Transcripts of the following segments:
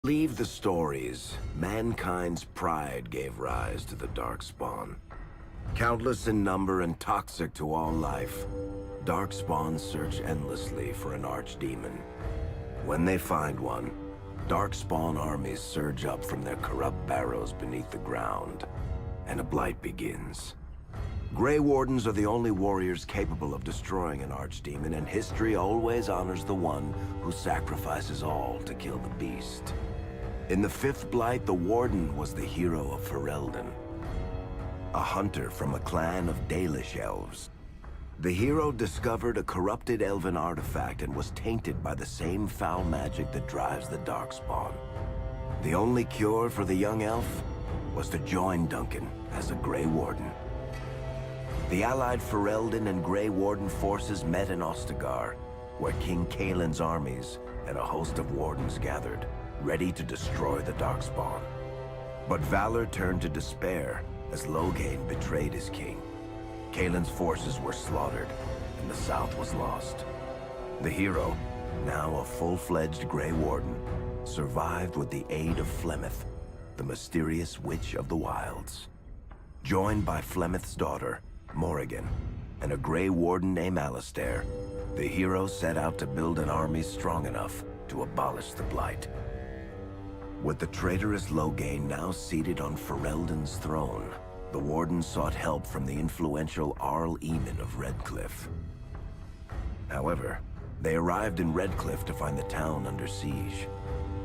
Leave the stories, mankind's pride gave rise to the Darkspawn. Countless in number and toxic to all life, Darkspawns search endlessly for an archdemon. When they find one, Darkspawn armies surge up from their corrupt barrows beneath the ground, and a blight begins. Grey Wardens are the only warriors capable of destroying an archdemon, and history always honors the one who sacrifices all to kill the beast. In the fifth blight, the Warden was the hero of Herald, a hunter from a clan of Dalish elves. The hero discovered a corrupted elven artifact and was tainted by the same foul magic that drives the Darkspawn. The only cure for the young elf was to join Duncan as a Grey Warden. The allied Ferelden and Grey Warden forces met in Ostagar, where King Kaelin's armies and a host of wardens gathered, ready to destroy the Darkspawn. But valor turned to despair as Loghain betrayed his king. Kaelin's forces were slaughtered, and the south was lost. The hero, now a full-fledged Grey Warden, survived with the aid of Flemeth, the mysterious witch of the wilds. Joined by Flemeth's daughter, Morrigan, and a Grey Warden named Alistair, the hero set out to build an army strong enough to abolish the Blight. With the traitorous Loghain now seated on Ferelden's throne, the Warden sought help from the influential Arl Eamon of Redcliffe. However, they arrived in Redcliffe to find the town under siege.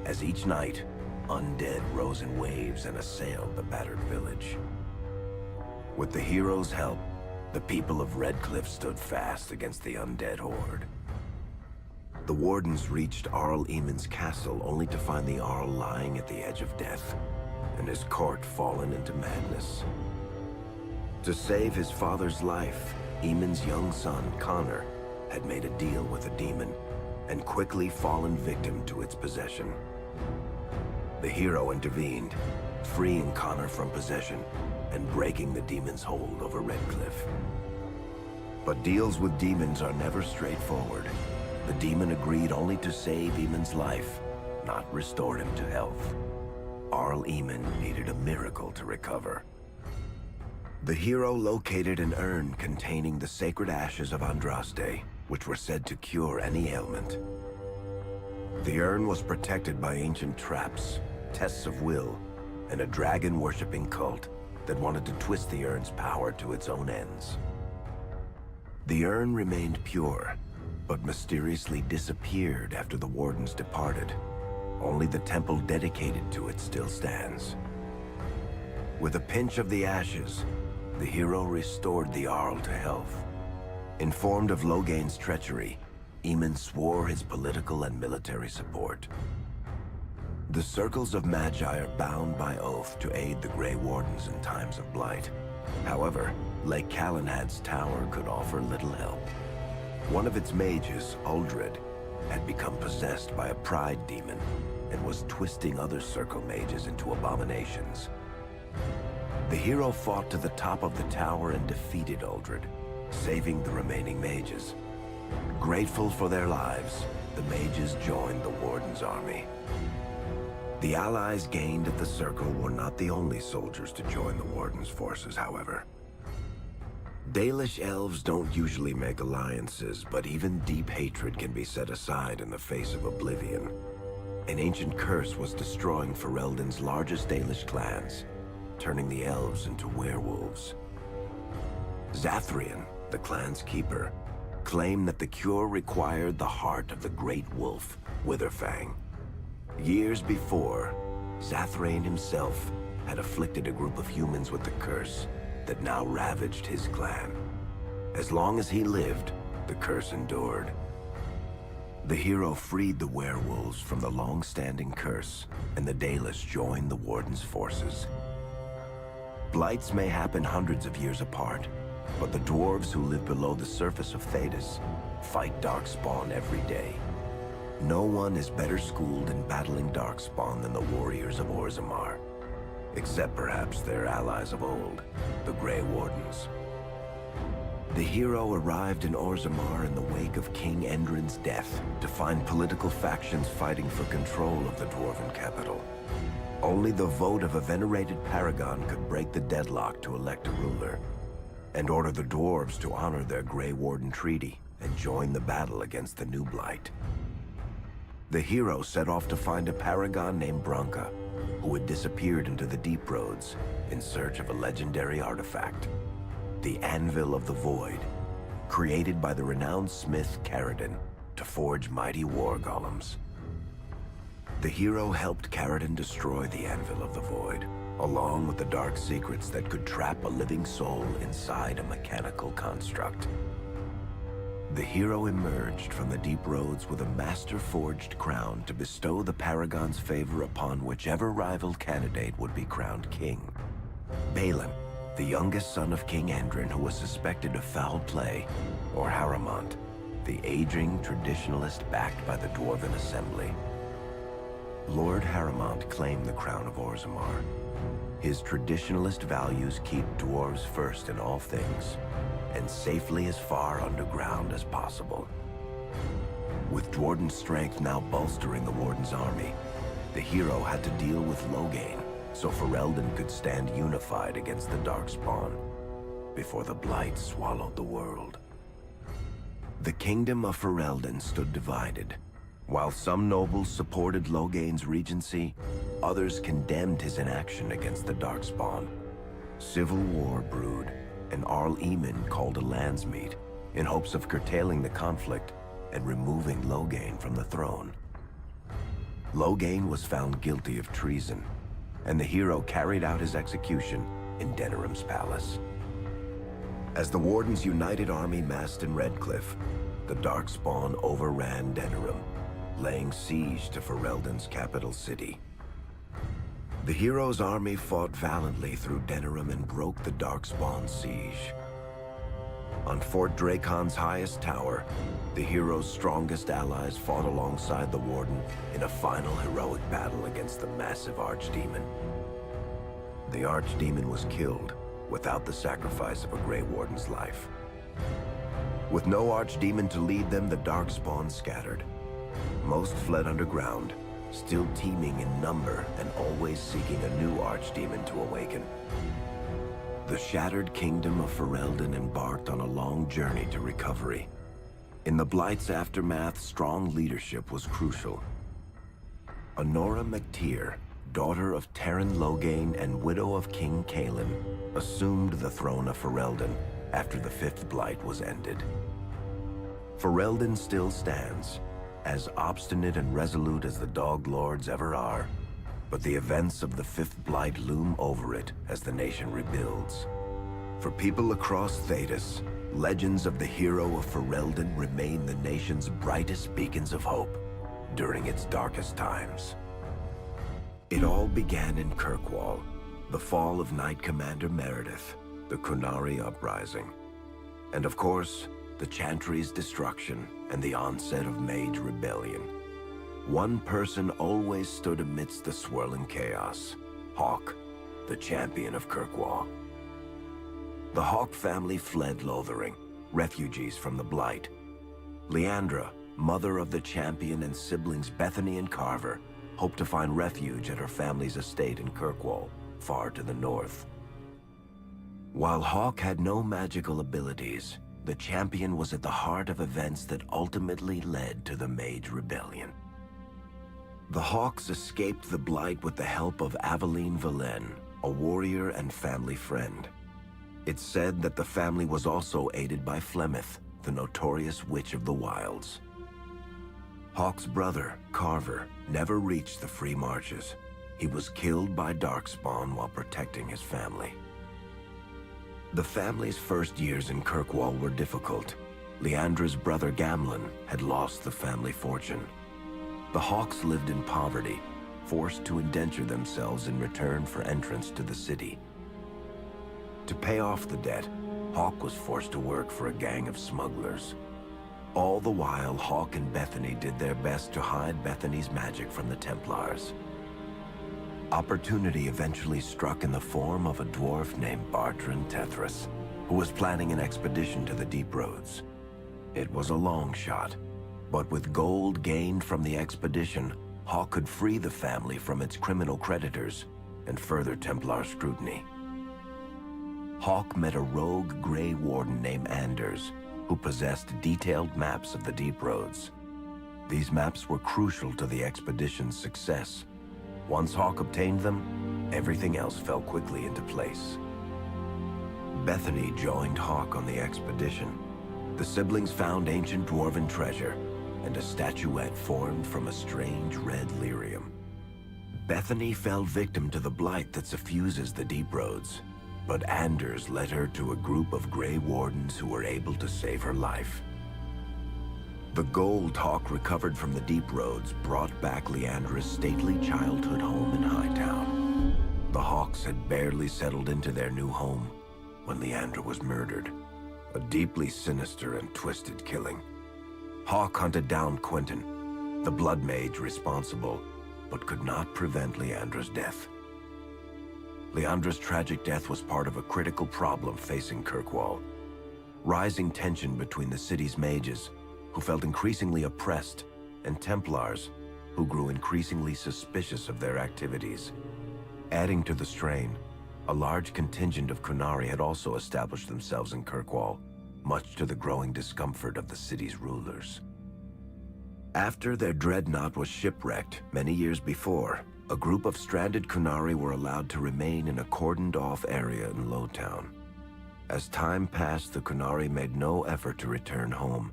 As each night, undead rose in waves and assailed the battered village. With the hero's help, the people of Redcliffe stood fast against the undead horde. The Wardens reached Arl Eamon's castle only to find the Arl lying at the edge of death, and his court fallen into madness. To save his father's life, Eamon's young son, Connor, had made a deal with a demon, and quickly fallen victim to its possession. The hero intervened, freeing Connor from possession and breaking the demon's hold over Redcliffe. But deals with demons are never straightforward. The demon agreed only to save Eamon's life, not restore him to health. Arl Eamon needed a miracle to recover. The hero located an urn containing the sacred ashes of Andraste, which were said to cure any ailment. The urn was protected by ancient traps, tests of will, and a dragon-worshipping cult that wanted to twist the urn's power to its own ends. The urn remained pure, but mysteriously disappeared after the Wardens departed. Only the temple dedicated to it still stands. With a pinch of the ashes, the hero restored the Arl to health. Informed of Loghain's treachery, Eamon swore his political and military support. The circles of Magi are bound by oath to aid the Grey Wardens in times of blight. However, Lake Calenhad's tower could offer little help. One of its mages, Uldred, had become possessed by a pride demon and was twisting other circle mages into abominations. The hero fought to the top of the tower and defeated Uldred, saving the remaining mages. Grateful for their lives, the mages joined the Warden's army. The allies gained at the circle were not the only soldiers to join the Warden's forces, however. Dalish elves don't usually make alliances, but even deep hatred can be set aside in the face of oblivion. An ancient curse was destroying Ferelden's largest Dalish clans, turning the elves into werewolves. Zathrian, the clan's keeper, claimed that the cure required the heart of the great wolf, Witherfang. Years before, Zathrian himself had afflicted a group of humans with the curse that now ravaged his clan. As long as he lived, the curse endured. The hero freed the werewolves from the long-standing curse, and the Dalish joined the Warden's forces. Blights may happen hundreds of years apart, but the dwarves who live below the surface of Thedas fight Darkspawn every day. No one is better schooled in battling Darkspawn than the warriors of Orzammar, except perhaps their allies of old, the Grey Wardens. The hero arrived in Orzammar in the wake of King Endrin's death to find political factions fighting for control of the dwarven capital. Only the vote of a venerated paragon could break the deadlock to elect a ruler, and order the dwarves to honor their Grey Warden treaty and join the battle against the New Blight. The hero set off to find a paragon named Branka, who had disappeared into the Deep Roads in search of a legendary artifact, the Anvil of the Void, created by the renowned smith Caradon to forge mighty war golems. The hero helped Caradon destroy the Anvil of the Void, along with the dark secrets that could trap a living soul inside a mechanical construct. The hero emerged from the Deep Roads with a master-forged crown to bestow the Paragon's favor upon whichever rival candidate would be crowned king. Balin, the youngest son of King Endrin who was suspected of foul play, or Haramont, the aging traditionalist backed by the Dwarven Assembly. Lord Haramont claimed the crown of Orzammar. His traditionalist values keep dwarves first in all things, and safely as far underground as possible. With Dwarden's strength now bolstering the Warden's army, the hero had to deal with Loghain, so Ferelden could stand unified against the Darkspawn, before the Blight swallowed the world. The kingdom of Ferelden stood divided. While some nobles supported Loghain's regency, others condemned his inaction against the Darkspawn. Civil war brewed, and Arl Eamon called a landsmeet in hopes of curtailing the conflict and removing Loghain from the throne. Loghain was found guilty of treason, and the hero carried out his execution in Denerim's palace. As the Warden's united army massed in Redcliffe, the Darkspawn overran Denerim, laying siege to Ferelden's capital city. The hero's army fought valiantly through Denerim and broke the Darkspawn's siege. On Fort Dracon's highest tower, the hero's strongest allies fought alongside the Warden in a final heroic battle against the massive Archdemon. The Archdemon was killed without the sacrifice of a Grey Warden's life. With no Archdemon to lead them, the Darkspawn scattered. Most fled underground, still teeming in number and always seeking a new Archdemon to awaken. The shattered kingdom of Ferelden embarked on a long journey to recovery. In the Blight's aftermath, strong leadership was crucial. Honora MacTyr, daughter of Terran Loghain and widow of King Cailan, assumed the throne of Ferelden after the Fifth Blight was ended. Ferelden still stands, as obstinate and resolute as the Dog Lords ever are, but the events of the Fifth Blight loom over it as the nation rebuilds. For people across Thedas, legends of the hero of Ferelden remain the nation's brightest beacons of hope during its darkest times. It all began in Kirkwall, the fall of Knight Commander Meredith, the Kunari Uprising, and of course, the Chantry's destruction and the onset of Mage Rebellion. One person always stood amidst the swirling chaos: Hawke, the champion of Kirkwall. The Hawke family fled Lothering, refugees from the Blight. Leandra, mother of the champion, and siblings Bethany and Carver, hoped to find refuge at her family's estate in Kirkwall, far to the north. While Hawke had no magical abilities, the champion was at the heart of events that ultimately led to the Mage Rebellion. The Hawks escaped the Blight with the help of Aveline Valen, a warrior and family friend. It's said that the family was also aided by Flemeth, the notorious Witch of the Wilds. Hawke's brother, Carver, never reached the Free Marches. He was killed by Darkspawn while protecting his family. The family's first years in Kirkwall were difficult. Leandra's brother Gamlin had lost the family fortune. The Hawks lived in poverty, forced to indenture themselves in return for entrance to the city. To pay off the debt, Hawke was forced to work for a gang of smugglers. All the while, Hawke and Bethany did their best to hide Bethany's magic from the Templars. Opportunity eventually struck in the form of a dwarf named Bartran Tethras. who was planning an expedition to the Deep Roads. It was a long shot, but with gold gained from the expedition, Hawk could free the family from its criminal creditors and further Templar scrutiny. Hawk met a rogue Grey Warden named Anders, who possessed detailed maps of the Deep Roads. These maps were crucial to the expedition's success. Once Hawk obtained them, everything else fell quickly into place. Bethany joined Hawk on the expedition. The siblings found ancient dwarven treasure and a statuette formed from a strange red lyrium. Bethany fell victim to the blight that suffuses the Deep Roads, but Anders led her to a group of Grey Wardens who were able to save her life. The gold Hawk recovered from the Deep Roads brought back Leandra's stately childhood home in Hightown. The Hawks had barely settled into their new home when Leandra was murdered. A deeply sinister and twisted killing. Hawk hunted down Quentin, the blood mage responsible, but could not prevent Leandra's death. Leandra's tragic death was part of a critical problem facing Kirkwall. Rising tension between the city's mages, who felt increasingly oppressed, and Templars, who grew increasingly suspicious of their activities. Adding to the strain, a large contingent of Qunari had also established themselves in Kirkwall, much to the growing discomfort of the city's rulers. After their dreadnought was shipwrecked many years before, a group of stranded Qunari were allowed to remain in a cordoned-off area in Lowtown. As time passed, the Qunari made no effort to return home,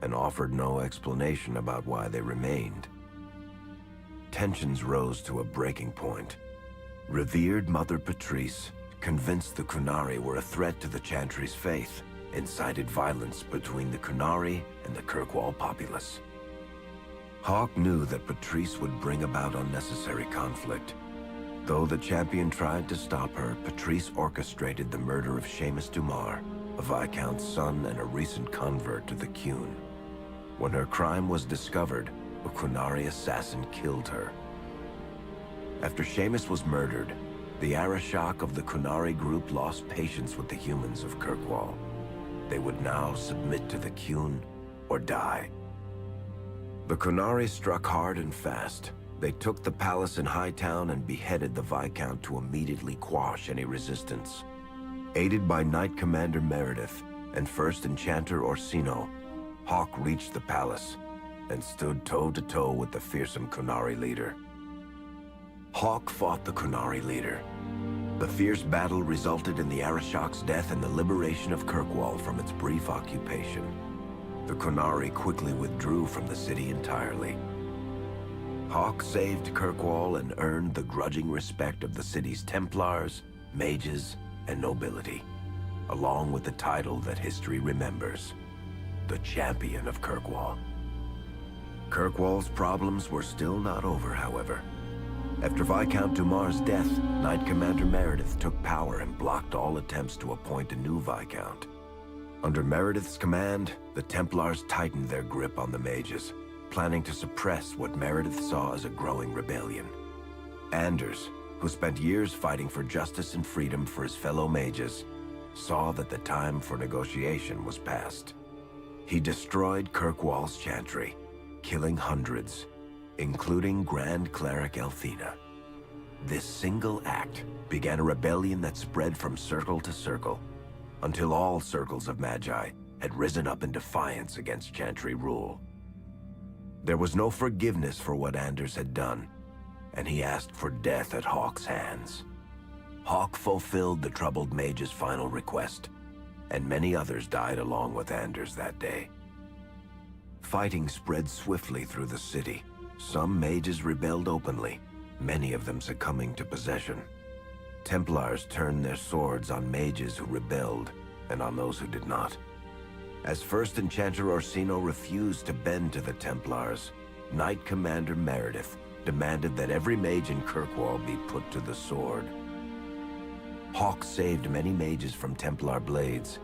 and offered no explanation about why they remained. Tensions rose to a breaking point. Revered Mother Patrice, convinced the Qunari were a threat to the Chantry's faith, incited violence between the Qunari and the Kirkwall populace. Hawk knew that Patrice would bring about unnecessary conflict. Though the champion tried to stop her, Patrice orchestrated the murder of Seamus Dumar, a Viscount's son and a recent convert to the Qun. When her crime was discovered, a Qunari assassin killed her. After Seamus was murdered, the Arishok of the Qunari group lost patience with the humans of Kirkwall. They would now submit to the Qun or die. The Qunari struck hard and fast. They took the palace in Hightown and beheaded the Viscount to immediately quash any resistance. Aided by Knight Commander Meredith and First Enchanter Orsino, Hawk reached the palace and stood toe-to-toe with the fearsome Qunari leader. Hawk fought the Qunari leader. The fierce battle resulted in the Arishok's death and the liberation of Kirkwall from its brief occupation. The Qunari quickly withdrew from the city entirely. Hawk saved Kirkwall and earned the grudging respect of the city's Templars, mages, and nobility, along with the title that history remembers, the Champion of Kirkwall. Kirkwall's problems were still not over, however. After Viscount Dumar's death, Knight Commander Meredith took power and blocked all attempts to appoint a new Viscount. Under Meredith's command, the Templars tightened their grip on the mages, planning to suppress what Meredith saw as a growing rebellion. Anders, who spent years fighting for justice and freedom for his fellow mages, saw that the time for negotiation was past. He destroyed Kirkwall's chantry, killing hundreds, including Grand Cleric Elthina. This single act began a rebellion that spread from circle to circle, until all circles of Magi had risen up in defiance against chantry rule. There was no forgiveness for what Anders had done, and he asked for death at Hawk's hands. Hawk fulfilled the troubled mage's final request, and many others died along with Anders that day. Fighting spread swiftly through the city. Some mages rebelled openly, many of them succumbing to possession. Templars turned their swords on mages who rebelled and on those who did not. As First Enchanter Orsino refused to bend to the Templars, Knight Commander Meredith demanded that every mage in Kirkwall be put to the sword. Hawk saved many mages from Templar blades,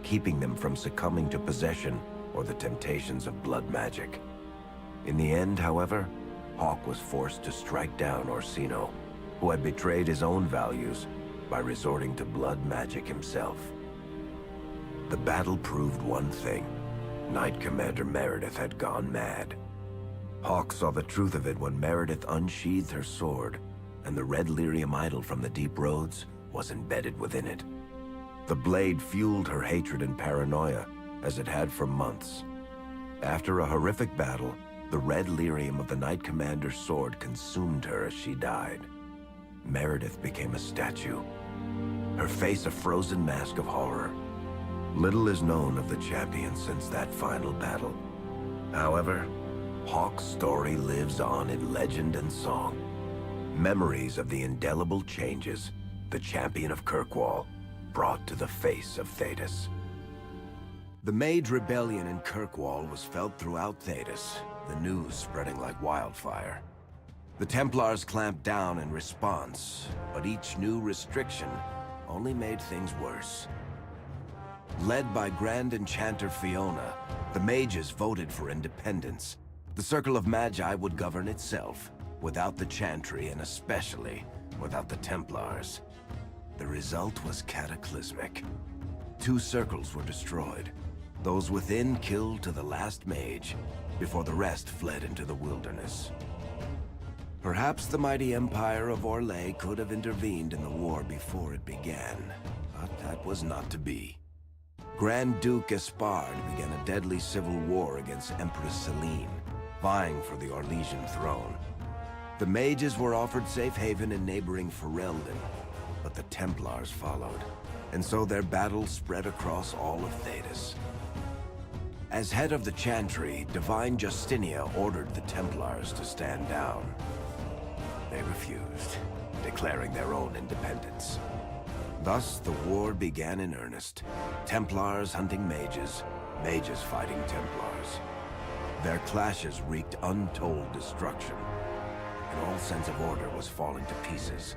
keeping them from succumbing to possession or the temptations of blood magic. In the end, however, Hawk was forced to strike down Orsino, who had betrayed his own values by resorting to blood magic himself. The battle proved one thing. Knight Commander Meredith had gone mad. Hawk saw the truth of it when Meredith unsheathed her sword, and the red lyrium idol from the deep roads was embedded within it. The blade fueled her hatred and paranoia, as it had for months. After a horrific battle, the red lyrium of the Knight Commander's sword consumed her as she died. Meredith became a statue, her face a frozen mask of horror. Little is known of the champion since that final battle. However, Hawk's story lives on in legend and song. Memories of the indelible changes the champion of Kirkwall brought to the face of Thedas. The Mage Rebellion in Kirkwall was felt throughout Thedas, the news spreading like wildfire. The Templars clamped down in response, but each new restriction only made things worse. Led by Grand Enchanter Fiona, the mages voted for independence. The Circle of Magi would govern itself, without the Chantry and especially without the Templars. The result was cataclysmic. 2 circles were destroyed. Those within killed to the last mage, before the rest fled into the wilderness. Perhaps the mighty Empire of Orlais could have intervened in the war before it began, but that was not to be. Grand Duke Espard began a deadly civil war against Empress Celine, vying for the Orlesian throne. The mages were offered safe haven in neighboring Ferelden, but the Templars followed, and so their battle spread across all of Thedas. As head of the Chantry, Divine Justinia ordered the Templars to stand down. They refused, declaring their own independence. Thus, the war began in earnest. Templars hunting mages, mages fighting Templars. Their clashes wreaked untold destruction, and all sense of order was falling to pieces.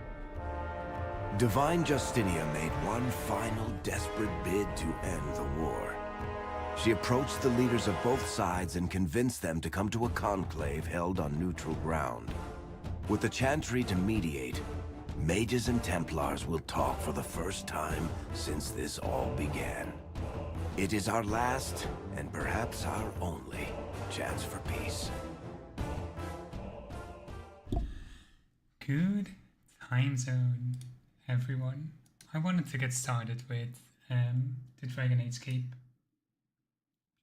Divine Justinia made one final desperate bid to end the war. She approached the leaders of both sides and convinced them to come to a conclave held on neutral ground. With the Chantry to mediate, mages and Templars will talk for the first time since this all began. It is our last, and perhaps our only, chance for peace. Good time zone, everyone. I wanted to get started with the Dragon Age Keep,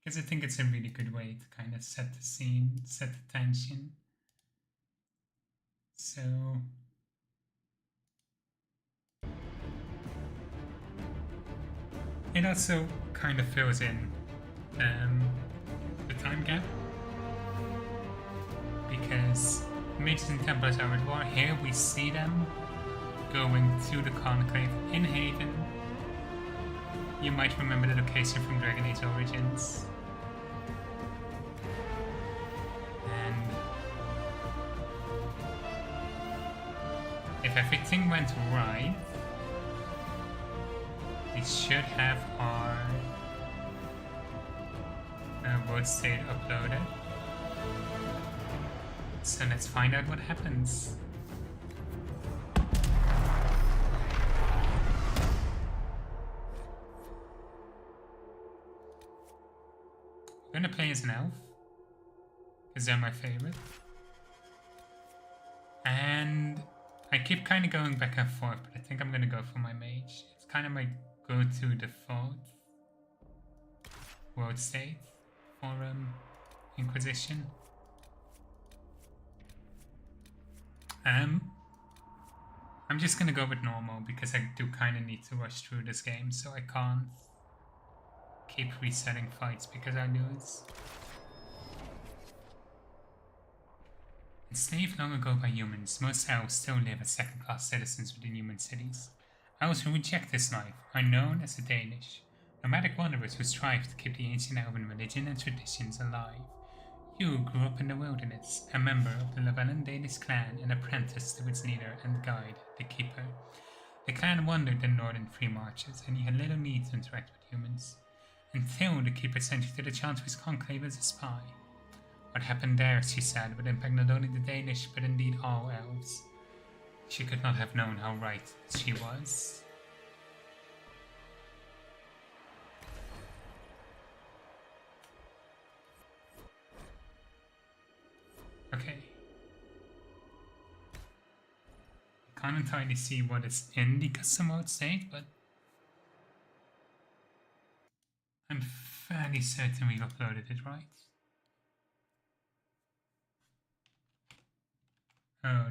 because I think it's a really good way to kind of set the scene, set the tension. So it also kind of fills in the time gap, because Mages and Templars are at war. Here we see them going to the Conclave in Haven. You might remember the location from Dragon Age Origins. And if everything went right, we should have our world state uploaded. So let's find out what happens. I'm gonna play as an elf, because they're my favorite. And I keep kind of going back and forth, but I think I'm gonna go for my mage. It's kind of my go-to default world state for Inquisition. I'm just gonna go with normal because I do kind of need to rush through this game, so I can't keep resetting fights because I lose. Enslaved long ago by humans, most elves still live as second-class citizens within human cities. Elves who reject this life are known as the Danish, nomadic wanderers who strive to keep the ancient elven religion and traditions alive. You grew up in the wilderness, a member of the Lavellan Danish clan and apprenticed to its leader and guide, the Keeper. The clan wandered the northern free marches, and you had little need to interact with humans, until the Keeper sent you to the Chantry's conclave as a spy. What happened there, she said, would impact not only the Danish, but indeed all elves. She could not have known how right she was. can't entirely see what is in the custom mode state, but I'm fairly certain we've uploaded it right. Oh,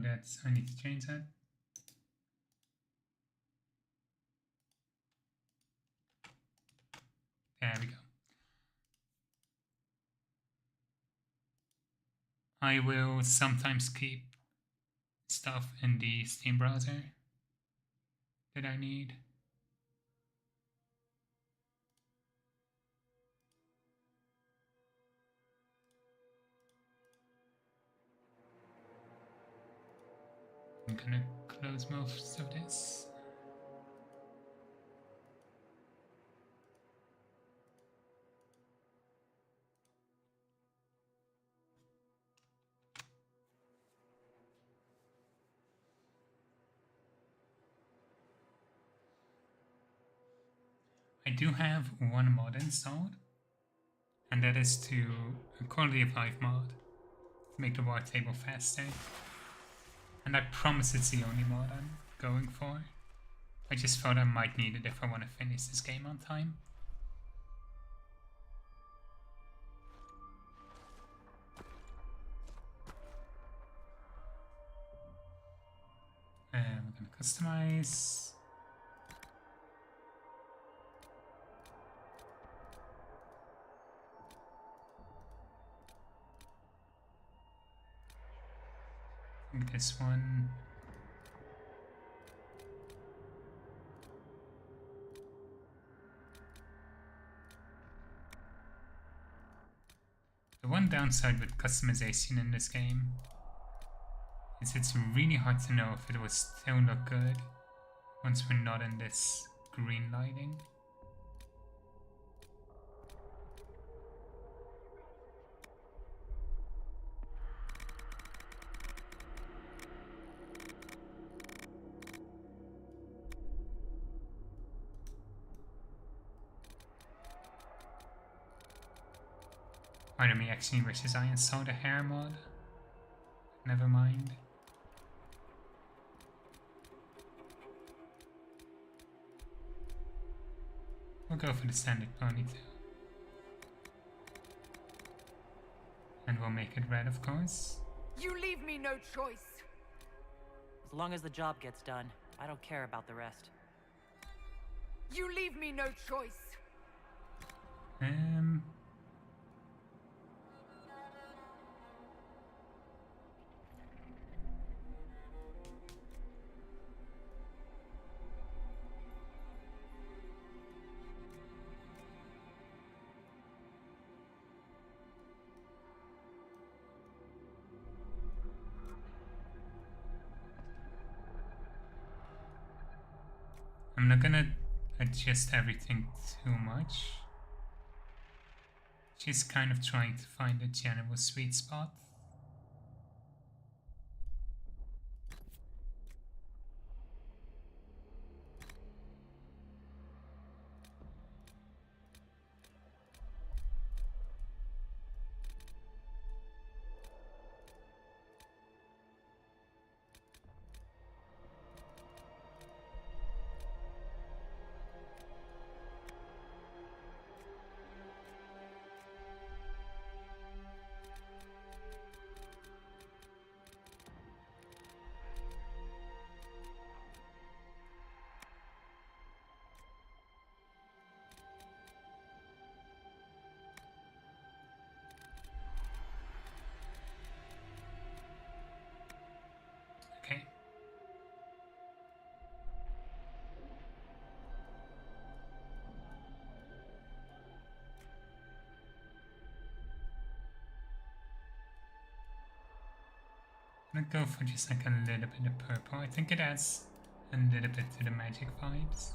I need to change that. There we go. I will sometimes keep stuff in the Steam browser that I need. I'm gonna close most of this. I do have one mod installed, and that is a quality of life mod to make the war table faster. And I promise it's the only mod I'm going for. I just thought I might need it if I want to finish this game on time. We're gonna customize. I think this one. The one downside with customization in this game is it's really hard to know if it will still look good once we're not in this green lighting. Pardon me, actually wishes I installed a hair mod. Never mind. We'll go for the standard ponytail. And we'll make it red, of course. You leave me no choice. As long as the job gets done, I don't care about the rest. You leave me no choice. I'm not gonna adjust everything too much. Just kind of trying to find a general sweet spot. Okay. I'm gonna go for just like a little bit of purple. I think it adds a little bit to the magic vibes.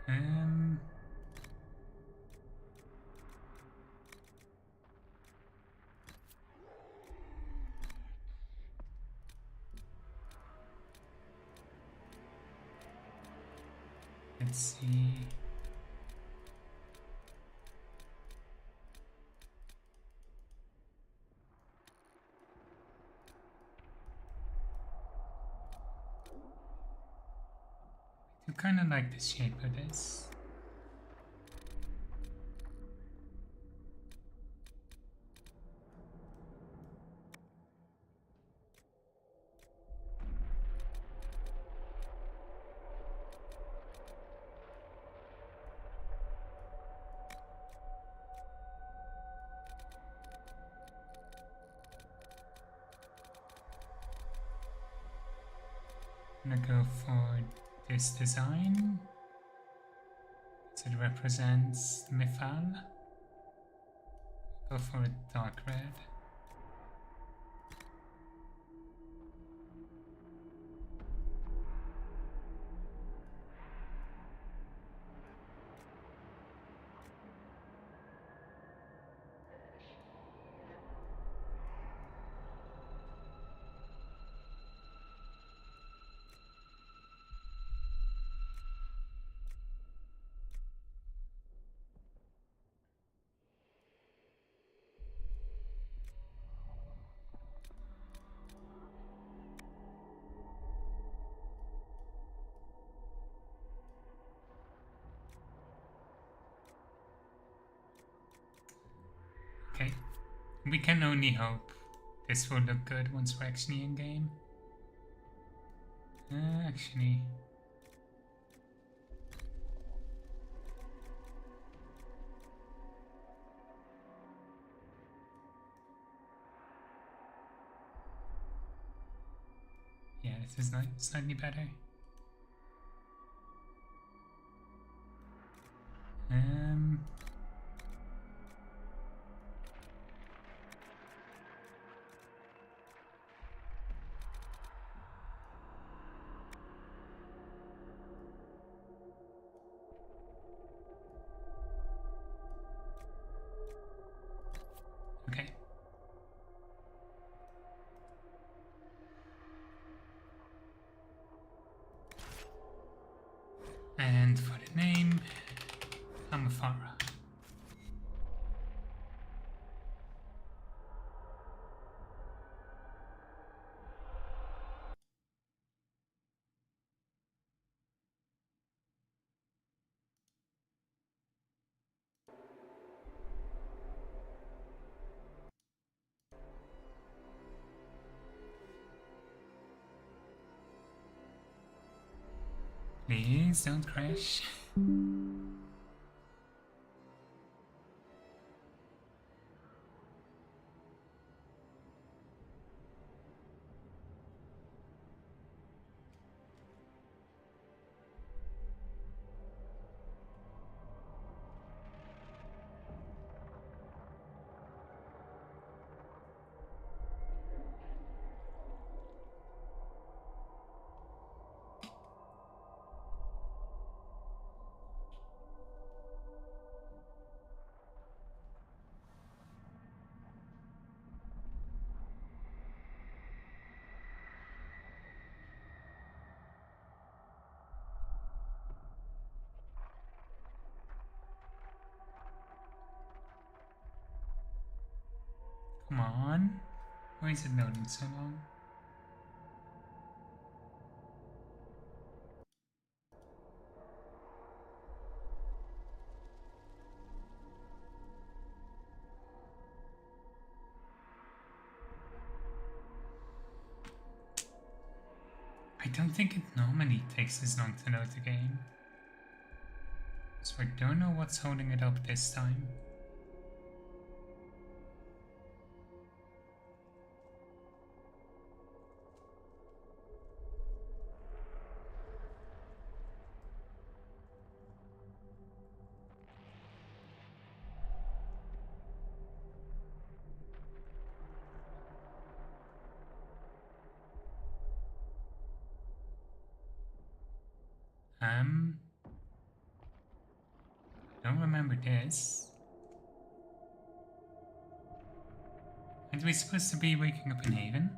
Um, let's see. I kind of like the shape of this. I'm gonna go for this design, so it represents Mifal. Go for a dark red. Okay, we can only hope this will look good once we're actually in game. Actually, yeah, this is slightly better. Okay. And for the name, Amafara. Please don't crash. Come on. Why is it loading so long? I don't think it normally takes this long to load the game. So I don't know what's holding it up this time. Um, don't remember this. Aren't we supposed to be waking up in Haven?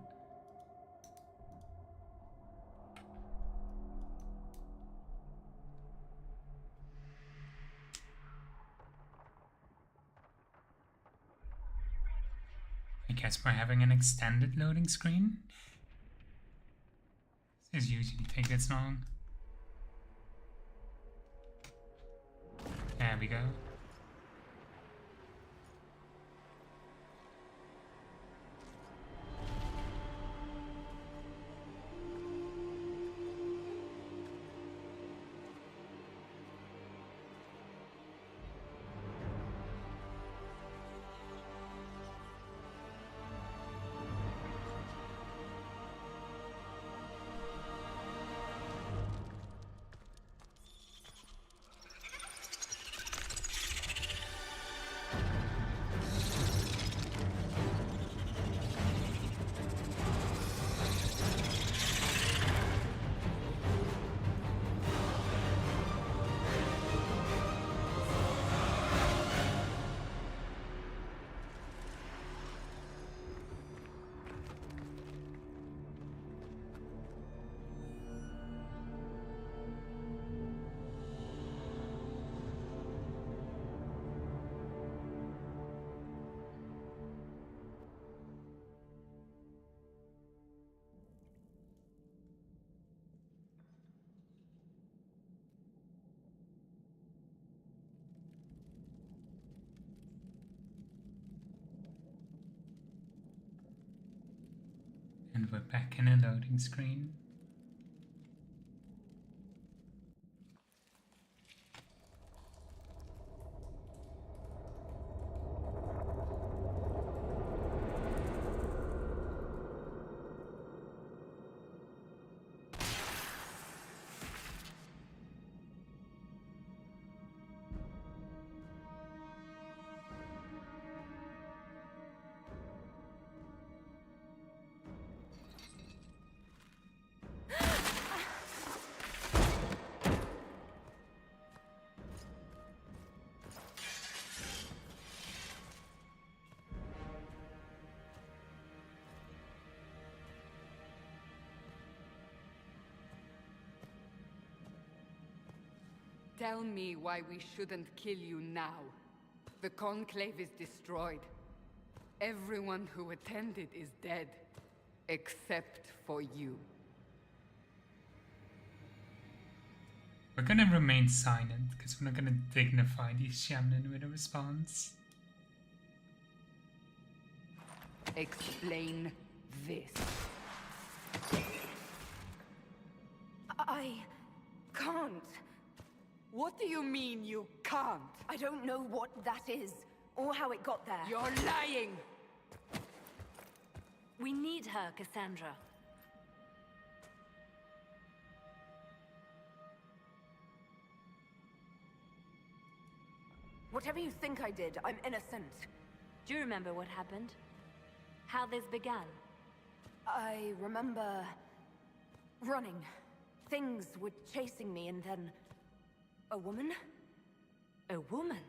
I guess we're having an extended loading screen. This usually take this long. There we go. And we're back in a loading screen. Tell me why we shouldn't kill you now. The Conclave is destroyed. Everyone who attended is dead. Except for you. We're gonna remain silent, because we're not gonna dignify these Shamnin with a response. Explain this. I can't. What do you mean you can't? I don't know what that is, or how it got there. You're lying! We need her, Cassandra. Whatever you think I did, I'm innocent. Do you remember what happened? How this began? I remember running. Things were chasing me, and then a woman? A woman?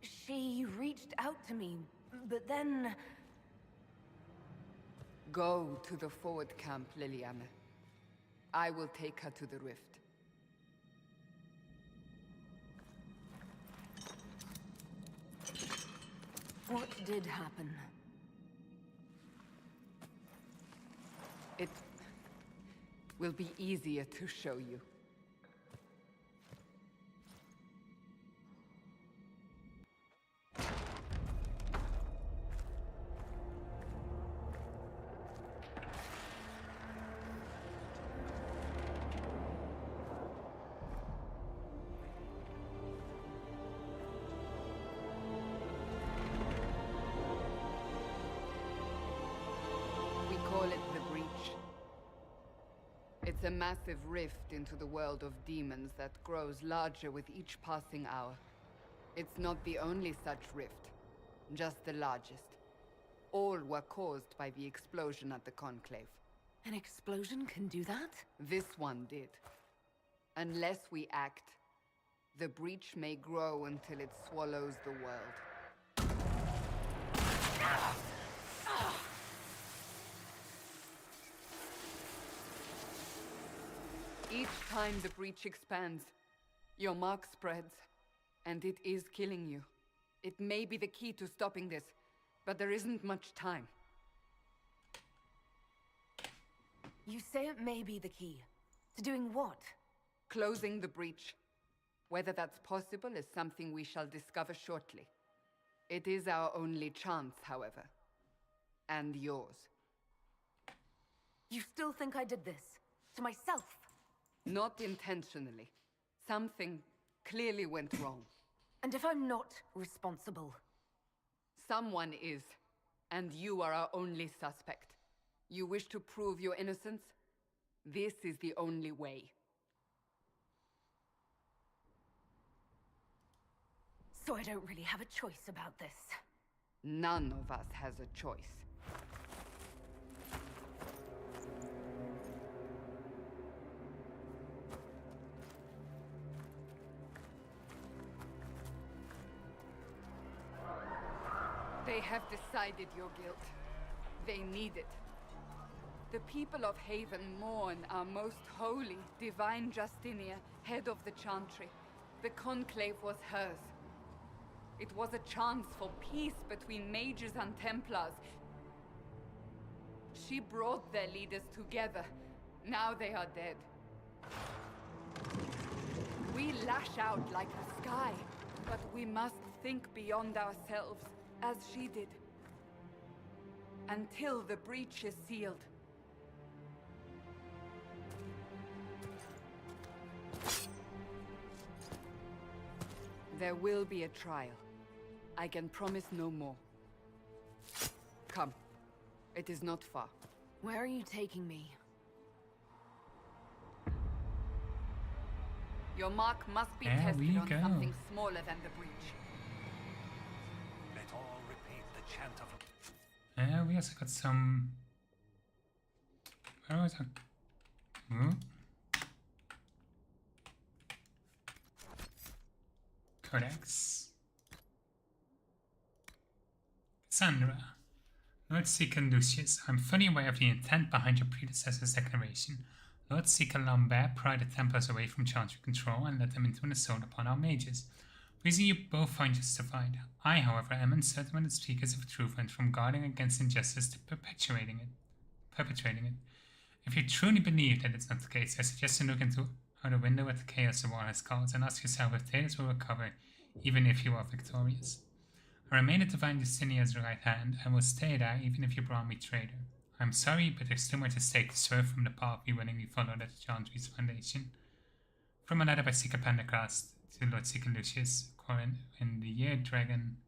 She reached out to me, but then... Go to the forward camp, Liliana. I will take her to the rift. What did happen? It will be easier to show you. We call it the Breach. It's a massive rift into the world of demons that grows larger with each passing hour. It's not the only such rift, just the largest. All were caused by the explosion at the Conclave. An explosion can do that? This one did. Unless we act, The breach may grow until it swallows the world. Each time the breach expands, your mark spreads, and it is killing you. It may be the key to stopping this, but there isn't much time. You say it may be the key. To doing what? Closing the breach. Whether that's possible is something we shall discover shortly. It is our only chance, however. And yours. You still think I did this? To myself? Not intentionally. Something clearly went wrong. And if I'm not responsible? Someone is, and you are our only suspect. You wish to prove your innocence? This is the only way. So I don't really have a choice about this. None of us has a choice. They have decided your guilt. They need it. The people of Haven mourn our most holy, divine Justinia, head of the Chantry. The Conclave was hers. It was a chance for peace between mages and Templars. She brought their leaders together. Now they are dead. We lash out like the sky, but we must think beyond ourselves, as she did. Until the breach is sealed. There will be a trial. I can promise no more. Come. It is not far. Where are you taking me? Your mark must be There tested we on go. something smaller than the breach. Let all repeat the chant of... We also got some... Where was I? Ooh. Codex. Cassandra. Lord Seeker Lucius, I'm fully aware of the intent behind your predecessor's declaration. Lord Seeker Lambert pried the Templars away from Chantry control and led them into an assault upon our mages. Reason you both find justified. I, however, am uncertain when the speakers of truth went from guarding against injustice to perpetrating it. If you truly believe that it's not the case, I suggest you look out a window at the chaos the war has caused and ask yourself if Taylors will recover, even if you are victorious. I remain at Divine Justinia's right hand, and will stay there even if you brought me traitor. I'm sorry, but there's too much at stake to swerve from the path we willingly followed at Chantry's foundation. From a letter by Seeker Pendergast to Lord Seeker Lucius, Corin, in the year Dragon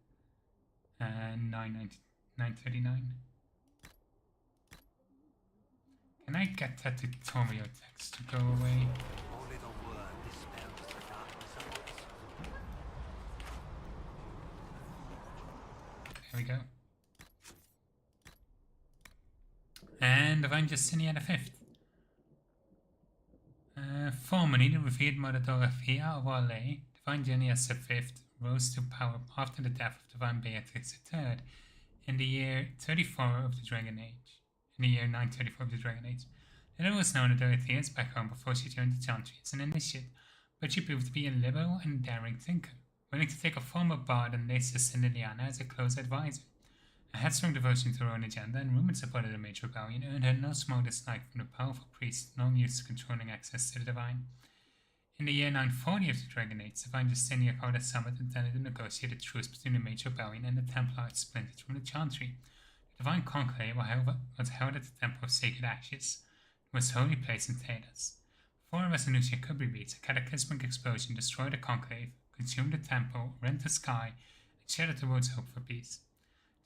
939. Can I get that tutorial text to go away? Only the word dispels the darkness of us. There we go. And Divine Justinia V. Formerly the revered Mother Dorothea of Orlais, Divine Junius V rose to power after the death of Divine Beatrix III in the year 34 of the Dragon Age. In the year 934 of the Dragon Age. Little was known of Dorothea's background before she joined the Chantry as an initiate, but she proved to be a liberal and daring thinker, willing to take a former bard and lay sister Liliana as a close advisor. A headstrong devotion to her own agenda and rumored support of the Mage Rebellion earned her no small dislike from the powerful priests long used to controlling access to the divine. In the year 940 of the Dragon Age, Divine Justinia called a summit intended to negotiate a truce between the Mage Rebellion and the Templars splintered from the Chantry. The Divine Conclave was held at the Temple of Sacred Ashes, the most holy place in Talos. Before a resolution could be reached, a cataclysmic explosion destroyed the Conclave, consumed the Temple, rent the sky, and shattered the world's hope for peace.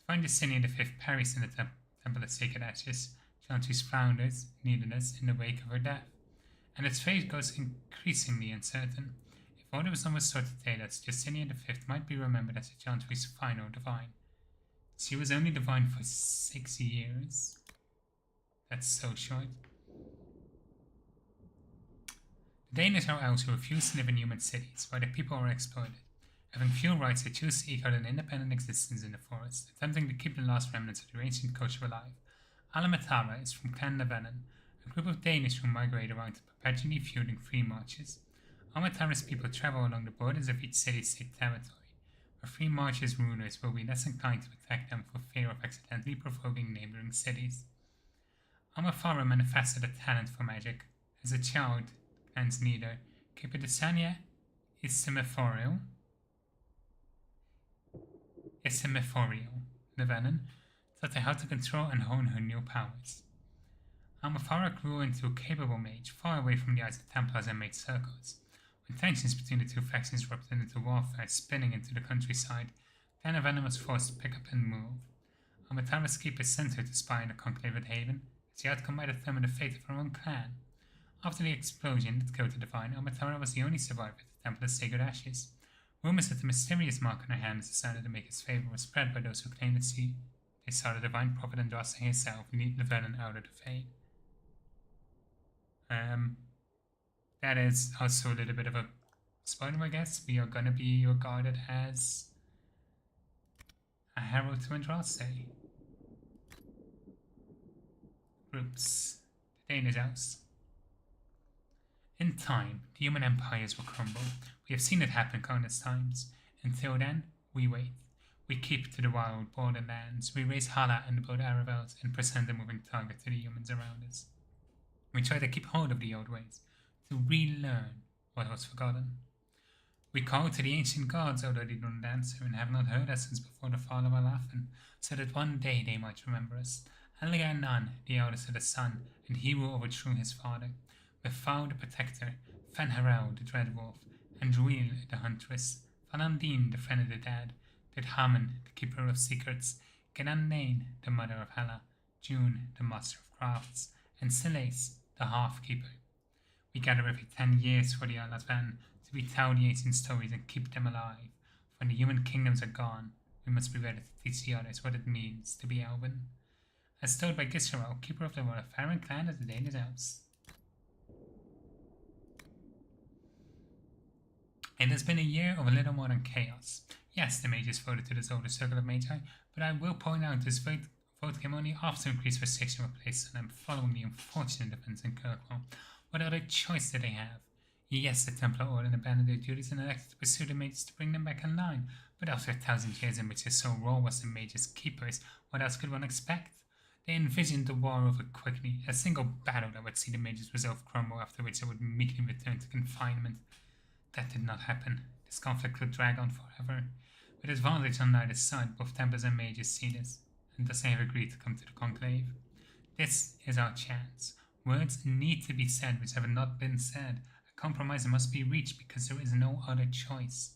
Divine Justinian V perished in the Temple of Sacred Ashes, Chantry's founders needed us in the wake of her death, and its fate goes increasingly uncertain. If order was not restored to Talos, Justinian V might be remembered as the Chantry's final divine. She was only divine for 6 years. That's so short. The Danish are elves who refuse to live in human cities, while their people are exploited. Having few rights, they choose to eke out an independent existence in the forest, attempting to keep the last remnants of their ancient culture alive. Alamatara is from Clan Lebanon, a group of Danish who migrate around the perpetually feuding free marches. Alamatara's people travel along the borders of each city-state territory, where free marches rulers will be less inclined to attack them for fear of accidentally provoking neighboring cities. Amafara manifested a talent for magic. As a child, clan's leader, Kipidasania Isimiforio, Lebanon, taught her how to control and hone her new powers. Amafara grew into a capable mage, far away from the eyes of Templars and made circles. When tensions between the two factions erupted into warfare spinning into the countryside, Clan Lebanon was forced to pick up and move. Amatara's keepers sent her to spy in the conclaved haven, as the outcome might determine the fate of her own clan. After the explosion that killed the Divine, Amatara was the only survivor of the Templar's sacred ashes. Rumors that the mysterious mark on her hand decided to make his favor were spread by those who claimed that they saw the divine prophet Andraste herself lead Lebanon out of the fade. That is also a little bit of a spoiler, I guess. We are gonna be regarded as a herald to Andraste. Groups. The Danish House. In time, the human empires will crumble. We have seen it happen countless times. Until then, we wait. We keep to the wild borderlands. We raise Hala and build Aravels and present a moving target to the humans around us. We try to keep hold of the old ways, to relearn what was forgotten. We call to the ancient gods, although they don't answer and have not heard us since before the fall of Alafin, so that one day they might remember us. Alianan, the eldest of the sun, and he who overthrew his father. Befau the protector, Fenharel the dread wolf, Andruil the huntress, Fanandine the friend of the dead, Didhaman the keeper of secrets, Genannain the mother of Hela, June the master of crafts, and Silace the half-keeper. We gather every 10 years for the Alatvan to retell the ancient stories and keep them alive. When the human kingdoms are gone, we must be ready to teach the others what it means to be Elven. As told by Gisharel, keeper of the Warfarin clan of the Danish House. It has been a year of a little more than chaos. Yes, the mages voted to dissolve the Circle of Magi, but I will point out this vote came only after increased restriction were placed on them following the unfortunate events in Kirkwall. What other choice did they have? Yes, the Templar Order abandoned their duties and elected to pursue the mages to bring them back in line, but after 1,000 years in which their sole role was the mages' keepers, what else could one expect? They envisioned the war over quickly, a single battle that would see the mages' resolve crumble, after which they would meekly return to confinement. That did not happen. This conflict could drag on forever. With advantage on neither side, both Templars and mages see this, and thus they have agreed to come to the conclave. This is our chance. Words need to be said which have not been said. A compromise must be reached because there is no other choice.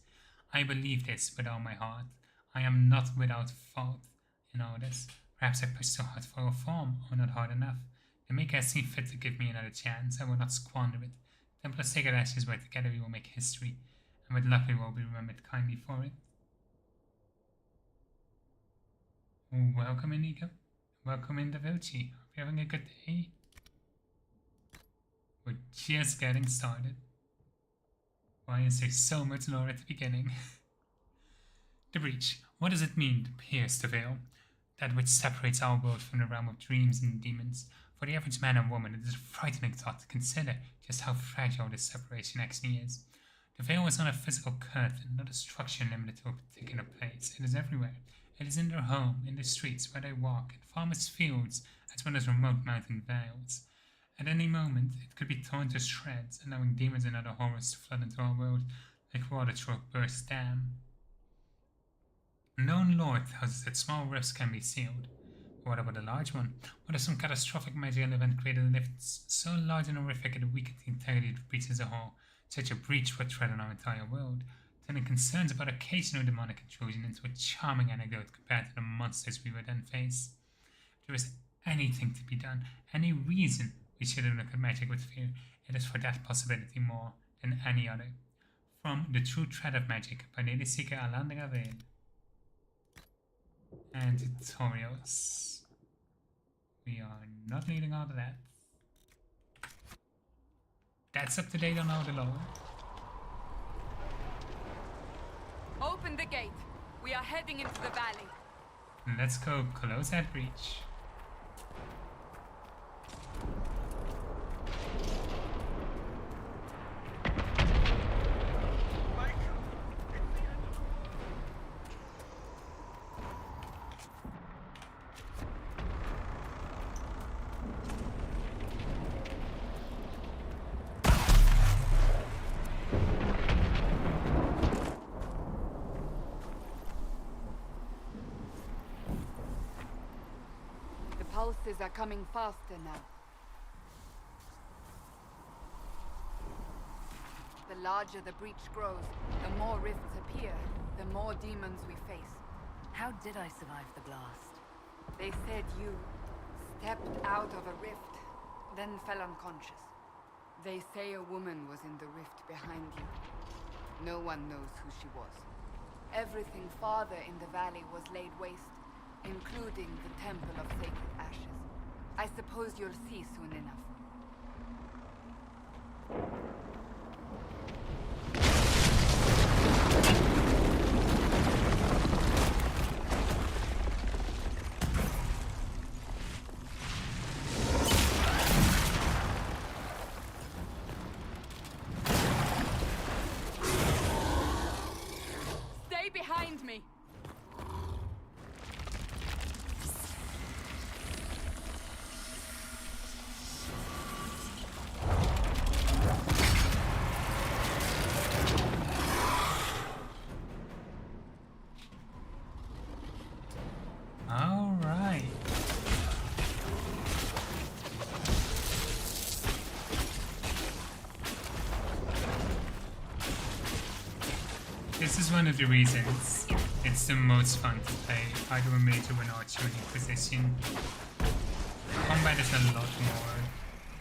I believe this with all my heart. I am not without fault in all this. Perhaps I pushed too hard for reform, or not hard enough. The Maker has seen fit to give me another chance. I will not squander it. Templar sacred ashes where together we will make history, and with luck we will be remembered kindly for it. Welcome, Inigo. Welcome in, Da Vinci. Hope you're having a good day. We're just getting started. Why is there so much lore at the beginning? The Breach. What does it mean to pierce the veil? That which separates our world from the realm of dreams and demons. For the average man and woman, it is a frightening thought to consider just how fragile this separation actually is. The veil is not a physical curtain, not a structure limited to a particular place. It is everywhere. It is in their home, in the streets where they walk, in farmers' fields, as well as remote mountain vales. At any moment, it could be torn to shreds, allowing demons and other horrors to flood into our world like water through a burst dam. Known lore tells us that small rifts can be sealed. But what about a large one? What if some catastrophic magical event created a lift so large and horrific it weakened the integrity of the breach as a whole? Such a breach would threaten our entire world, turning concerns about occasional demonic intrusion into a charming anecdote compared to the monsters we would then face. If there is anything to be done, any reason we should look at magic with fear, it is for that possibility more than any other. From The True Thread of Magic by Lady Seeker Alandra Vale. And tutorials. We are not needing all of that. That's up to date on all the lore. Open the gate. We are heading into the valley. Let's go close that breach. The pulses are coming faster now. The larger the breach grows, the more rifts appear, the more demons we face. How did I survive the blast? They said you stepped out of a rift, then fell unconscious. They say a woman was in the rift behind you. No one knows who she was. Everything farther in the valley was laid waste, including the Temple of Sacred Ashes. I suppose you'll see soon enough. Stay behind me! All right. This is one of the reasons it's the most fun to play either a mage or an archer in Inquisition. Combat is a lot more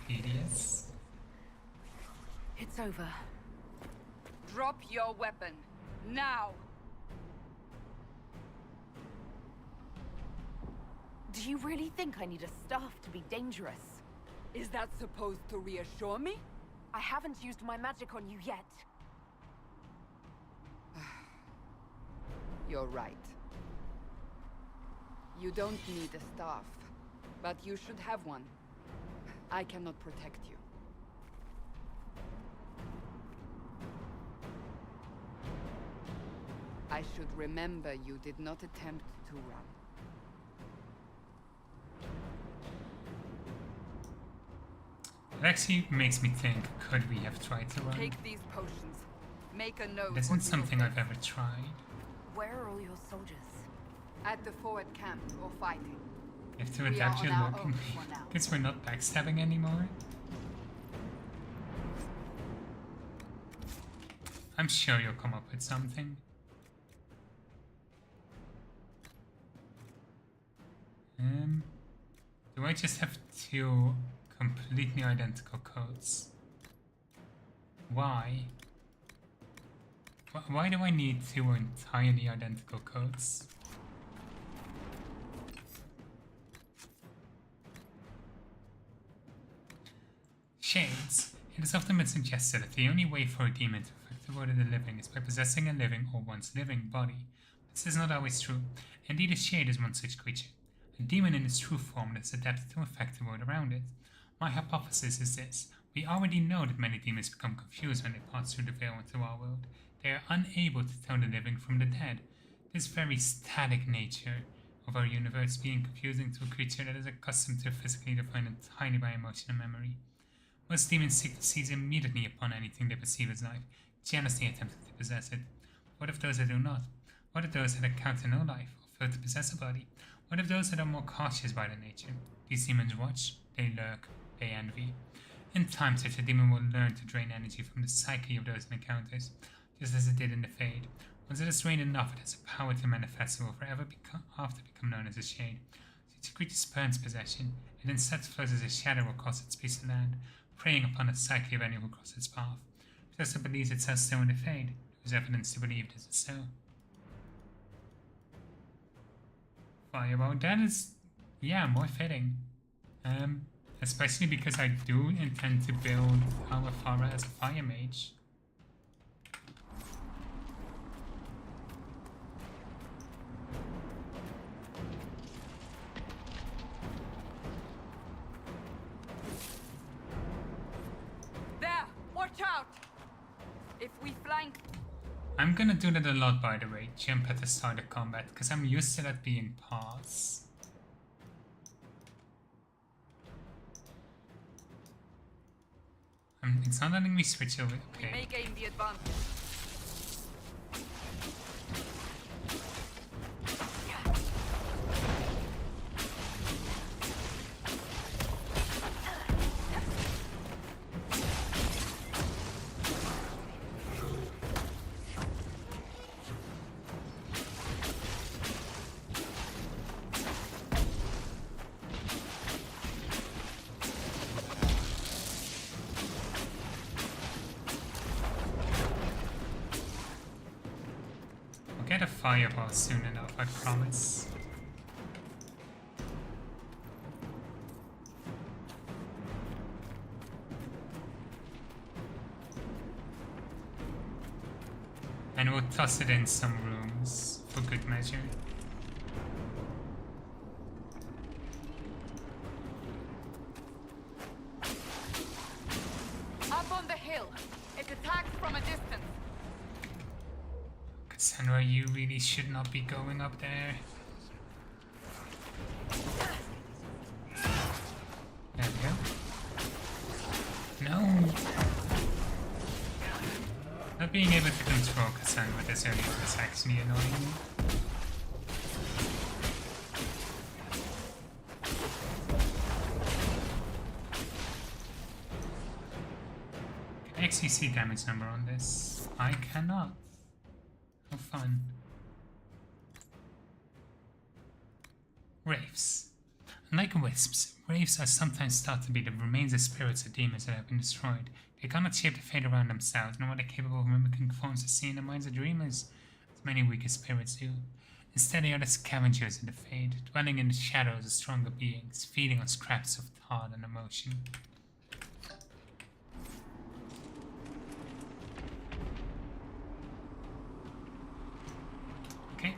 tedious. It's over. Drop your weapon. Now! Do you really think I need a staff to be dangerous? Is that supposed to reassure me? I haven't used my magic on you yet. You're right. You don't need a staff, but you should have one. I cannot protect you. I should remember you did not attempt to run. It actually makes me think, could we have tried to run? Take these potions. Make a note. This isn't something I've ever tried. Where are all your soldiers? At the forward camp or fighting. You have to We are adapt on your our look. own for now. Guess we're not backstabbing anymore. I'm sure you'll come up with something. Do I just have two completely identical codes? Why? Why do I need two entirely identical codes? Shades. It has often been suggested that the only way for a demon to affect the world of the living is by possessing a living or once living body. This is not always true. Indeed, a shade is one such creature. A demon in its true form that is adapted to affect the world around it. My hypothesis is this. We already know that many demons become confused when they pass through the veil into our world. They are unable to tell the living from the dead. This very static nature of our universe being confusing to a creature that is accustomed to physically defined entirely by emotion and memory. Most demons seek to seize immediately upon anything they perceive as life, jealously attempting to possess it. What of those that do not? What of those that encounter no life, or fail to possess a body? What of those that are more cautious by their nature? These demons watch, they lurk, they envy. In time, such a demon will learn to drain energy from the psyche of those it encounters, just as it did in the Fade. Once it has drained enough, it has the power to manifest and will forever become known as a shade. Such a creature spurns possession. It instead flows as a shadow across its piece of land, preying upon the psyche of anyone who crosses its path. It also believes itself so in the Fade. There is evidence to believe this is so. Fireball, that is, yeah, more fitting. Especially because I do intend to build Alafara as a fire mage. There! Watch out! If we flank... I'm gonna do that a lot, by the way, jump at the start of combat, because I'm used to that being pause. It's not letting me switch over. We may Okay. gain the advantage. I'll get a fireball soon enough, I promise. And we'll toss it in some rooms for good measure. Up on the hill. It attacks from a distance. Cassandra, you really should not be going up there. There we go. No! Not being able to control Cassandra this early is actually annoying me. Can I actually see damage number on this? I cannot. How fun. Wraiths. Unlike wisps, wraiths are sometimes thought to be the remains of spirits or demons that have been destroyed. They cannot shape the fate around themselves, nor are they capable of mimicking forms seen in the minds of dreamers, as many weaker spirits do. Instead, they are the scavengers of the fade, dwelling in the shadows of stronger beings, feeding on scraps of thought and emotion. Okay.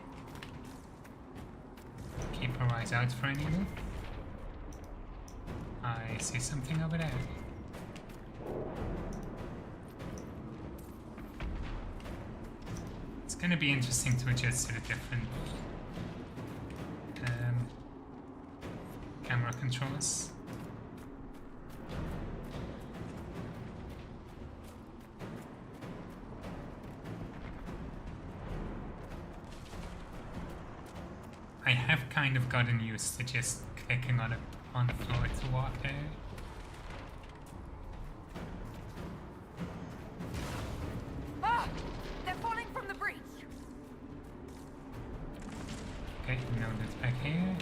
Keep our eyes out for any move. I see something over there. It's gonna be interesting to adjust to the different camera controls. I have kind of gotten used to just clicking on the floor to walk there. Ah! They're falling from the breach! Okay, noted back here.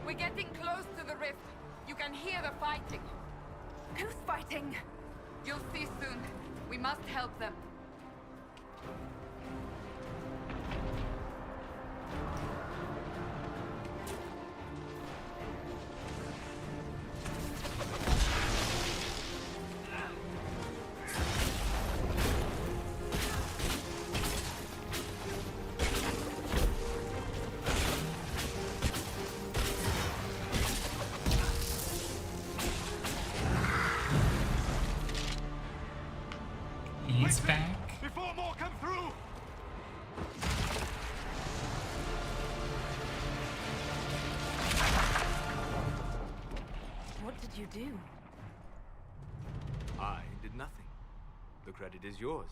We're getting close to the rift. You can hear the fighting. Who's fighting? You'll see soon. We must help them. He's back. Before more come through! What did you do? I did nothing. The credit is yours.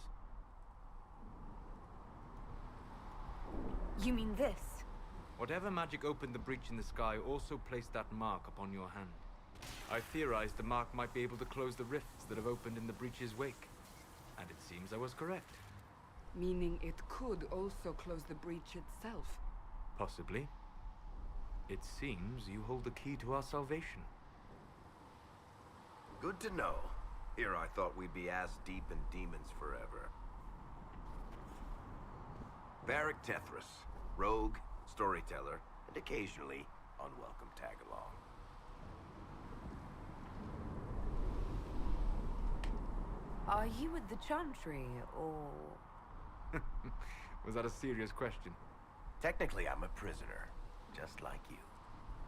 You mean this? Whatever magic opened the breach in the sky also placed that mark upon your hand. I theorized the mark might be able to close the rifts that have opened in the breach's wake. And it seems I was correct. Meaning it could also close the breach itself. Possibly. It seems you hold the key to our salvation. Good to know. Here I thought we'd be ass deep in demons forever. Varric Tethras, rogue, storyteller, and occasionally unwelcome tag-along. Are you with the Chantry, or... Was that a serious question? Technically, I'm a prisoner, just like you.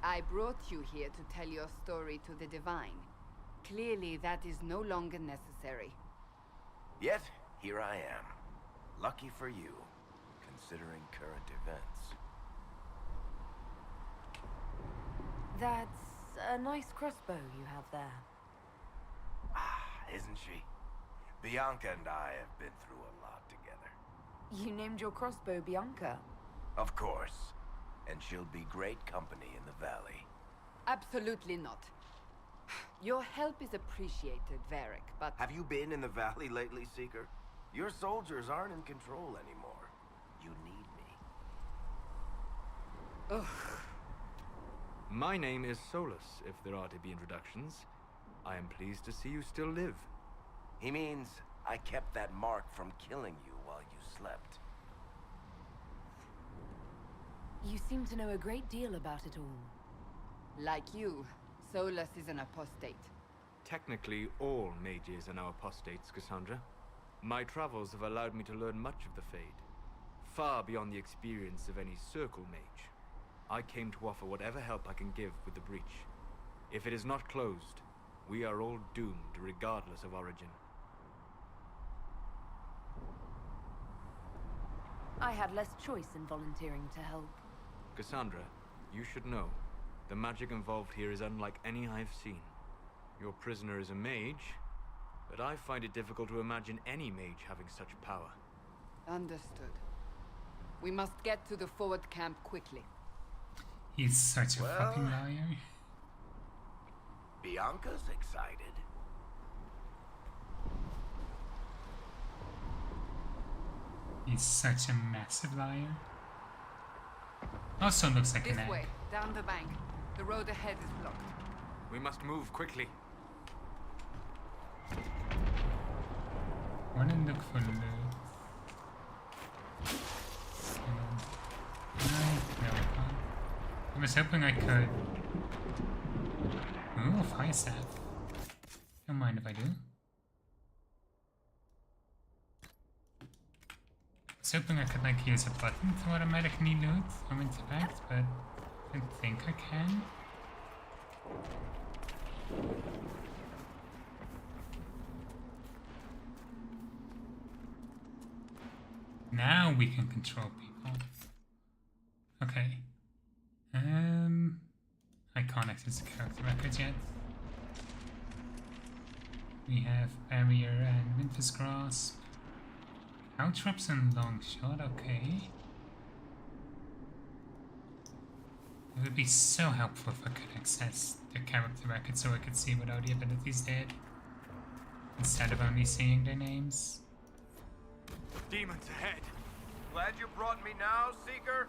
I brought you here to tell your story to the Divine. Clearly, that is no longer necessary. Yet, here I am. Lucky for you, considering current events. That's a nice crossbow you have there. Ah, isn't she? Bianca and I have been through a lot together. You named your crossbow Bianca. Of course. And she'll be great company in the valley. Absolutely not. Your help is appreciated, Varric, but... Have you been in the valley lately, Seeker? Your soldiers aren't in control anymore. You need me. Ugh. My name is Solus, if there are to be introductions. I am pleased to see you still live. He means I kept that mark from killing you while you slept. You seem to know a great deal about it all. Like you, Solus is an apostate. Technically, all mages are now apostates, Cassandra. My travels have allowed me to learn much of the Fade, far beyond the experience of any circle mage. I came to offer whatever help I can give with the breach. If it is not closed, we are all doomed regardless of origin. I had less choice in volunteering to help. Cassandra, you should know, the magic involved here is unlike any I've seen. Your prisoner is a mage, but I find it difficult to imagine any mage having such power. Understood. We must get to the forward camp quickly. He's such a fucking liar. Bianca's excited. He's such a massive liar. Also looks like This an egg. way, down the bank. The road ahead is blocked. We must move quickly. Wanna look for loot. No, I can't. I was hoping I could. Ooh, fire staff. Don't mind if I do. I was hoping I could like use a button to automatically loot or interact, but I don't think I can. Now we can control people. Okay. I can't access the character records yet. We have Barrier and Winter's Grasp. Caltrops and Longshot, okay. It would be so helpful if I could access the character records so I could see what all the abilities did, instead of only seeing their names. Demons ahead! Glad you brought me now, Seeker?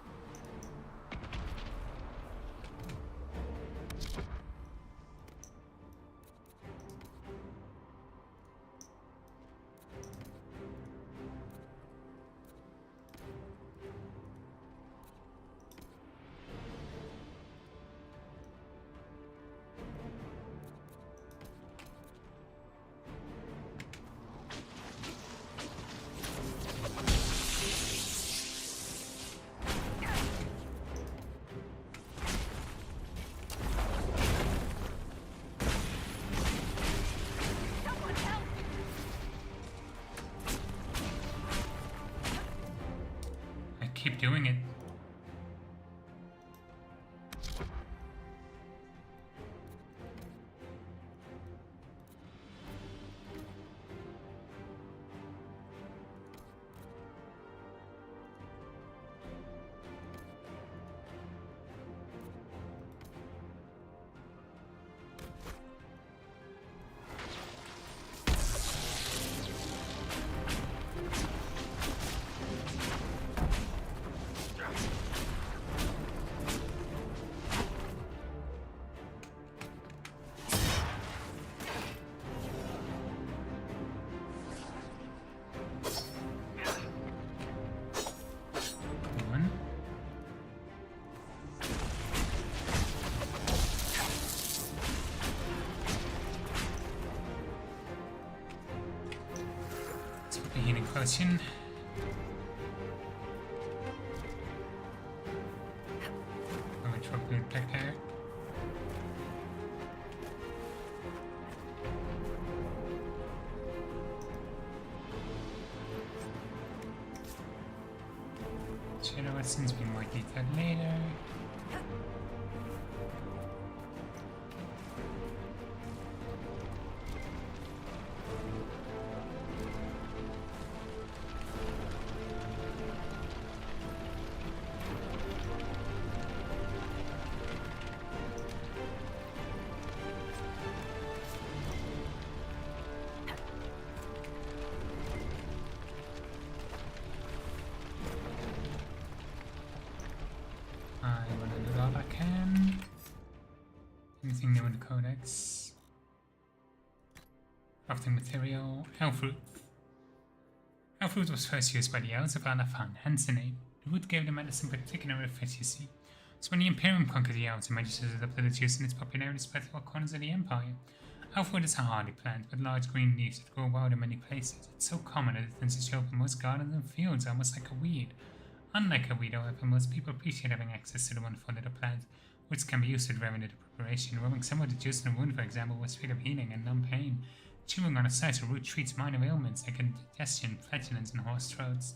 keep doing it. Healing potion. I'm gonna drop it back there. Shadow Essence will be more detailed later. Anything new in the codex? Crafting material, Elfroot. Elfroot was first used by the elves of Alafan, hence the name. The root gave the medicine particular efficacy. So when the Imperium conquered the elves, the magicians adopted its use and its popularity spread to all corners of the Empire. Elfroot is a hardy plant with large green leaves that grow wild in many places. It's so common that it tends to show up in most gardens and fields, almost like a weed. Unlike a weed, however, most people appreciate having access to the wonderful little plant, which can be used with very little preparation. Rubbing some of the juice in a wound, for example, will speed up healing and numb pain. Chewing on a slice of root treats minor ailments like indigestion, flatulence, and hoarse throats.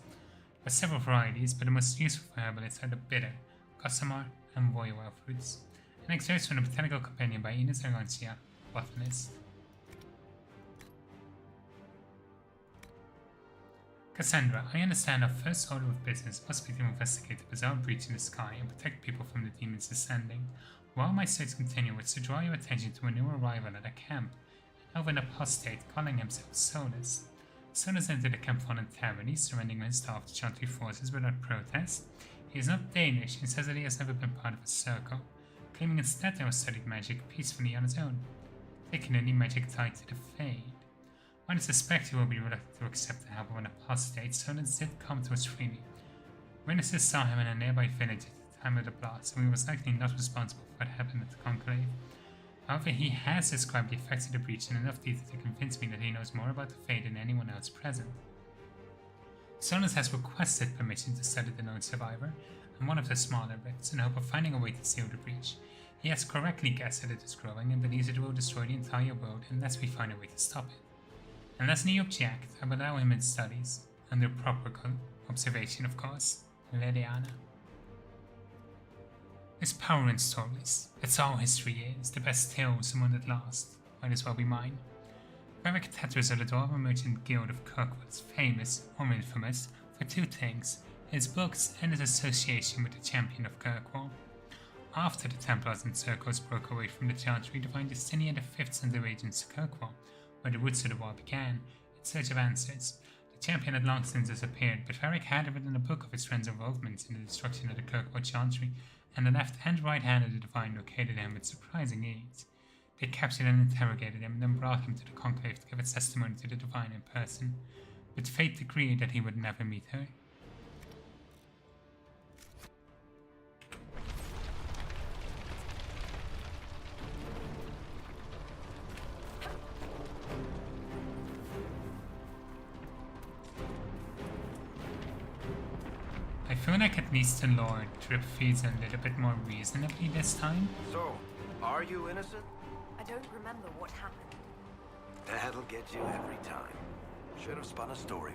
There are several varieties, but the most useful for herbalists are the bitter, gossamer, and royal fruits. An excerpt from the Botanical Companion by Ines Arancia, botanist. Cassandra, I understand our first order of business must be to investigate the bizarre breach in the sky and protect people from the demons descending. While my search continues, it's to draw your attention to a new arrival at a camp, an elven apostate calling himself Solus. Solus entered the camp voluntarily, surrendering his staff to Chantry forces without protest. He is not Danish and says that he has never been part of a circle, claiming instead to have studied magic peacefully on his own, particularly magic tied to the Fade. While I suspect he will be reluctant to accept the help of an apostate, Solus did come to us freely. Witnesses saw him in a nearby village at the time of the blast, and he was likely not responsible for what happened at the Conclave. However, he has described the effects of the breach in enough detail to convince me that he knows more about the Fade than anyone else present. Solus has requested permission to study the lone survivor and one of the smaller rifts in hope of finding a way to seal the breach. He has correctly guessed that it is growing and believes it will destroy the entire world unless we find a way to stop it. Unless he objects, I will allow him in studies, under proper observation, of course. Leliana. There's power in stories. That's all history is. The best tales, the one that last. Might as well be mine. Varric Tetris of the Dwarven Merchant Guild of Kirkwood is famous, or infamous, for two things: his books and his association with the Champion of Kirkwall. After the Templars and Circles broke away from the Chantry to find Justinia V's and the Regents to Kirkwall, where the roots of the war began, in search of answers. The champion had long since disappeared, but Varric had written a book of his friend's involvement in the destruction of the Kirkwall Chantry, and the left and right hand of the Divine located him with surprising ease. They captured and interrogated him, then brought him to the Conclave to give its testimony to the Divine in person, but fate decreed that he would never meet her. I feel like at least the Lord Trip feeds a little bit more reasonably this time. So, are you innocent? I don't remember what happened. That'll get you every time. Should have spun a story.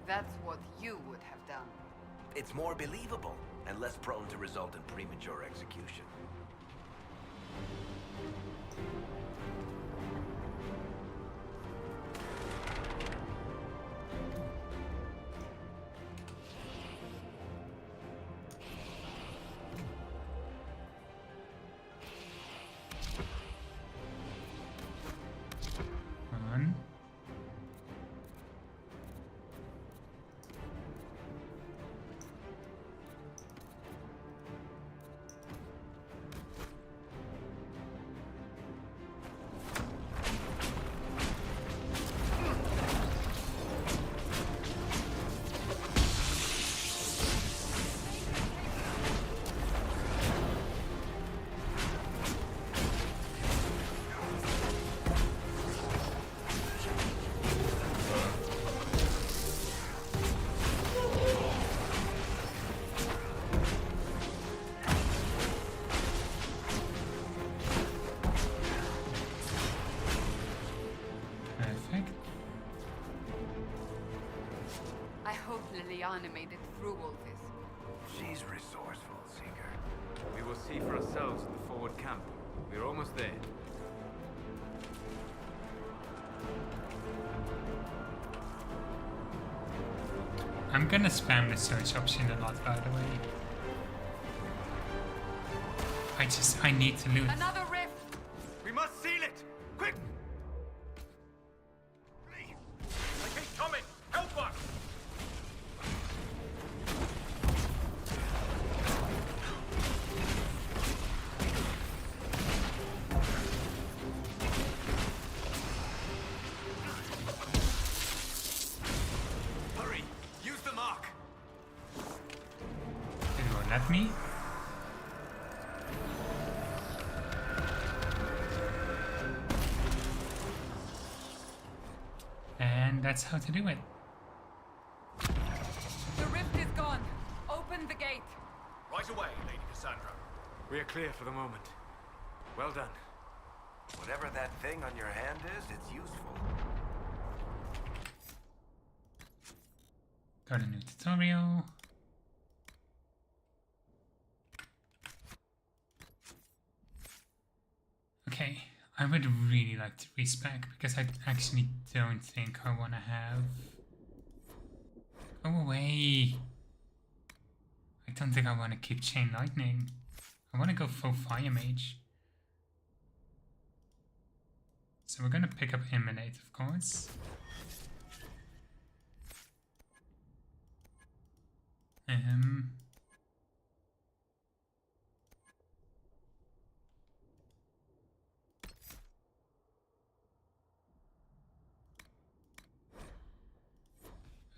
That's what you would have done. It's more believable and less prone to result in premature execution. On. Perfect. I hope Liliana made it through all this. She's resourceful, Seeker. We will see for ourselves at the forward camp. We're almost there. I'm gonna spam the search option a lot, by the way. I need to loot. Another rift! We must seal it! Quick! Please! I keep coming! Help us! Hurry! Use the mark! It won't let me. And that's how to do it. The rift is gone. Open the gate. Right away, Lady Cassandra. We are clear for the moment. Well done. Whatever that thing on your hand is, it's useful. Got a new tutorial. Okay, I would really like to respec because I actually don't think I want to have. Go away. I don't think I want to keep Chain Lightning. I want to go full Fire Mage. So we're gonna pick up Emanate, of course.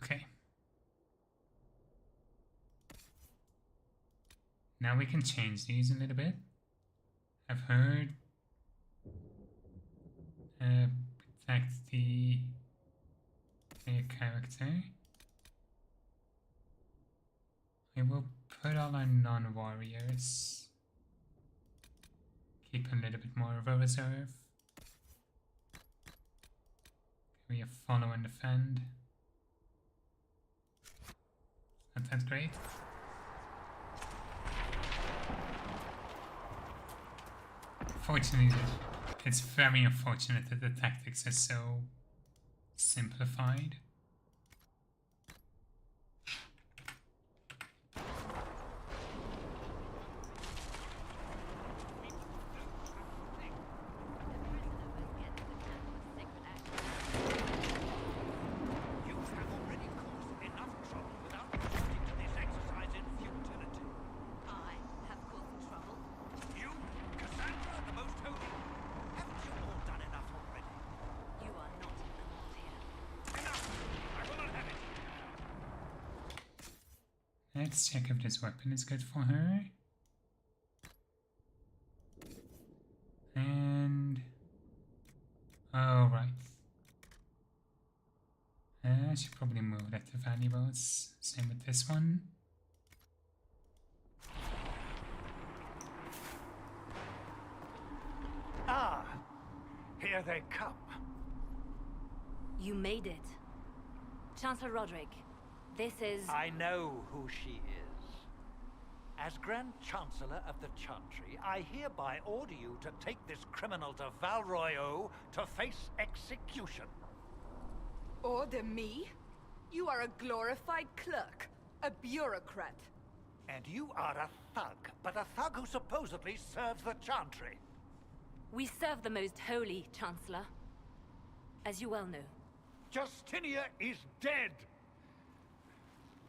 Okay. Now we can change these a little bit. I've heard protect the player character. I will put all our non-warriors. Keep a little bit more of a reserve. We have follow and defend. That's great. Fortunately, it's very unfortunate that the tactics are so simplified. You have already caused enough trouble without resorting to this exercise in futility. I have caused trouble. You, Cassandra, the most holy. Haven't you all done enough already? You are not involved here. Enough! I will not have it. Let's check if this weapon is good for her. And alright. I should probably move that to valuables. Same with this one. Ah, here they come. You made it. Chancellor Roderick, This is... I know who she is. As Grand Chancellor of the Chantry, I hereby order you to take this criminal to Val Royeaux to face execution. Order me? You are a glorified clerk, a bureaucrat. And you are a thug, but a thug who supposedly serves the Chantry. We serve the most holy, Chancellor. As you well know. Justinia is dead!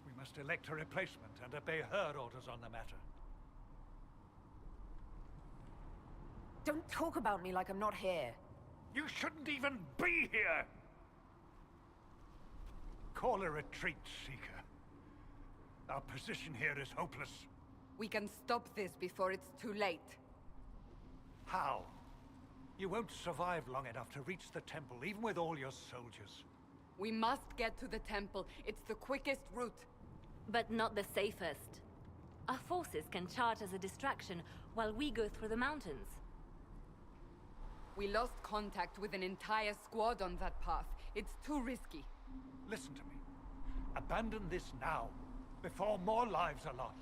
We must elect a replacement and obey her orders on the matter. Don't talk about me like I'm not here. You shouldn't even be here! Call a retreat, Seeker. Our position here is hopeless. We can stop this before it's too late. How? You won't survive long enough to reach the temple, even with all your soldiers. We must get to the temple. It's the quickest route. But not the safest. Our forces can charge as a distraction while we go through the mountains. We lost contact with an entire squad on that path. It's too risky. Listen to me. Abandon this now, before more lives are lost.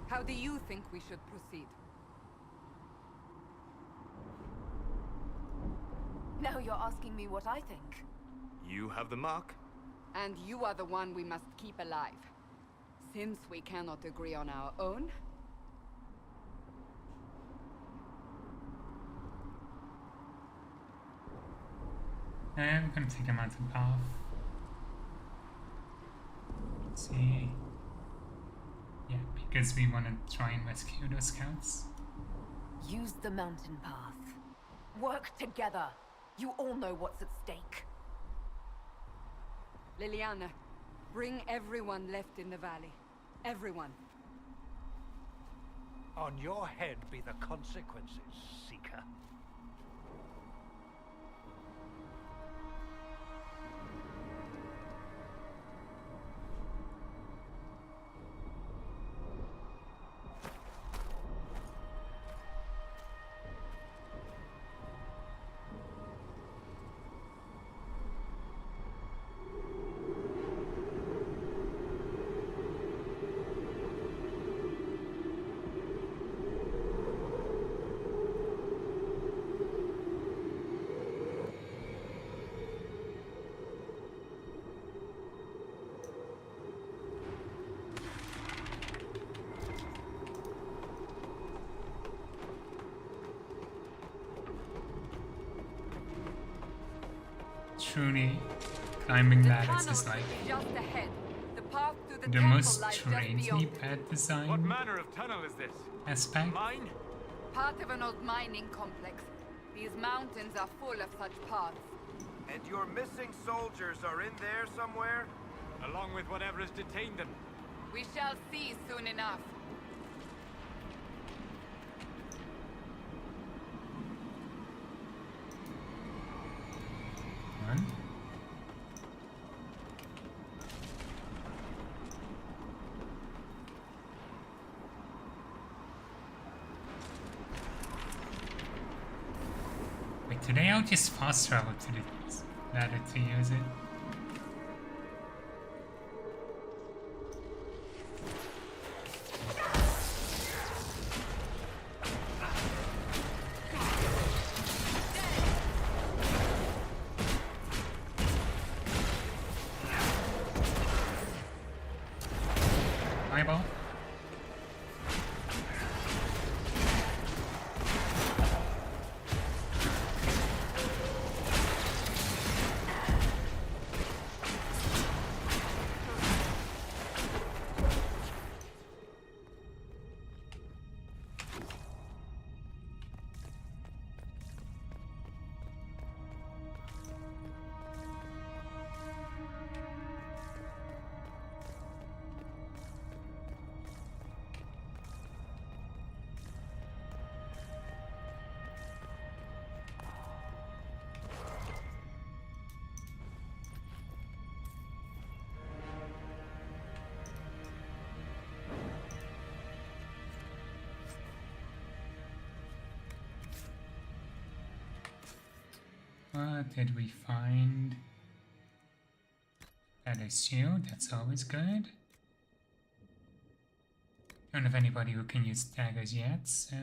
How do you think we should proceed? Now you're asking me what I think. You have the mark. And you are the one we must keep alive. Since we cannot agree on our own... I'm gonna take a mountain path. Let's see. Yeah, because we want to try and rescue those scouts. Use the mountain path. Work together. You all know what's at stake. Liliana, bring everyone left in the valley. Everyone. On your head be the consequences, Seeker. Truly, climbing The ladders tunnel is like is just ahead. The path to the the temple most lies just strangely beyond. bad design What manner of tunnel is this? aspect. Mine? Part of an old mining complex. These mountains are full of such paths. And your missing soldiers are in there somewhere? Along with whatever has detained them. We shall see soon enough. One. Wait, today I'll just fast travel to the ladder to use it. Eyeball. What did we find? Better shield, that's always good. Don't have anybody who can use daggers yet, so...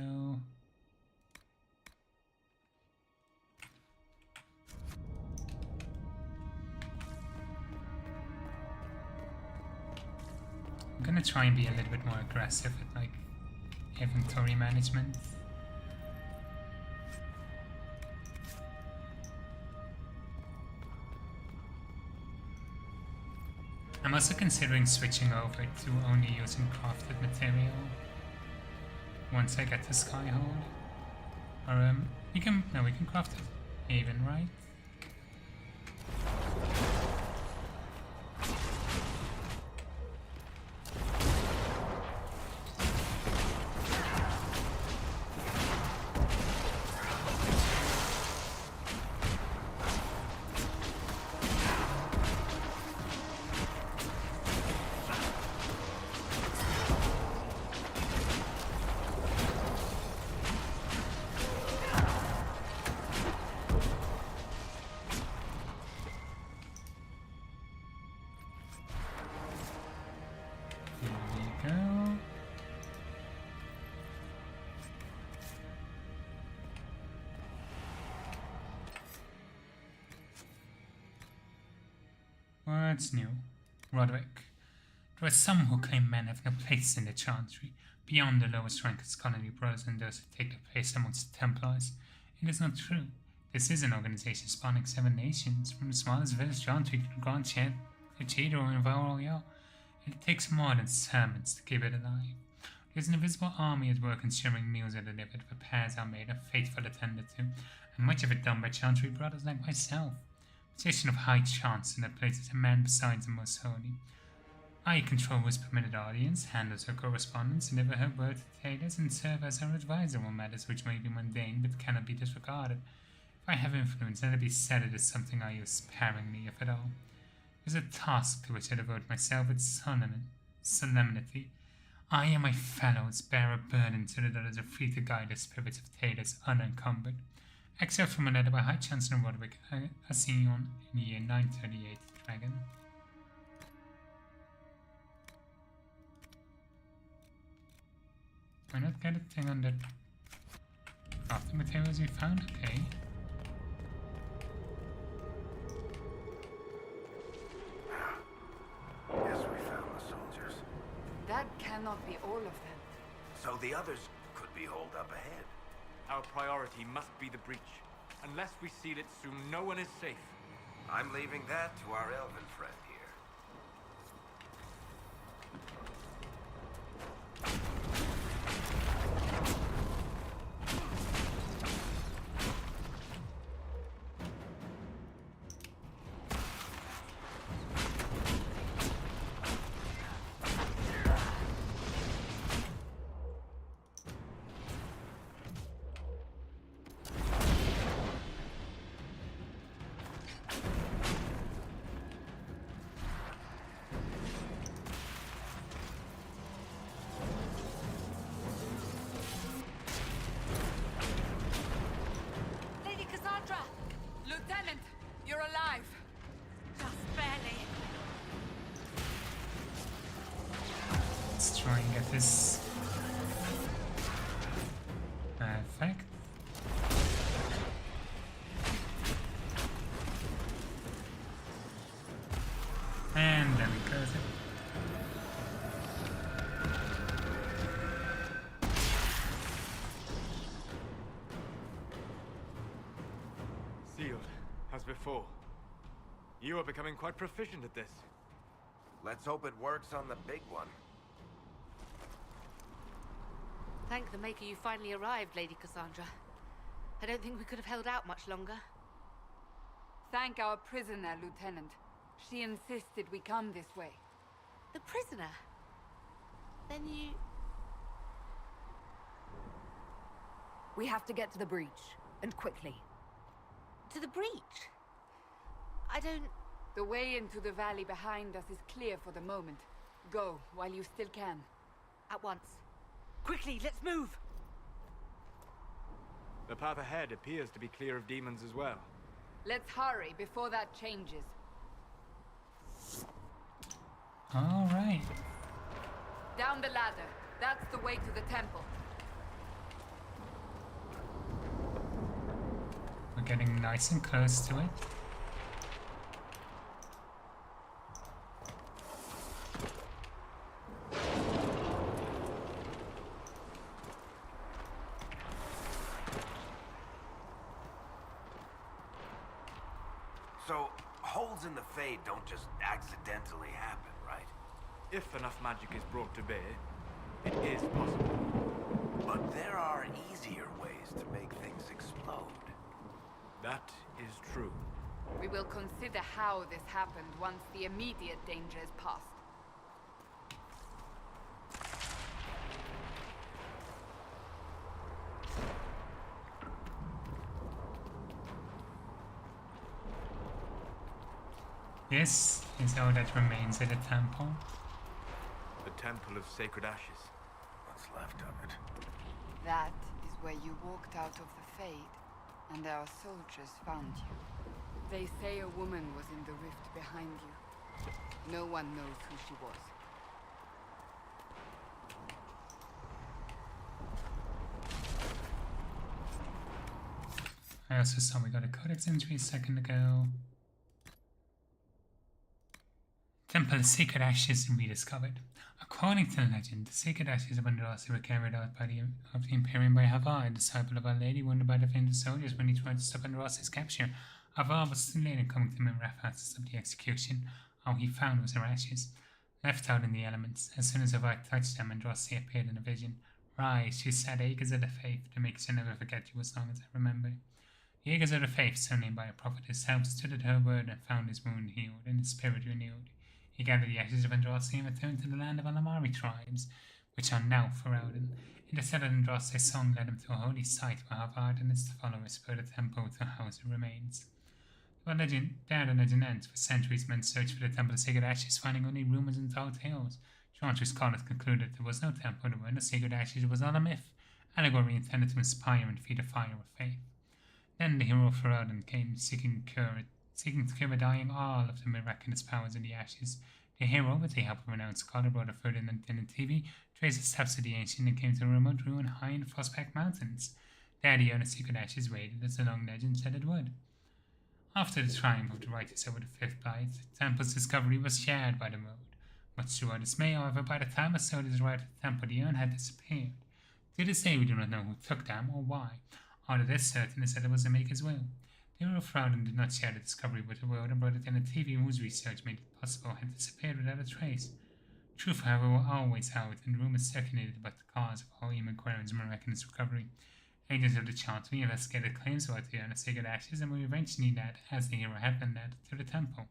I'm gonna try and be a little bit more aggressive with like inventory management. I'm also considering switching over to only using crafted material once I get to Skyhold. Or we can craft it even, right? What's new? Roderick. There are some who claim men have no place in the Chantry, beyond the lowest rank as colony brothers and those who take their place amongst the Templars. It is not true. This is an organization spanning 7 nations, from the smallest village Chantry to the Grand Cheddar and Valroyal. It takes more than sermons to keep it alive. There is an invisible army at work ensuring meals are delivered, repairs are made, and faithful attended to, and much of it done by Chantry brothers like myself. Position of high chancellor places a man besides the most holy. I control who is permitted audience, handles her correspondence, deliver her word to tailors, and serve as her advisor on matters which may be mundane but cannot be disregarded. If I have influence, let it be said it is something I use sparingly, if at all. It is a task to which I devote myself with solemnity. I and my fellows bear a burden so that others are free to guide the spirits of tailors unencumbered. Except from a letter by High Chancellor Roderick Assignon in the year 938 Dragon. Why not get a thing on the crafting materials we found? Okay. Yes, we found the soldiers. That cannot be all of them. So the others could be holed up ahead. Our priority must be the breach. Unless we seal it soon, no one is safe. I'm leaving that to our elven friend here. Lieutenant, you're alive. Just barely. Let's try and get this effect. And then we close it. Sealed, as before. You are becoming quite proficient at this. Let's hope it works on the big one. Thank the Maker you finally arrived, Lady Cassandra. I don't think we could have held out much longer. Thank our prisoner, Lieutenant. She insisted we come this way. The prisoner? Then you... We have to get to the breach, and quickly. To the breach? I don't... The way into the valley behind us is clear for the moment. Go, while you still can. At once. Quickly, let's move! The path ahead appears to be clear of demons as well. Let's hurry before that changes. Alright. Down the ladder. That's the way to the temple. We're getting nice and close to it. So, holes in the Fade don't just accidentally happen, right? If enough magic is brought to bear, it is possible. But there are easier ways to make things explode. That is true. We will consider how this happened once the immediate danger is past. This is all that remains of the temple. The Temple of Sacred Ashes. What's left of it? That is where you walked out of the Fade, and our soldiers found you. They say a woman was in the rift behind you. No one knows who she was. I also saw we got a codex entry a second ago. Temple of Sacred Ashes rediscovered. According to the legend, the Sacred Ashes of Andraste were carried out by the Imperium by Havar, a disciple of Our Lady wounded by the fainted soldiers when he tried to stop Andraste's capture. Havar was too late in coming to Memrapha to stop the execution. All he found was her ashes, left out in the elements. As soon as Havar touched them, Andraste appeared in a vision. Rise, she said, Acres of the Faith, to make sure never forget you as long as I remember. The Acres of the Faith, surnamed by a prophet herself, stood at her word and found his wound healed and his spirit renewed. He gathered the ashes of Andraste and returned to the land of Alamari tribes, which are now Ferelden. In the set of Andraste's song led him to a holy site where Havard and his followers built a temple to house the remains. There the legend ends. For centuries men searched for the Temple of Sacred Ashes, finding only rumours and tall tales. Chauncey scholars concluded there was no temple, there were no sacred ashes, it was all a myth, allegory intended to inspire and feed a fire of faith. Then the hero Ferelden came, seeking to cure the dying all of the miraculous powers in the ashes. The hero, with the help of a renowned scholar, brought a Ferdinand in TV, traced the steps of the ancient and came to a remote ruin high in the Frostback Mountains. There the owner secret ashes waited, as the long legend said it would. After the triumph of the righteous over the Fifth Blight, the temple's discovery was shared by the road. Much to our dismay, however, by the time the soldiers arrived at the temple, the urn had disappeared. To this day we do not know who took them or why. All that is certain is that it was the Maker's will. The hero Frouden did not share the discovery with the world and brought it in a TV whose research made it possible had disappeared without a trace. Truth, however, was always out, and rumors circulated about the cause of all Ian miraculous recovery. Agents of the Chancery investigated claims about the urn of sacred ashes and were eventually led, as the hero had been led, to the temple.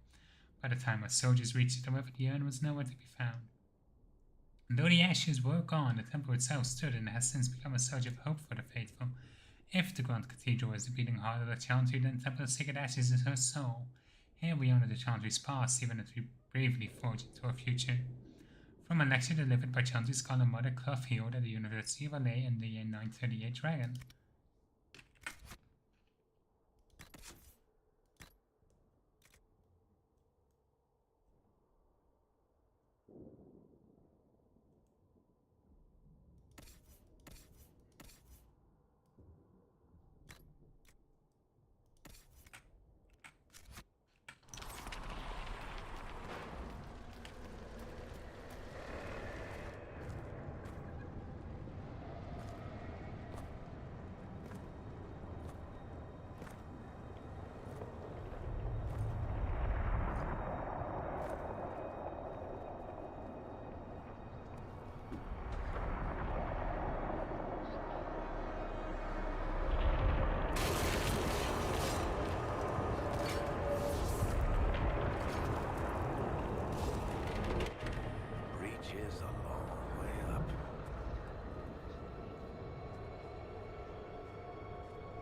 By the time our soldiers reached it, however, the urn was nowhere to be found. And though the ashes were gone, the temple itself stood and has since become a source of hope for the faithful. If the Grand Cathedral is the beating heart of the Chantry, then Temple of Sacred Ashes is her soul. Here we honor the Chantry's past, even as we bravely forge into our future. From a lecture delivered by Chantry scholar Mother Clough Heald at the University of LA in the year 938 Dragon.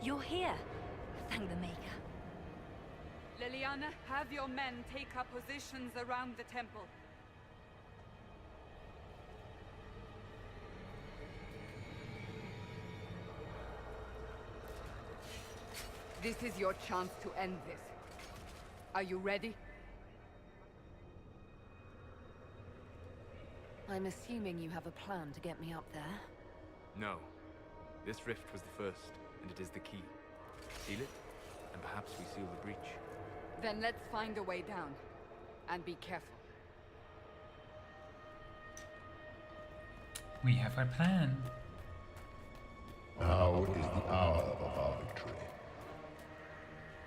You're here. Thank the Maker. Liliana, have your men take up positions around the temple. This is your chance to end this. Are you ready? I'm assuming you have a plan to get me up there. No. This rift was the first, and it is the key. Seal it, and perhaps we seal the breach. Then let's find a way down. And be careful. We have our plan. Now is the hour of our victory.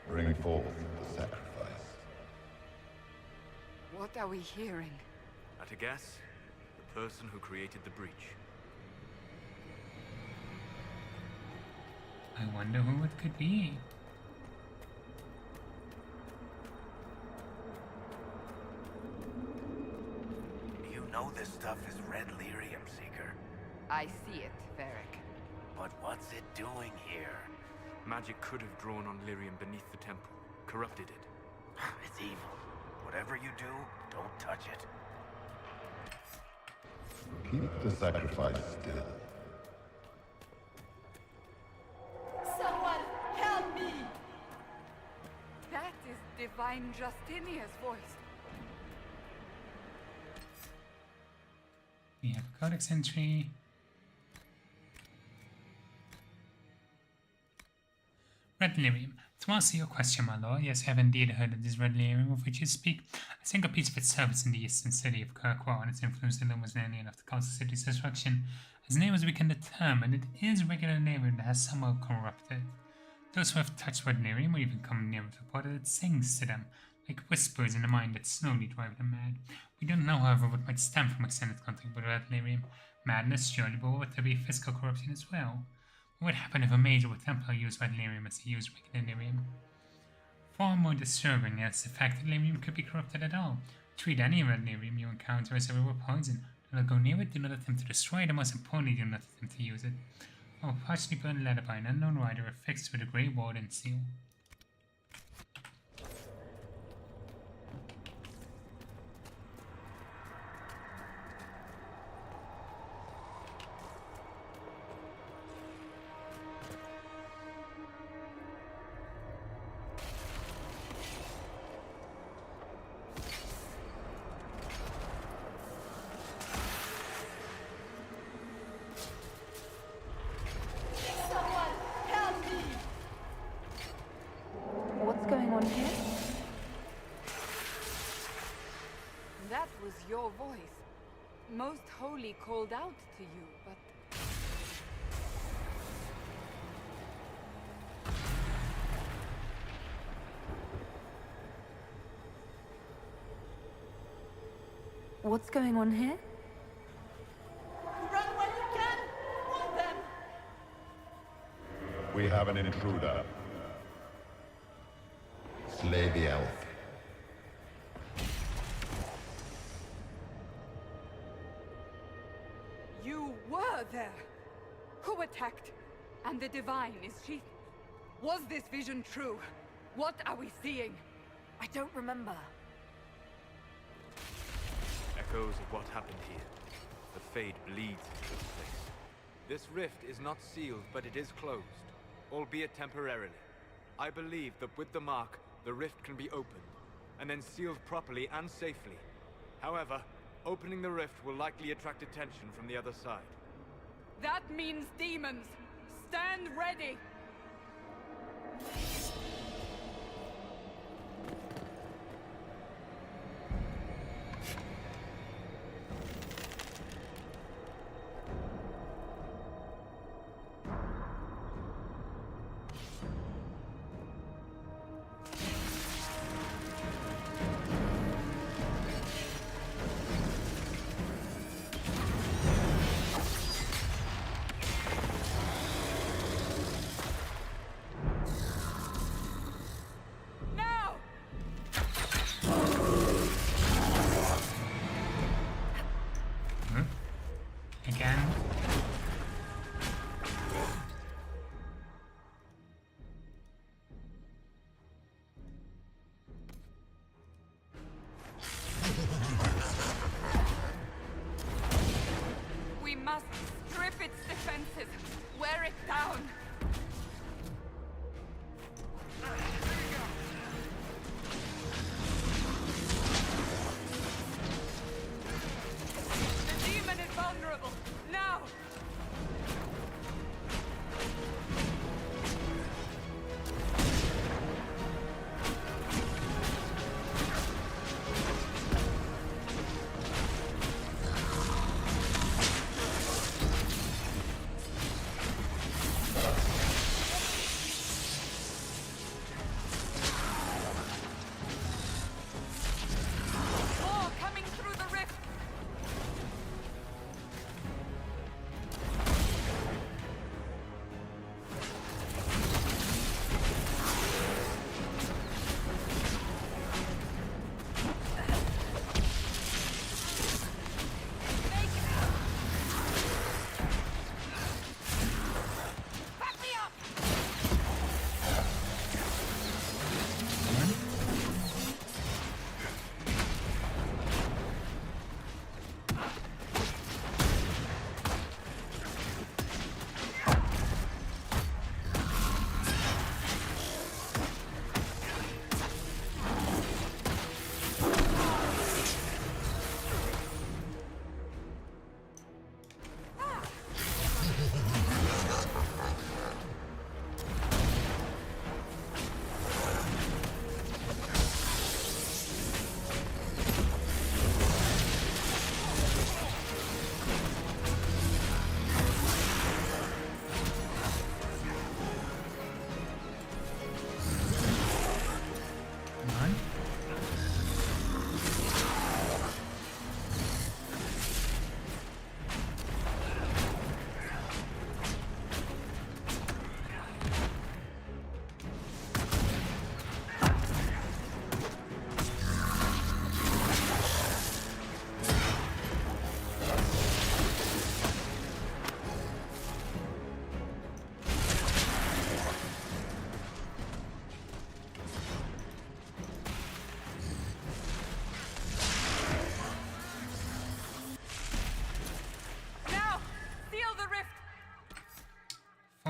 Bring forth the sacrifice. What are we hearing? At a guess, the person who created the breach. I wonder who it could be. You know this stuff is red lyrium, Seeker. I see it, Varric. But what's it doing here? Magic could have drawn on lyrium beneath the temple, corrupted it. It's evil. Whatever you do, don't touch it. Keep the sacrifice still. Someone help me! That is Divine Justinia's voice. We have a codex entry. Red lyrium. To answer your question, my lord, yes, I have indeed heard of this red lyrium of which you speak. A single piece of its service in the eastern city of Kirkwall and its influence alone was nearly enough to cause the city's destruction. As near as we can determine, it is regular lyrium that has somehow corrupted. Those who have touched red lyrium or even come near it report that it sings to them, like whispers in a mind that slowly drive them mad. We don't know, however, what might stem from extended contact with red lyrium. Madness, surely, but would there be physical corruption as well? What would happen if a mage or Templar used red lyrium as he used regular lyrium? Far more disturbing is the fact that lyrium could be corrupted at all. Treat any red lyrium you encounter as if it were poison. Do not go near it, do not attempt to destroy it, and most importantly, do not attempt to use it. Oh, partially burned letter by an unknown writer affixed with a grey warden seal. What's going on here? That was your voice. Most Holy called out to you, but... What's going on here? Run when you can! Want them! We have an intruder. Slay the elf. You were there! Who attacked? And the Divine, is she... Was this vision true? What are we seeing? I don't remember. Echoes of what happened here. The fade bleeds into this place. This rift is not sealed, but it is closed, albeit temporarily. I believe that with the mark, the rift can be opened, and then sealed properly and safely. However, opening the rift will likely attract attention from the other side. That means demons! Stand ready!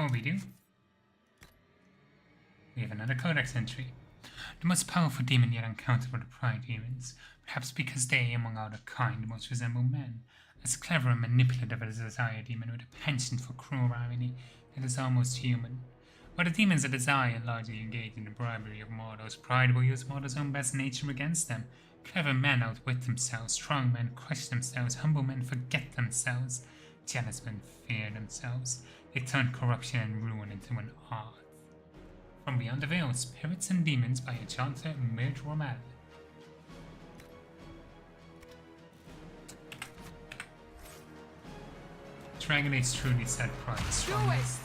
before we do, we have another codex entry. The most powerful demon yet encountered were the pride demons, perhaps because they, among other kind, most resemble men. As clever and manipulative as a desire demon with a penchant for cruel irony that is almost human. While the demons of desire largely engage in the bribery of mortals, pride will use mortals' own best nature against them. Clever men outwit themselves, strong men crush themselves, humble men forget themselves, jealous men fear themselves. They turn corruption and ruin into an art. From Beyond the Veil, Spirits and Demons by enchanter Midge Rommel. Dragon Age truly set pride strongest.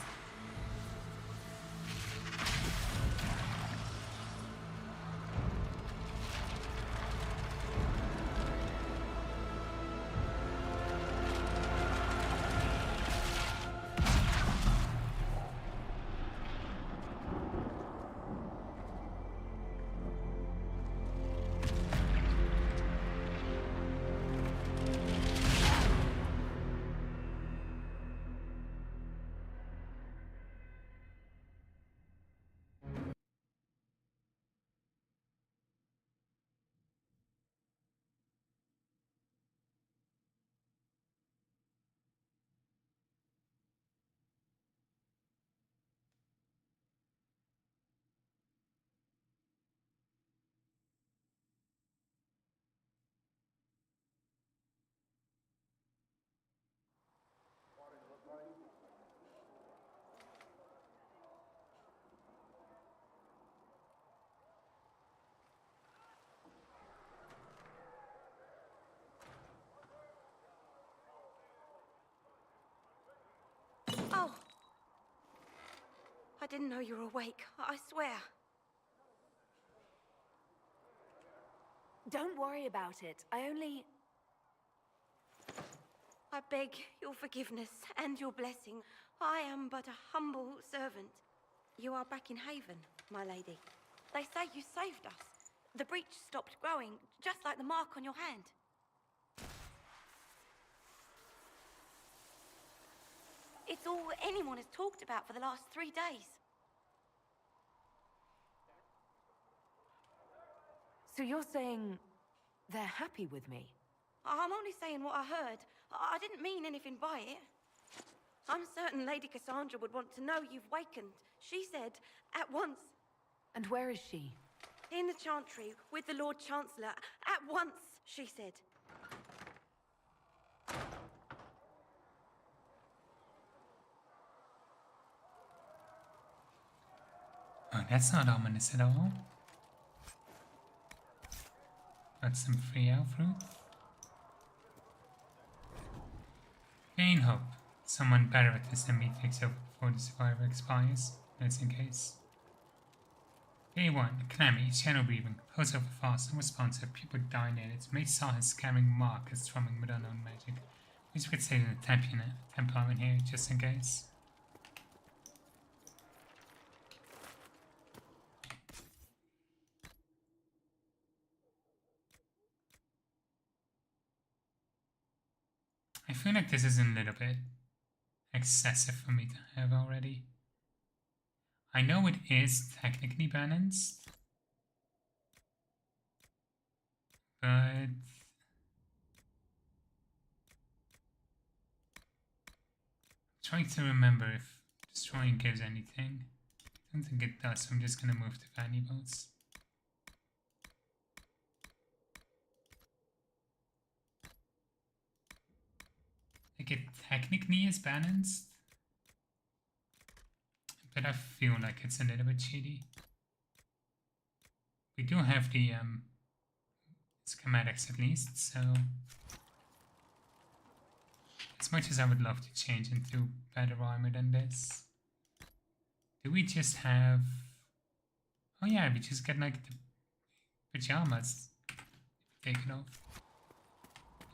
Oh! I didn't know you were awake, I swear. Don't worry about it. I beg your forgiveness and your blessing. I am but a humble servant. You are back in Haven, my lady. They say you saved us. The breach stopped growing, just like the mark on your hand. It's all anyone has talked about for the last 3 days. So you're saying they're happy with me? I'm only saying what I heard. I didn't mean anything by it. I'm certain Lady Cassandra would want to know you've wakened. She said, at once. And where is she? In the Chantry, with the Lord Chancellor. At once, she said. Oh, that's not ominous at all. Got some free elf fruit. Gain hope. Someone better at this than me takes over before the survivor expires. That's in case. Day 1. Clammy, shadow breathing, composed over fast, unresponsive, people dominated. Mage saw his scamming mark as strumming with unknown magic. Wish we could say the Templar in here, just in case. I feel like this is a little bit excessive for me to have already. I know it is technically balanced, but trying to remember if destroying gives anything. I don't think it does, so I'm just gonna move to Vanny Boats. Like, it technically is balanced, but I feel like it's a little bit cheaty. We do have the schematics at least, so as much as I would love to change into better armor than this, do we just have... Oh yeah, we just get like the pajamas taken off.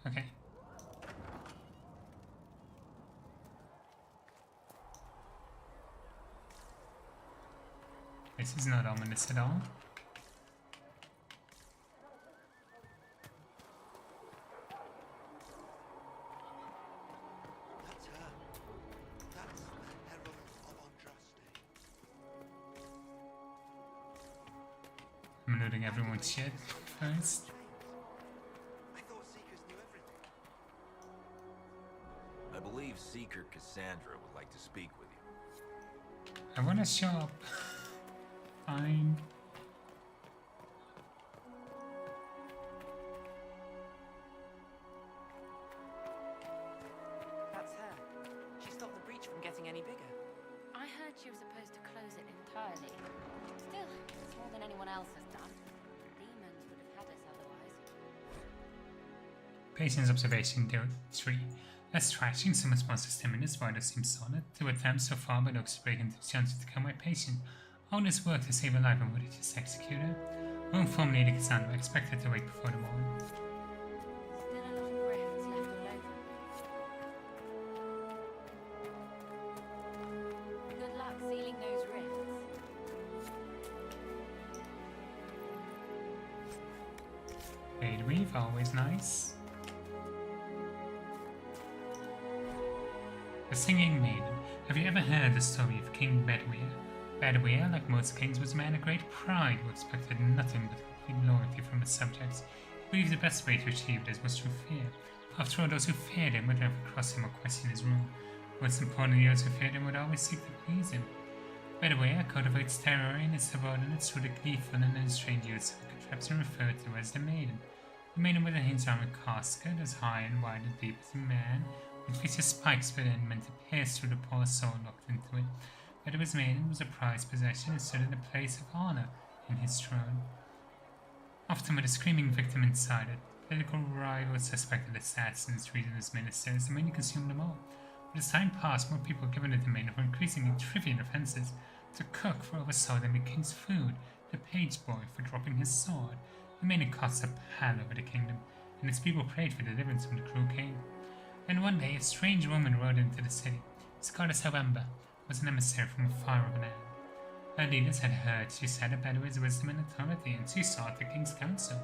Okay. This is not ominous at all. That's her. That's the Herald of I'm looting everyone's shit first. I believe Seeker Cassandra would like to speak with you. I wanna shop. Fine. That's her. She stopped the breach from getting any bigger. I heard she was supposed to close it entirely. Still, it's more than anyone else has done. Demons would have had us otherwise. Patience observation day 3. Less trashing, some responses 10 minutes, vital seems solid. 2 attempts so far, but looks break into the chance to become my patient. All this work to save a life and would it just execute her? Won't form Lady Cassandra, expected to wake before the morning. Still a lot of rifts left all over. Good luck sealing those rifts. Fade Weave, always nice. The Singing Maiden. Have you ever heard the story of King Bedwyr? Bedwyr, like most kings, was a man of great pride who expected nothing but complete loyalty from his subjects. He believed the best way to achieve this was through fear. After all, those who feared him would never cross him or question his rule. Most importantly, those who feared him would always seek to please him. Bedwyr cultivates terror in his subordinates through the gleeful and unrestrained use of the contraption referred to as the Maiden. The Maiden with a hinge armored casket as high and wide and deep as a man, with features spikes within meant to pierce through the poor soul locked into it. Bedwyr's Maiden was a prized possession and stood in a place of honor in his throne. Often with a screaming victim inside it, political rivals suspected assassins, treasonous ministers, and many consumed them all. But as time passed, more people were given it the Maiden for increasingly trivial offences. The cook for overselling the king's food, the page boy for dropping his sword. The Maiden caused a pall over the kingdom, and its people prayed for deliverance from the cruel king. Then one day, a strange woman rode into the city. His goddess Howemba was an emissary from afar of an land. Her leaders had heard, she said, of Bedwyr's wisdom and authority, and she sought the king's counsel.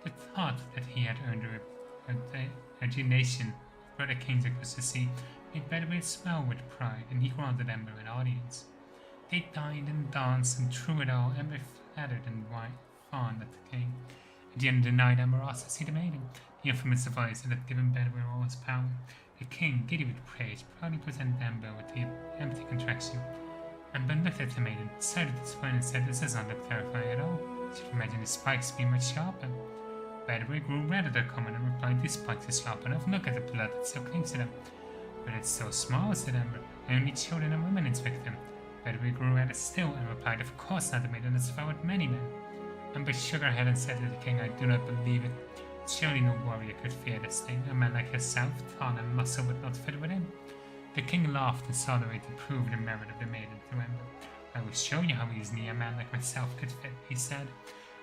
The thought that he had earned a reputation of brother kings across the sea made Bedwyr swell with pride, and he granted Ember an audience. They dined and danced, and through it all, Ember flattered and fawned at the king. At the end of the night, Ember asked to see the maiden, the infamous device that had given Bedwyr all his power. The king, giddy with praise, proudly presented Ember with the empty contraction. Ember looked at the maiden, decided to spine, and said, "This does not look terrifying at all. You should imagine the spikes being much sharper." Bedwyr grew red at her comment and replied, "These spikes are sharp enough. Look at the blood that still clings to them." "But it's so small," said Ember. "I only children and women its victim." Bedwyr grew redder still and replied, "Of course not. The maiden has devoured many men." Ember shook her head and said to the king, "I do not believe it. Surely no warrior could fear this thing. A man like yourself, tall and muscle, would not fit within." The king laughed and saw the way to prove the merit of the maiden to Ember. "I will show you how easily a man like myself could fit," he said.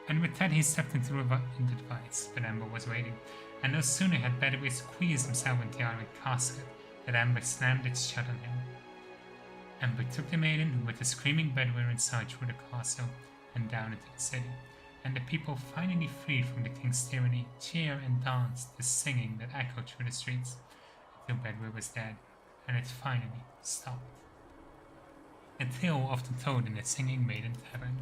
And with that he stepped into the device, but Ember was waiting. And no sooner had Bedwyr squeezed himself into the iron casket that Ember slammed it shut on him. Ember took the maiden, with the screaming Bedwyr inside, through the castle and down into the city. And the people, finally freed from the king's tyranny, cheered and danced, the singing that echoed through the streets, until Bedwyr was dead, and it finally stopped. A tale often told in the Singing Maiden Tavern.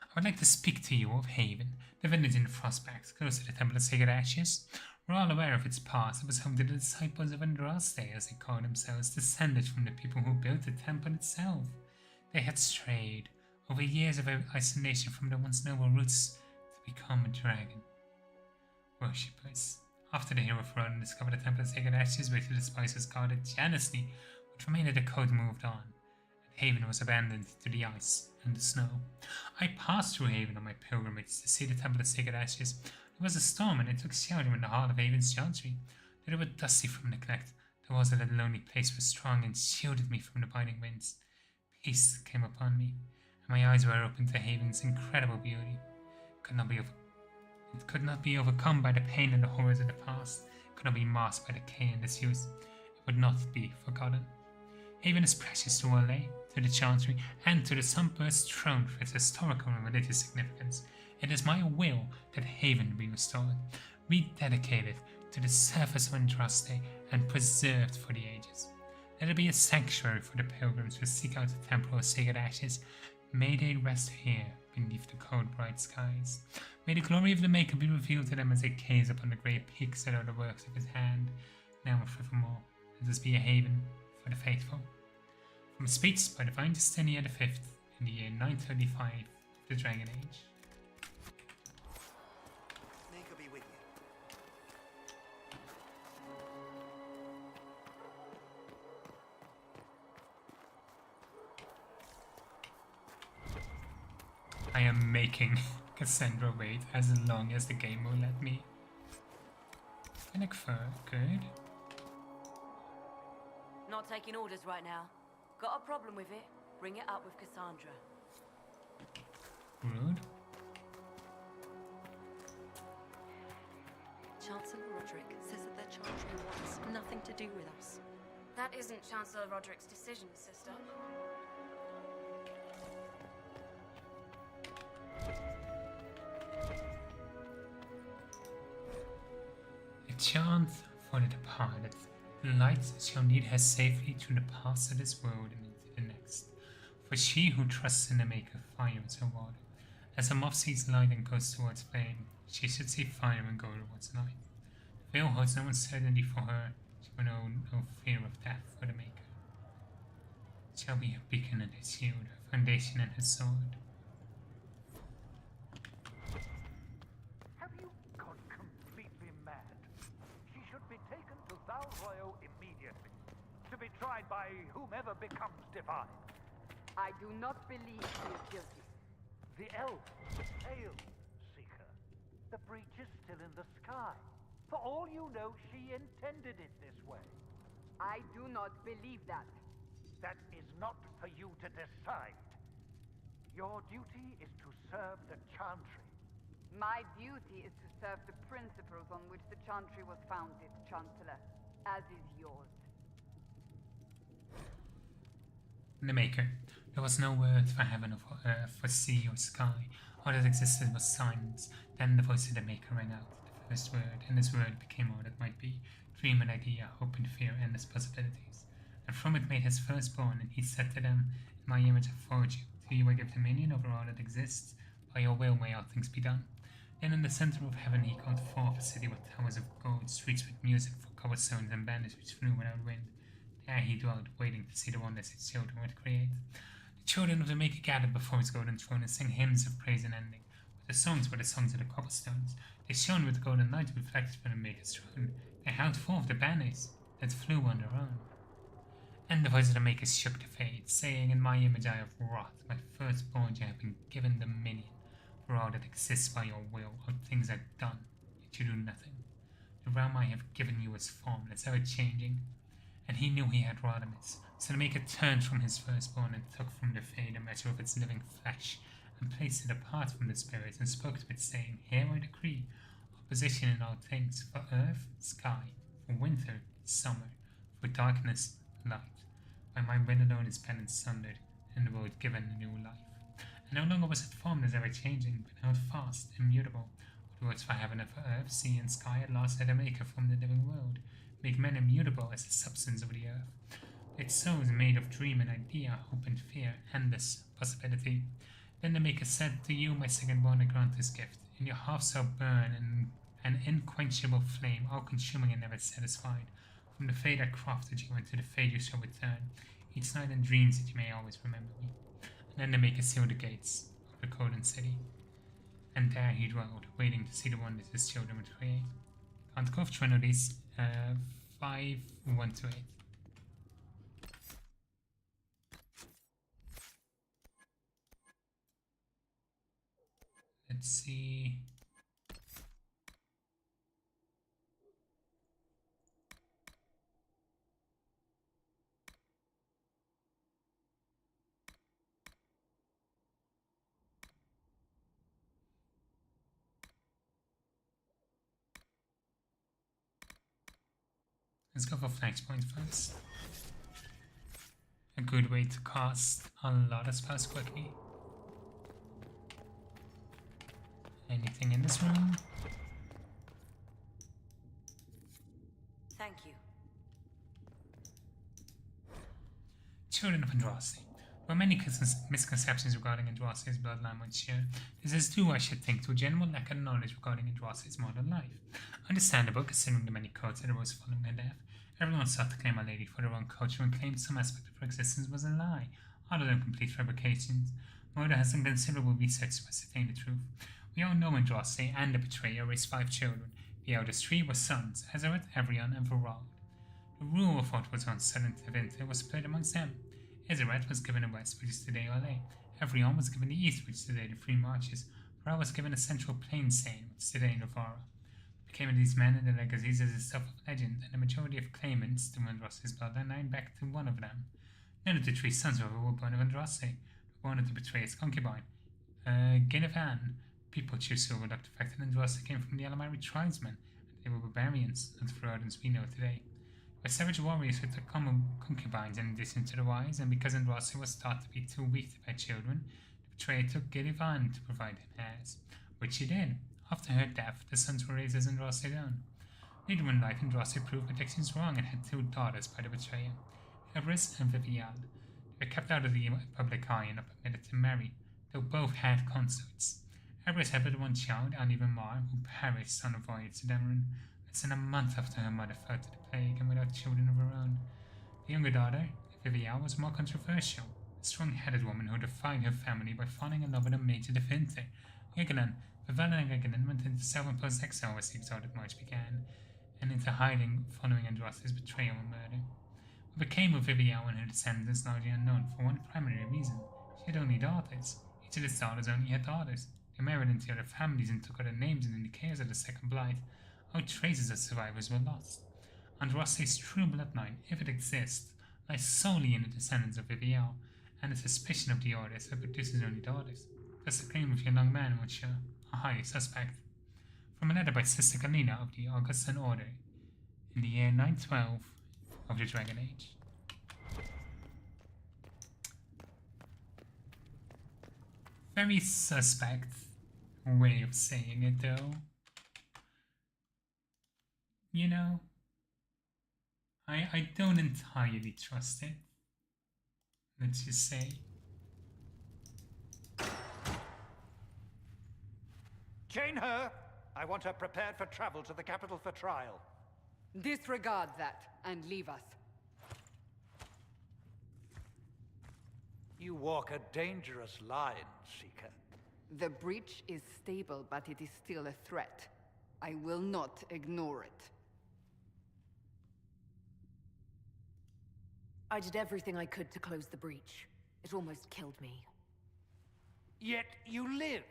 I would like to speak to you of Haven, the village in Frostbacks, close to the Temple of Sacred Ashes. We're all aware of its past. It was home to the disciples of Andraste, as they call themselves, descended from the people who built the temple itself. They had strayed over years of isolation from their once noble roots to become a dragon worshippers. After the hero of Rodin discovered the Temple of Sacred Ashes, where the spices guarded jealously, what remained of the code moved on, and Haven was abandoned to the ice and the snow. I passed through Haven on my pilgrimage to see the Temple of Sacred Ashes. There was a storm, and I took shelter in the heart of Haven's chantry. Though they were dusty from neglect, the walls of that lonely place were strong and shielded me from the biting winds. Peace came upon me, and my eyes were open to Haven's incredible beauty. It could not be overcome by the pain and the horrors of the past. It could not be masked by decay and disuse. It would not be forgotten. Haven is precious to Orlais, to the chantry, and to the sunburst throne for its historical and religious significance. It is my will that Haven be restored, rededicated to the service of Andraste, and preserved for the ages. Let it be a sanctuary for the pilgrims who seek out the temple of sacred ashes. May they rest here beneath the cold, bright skies. May the glory of the Maker be revealed to them as they gaze upon the great peaks that are the works of his hand, now and forevermore. Let this be a haven for the faithful. From a speech by Divine Justinia V in the year 935 of the Dragon Age. Maker be with you. I am making Cassandra wait as long as the game will let me. Fennec fur, good. Not taking orders right now. Got a problem with it? Bring it up with Cassandra. Rude. Chancellor Roderick says that the Chantry wants nothing to do with us. That isn't Chancellor Roderick's decision, sister. A chant for the departed. The light shall lead her safely through the paths of this world and into the next. For she who trusts in the Maker finds her reward. As a moth sees light and goes towards flame, she should see fire and go towards night. The veil holds no uncertainty for her. She will know no fear of death for the Maker. It shall be her beacon and her shield, her foundation and her sword. Have you gone completely mad? She should be taken to Valroyo immediately, to be tried by whomever becomes divine. I do not believe she is guilty. The elf failed, Seeker. The breach is still in the sky. For all you know, she intended it this way. I do not believe that. That is not for you to decide. Your duty is to serve the Chantry. My duty is to serve the principles on which the Chantry was founded, Chancellor, as is yours. The Maker. There was no word for heaven or for earth, for sea or sky. All that existed was silence. Then the voice of the Maker rang out, the first word, and this word became all that might be. Dream and idea, hope and fear, endless possibilities. And from it made his firstborn, and he said to them, in my image I forge you. To you I give dominion over all that exists. By your will may all things be done. Then in the center of heaven he called forth a city with towers of gold, streets with music for cobblestones and banners which flew without wind. There he dwelt, waiting to see the wonders his children would create. The children of the Maker gathered before his golden throne and sang hymns of praise and ending. But the songs were the songs of the cobblestones. They shone with the golden light reflected from the Maker's throne. They held forth the banners that flew on their own. And the voice of the Maker shook the fate, saying, in my image I have wrought, my firstborn you have been given dominion. For all that exists by your will, all things are done, yet you do nothing. The realm I have given you is formless, ever changing. And he knew he had Rodimus, so the Maker turned from his firstborn and took from the fade a measure of its living flesh, and placed it apart from the spirit, and spoke to it, saying, here I decree opposition in all things, for earth, sky, for winter, summer, for darkness, light. By my will alone is penance sundered, and the world given a new life. And no longer was it formed as ever changing, but held fast, immutable. With words for heaven and for earth, sea and sky, at last had a Maker from the living world, make men immutable as the substance of the earth. Its soul is made of dream and idea, hope and fear, endless possibility. Then the Maker said, to you, my second-born, I grant this gift. In your heart shall burn an unquenchable flame, all-consuming and never satisfied. From the fate I crafted you, and to the fate you shall return, each night in dreams that you may always remember me. And then the Maker sealed the gates of the golden city. And there he dwelled, waiting to see the wonders his children would create. Can't go through any of these. 5, 1 to 8. Let's see. Let's go for flashpoint first. A good way to cast a lot of spells quickly. Anything in this room? Thank you. children of Andraste. There were many misconceptions regarding Andraste's bloodline once shared. This is due, I should think, to a general lack of knowledge regarding Andraste's modern life. Understandable, considering the many cults that arose following her death. Everyone sought to claim Our Lady for their own culture and claimed some aspect of her existence was a lie, other than complete fabrications. Murder has done considerable research to ascertain the truth. We all know Andraste and the betrayer raised 5 children. The eldest 3 were sons, Ezeret, Evrion, and Herald. The rule of what was once Southern Tevinter was split amongst them. Ezeret was given the west, which is today Orlais. Evrion was given the east, which is today the Free Marches. Herald was given a central plain Seine, which is today Novara. Became of these men and their legacies as a self-legend, and the majority of claimants to Andraste's bloodline back to one of them. None of the 3 sons, however, were born of Andraste. They were born of the betrayer's concubine, Guinevere. People choose to overlook the fact that Andraste came from the Alamari tribesmen, and they were barbarians, not the Rodents we know today. They were savage warriors with their common concubines in addition to the wives, and because Andraste was thought to be too weak to bear children, the betrayer took Guinevere to provide him heirs, which she did. After her death, the sons were raised as Andraste's own. Later in life, Andraste proved predictions wrong and had 2 daughters by the betrayer, Everis and Vivial. They were kept out of the public eye and not permitted to marry, though both had consorts. Everis had but 1 child, Anivamar, who perished on a voyage to Demeron, less than a month after her mother fell to the plague and without children of her own. The younger daughter, Vivial, was more controversial, a strong-headed woman who defied her family by falling in love with a major defender, Gigalan. Vivial and Gigalan went into self-imposed exile as the exalted march began, and into hiding following Andraste's betrayal and murder. What became of Vivial and her descendants is largely unknown for one primary reason. She had only daughters. Each of his daughters only had daughters. They married into other families and took other names, and in the chaos of the Second Blight, all traces of survivors were lost. Andraste's true bloodline, if it exists, lies solely in the descendants of Vivial, and the suspicion of the orders that produces only daughters. Thus the claim of the young man was a high suspect. From a letter by Sister Galena of the Augustan Order, in the year 912 of the Dragon Age. Very suspect way of saying it, though. You know, I don't entirely trust it. Let's just say. Chain her! I want her prepared for travel to the capital for trial. Disregard that and leave us. You walk a dangerous line, Seeker. The breach is stable, but it is still a threat. I will not ignore it. I did everything I could to close the breach. It almost killed me. Yet you live.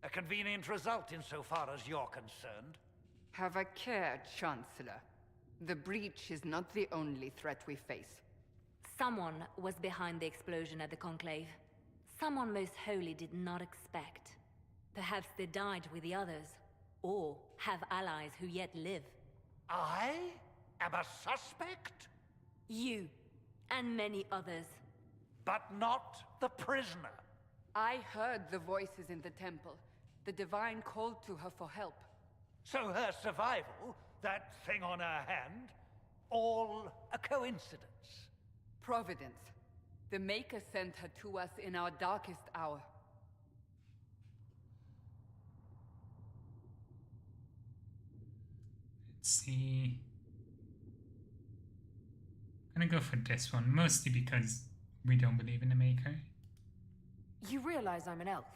A convenient result insofar as you're concerned. Have a care, Chancellor. The breach is not the only threat we face. Someone was behind the explosion at the Conclave. Someone most holy did not expect. Perhaps they died with the others, or have allies who yet live. I am a suspect? You, and many others. But not the prisoner. I heard the voices in the temple. The Divine called to her for help. So her survival, that thing on her hand, all a coincidence? Providence. The Maker sent her to us in our darkest hour. Let's see. I'm gonna go for this one, mostly because we don't believe in the Maker. You realize I'm an elf.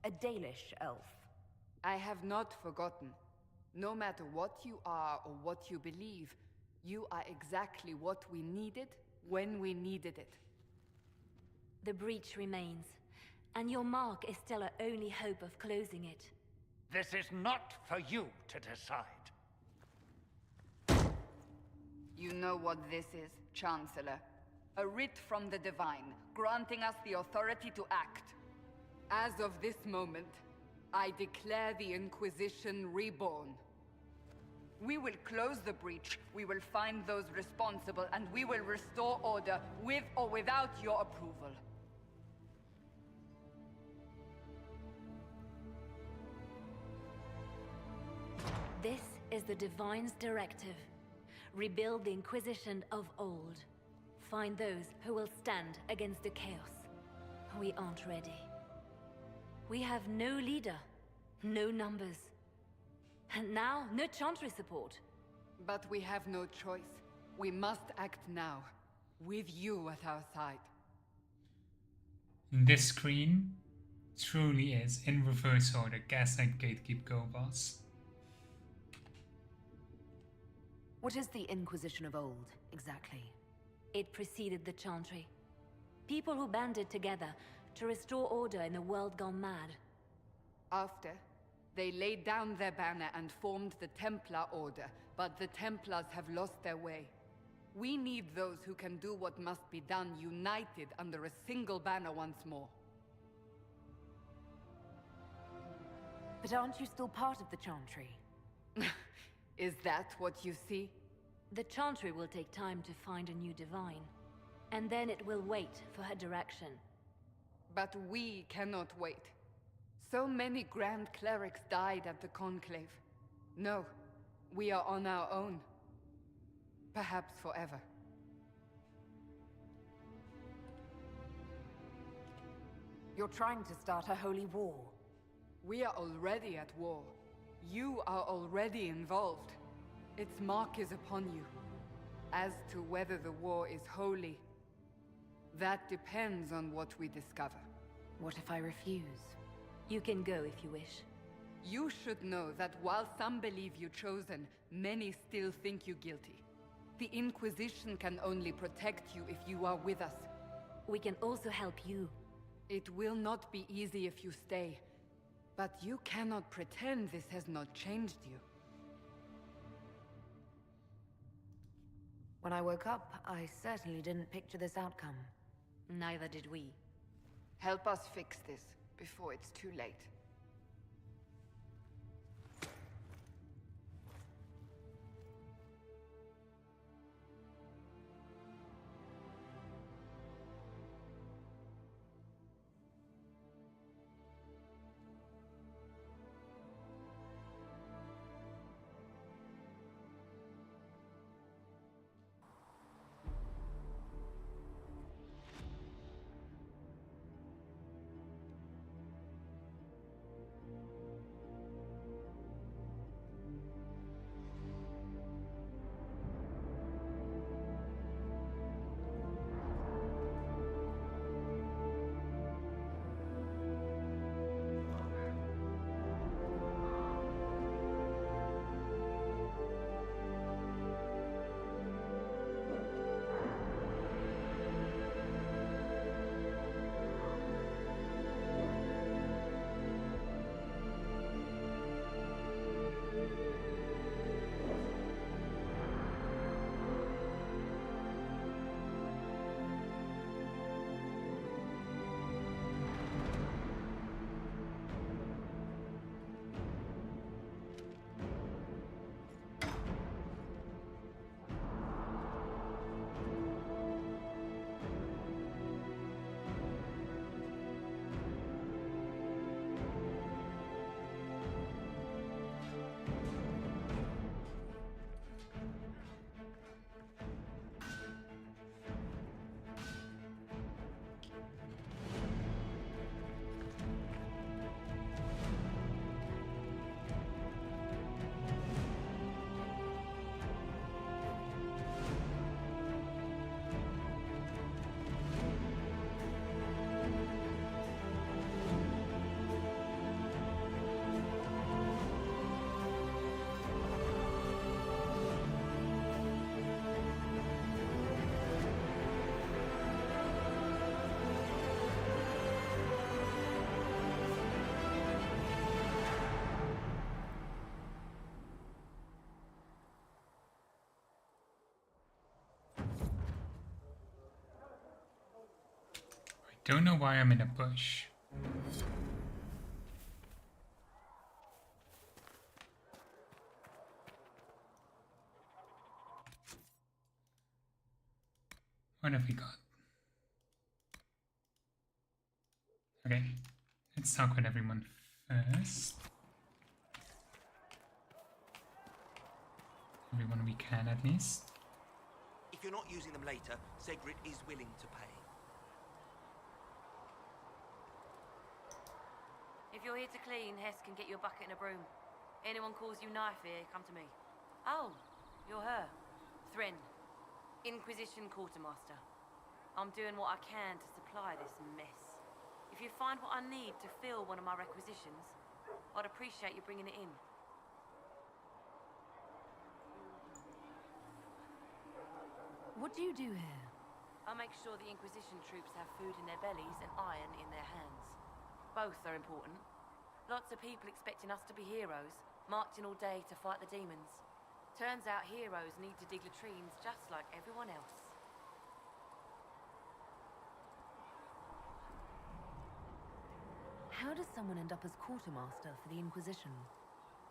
A Dalish elf. I have not forgotten. No matter what you are or what you believe, you are exactly what we needed when we needed it. The breach remains, and your mark is still our only hope of closing it. This is not for you to decide. You know what this is, Chancellor. A writ from the Divine, granting us the authority to act. As of this moment, I declare the Inquisition reborn. We will close the breach, we will find those responsible, and we will restore order with or without your approval. This is the Divine's directive. Rebuild the Inquisition of old. Find those who will stand against the chaos. We aren't ready. We have no leader, no numbers, and now no Chantry support. But we have no choice. We must act now, with you at our side. This screen truly is, in reverse order, Gaslight, Gatekeep, Go Boss. What is the Inquisition of old, exactly? It preceded the Chantry. People who banded together to restore order in a world gone mad. After, they laid down their banner and formed the Templar Order, but the Templars have lost their way. We need those who can do what must be done, united under a single banner once more. But aren't you still part of the Chantry? Is that what you see? The Chantry will take time to find a new divine, and then it will wait for her direction. But we cannot wait. So many Grand Clerics died at the Conclave. No, we are on our own. Perhaps forever. You're trying to start a holy war. We are already at war. You are already involved. Its mark is upon you. As to whether the war is holy, that depends on what we discover. What if I refuse? You can go if you wish. You should know that while some believe you chosen, many still think you guilty. The Inquisition can only protect you if you are with us. We can also help you. It will not be easy if you stay, but you cannot pretend this has not changed you. When I woke up, I certainly didn't picture this outcome. Neither did we. Help us fix this before it's too late. Don't know why I'm in a bush. What have we got? Okay, let's talk with everyone first. Everyone we can, at least. If If you're not using them later, Segrit is willing to pay. If you're here to clean, Hess can get you a bucket and a broom. Anyone calls you knife here, come to me. Oh, you're her. Thren. Inquisition Quartermaster. I'm doing what I can to supply this mess. If you find what I need to fill one of my requisitions, I'd appreciate you bringing it in. What do you do here? I make sure the Inquisition troops have food in their bellies and iron in their hands. Both are important. Lots of people expecting us to be heroes, marching all day to fight the demons. Turns out heroes need to dig latrines just like everyone else. How does someone end up as quartermaster for the Inquisition?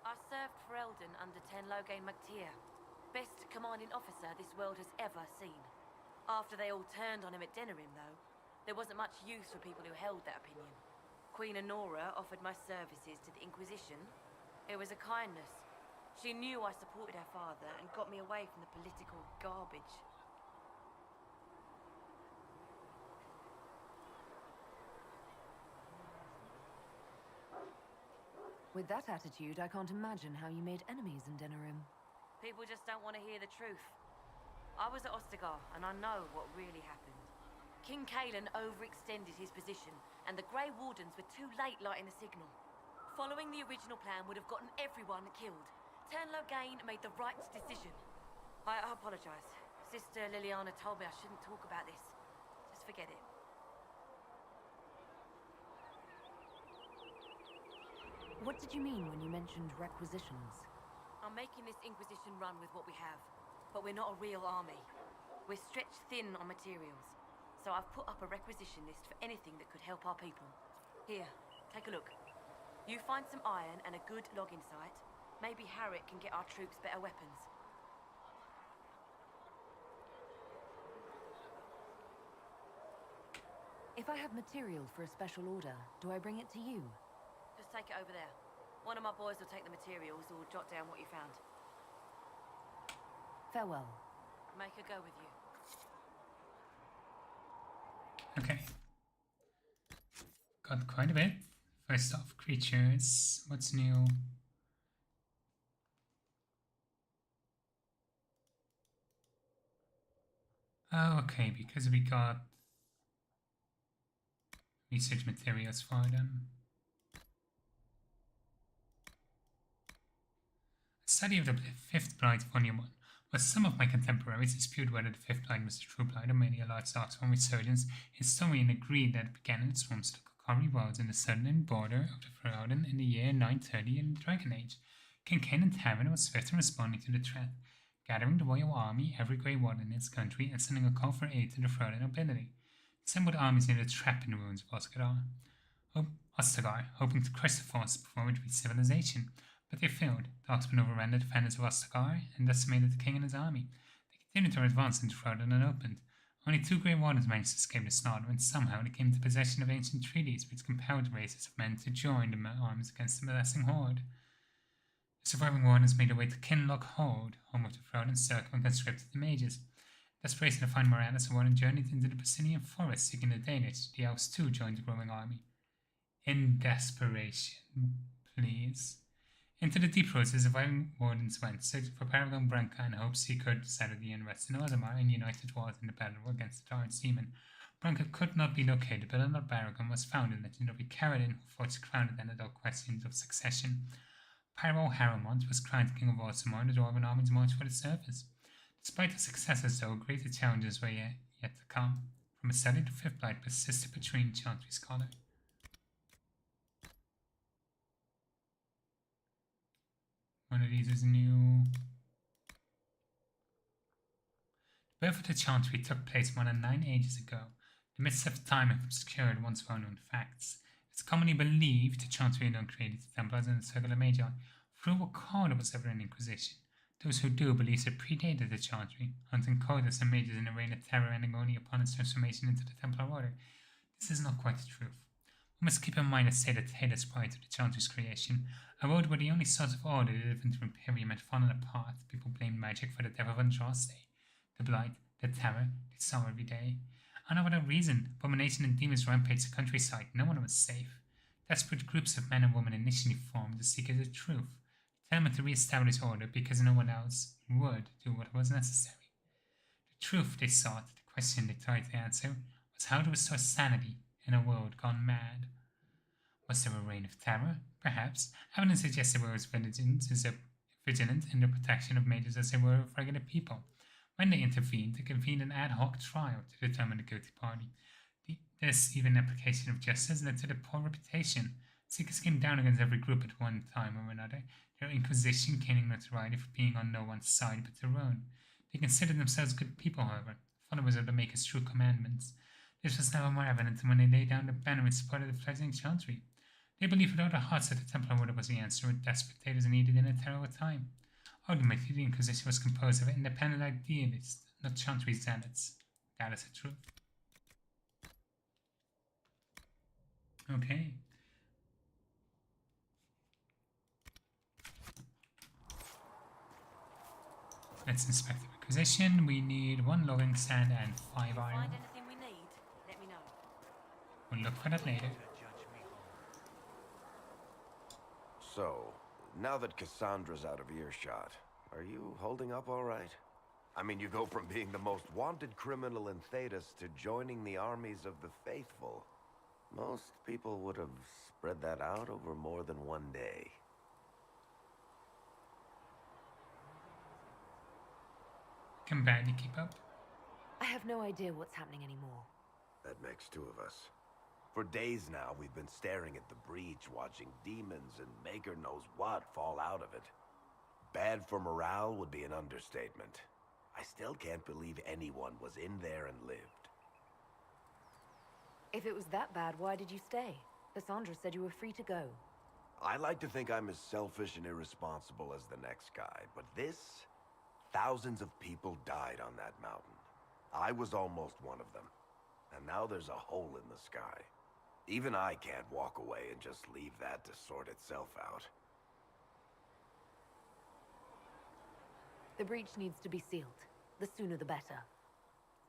I served for Eldon under Ten Loghain MacTier. Best commanding officer this world has ever seen. After they all turned on him at Denerim, though, there wasn't much use for people who held that opinion. Queen Honora offered my services to the Inquisition. It was a kindness. She knew I supported her father and got me away from the political garbage. With that attitude, I can't imagine how you made enemies in Denerim. People just don't want to hear the truth. I was at Ostagar, and I know what really happened. King Cailan overextended his position, and the Grey Wardens were too late lighting the signal. Following the original plan would have gotten everyone killed. Ten Loghain made the right decision. I apologize. Sister Liliana told me I shouldn't talk about this. Just forget it. What did you mean when you mentioned requisitions? I'm making this Inquisition run with what we have, but we're not a real army. We're stretched thin on materials, so I've put up a requisition list for anything that could help our people. Here, take a look. You find some iron and a good logging site, maybe Harrick can get our troops better weapons. If I have material for a special order, do I bring it to you? Just take it over there. One of my boys will take the materials or jot down what you found. Farewell. Make her go with you. Okay. Got quite a bit. First off, creatures. What's new? Oh, okay, because we got research materials for them. Study of the Fifth Blight, Volume 1. While some of my contemporaries dispute whether the Fifth Blight was the true blight or merely a large Darkspawn resurgence, historians agree that it began in response to Kokari Wilds in the southern border of the Ferelden in the year 930 in the Dragon Age. King Kanan Tavern was swift in responding to the threat, gathering the royal army, every Grey Warden in its country, and sending a call for aid to the Ferelden nobility. Assembled armies near the trap in the ruins of Ostagar, hoping to crush the force before it reached civilization. But they failed. The Darkspawn overran the defenders of Ostagar and decimated the king and his army. They continued to advance into Ferelden unopened. Only 2 Grey Wardens managed to escape the slaughter, and somehow they came into possession of ancient treaties which compelled races of men to join the arms against the menacing horde. The surviving Wardens made their way to Kinloch Hold, home of the Ferelden Circle, and conscripted the mages. Desperation to find Morales, the Warden journeyed into the Basinian forest seeking the Danish. The elves too joined the growing army. In desperation, please. Into the deep roads the surviving Wardens went, searching for Paragon Branca in hopes he could settle the unrest in Orzammar and unite the dwarves in the battle against the Torrent Seamen. Branca could not be located, but another Paragon was found in legendary Caradin, who forged crown and ended all questions of succession. Pyro Haramont was crowned king of Orzammar, and the dwarven armies marched for the surface. Despite the successes, though, greater challenges were yet to come. From a study to Fifth Blight persisted between Chantry Scholar. One of these is new. The birth of the Chantry took place more than 9 ages ago. The mists of time have obscured once well-known facts. It's commonly believed the Chantry alone created the Templars and the Circle of Magi. Few recall there was ever an Inquisition. Those who do believe it predated the Chantry, hunting coders and mages in a reign of terror ending only upon its transformation into the Templar Order. This is not quite the truth. We must keep in mind that stated Taylor's prior to the Chantry's creation, a world where the only source of order lived into Imperium had fallen apart. People blamed magic for the death of Andraste. The Blight, The terror they saw every day. And not without reason, abomination and demons rampaged the countryside. No one was safe. Desperate groups of men and women initially formed to seek the truth, determined to re-establish order because no one else would do what was necessary. The truth they sought, the question they tried to answer, was how to restore sanity in a world gone mad. Was there a reign of terror? Perhaps. Evidence suggests they were as vigilant in the protection of mages as they were of regular people. When they intervened, they convened an ad hoc trial to determine the guilty party. This even application of justice led to the poor reputation. Seekers came down against every group at one time or another, their Inquisition gaining notoriety for being on no one's side but their own. They considered themselves good people, however, followers of the Maker's true commandments. This was never more evident than when they laid down the banner in support of the fledgling chantry. They believed with all their hearts that the Templar Order was the answer when despotators needed in a terrible time. Ultimately, the Inquisition was composed of independent idealists, not chantry zealots. That is the truth. Okay. Let's inspect the Inquisition. We need 1 logging stand and 5 iron. Find anything we need, let me know. We'll look for that later. So, now that Cassandra's out of earshot, are you holding up all right? I mean, you go from being the most wanted criminal in Thedas to joining the armies of the faithful. Most people would have spread that out over more than one day. Can barely keep up. I have no idea what's happening anymore. That makes 2 of us. For days now, we've been staring at the breach, watching demons and Maker knows what fall out of it. Bad for morale would be an understatement. I still can't believe anyone was in there and lived. If it was that bad, why did you stay? Cassandra said you were free to go. I like to think I'm as selfish and irresponsible as the next guy, but this... Thousands of people died on that mountain. I was almost one of them. And now there's a hole in the sky. Even I can't walk away and just leave that to sort itself out. The breach needs to be sealed. The sooner the better.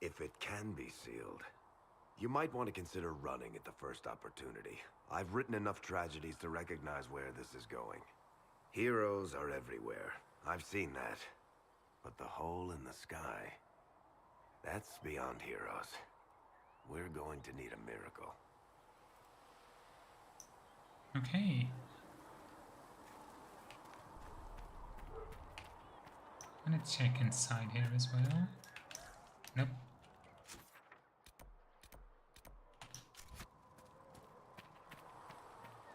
If it can be sealed, you might want to consider running at the first opportunity. I've written enough tragedies to recognize where this is going. Heroes are everywhere. I've seen that. But the hole in the sky, that's beyond heroes. We're going to need a miracle. Okay. I'm gonna check inside here as well. Nope.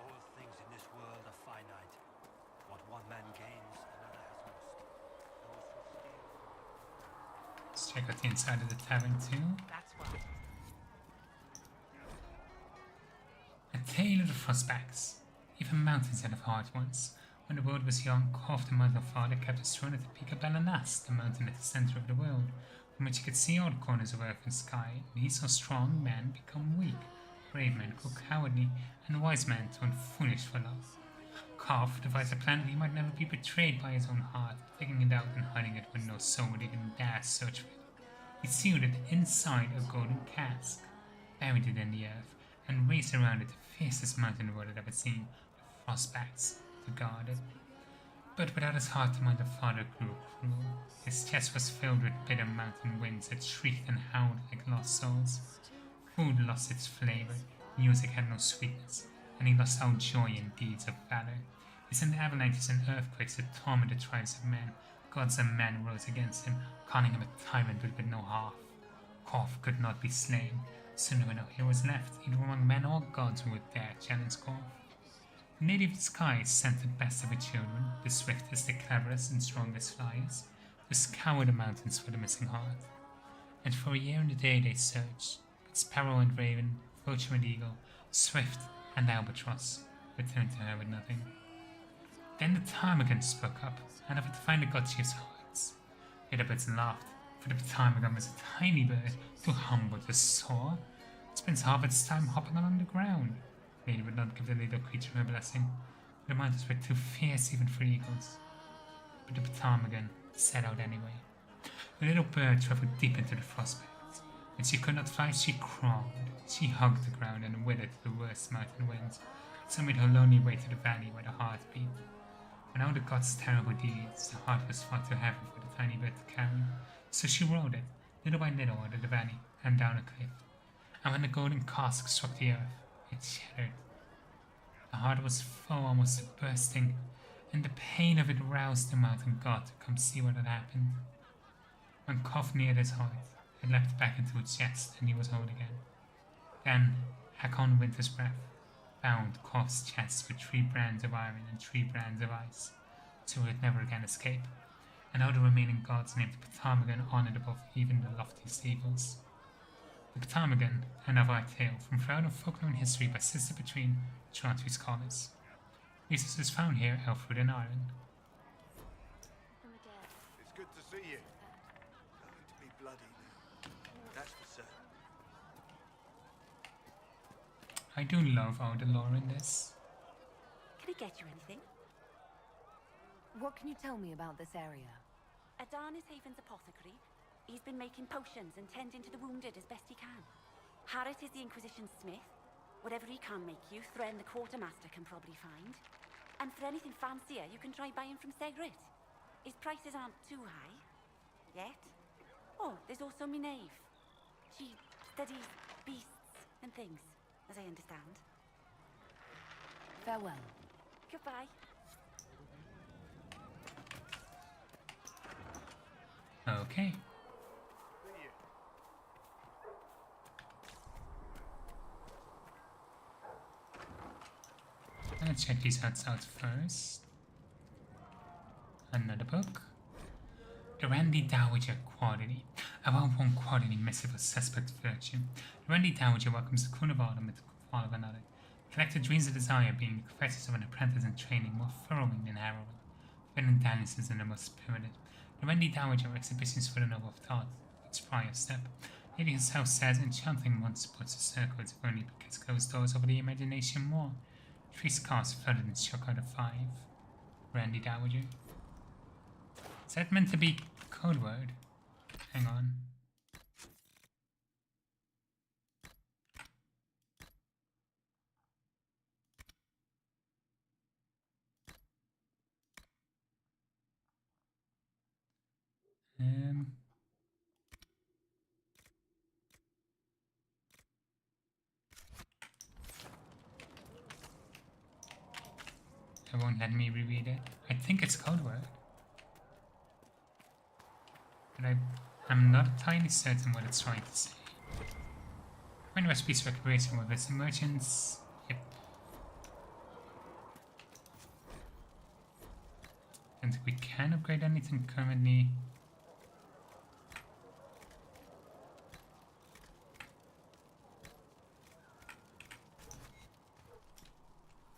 All things in this world are finite. What one man gains, another has lost. Let's check out the inside of the tavern too. That's what. A tale of the Frostbacks. Even mountains had a heart once. When the world was young, Korf the Mother Father kept us thrown at the peak of Balanas, the mountain at the center of the world, from which you could see all the corners of earth and sky. And he saw strong men become weak, brave men grow cowardly, and wise men turn foolish for love. Korf devised a plan that he might never be betrayed by his own heart, taking it out and hiding it when no soul would even dare search for it. He sealed it inside a golden cask, buried it in the earth, and raised around it the fiercest mountain the world had ever seen, the Frostbacks, to guard it. But without his heart, the Mother Father grew cruel. His chest was filled with bitter mountain winds that shrieked and howled like lost souls. Food lost its flavor, music had no sweetness, and he lost all joy in deeds of valor. He sent avalanches and earthquakes that tormented tribes of men. Gods and men rose against him, calling him a tyrant with no half. Korf could not be slain. Soon there were no heroes left, either among men or gods who would dare challenge Korf. The native skies sent the best of her children, the swiftest, the cleverest, and strongest flyers, to scour the mountains for the missing heart. And for a year and a day they searched, but Sparrow and Raven, Vulture and Eagle, Swift and Albatross returned to her with nothing. Then the ptarmigan spoke up and offered to find the god chief's hearts. The other birds laughed, for the ptarmigan was a tiny bird, too humble to soar. It spends half its time hopping along the ground. They would not give the little creature her blessing. The mountains were too fierce even for eagles. But the ptarmigan set out anyway, The little bird traveled deep into the frostbite. When she could not fly, she crawled. She hugged the ground and withered to the worst mountain winds. So made her lonely way to the valley where the heart beat. When all the gods' terrible deeds, the heart was far too heavy for the tiny bird to carry. So she rode it, little by little, out of the valley and down a cliff. And when the golden cask struck the earth, it shattered. The heart was full almost to bursting, and the pain of it roused the mountain god to come see what had happened. When Koth neared his heart, it leapt back into its chest, and he was whole again. Then Hakon Winter's Breath bound Koth's chest with 3 brands of iron and 3 brands of ice, so it would never again escape, and all the remaining gods named Ptarmigan honoured above even the loftiest evils. The Ptarmigan, another tale from throughout of folklore and history by Sister Petrine, Chantry scholars. Resources is found here, Elfwood and Ireland. It's good to see you. Going to be bloody now. That's for certain. I do love all the lore in this. Can I get you anything? What can you tell me about this area? Adan is Haven's apothecary. He's been making potions and tending to the wounded as best he can. Harrit is the Inquisition smith. Whatever he can make you, Thren the quartermaster can probably find. And for anything fancier, you can try buying from Segrit. His prices aren't too high. Yet. Oh, there's also Minave. She studies beasts and things, as I understand. Farewell. Goodbye. Okay. Let's check these huts out first. Another book. The Randy Dowager Quality. A well-worn quality missive of suspect virtue. The Randy Dowager welcomes the Queen of Autumn with the fall of another. The collector dreams of desire being the confessions of an apprentice in training more furrowing than harrowing. Villain dalliances in the most spirited. The Randy Dowager exhibitions for the noble of thought. Its prior step. Lady herself says enchanting once puts a circle if only because closed doors over the imagination more. 3 scars flooded and shook out of 5. Randy Dowager. Is that meant to be code word? Hang on. It won't let me reread it. I think it's code word. But I'm not entirely certain what it's trying to say. Find recipes for exploration with its merchants. Yep. And we can upgrade anything currently.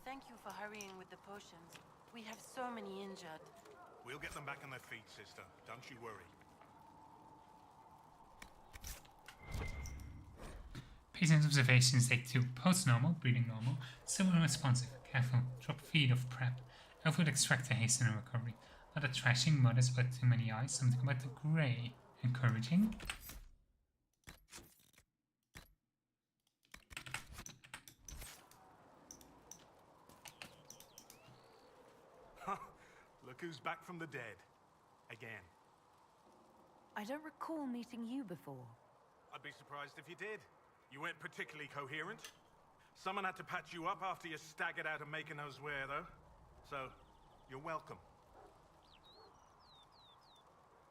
Thank you for hurrying with the potions. We have so many injured. We'll get them back on their feet, sister. Don't you worry. Patient observations take 2. Post-normal, breathing normal, civil and responsive, careful, drop feed of prep. Elfwood extract to hasten a recovery. Not a trashing, modest, but too many eyes. Something about the grey. Encouraging. Look who's back from the dead. Again. I don't recall meeting you before. I'd be surprised if you did. You weren't particularly coherent. Someone had to patch you up after you staggered out of making those wear, though. So, you're welcome.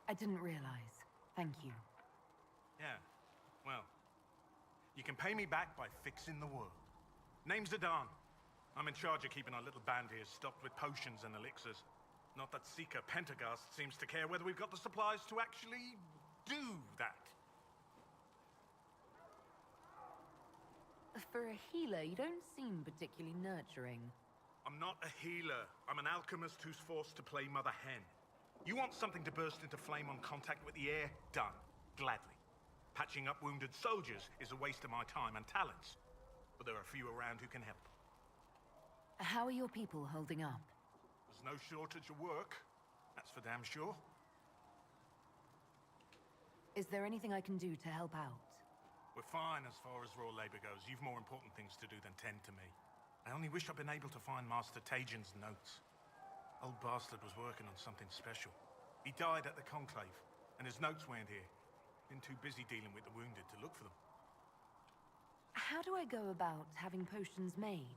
I didn't realize. Thank you. Yeah, well, you can pay me back by fixing the world. Name's Adan. I'm in charge of keeping our little band here stocked with potions and elixirs. Not that Seeker Pentagast seems to care whether we've got the supplies to actually do that. For a healer, you don't seem particularly nurturing. I'm not a healer. I'm an alchemist who's forced to play Mother Hen. You want something to burst into flame on contact with the air? Done. Gladly. Patching up wounded soldiers is a waste of my time and talents. But there are a few around who can help. How are your people holding up? There's no shortage of work. That's for damn sure. Is there anything I can do to help out? We're fine as far as raw labor goes. You've more important things to do than tend to me. I only wish I'd been able to find Master Tajin's notes. Old bastard was working on something special. He died at the Conclave, and his notes weren't here. Been too busy dealing with the wounded to look for them. How do I go about having potions made?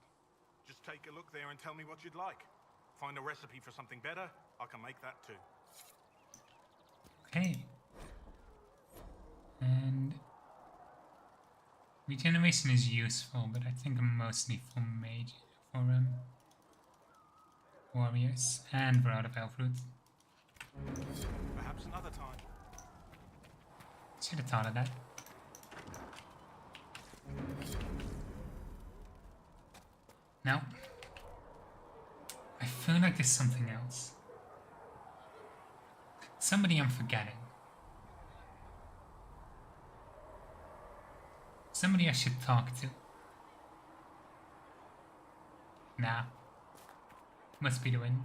Just take a look there and tell me what you'd like. Find a recipe for something better, I can make that too. Okay. And regeneration is useful, but I think mostly for mage, for warriors, and we're out of elf root. Perhaps another time. Should have thought of that. Now, I feel like there's something else. Somebody I'm forgetting. Somebody I should talk to. Nah. Must be the wind.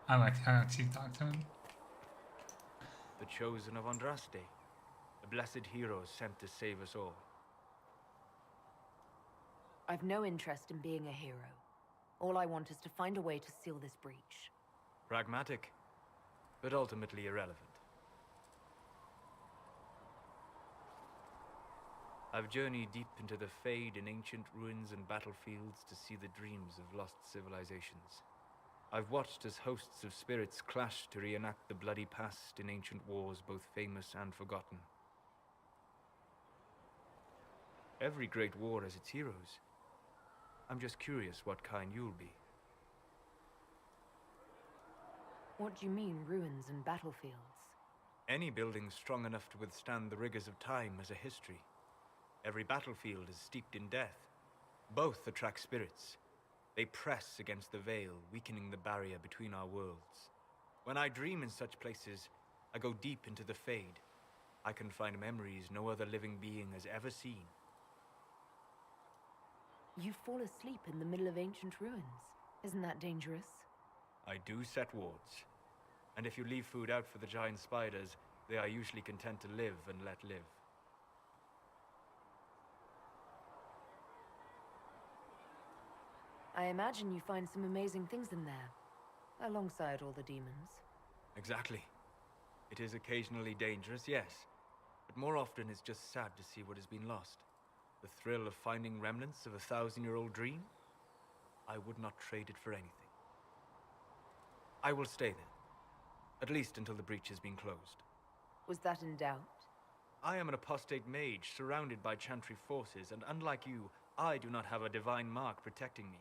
I'll actually talk to him. The chosen of Andraste. A blessed hero sent to save us all. I've no interest in being a hero. All I want is to find a way to seal this breach. Pragmatic, but ultimately irrelevant. I've journeyed deep into the Fade in ancient ruins and battlefields to see the dreams of lost civilizations. I've watched as hosts of spirits clash to reenact the bloody past in ancient wars both famous and forgotten. Every great war has its heroes. I'm just curious what kind you'll be. What do you mean, ruins and battlefields? Any building strong enough to withstand the rigors of time has a history. Every battlefield is steeped in death. Both attract spirits. They press against the veil, weakening the barrier between our worlds. When I dream in such places, I go deep into the Fade. I can find memories no other living being has ever seen. You fall asleep in the middle of ancient ruins. Isn't that dangerous? I do set wards. And if you leave food out for the giant spiders, they are usually content to live and let live. I imagine you find some amazing things in there, alongside all the demons. Exactly. It is occasionally dangerous, yes, but more often it's just sad to see what has been lost. The thrill of finding remnants of a 1,000-year-old dream? I would not trade it for anything. I will stay there, at least until the breach has been closed. Was that in doubt? I am an apostate mage surrounded by Chantry forces, and unlike you, I do not have a divine mark protecting me.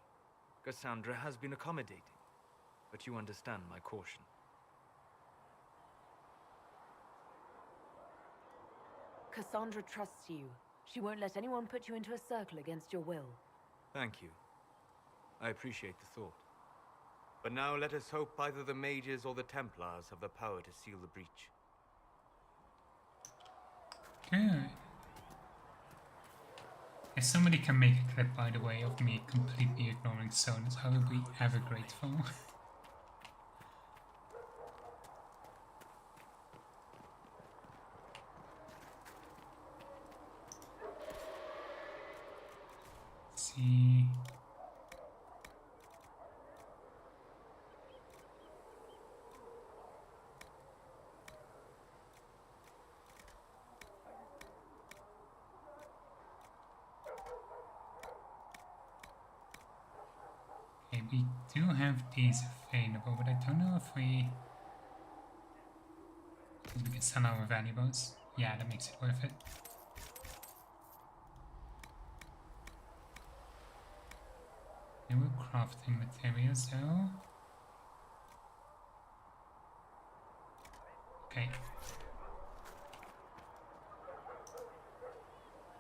Cassandra has been accommodating, but you understand my caution. Cassandra trusts you. She won't let anyone put you into a circle against your will. Thank you. I appreciate the thought. But now let us hope either the mages or the Templars have the power to seal the breach. Good. If somebody can make a clip, by the way, of me completely ignoring Sonus, I will be ever grateful. Let's see. Okay, we do have these available, but I don't know if we can sell our valuables. Yeah, that makes it worth it. They were crafting materials though. Okay.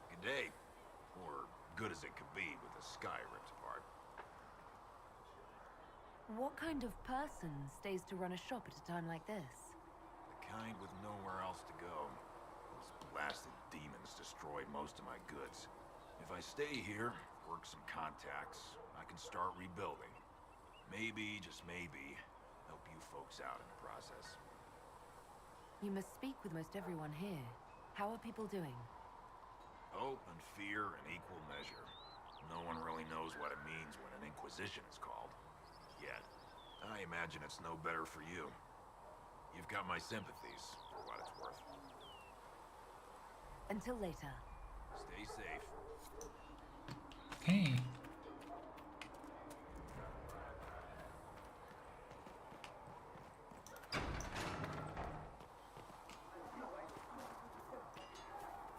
Good day. Or good as it could be with the sky ripped apart. What kind of person stays to run a shop at a time like this? The kind with nowhere else to go. Those blasted demons destroyed most of my goods. If I stay here, work some contacts, I can start rebuilding. Maybe, just maybe, help you folks out in the process. You must speak with most everyone here. How are people doing? Hope and fear in equal measure. No one really knows what it means when an Inquisition is called. Yet, I imagine it's no better for you. You've got my sympathies, for what it's worth. Until later. Stay safe. Okay.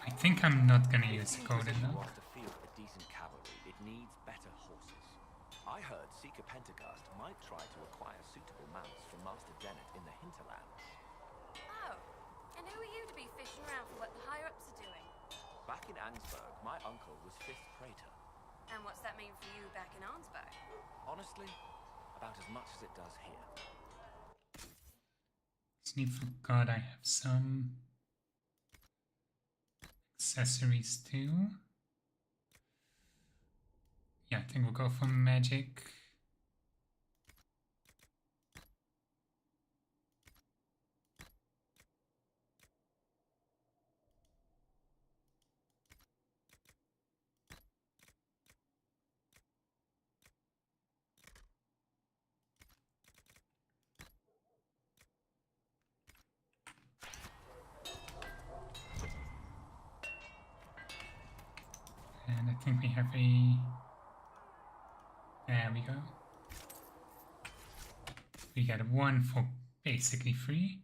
I think I'm not gonna use the code in though. Wants to field a decent cavalry, it needs better horses. I heard Seeker Pentagast might try to acquire suitable mounts from Master Dennett in the hinterlands. Oh, and who are you to be fishing around for what the higher-ups are doing? Back in Ansburg, my uncle was 5th Praetor. And what's that mean for you back in Arnsberg? Honestly, about as much as it does here. Sneak for God, I have some accessories too. Yeah, I think we'll go for magic. And I think we have a... There we go. We got one for basically free.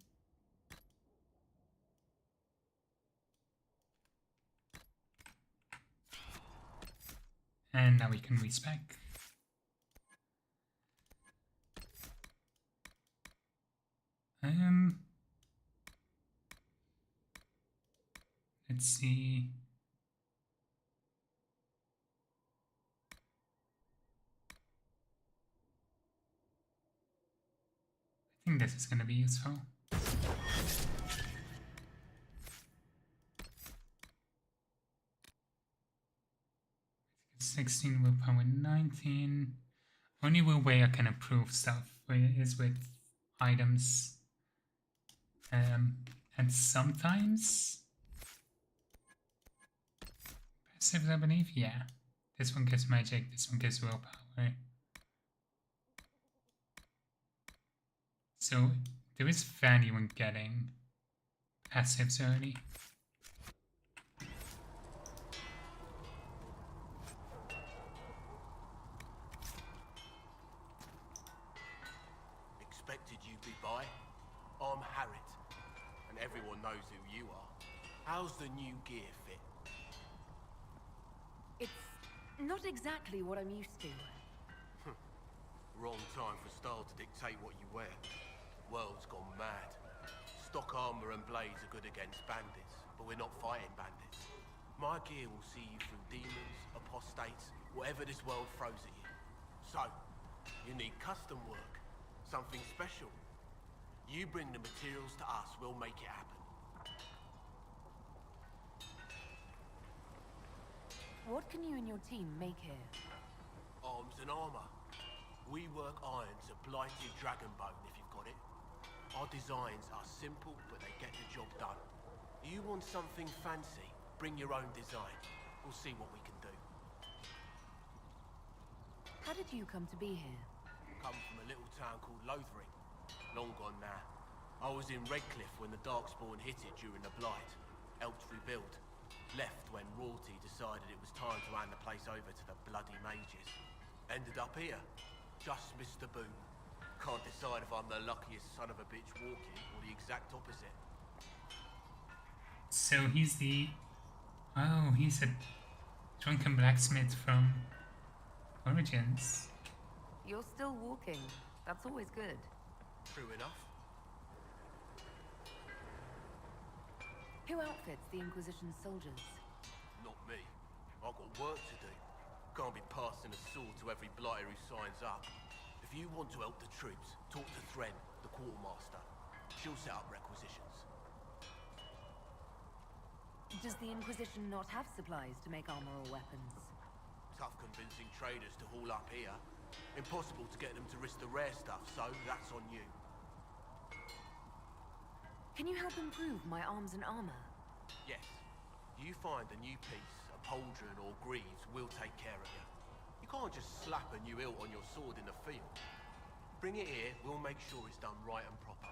And now we can respec. Let's see. I think this is going to be useful. 16 willpower, 19. Only way I can improve stuff is with items. And sometimes passives, I believe. Yeah. This one gives magic, this one gives willpower. So there is value in getting passives early. Expected you'd be by. I'm Herald, and everyone knows who you are. How's the new gear fit? It's not exactly what I'm used to. Wrong time for style to dictate what you wear. World's gone mad. Stock armor and blades are good against bandits, but we're not fighting bandits. My gear will see you through demons, apostates, whatever this world throws at you. So, you need custom work, something special. You bring the materials to us, we'll make it happen. What can you and your team make here? Arms and armor. We work irons a blighted dragon bone if you've got it. Our designs are simple, but they get the job done. You want something fancy? Bring your own design. We'll see what we can do. How did you come to be here? Come from a little town called Lothering. Long gone now. I was in Redcliffe when the Darkspawn hit it during the Blight. Helped rebuild. Left when royalty decided it was time to hand the place over to the bloody mages. Ended up here. Just missed the boom. Can't decide if I'm the luckiest son of a bitch walking or the exact opposite. So he's the... Oh, he's a drunken blacksmith from Origins. You're still walking. That's always good. True enough. Who outfits the Inquisition soldiers? Not me. I've got work to do. Can't be passing a sword to every blighter who signs up. If you want to help the troops, talk to Thren, the quartermaster. She'll set up requisitions. Does the Inquisition not have supplies to make armor or weapons? Tough convincing traders to haul up here. Impossible to get them to risk the rare stuff, so that's on you. Can you help improve my arms and armor? Yes. You find a new piece, a pauldron or greaves, we'll take care of you. You can't just slap a new hilt on your sword in the field. Bring it here, we'll make sure it's done right and proper.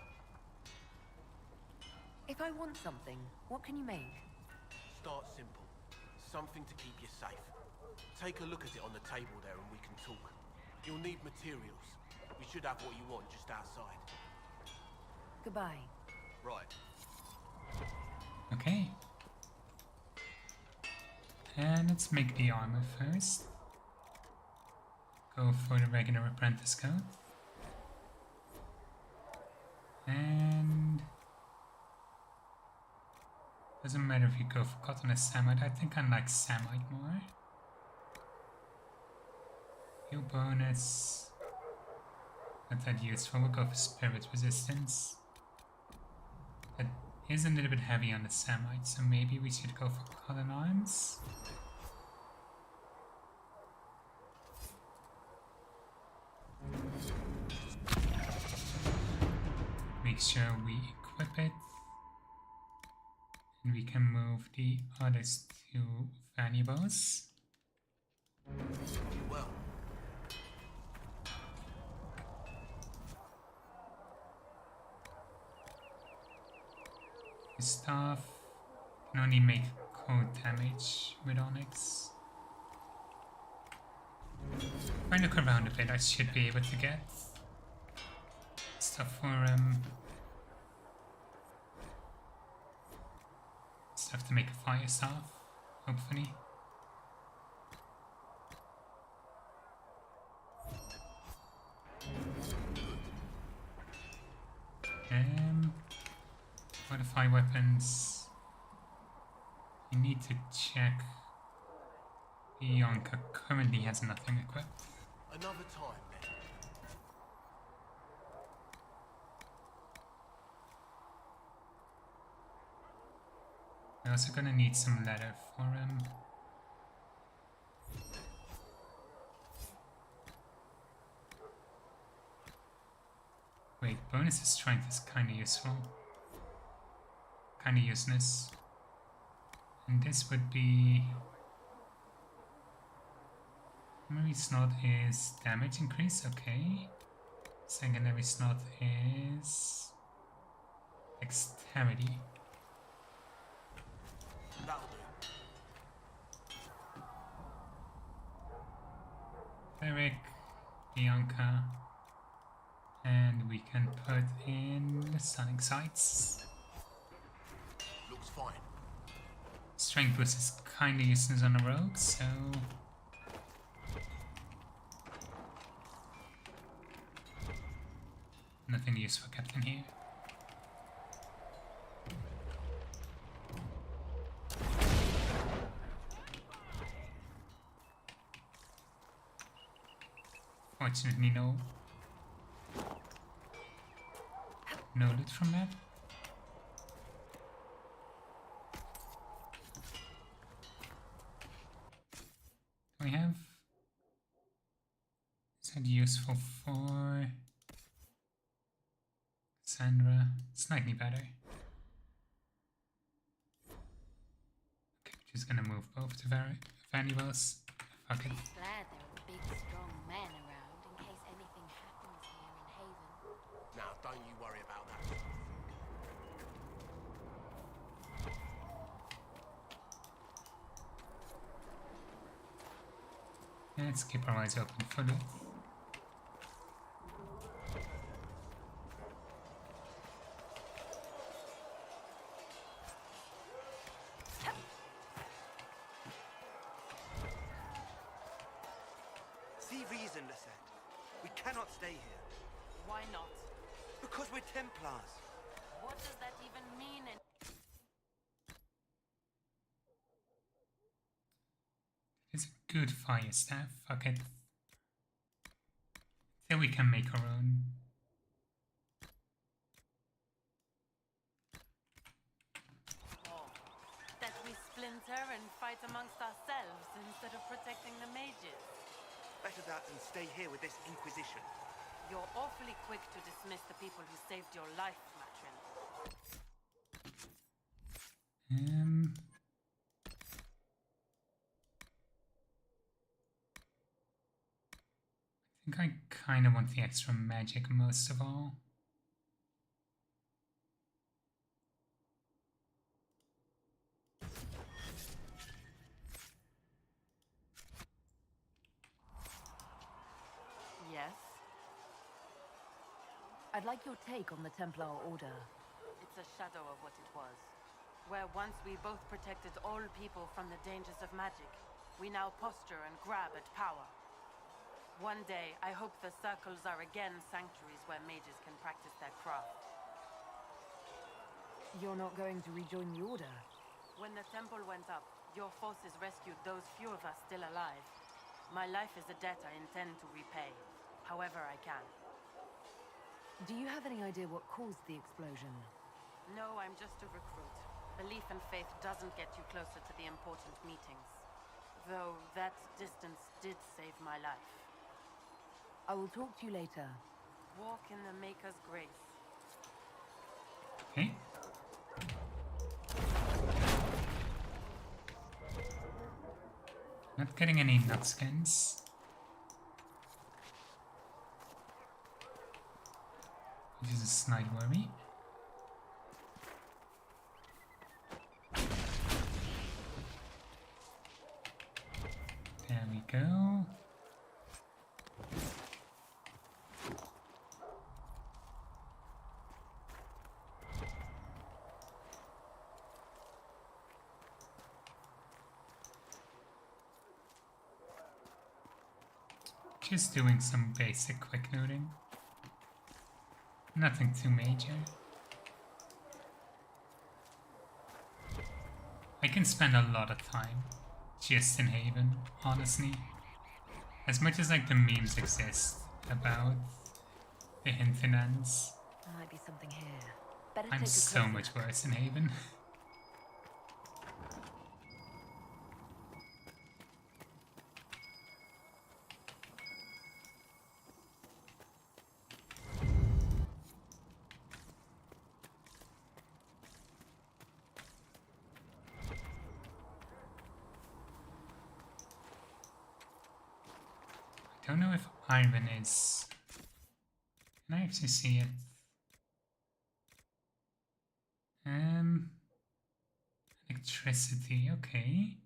If I want something, what can you make? Start simple. Something to keep you safe. Take a look at it on the table there and we can talk. You'll need materials. We should have what you want just outside. Goodbye. Right. Okay. And let's make the armor first. Go for the regular apprentice coat. And doesn't matter if you go for cotton or samite. I think I like samite more. Heal bonus. Not that useful. We'll go for spirit resistance. That is a little bit heavy on the samite, so maybe we should go for cotton arms. Make sure we equip it. And we can move the others to valuables. Well. Staff can only make cold damage with Onyx. If I look around a bit, I should be able to get stuff for stuff to make a fire staff, hopefully. Modify weapons. You need to check. Bianca currently has nothing equipped. Another time then. We're also gonna need some leather for him. Wait, bonus of strength is kinda useful. Kinda useless. And this would be... Primary slot is damage increase, okay. Secondary slot is... dexterity. That'll do. Cleric, Bianca, and we can put in the sonic sights. Looks fine. Strength boost is kinda useless on a rogue, so... Nothing useful kept in here. Fortunately, no loot from that. Do we have? Is that useful for Sandra? Slightly better. Okay, just gonna move both to valuables. Fuck it. Glad there are big, strong men around in case anything happens here in Haven. Now, don't you worry about that. Let's keep our eyes open for loot. See reason, Lisette. We cannot stay here. Why not? Because we're Templars. What does that even mean? It's a good fire staff, fuck it. Then we can make our own. Oh, that we splinter and fight amongst ourselves instead of protecting the mages. Better that than stay here with this Inquisition. You're awfully quick to dismiss the people who saved your life, Matrin. I think I kind of want the extra magic most of all. Yes? I'd like your take on the Templar Order. It's a shadow of what it was. Where once we both protected all people from the dangers of magic, we now posture and grab at power. One day, I hope the circles are again sanctuaries where mages can practice their craft. You're not going to rejoin the Order? When the temple went up, your forces rescued those few of us still alive. My life is a debt I intend to repay, however I can. Do you have any idea what caused the explosion? No, I'm just a recruit. Belief and faith doesn't get you closer to the important meetings. Though that distance did save my life. I will talk to you later. Walk in the Maker's grace. Okay. Not getting any nutskins. Which is a snide worry. There we go. Just doing some basic quick noting. Nothing too major. I can spend a lot of time just in Haven, honestly. As much as like the memes exist about the hinterlands, There might be something here. Better I'm take a so closer much look. worse in Haven. I don't know if Iron is... Can I actually see it? Electricity, okay.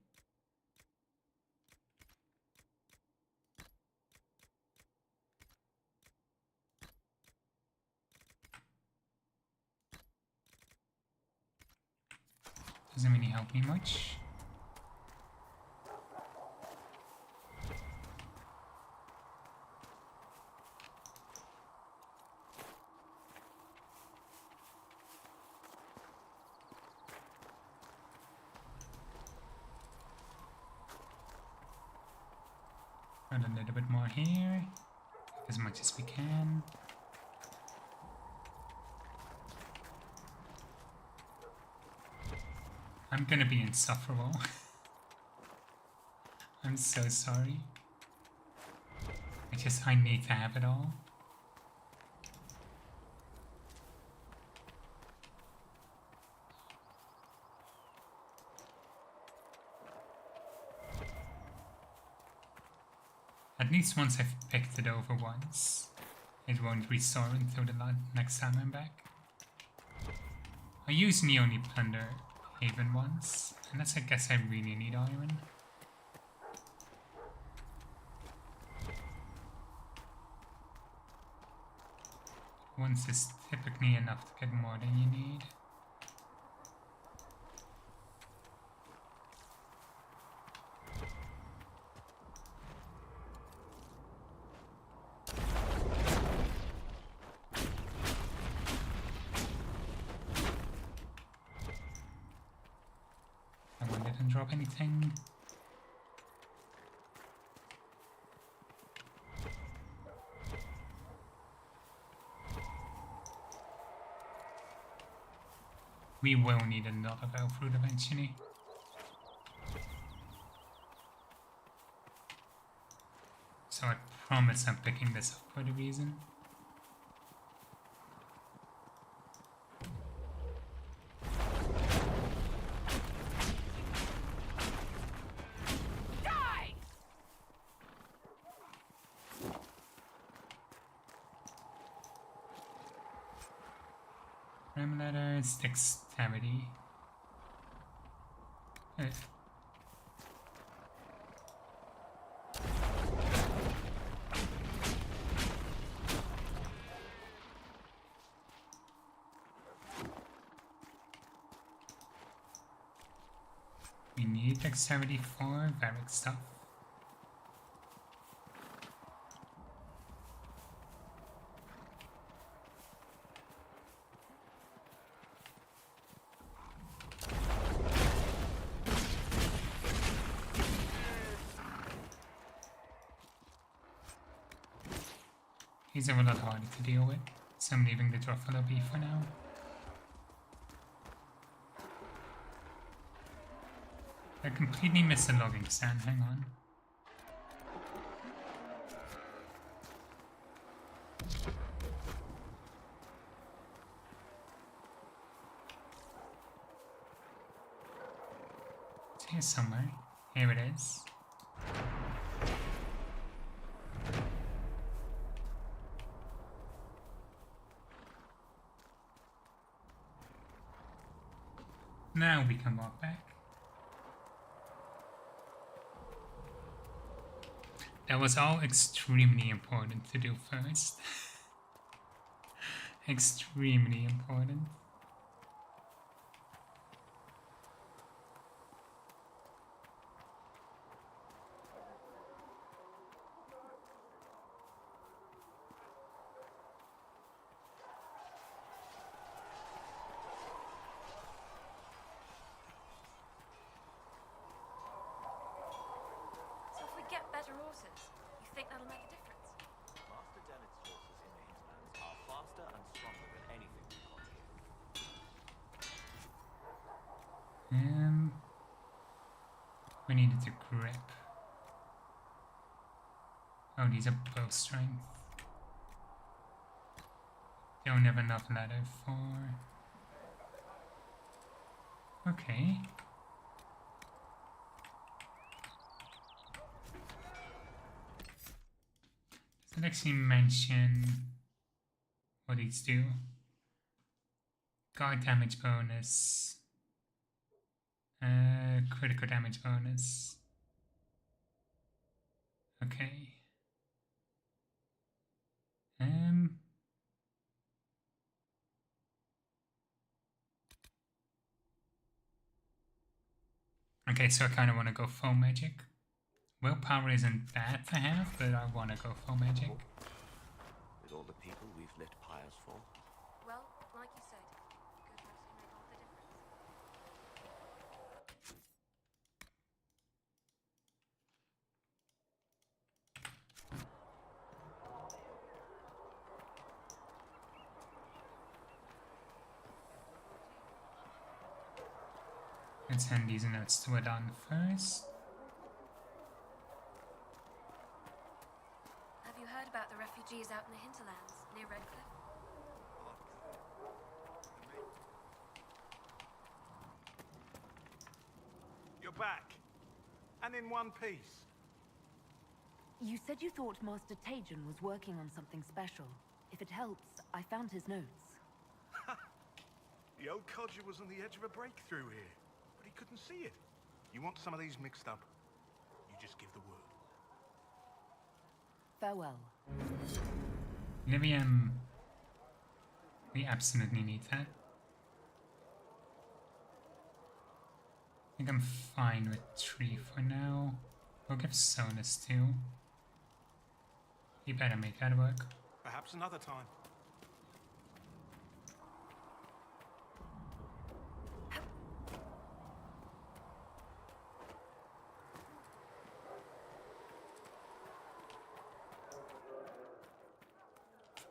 Doesn't really help me much. Add a little bit more here, as much as we can. I'm gonna be insufferable. I'm so sorry. I need to have it all. At least once I've picked it over once, it won't restore until the next time I'm back. I usually only plunder Haven once, unless I guess I really need iron. Once is typically enough to get more than you need. That one didn't drop anything. We will need a lot of elf fruit eventually. So I promise I'm picking this up for the reason. Prime letters, dexterity. We need dexterity for Varric stuff. These are a lot harder to deal with, so I'm leaving the Druffalo be for now. I completely missed the logging stand, hang on. It's here somewhere. Here it is. Now we can walk back. That was all extremely important to do first. Extremely important. So if we get better horses, you think that'll make a difference? Master Dennett's horses in the hinterlands are faster and stronger than anything we've got here. We needed to grip. Oh, these are bow strength. Don't have enough leather for... Okay. Does it actually mention what these do? Guard damage bonus. Critical damage bonus. Okay. Okay, so I kind of want to go full magic. Willpower isn't bad to have, but I want to go full magic. With all the people we've lit pyres for. Well, like you said, good horses make all the difference. Let's hand these notes to Adon first. Have you heard about the refugees out in the hinterlands near Redcliffe? You're back. And in one piece. You said you thought Master Tajan was working on something special. If it helps, I found his notes. The old codger was on the edge of a breakthrough here, but he couldn't see it. You want some of these mixed up, you just give the word. Farewell. Livium. We absolutely need that. I think I'm fine with 3 for now. We'll give Sonus 2. You better make that work. Perhaps another time.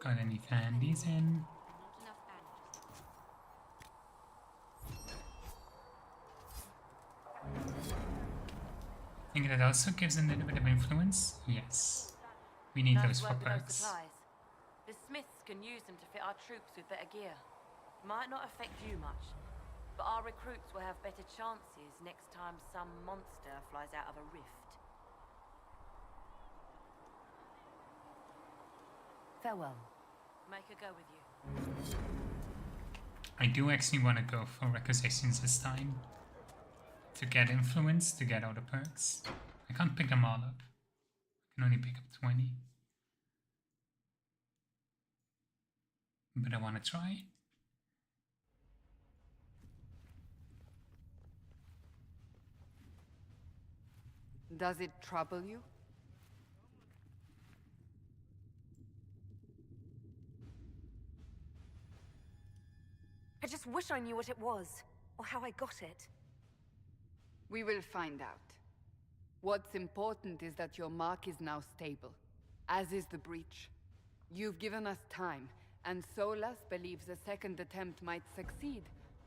Got any handies in? I think that also gives a little bit of influence. Yes. We need those for Nice work with those perks. supplies. The smiths can use them to fit our troops with better gear. Might not affect you much, but our recruits will have better chances next time some monster flies out of a rift. Farewell. Make her go with you. I do actually want to go for requisitions this time. To get influence, to get all the perks. I can't pick them all up. I can only pick up 20. But I want to try. Does it trouble you? I just wish I knew what it was, or how I got it. We will find out. What's important is that your mark is now stable, as is the breach. You've given us time, and Solas believes a second attempt might succeed,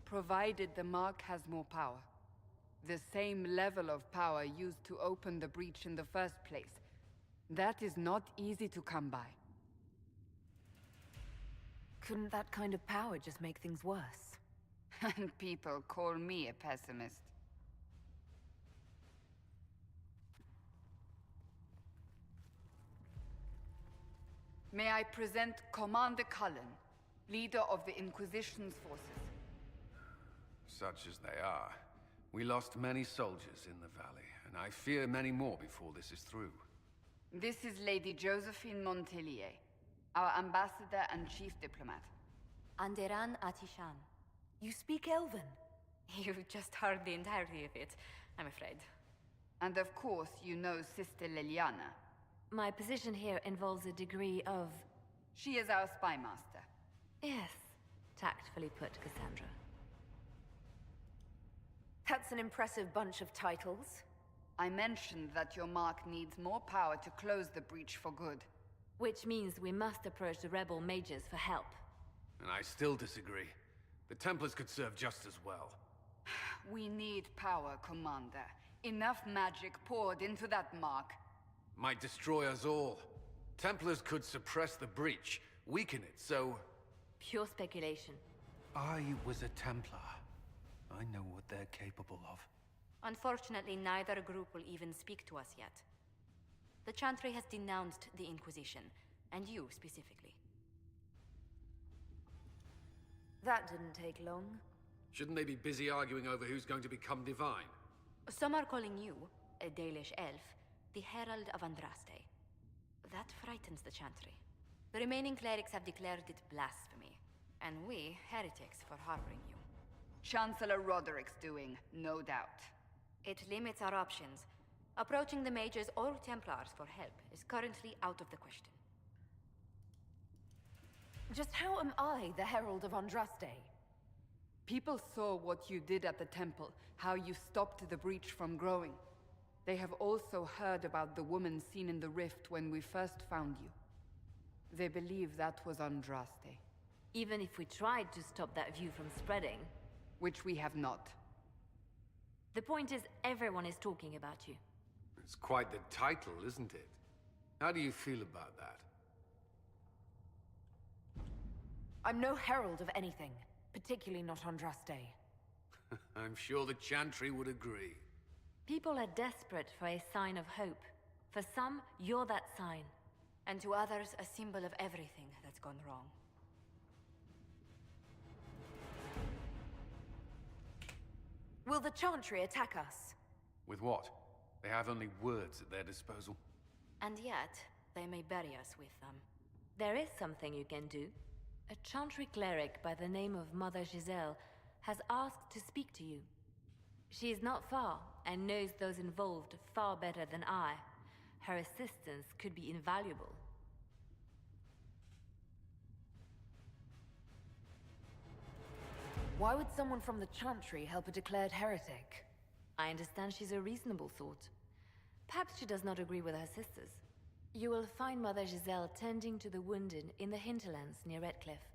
provided the mark has more power. The same level of power used to open the breach in the first place. That is not easy to come by. Couldn't that kind of power just make things worse? And people call me a pessimist. May I present Commander Cullen, leader of the Inquisition's forces. Such as they are. We lost many soldiers in the valley, and I fear many more before this is through. This is Lady Josephine Montelier, our ambassador and chief diplomat. Anderan Atishan. You speak Elven? You've just heard the entirety of it, I'm afraid. And of course, you know Sister Liliana. My position here involves a degree of... She is our spy master. Yes, tactfully put, Cassandra. That's an impressive bunch of titles. I mentioned that your mark needs more power to close the breach for good. Which means we must approach the rebel mages for help. And I still disagree. The Templars could serve just as well. We need power, Commander. Enough magic poured into that mark. Might destroy us all. Templars could suppress the breach, weaken it, so... Pure speculation. I was a Templar. I know what they're capable of. Unfortunately, neither group will even speak to us yet. The Chantry has denounced the Inquisition, and you specifically. That didn't take long. Shouldn't they be busy arguing over who's going to become divine? Some are calling you, a Dalish elf, the Herald of Andraste. That frightens the Chantry. The remaining clerics have declared it blasphemy, and we, heretics, for harboring you. Chancellor Roderick's doing, no doubt. It limits our options. Approaching the mages or Templars for help is currently out of the question. Just how am I the Herald of Andraste? People saw what you did at the temple, how you stopped the breach from growing. They have also heard about the woman seen in the rift when we first found you. They believe that was Andraste. Even if we tried to stop that view from spreading... Which we have not. The point is, everyone is talking about you. It's quite the title, isn't it? How do you feel about that? I'm no herald of anything, particularly not Andraste. I'm sure the Chantry would agree. People are desperate for a sign of hope. For some, you're that sign. And to others, a symbol of everything that's gone wrong. Will the Chantry attack us? With what? They have only words at their disposal. And yet, they may bury us with them. There is something you can do. A Chantry cleric by the name of Mother Giselle has asked to speak to you. She is not far, and knows those involved far better than I. Her assistance could be invaluable. Why would someone from the Chantry help a declared heretic? I understand she's a reasonable sort. Perhaps she does not agree with her sisters. You will find Mother Giselle tending to the wounded in the hinterlands near Redcliffe.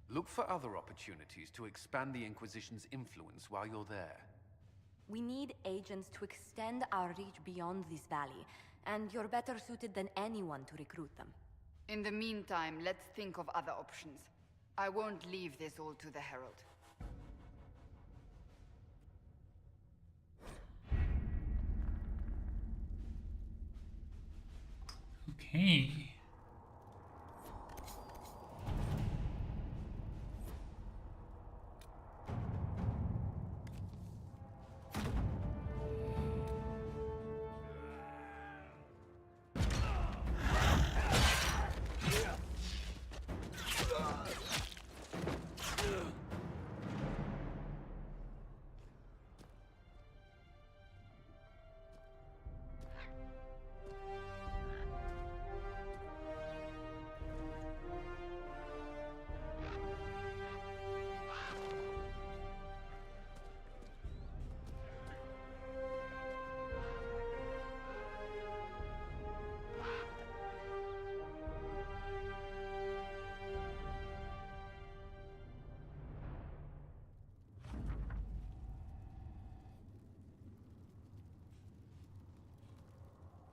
Look for other opportunities to expand the Inquisition's influence while you're there. We need agents to extend our reach beyond this valley, and you're better suited than anyone to recruit them. In the meantime, let's think of other options. I won't leave this all to the Herald. Okay.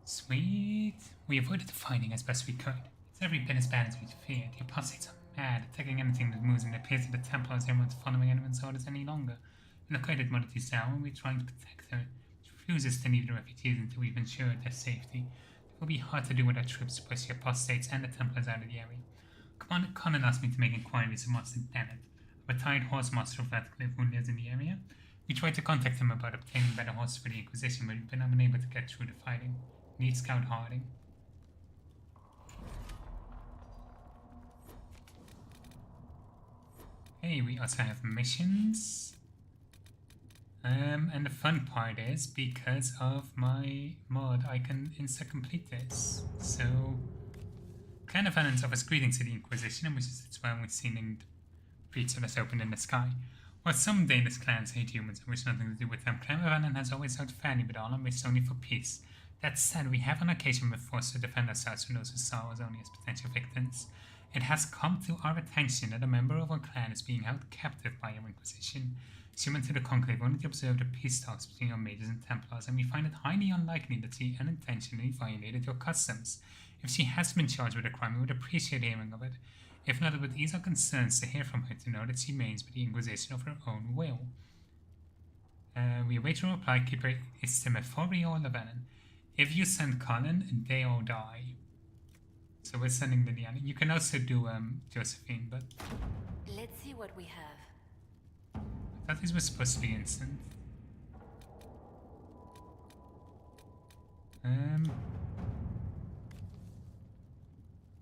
Sweet. We avoided the fighting as best we could. It's every bit as bad as we feared. The apostates are mad, attacking anything that moves, and it appears that the Templars aren't following anyone's orders any longer. We located one of these down, and we're trying to protect her. She refuses to leave the refugees until we've ensured their safety. It will be hard to do with our troops to push the apostates and the Templars out of the area. Commander Conan asked me to make inquiries of Master Dennett, a retired horse master of Radcliffe who lives in the area. We tried to contact him about obtaining better horses for the Inquisition, but we've been unable to get through the fighting. Need Scout Harding. Hey, we also have missions. And the fun part is, because of my mod, I can insta-complete this. So, Clan of Valens offers greetings to the Inquisition, which is its well seen in the breach that is opened in the sky. While some Danish clans hate humans and wish nothing to do with them, Clan of Valens has always held fairly with all and wished only for peace. That said, we have on occasion been forced to defend ourselves from those who saw us only as potential victims. It has come to our attention that a member of our clan is being held captive by our Inquisition. She went to the Conclave only to observe the peace talks between our mages and Templars, and we find it highly unlikely that she unintentionally violated your customs. If she has been charged with a crime, we would appreciate hearing of it. If not, it would ease our concerns to hear from her to know that she remains with the Inquisition of her own will. We await your reply, Keeper Istimefori or Lebanon. If you send Colin, they all die. So we're sending Liliana. You can also do Josephine, but Let's see what we have. I thought these were supposed to be instant.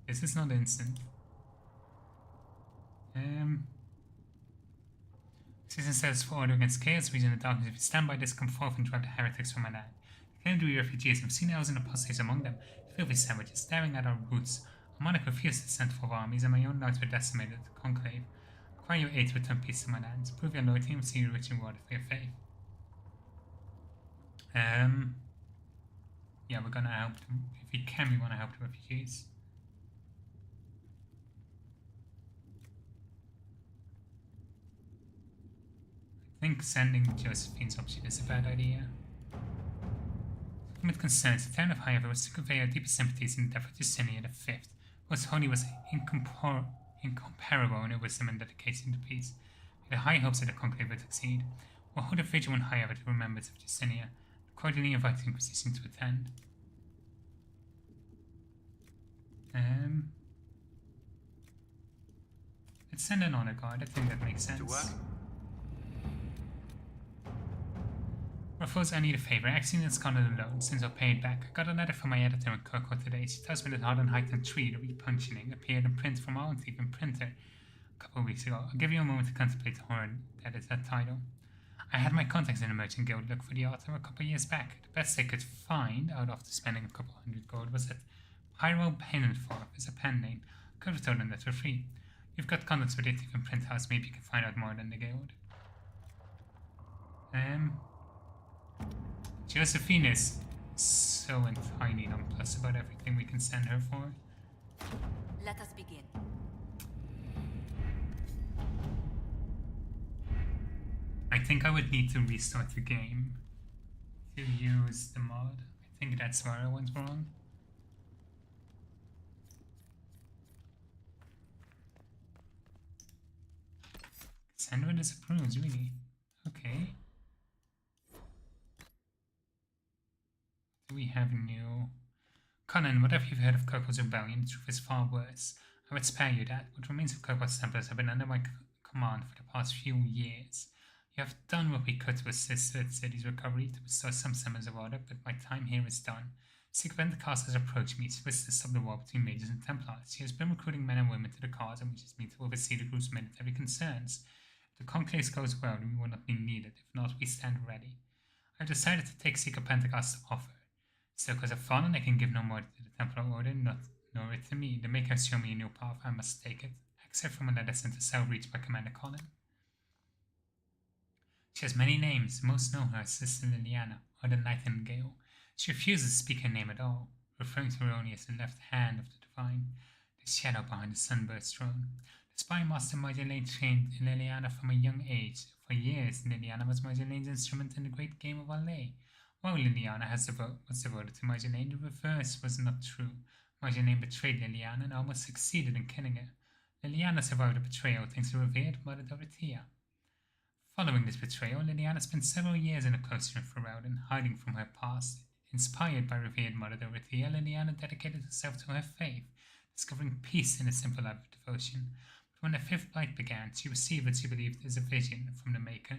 This is not instant. Season says for order against chaos, region of darkness. If you stand by this, come forth and drive the heretics from my land. Claim to be refugees. I've seen elves and apostates among them. Filthy savages staring at our roots. Our monarch refused to send forth armies, and my own knights were decimated at the conclave. Require your aid to return peace to my lands. Prove your loyalty and receive your rich reward for your faith. Yeah, we're gonna help them. If we can, we want to help the refugees. I think sending Josephine's option is a bad idea. With concerns, the town of Highover was to convey our deepest sympathies in the death of Justinian V, whose holy was incomparable in her wisdom and dedication to peace. We had high hopes that the conclave would succeed. We'll hold a vigil in Highover to remembrance of Justinian, cordially invite the Inquisition to attend. Let's send an honor guard. I think that makes sense. Ruffles, I need a favor. Accident has gone alone since I paid back. I got a letter from my editor in Kirkwood today. She tells me that Hard and Heightened Tree, the repunctioning, appeared in print from our own thief and printer a couple of weeks ago. I'll give you a moment to contemplate the horror that is that title. I had my contacts in the Merchant Guild look for the author a couple of years back. The best they could find, out after spending a couple $100 gold, was that Pyro Pennenforth is a pen name. I could have told them that for free. You've got contacts with the thief and print house. Maybe you can find out more than the guild. Josephine is so entirely nonplussed about everything we can send her for. Let us begin. I think I would need to restart the game to use the mod. I think that's where I went wrong. Sandra disapproves, really? Okay. We have new. Conan, whatever you've heard of Kirkwood's rebellion, the truth is far worse. I would spare you that. What remains of Kirkwood's Templars have been under my command for the past few years. You have done what we could to assist the city's recovery, to restore some semblance of order, but my time here is done. Sic Pentecost has approached me. She wishes to stop the war between mages and Templars. She has been recruiting men and women to the cause and wishes me to oversee the group's military concerns. If the conclave goes well, then we will not be needed. If not, we stand ready. I've decided to take Sic Pentecost's offer. So, because I've fallen, I can give no more to the Templar Order, nor it to me. The Maker has shown me a new path, I must take it, except from a letter sent to Selreach by Commander Colin. She has many names. Most know her as Sister Liliana, or the Nightingale. She refuses to speak her name at all, referring to her only as the left hand of the Divine, the shadow behind the Sunbird's throne. The spy master Marjolaine trained Liliana from a young age. For years, Liliana was Marjolaine's instrument in the great game of Allay. While Liliana was devoted to Marjolaine, the reverse was not true. Marjolaine betrayed Liliana and almost succeeded in killing her. Liliana survived the betrayal thanks to revered Mother Dorothea. Following this betrayal, Liliana spent several years in a cloister in Ferelden, hiding from her past. Inspired by revered Mother Dorothea, Liliana dedicated herself to her faith, discovering peace in a simple life of devotion. But when the fifth blight began, she received what she believed is a vision from the Maker.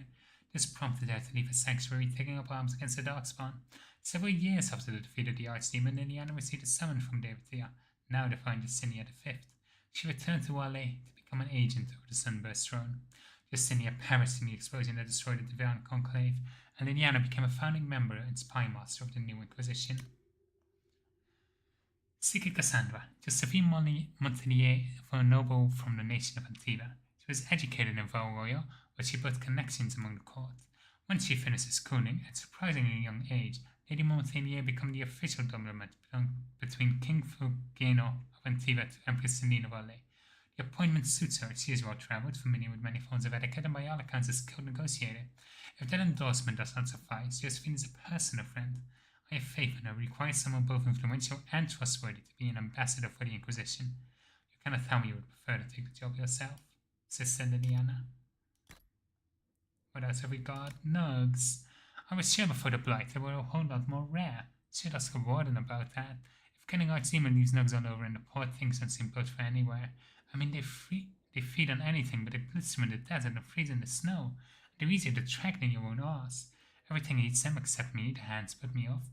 This prompted her to leave her sanctuary, taking up arms against the Darkspawn. Several years after the defeat of the Archdemon, Liliana received a summon from Dorothea, now defined as Justinia V. She returned to Orlais to become an agent of the Sunburst throne. Justinia perished in the explosion that destroyed the Divine Conclave, and Liliana became a founding member and spy master of the new Inquisition. Seeker Cassandra, Josephine Montelier, a noble from the nation of Antiva. She was educated in Val Royal, where she built connections among the court. Once she finished her schooling, at a surprisingly young age, Lady Montelier became the official dominant between King Fulgeno of Antiva to Empress Celine of Orlais. The appointment suits her. She is well-traveled, familiar with many forms of etiquette, and by all accounts a skilled negotiator. If that endorsement does not suffice, Josephine is a personal friend. I have faith in her. Requires someone both influential and trustworthy to be an ambassador for the Inquisition. You cannot tell me you would prefer to take the job yourself, Sister Liliana. What else have we got? Nugs. I was sure before the Blight they were a whole lot more rare. Should ask a warden about that. If killing Archdemon leaves nugs all over and the poor things don't seem built for anywhere. I mean, they feed on anything, but they blister in the desert and freeze in the snow. They're easier to track than your own arse. Everything eats them except me, the hands put me off.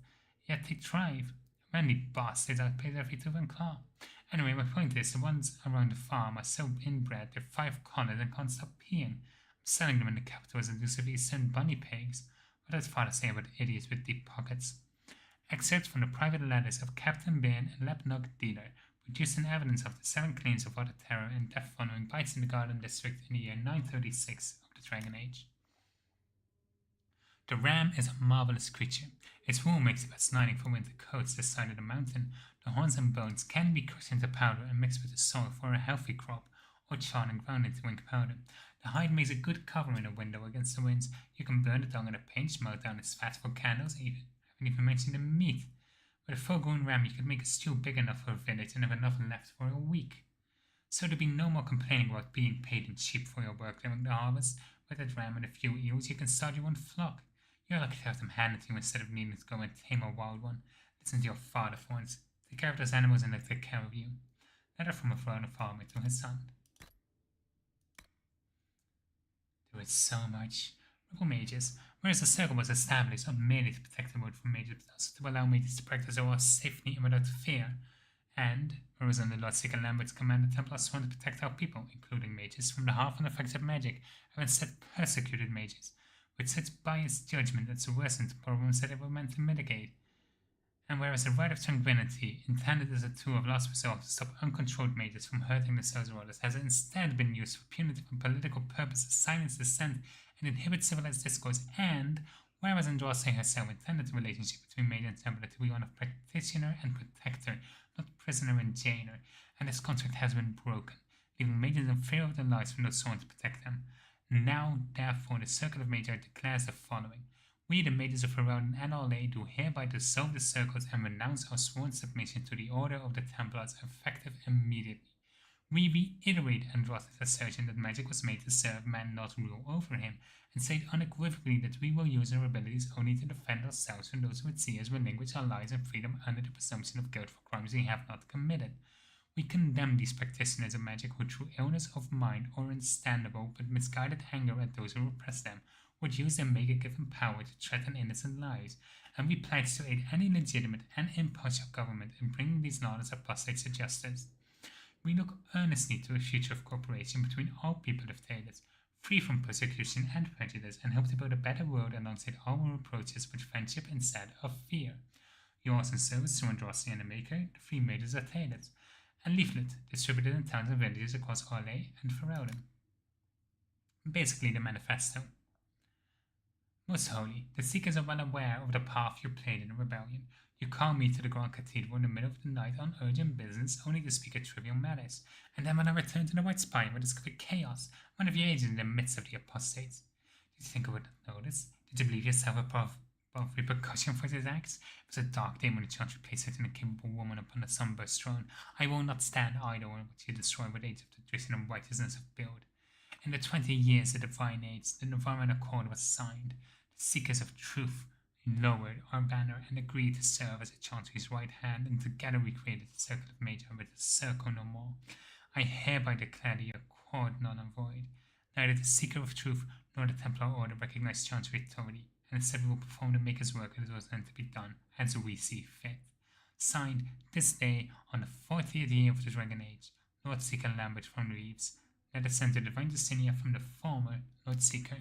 Yet they thrive. Randy bastards outpace every tooth and claw. Anyway, my point is, the ones around the farm are so inbred, they're 5 collars and can't stop peeing. I'm selling them in the capital as elusive Eastern bunny pigs. What does father say about idiots with deep pockets? Excerpts from the private letters of Captain Bain and Lapnog Dealer, produced in evidence of the 7 claims of utter terror and death following bites in the Garden District in the year 936 of the Dragon Age. The ram is a marvelous creature. Its wool makes it best lining for winter coats this side of the mountain. The horns and bones can be crushed into powder and mixed with the soil for a healthy crop, or charred and ground into ink powder. The hide makes a good cover in a window against the winds. You can burn it down in a paint, melt down its fat for candles, I haven't even mentioned the meat. With a full-grown ram, you could make a stew big enough for a village and have enough left for a week. So there'd be no more complaining about being paid in cheap for your work during the harvest. With that ram and a few eels, you can start your own flock. You're lucky to have them handed to you instead of needing to go and tame a wild one. Listen to your father for once. Take care of those animals and they'll take care of you. Letter from a foreigner farmer to his son. There is so much. Rebel mages. Whereas the circle was established not merely to protect the world from mages, but also to allow mages to practice their war safely and without fear. And, whereas under Lord Seeker Lambert's command, the Templars sworn to protect our people, including mages, from the harmful effects of magic, have instead persecuted mages, with such biased judgment that to worsen the problems that they were meant to mitigate. And whereas the right of tranquility, intended as a tool of last resort to stop uncontrolled mages from hurting themselves or others, has instead been used for punitive and political purposes, silence dissent, and inhibit civilized discourse, and whereas Andraste herself intended the relationship between mage and Templar to be one of practitioner and protector, not prisoner and jailer, and this contract has been broken, leaving mages in fear of their lives from those sworn to protect them. Now, therefore, the Circle of Magi declares the following. We, the mages of Herald and Orlais, do hereby dissolve the circles and renounce our sworn submission to the Order of the Templars, effective immediately. We reiterate Andraste's assertion that magic was made to serve man, not rule over him, and state unequivocally that we will use our abilities only to defend ourselves from those who would see us relinquish our lives and freedom under the presumption of guilt for crimes we have not committed. We condemn these practitioners of magic who, through illness of mind or understandable but misguided anger at those who repress them, would use their maker-given power to threaten innocent lives, and we pledge to aid any legitimate and impartial government in bringing these lawless apostates to justice. We look earnestly to a future of cooperation between all people of Thales, free from persecution and prejudice, and hope to build a better world alongside all our approaches with friendship instead of fear. Yours in service to Andraste and the Maker, the Free Mages of Thales. A leaflet distributed in towns and villages across Orlais and Ferelden. Basically the manifesto. Most Holy, the Seekers are well aware of the path you played in the rebellion. You call me to the Grand Cathedral in the middle of the night on urgent business only to speak at trivial matters, and then when I return to the White Spire I discover chaos, one of your agents in the midst of the apostates. Did you think I would not notice? Did you believe yourself above both repercussion for his acts. It was a dark day when the chance replaced such an incapable woman upon the sunburst throne. I will not stand idle when she destroyed with age of the tradition and righteousness of build. In the 20 years of the Divine Age, the Navaran Accord was signed. The Seekers of Truth lowered our banner and agreed to serve as a Chantry's right hand, and together we created the Circle of Major with the Circle no more. I hereby declare the Accord null and void. Neither the Seeker of Truth nor the Templar Order recognize Chantry authority, and instead we will perform the Maker's work as it was meant to be done, as we see fit. Signed, this day, on the 40th year of the Dragon Age, Lord Seeker Lambert from Reeves. Let us send the Divine Destinia from the former Lord Seeker.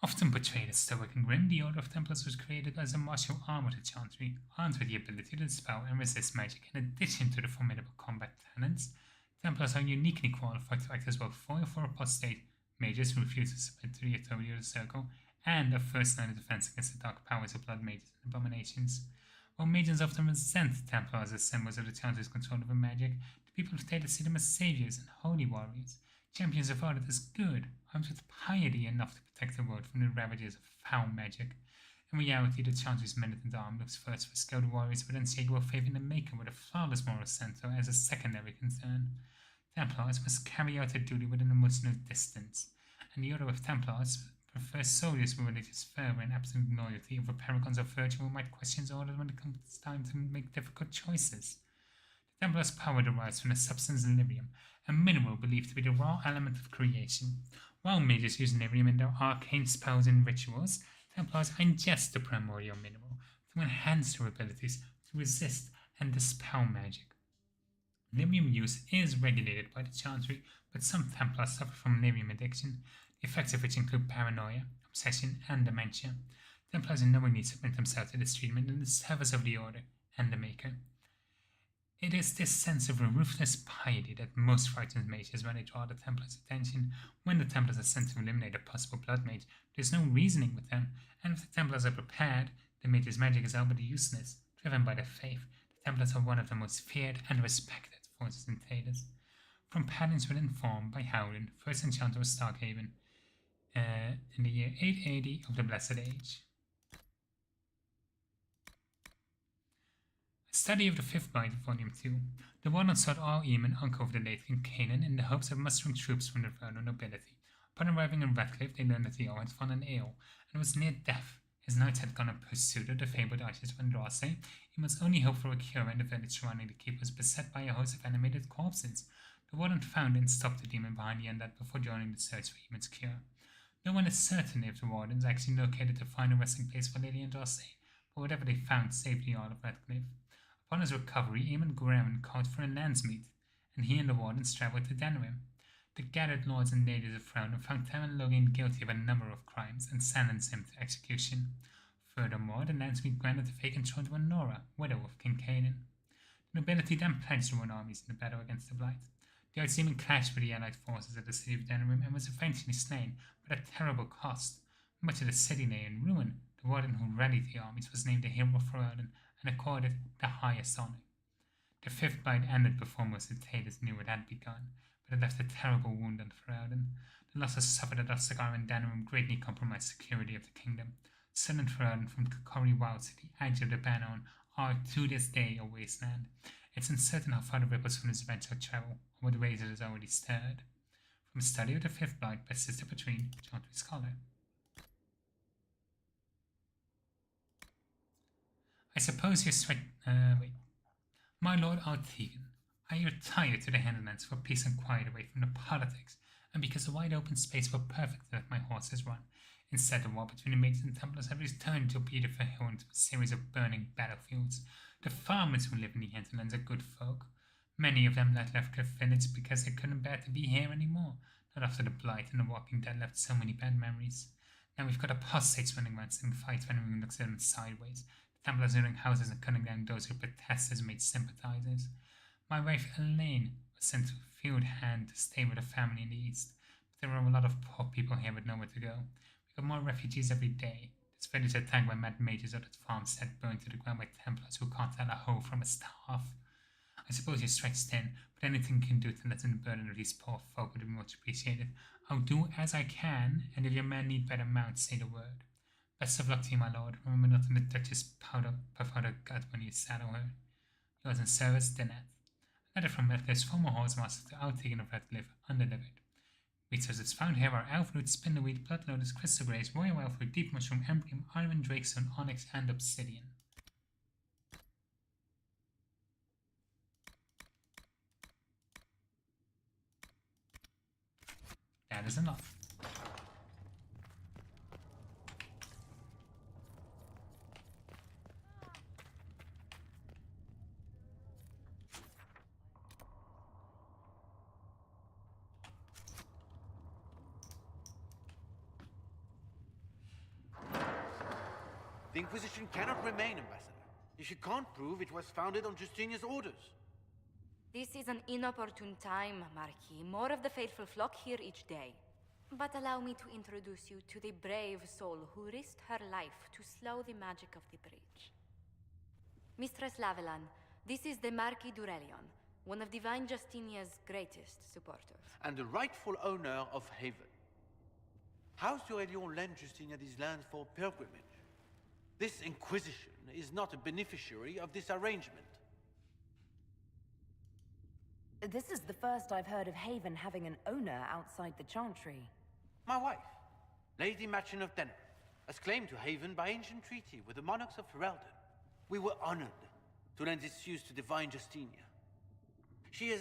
Often portrayed as stoic and grim, the Order of Templars was created as a martial armor to Chantry, armed with the ability to dispel and resist magic in addition to the formidable combat talents. Templars are uniquely qualified to act as both foil for apostate mages who refuse to submit to the authority of the Circle, and a first line of defense against the dark powers of blood mages and abominations. While mages often resent Templars as symbols of the Chantry's control over magic, the people of Theta see them as saviors and holy warriors, champions of art as good, armed with piety enough to protect the world from the ravages of foul magic. In reality, the Chantry's militant arm looks first for skilled warriors with unshakable faith in the Maker with a flawless moral center as a secondary concern. Templars must carry out their duty with an emotional distance, and the Order of Templars prefers soldiers with religious fervor and absolute loyalty over paragons of virtue who might question his orders when it comes time to make difficult choices. The Templars' power derives from the substance lyrium, a mineral believed to be the raw element of creation. While mages use lyrium in their arcane spells and rituals, Templars ingest the primordial mineral to enhance their abilities to resist and dispel magic. Lyrium use is regulated by the Chantry, but some Templars suffer from lyrium addiction, the effects of which include paranoia, obsession, and dementia. Templars unknowingly submit themselves to this treatment in the service of the Order and the Maker. It is this sense of ruthless piety that most frightens mages when they draw the Templars' attention. When the Templars are sent to eliminate a possible blood mage, there is no reasoning with them, and if the Templars are prepared, the mage's magic is albeit useless. Driven by their faith, the Templars are one of the most feared and respected forces in Thedas. From patterns were informed by Howland, first enchanter of Starkhaven, in the year 880 of the Blessed Age. A study of the Fifth Blight, Volume 2. The Warden sought all Eamon, uncle of the late King Kanan, in the hopes of mustering troops from the Vernon nobility. Upon arriving in Redcliffe, they learned that the Earl had fallen ill, and was near death. His knights had gone in pursuit of the fabled archers of Andraste. Eamon's only hope for a cure in the village surrounding the keep was beset by a host of animated corpses. The Warden found and stopped the demon behind the undead before joining the search for Eamon's cure. No one is certain if the Wardens actually located the final resting place for Lady Andraste, but whatever they found saved the Earl of Redcliffe. Upon his recovery, Eamon Graham called for a landsmeet, and he and the Wardens travelled to Denrim. The gathered lords and ladies of Frown found Taran Logan guilty of a number of crimes and sentenced him to execution. Furthermore, the landsmeet granted the vacant throne to Honora, widow of King Kanan. The nobility then pledged their own armies in the battle against the Blight. The Archdeacon clashed with the allied forces at the city of Denrim and was eventually slain, but at terrible cost. Much of the city lay in ruin. The Warden who rallied the armies was named the Hero of Ferelden and accorded the highest honor. The Fifth Blight ended before most of Thedas knew it had begun, but it left a terrible wound on Ferelden. The losses suffered at Ostagar and Denrim greatly compromised the security of the kingdom. Southern Ferelden from Kokori Wilds to the edge of the Bannon are to this day a wasteland. It's uncertain how far the ripples from this event shall travel, or what waves it has already stirred. From a study of the Fifth Blight by Sister Patrine, Chantry Scholar. I suppose you're wait. My Lord Artegan, I retire to the hinterlands for peace and quiet away from the politics, and because the wide open space were perfect to let my horses run. Instead, the war between the Mages and Templars had returned to beautiful hill into a series of burning battlefields. The farmers who live in the hinterlands are good folk. Many of them left Redcliffe Village because they couldn't bear to be here anymore, not after the Blight and the Walking Dead left so many bad memories. Now we've got apostates running around and fights when everyone looks at them sideways. The Templars looting houses and cutting down those who protest as made sympathizers. My wife Elaine was sent to a field hand to stay with a family in the east, but there are a lot of poor people here with nowhere to go. We got more refugees every day. This village is attacked by mad mages out at farmstead, burned to the ground by Templars who can't tell a hoe from a staff. I suppose you're stretched thin, but anything you can do to lessen the burden of these poor folk would be much appreciated. I'll do as I can, and if your men need better mounts, say the word. Best of luck to you, my lord. Remember not to let Duchess puff out her gut when you saddle her. Yours in service, Dinette. A letter from Methless, former horsemaster to outtaken of Redcliffe, undelivered. Resources found here are Alfroot, Spindleweed, Blood Lotus, Crystal Grace, Royal Wellfruit, Deep Mushroom, Embryum, Iron, Drakestone, Onyx, and Obsidian. That is enough. The Inquisition cannot remain, Ambassador, if you can't prove it was founded on Justinian's orders. This is an inopportune time, Marquis. More of the faithful flock here each day. But allow me to introduce you to the brave soul who risked her life to slow the magic of the breach. Mistress Lavelan, this is the Marquis d'Aurelion, one of Divine Justinia's greatest supporters. And the rightful owner of Haven. House d'Aurelion lent Justinia these lands for pilgrimage. This Inquisition is not a beneficiary of this arrangement. This is the first I've heard of Haven having an owner outside the Chantry. My wife, Lady Machin of Denner, has claimed to Haven by ancient treaty with the monarchs of Herald. We were honored to lend its use to Divine Justinia. She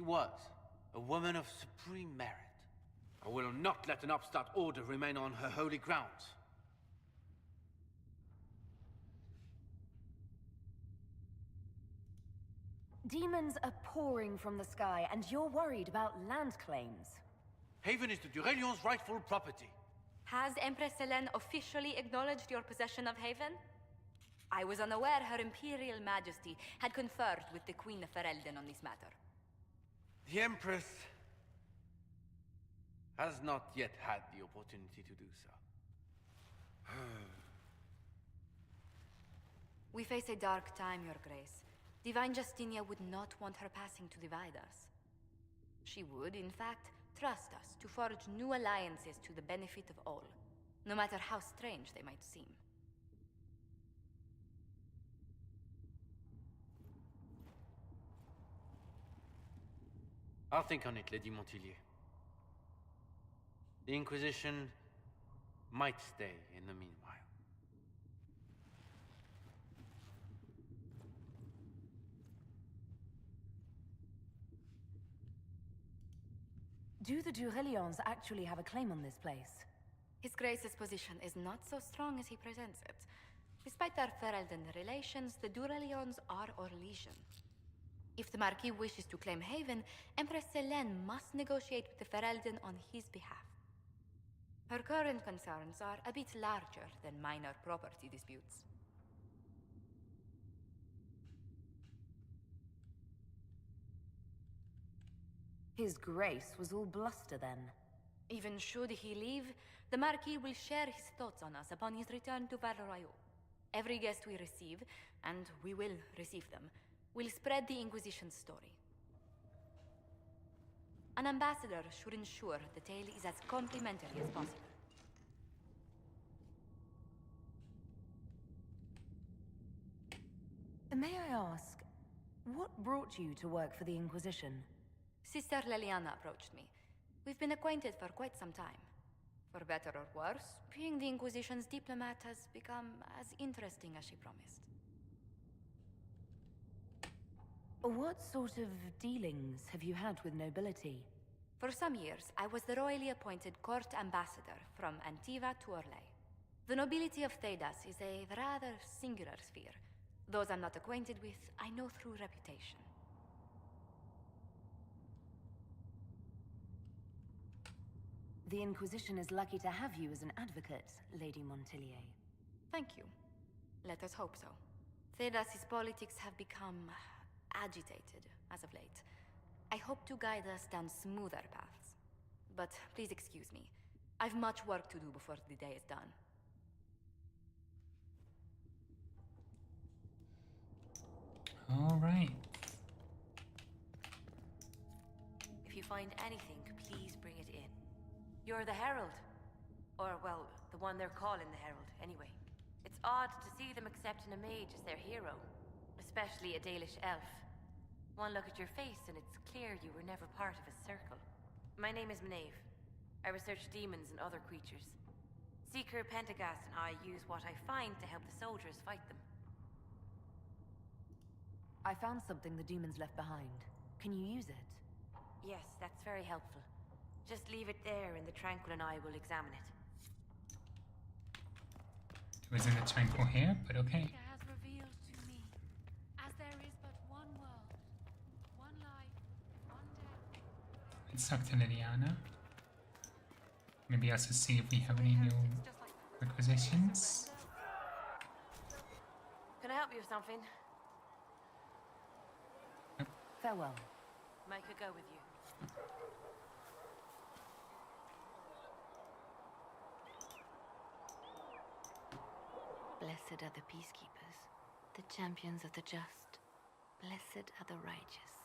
was a woman of supreme merit. I will not let an upstart order remain on her holy grounds. Demons are pouring from the sky, and you're worried about land claims. Haven is the d'Aurelion's rightful property. Has Empress Selene officially acknowledged your possession of Haven? I was unaware Her Imperial Majesty had conferred with the Queen of Ferelden on this matter. The Empress has not yet had the opportunity to do so. We face a dark time, Your Grace. Divine Justinia would not want her passing to divide us. She would, in fact, trust us to forge new alliances to the benefit of all, no matter how strange they might seem. I'll think on it, Lady Montillier. The Inquisition might stay in the meanwhile. Do the d'Aurelions actually have a claim on this place? His Grace's position is not so strong as he presents it. Despite their Ferelden relations, the d'Aurelions are Orlesian. If the Marquis wishes to claim Haven, Empress Selene must negotiate with the Ferelden on his behalf. Her current concerns are a bit larger than minor property disputes. His Grace was all bluster then. Even should he leave, the Marquis will share his thoughts on us upon his return to Val Royeaux. Every guest we receive, and we will receive them, will spread the Inquisition's story. An ambassador should ensure the tale is as complimentary as possible. May I ask, what brought you to work for the Inquisition? Sister Leliana approached me. We've been acquainted for quite some time. For better or worse, being the Inquisition's diplomat has become as interesting as she promised. What sort of dealings have you had with nobility? For some years, I was the royally appointed court ambassador from Antiva to Orlais. The nobility of Thedas is a rather singular sphere. Those I'm not acquainted with, I know through reputation. The Inquisition is lucky to have you as an advocate, Lady Montillier. Thank you. Let us hope so. Thedas' politics have become agitated as of late. I hope to guide us down smoother paths. But please excuse me. I've much work to do before the day is done. Alright. If you find anything, please bring it in. You're the Herald. Or, well, the one they're calling the Herald, anyway. It's odd to see them accepting a mage as their hero. Especially a Dalish elf. One look at your face and it's clear you were never part of a circle. My name is Maeve. I research demons and other creatures. Seeker Pentagast and I use what I find to help the soldiers fight them. I found something the demons left behind. Can you use it? Yes, that's very helpful. Just leave it there and the Tranquil and I will examine it. It was in the tranquil here, but okay. Has revealed to me, as there is but one world, one life, one death. Let's talk to Liliana. Maybe also see if we have any new requisitions. Can I help you with something? Farewell. Make her go with you. Blessed are the peacekeepers, the champions of the just. Blessed are the righteous,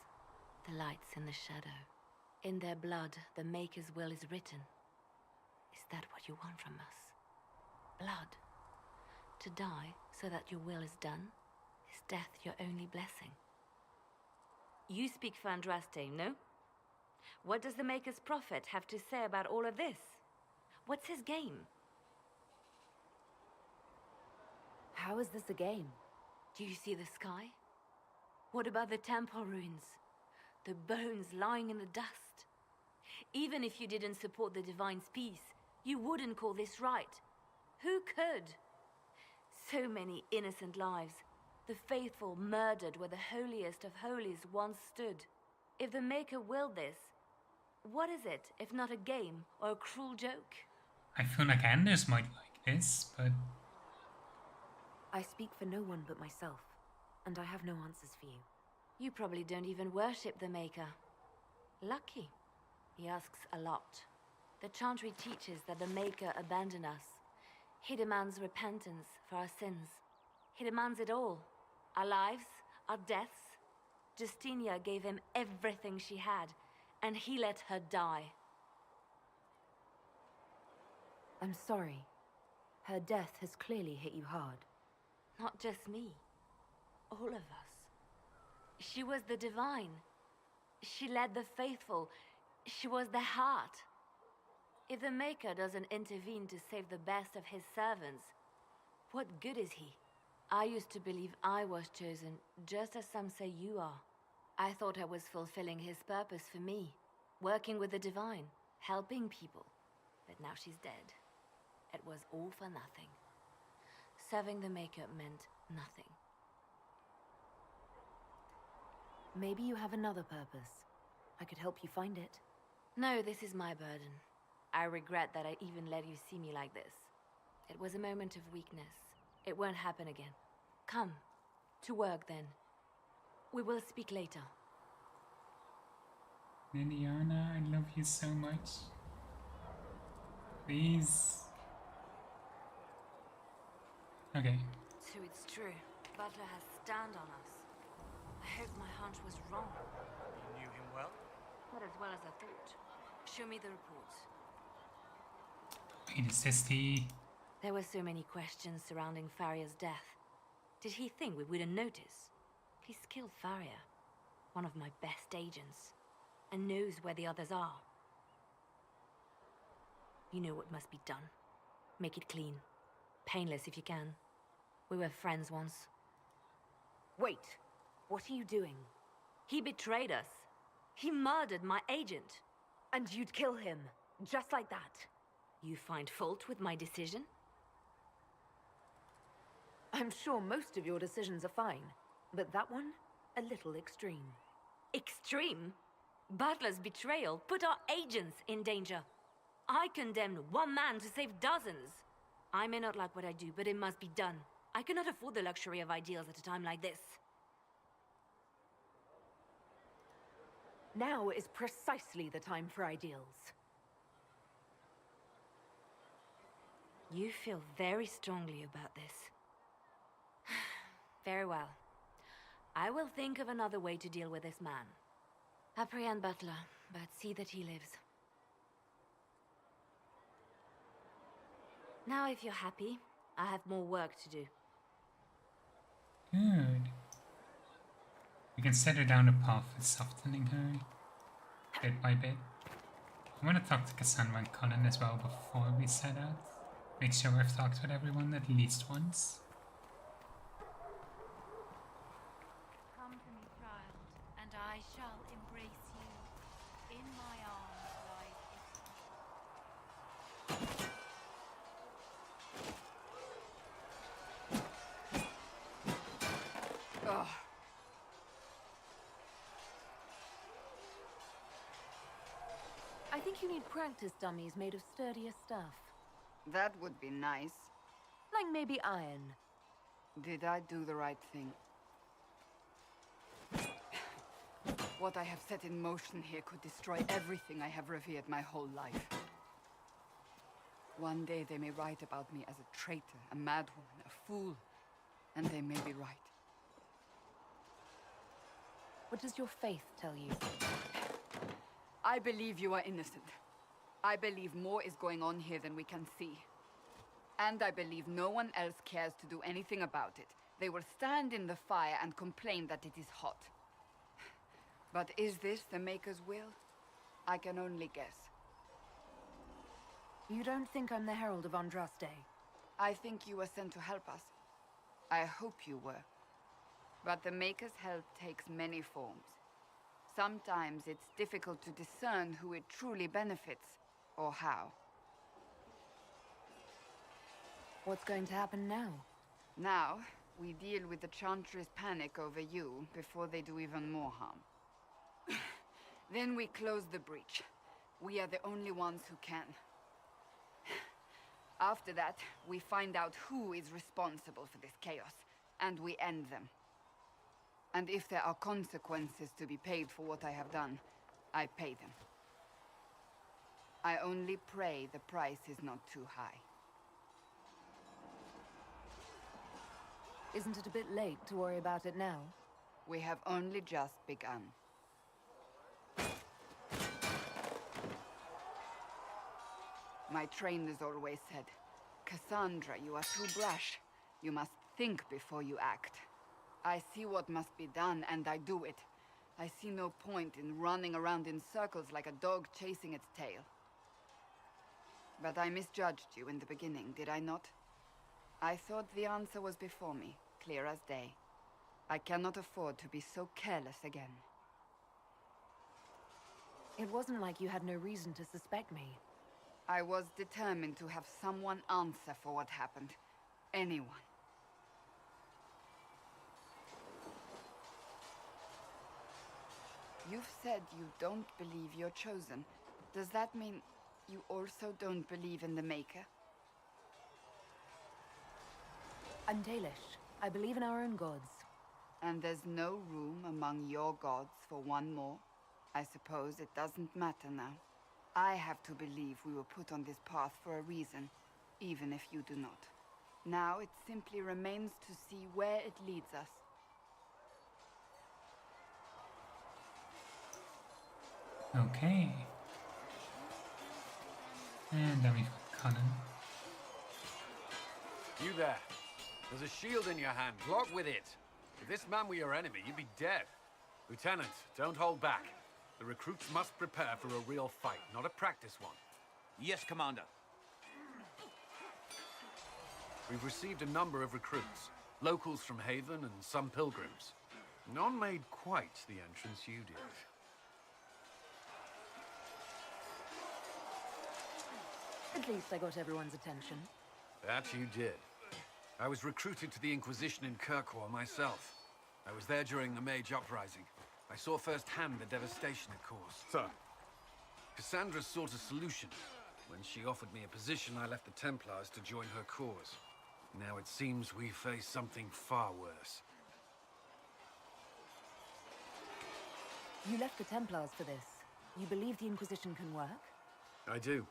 the lights in the shadow. In their blood, the Maker's will is written. Is that what you want from us? Blood. To die so that your will is done? Is death your only blessing? You speak for Andraste, no? What does the Maker's prophet have to say about all of this? What's his game? How is this a game? Do you see the sky? What about the temple ruins? The bones lying in the dust? Even if you didn't support the Divine's peace, you wouldn't call this right. Who could? So many innocent lives. The faithful murdered where the holiest of holies once stood. If the Maker willed this, what is it if not a game or a cruel joke? I feel like Anders might like this, but... I speak for no one but myself, and I have no answers for you. You probably don't even worship the Maker. Lucky. He asks a lot. The Chantry teaches that the Maker abandoned us. He demands repentance for our sins. He demands it all. Our lives, our deaths. Justinia gave him everything she had, and he let her die. I'm sorry. Her death has clearly hit you hard. Not just me. All of us. She was the Divine. She led the faithful. She was their heart. If the Maker doesn't intervene to save the best of his servants, what good is he? I used to believe I was chosen, just as some say you are. I thought I was fulfilling his purpose for me, working with the Divine, helping people. But now she's dead. It was all for nothing. Serving the Maker meant nothing. Maybe you have another purpose. I could help you find it. No, this is my burden. I regret that I even let you see me like this. It was a moment of weakness. It won't happen again. Come, to work then. We will speak later. Liliana, I love you so much. Please. Okay. So it's true. Butler has stand on us. I hope my hunch was wrong. You knew him well? Not as well as I thought. Show me the reports. Wait, is this the... There were so many questions surrounding Faria's death. Did he think we wouldn't notice? He's killed Faria, one of my best agents, and knows where the others are. You know what must be done. Make it clean. Painless if you can. We were friends once. Wait, what are you doing? He betrayed us. He murdered my agent. And you'd kill him, just like that. You find fault with my decision? I'm sure most of your decisions are fine, but that one, a little extreme. Extreme? Butler's betrayal put our agents in danger. I condemned one man to save dozens. I may not like what I do, but it must be done. I cannot afford the luxury of ideals at a time like this. Now is precisely the time for ideals. You feel very strongly about this. Very well. I will think of another way to deal with this man. Apprehend Butler, but see that he lives. Now, if you're happy, I have more work to do. Good. We can set her down a path for softening her, bit by bit. I want to talk to Cassandra and Colin as well before we set out. Make sure I've talked with everyone at least once. Come to me, child, and I shall embrace you. In my arms lies Ugh. I think you need practice dummies made of sturdier stuff. That would be nice. Like maybe iron. Did I do the right thing? What I have set in motion here could destroy everything I have revered my whole life. One day they may write about me as a traitor, a madwoman, a fool, and they may be right. What does your faith tell you? I believe you are innocent. I believe more is going on here than we can see. And I believe no one else cares to do anything about it. They will stand in the fire and complain that it is hot. But is this the Maker's will? I can only guess. You don't think I'm the Herald of Andraste? I think you were sent to help us. I hope you were. But the Maker's help takes many forms. Sometimes it's difficult to discern who it truly benefits, or how. What's going to happen now? Now, we deal with the Chantry's panic over you before they do even more harm. Then we close the breach. We are the only ones who can. After that, we find out who is responsible for this chaos, and we end them. And if there are consequences to be paid for what I have done, I pay them. I only pray the price is not too high. Isn't it a bit late to worry about it now? We have only just begun. My trainers always said, Cassandra, you are too brash. You must think before you act. I see what must be done, and I do it. I see no point in running around in circles like a dog chasing its tail. But I misjudged you in the beginning, did I not? I thought the answer was before me, clear as day. I cannot afford to be so careless again. It wasn't like you had no reason to suspect me. I was determined to have someone answer for what happened. Anyone. You've said you don't believe you're chosen. Does that mean you also don't believe in the Maker? I'm Dalish. I believe in our own gods. And there's no room among your gods for one more? I suppose it doesn't matter now. I have to believe we were put on this path for a reason, even if you do not. Now it simply remains to see where it leads us. Okay. And then we've got Colin. You there. There's a shield in your hand. Block with it. If this man were your enemy, you'd be dead. Lieutenant, don't hold back. The recruits must prepare for a real fight, not a practice one. Yes, Commander. We've received a number of recruits. Locals from Haven and some pilgrims. None made quite the entrance you did. At least I got everyone's attention. That you did. I was recruited to the Inquisition in Kirkwall myself. I was there during the Mage Uprising. I saw firsthand the devastation it caused. Sir. Cassandra sought a solution. When she offered me a position, I left the Templars to join her cause. Now it seems we face something far worse. You left the Templars for this. You believe the Inquisition can work? I do.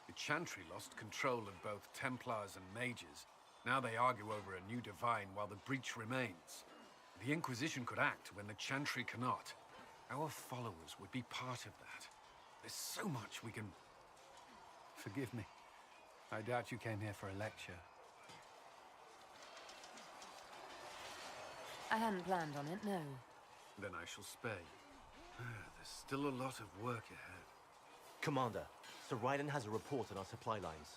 The Chantry lost control of both Templars and Mages. Now they argue over a new divine while the breach remains. The Inquisition could act when the Chantry cannot. Our followers would be part of that. There's so much we can... Forgive me. I doubt you came here for a lecture. I hadn't planned on it, no. Then I shall spare you. There's still a lot of work ahead. Commander, Sir Ryden has a report on our supply lines.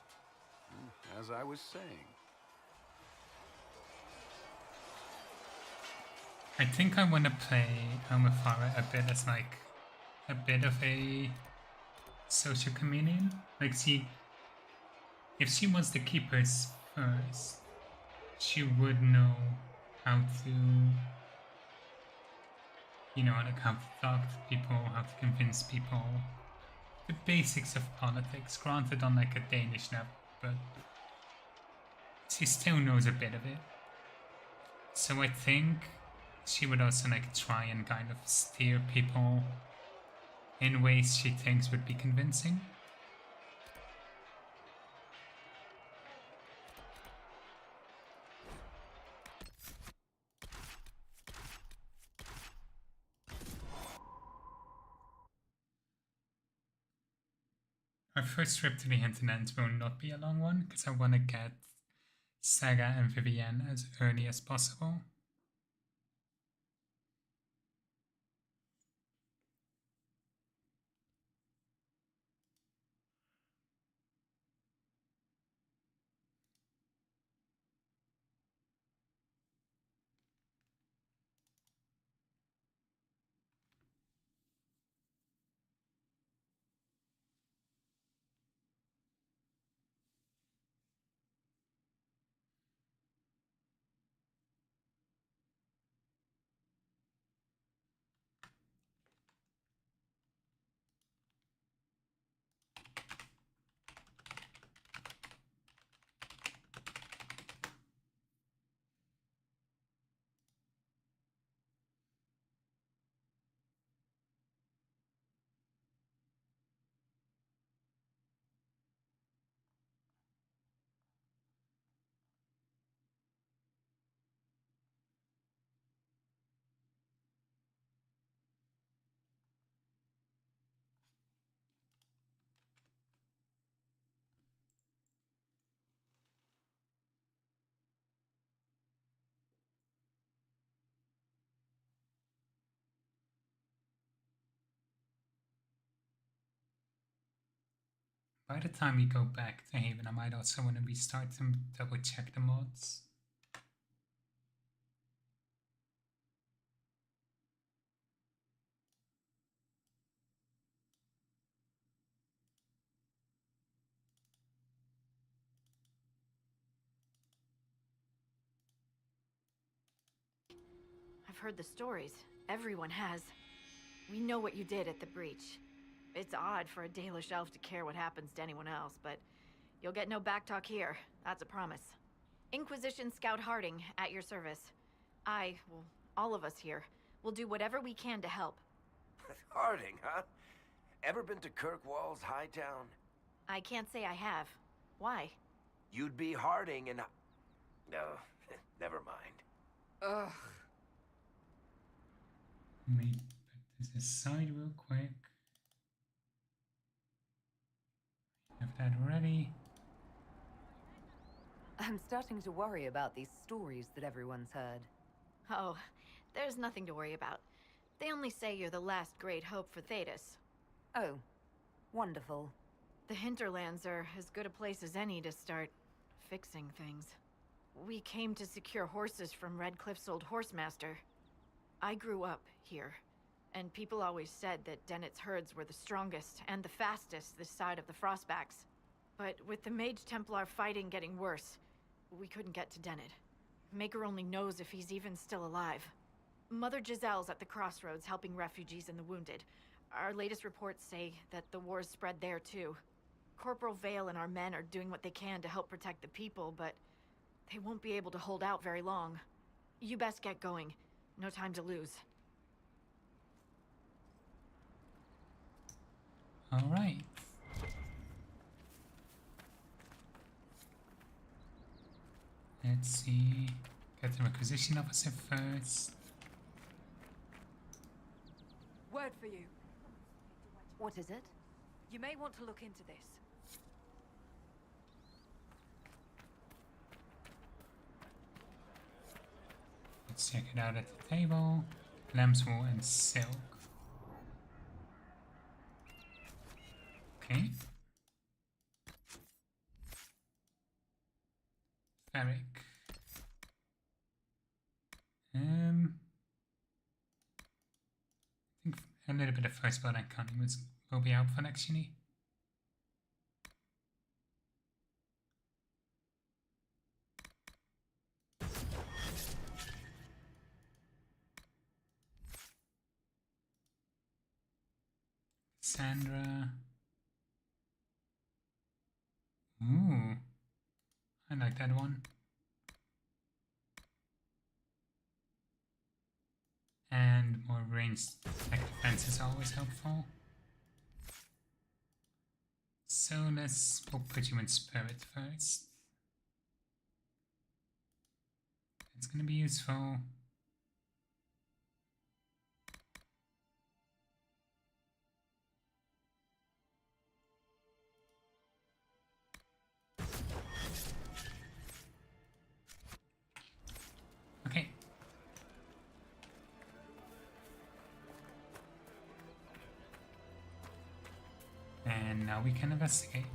As I was saying. I think I want to play Almafara a bit as like a bit of a social chameleon. Like if she was the keepers first, she would know how to, you know, like how to talk to people, how to convince people, the basics of politics, granted on like a Danish level, but she still knows a bit of it. So I think she would also like try and kind of steer people in ways she thinks would be convincing. Our first trip to the hinterlands will not be a long one, because I want to get Saga and Vivienne as early as possible. By the time we go back to Haven, I might also want to restart to double check the mods. I've heard the stories. Everyone has. We know what you did at the breach. It's odd for a Dalish elf to care what happens to anyone else, but you'll get no backtalk here. That's a promise. Inquisition Scout Harding, at your service. Well, all of us here, will do whatever we can to help. Harding, huh? Ever been to Kirkwall's Hightown? I can't say I have. Why? You'd be Harding and... No, never mind. Ugh. Let me put this aside real quick. Have that ready. I'm starting to worry about these stories that everyone's heard. Oh, there's nothing to worry about. They only say you're the last great hope for Thetis. Oh, wonderful. The hinterlands are as good a place as any to start fixing things. We came to secure horses from Redcliffe's old horsemaster. I grew up here, and people always said that Dennett's herds were the strongest and the fastest this side of the Frostbacks. But with the Mage Templar fighting getting worse, we couldn't get to Dennett. Maker only knows if he's even still alive. Mother Giselle's at the crossroads helping refugees and the wounded. Our latest reports say that the war's spread there too. Corporal Vale and our men are doing what they can to help protect the people, but they won't be able to hold out very long. You best get going. No time to lose. All right. Let's see. Get the requisition officer first. for you. What is it? You may want to look into this. Let's check it out at the table. Lamb's wool and silk. Okay. Fabric. I think a little bit of first blood and cunning will be helpful actually. Sandra. Ooh, I like that one. And more ranged attack defense is always helpful. So we'll put you in spirit first. It's gonna be useful. Okay. And now we can investigate.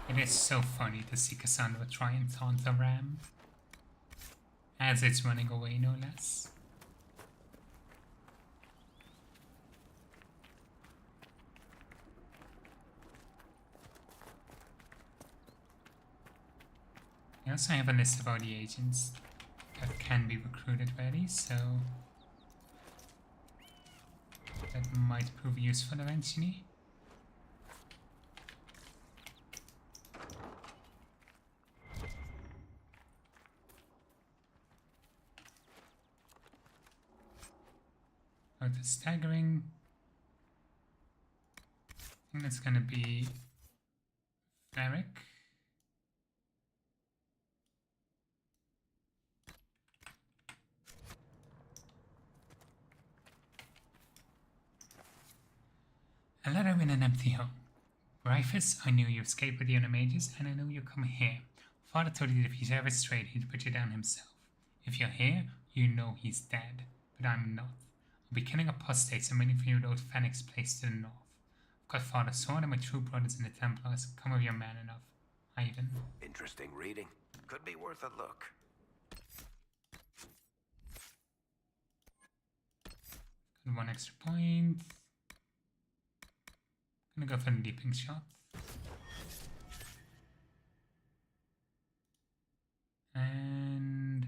It is so funny to see Cassandra try and taunt the ram as it's running away, no less. I also have a list of all the agents that can be recruited ready, so that might prove useful eventually. Oh, the staggering. I think that's gonna be Varric. A letter in an empty home. Rifus, I knew you escaped with the other mages, and I know you come here. Father told you that if he's ever strayed, he'd put you down himself. If you're here, you know he's dead, but I'm not. I'll be killing apostates and waiting for you at old Fenix's place to the north. I've got Father's sword and my true brothers in the Templars. Come if you're man enough. Ivan. Interesting reading. Could be worth a look. Got 1 extra point. Gonna go for the leaping shot. And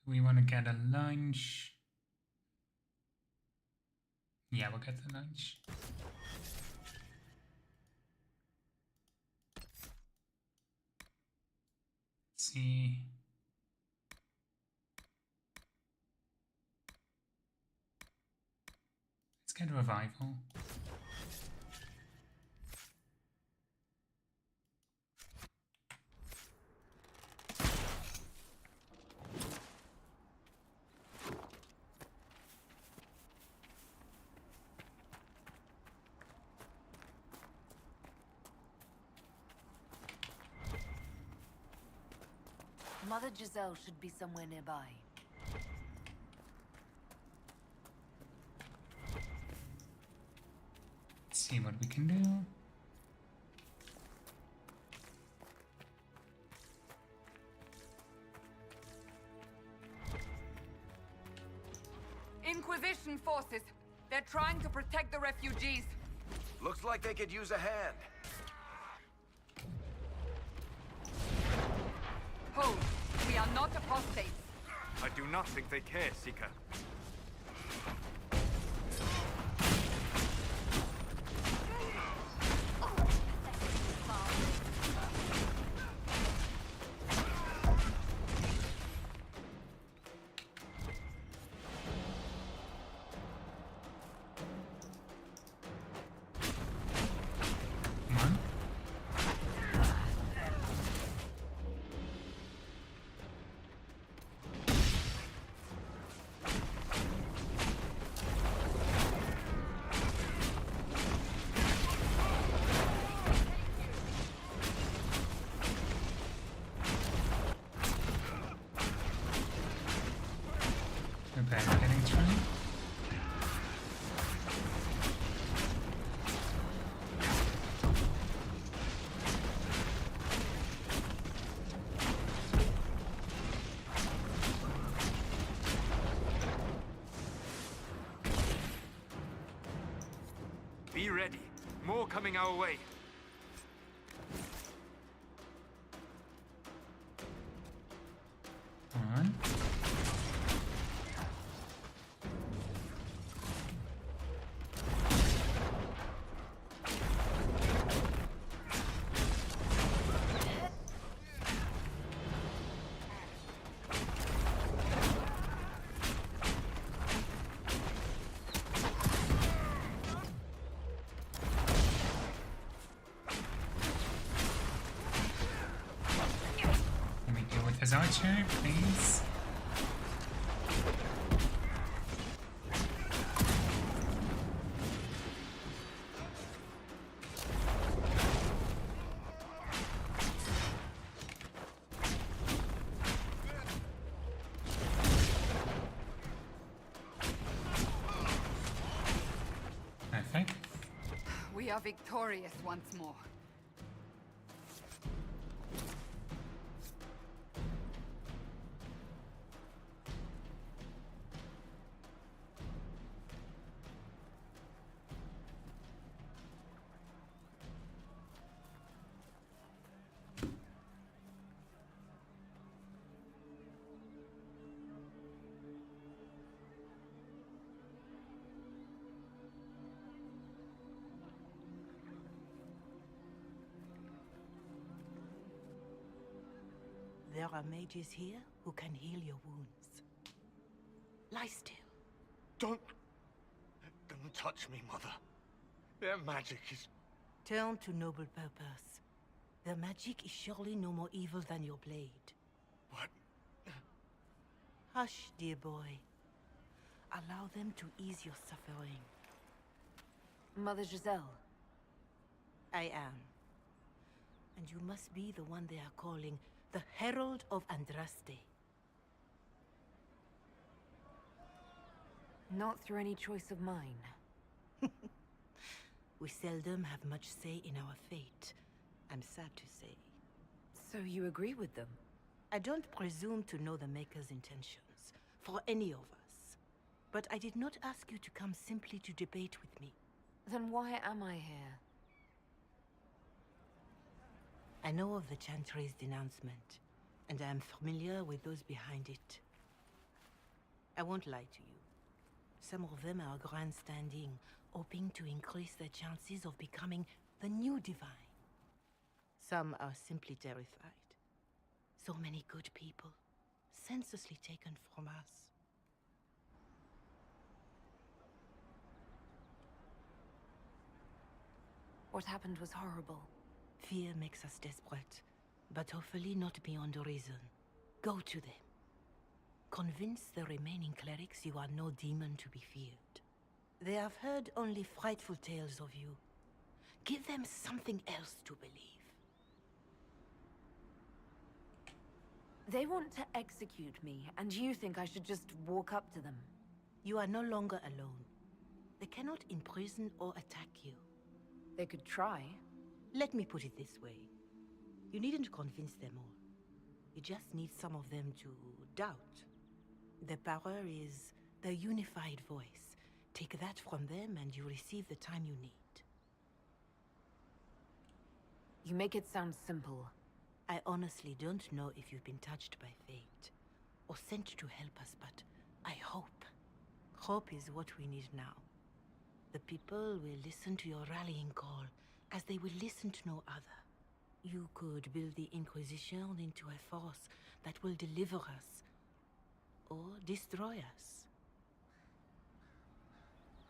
do we want to get a lunch? Yeah, we'll get the lunch. Let's see. Let's get a revival. Mother Giselle should be somewhere nearby. Let's see what we can do. Inquisition forces. They're trying to protect the refugees. Looks like they could use a hand. Hold. We are not apostates. I do not think they care, Seeker. carefully. Be ready. More coming our way. On. Let me deal with his archer, please. Perfect. We are victorious once more. There are mages here who can heal your wounds. Lie still. Don't touch me, Mother. Their magic is... Turn to noble purpose. Their magic is surely no more evil than your blade. What? Hush, dear boy. Allow them to ease your suffering. Mother Giselle. I am. And you must be the one they are calling the Herald of Andraste. Not through any choice of mine. We seldom have much say in our fate, I'm sad to say. So you agree with them? I don't presume to know the Maker's intentions, for any of us. But I did not ask you to come simply to debate with me. Then why am I here? I know of the Chantry's denouncement, and I am familiar with those behind it. I won't lie to you. Some of them are grandstanding, hoping to increase their chances of becoming the new divine. Some are simply terrified. So many good people, senselessly taken from us. What happened was horrible. Fear makes us desperate, but hopefully not beyond reason. Go to them. Convince the remaining clerics you are no demon to be feared. They have heard only frightful tales of you. Give them something else to believe. They want to execute me, and you think I should just walk up to them? You are no longer alone. They cannot imprison or attack you. They could try. Let me put it this way. You needn't convince them all. You just need some of them to doubt. Their power is their unified voice. Take that from them and you receive the time you need. You make it sound simple. I honestly don't know if you've been touched by fate, or sent to help us, but I hope. Hope is what we need now. The people will listen to your rallying call, as they will listen to no other. You could build the Inquisition into a force that will deliver us, or destroy us.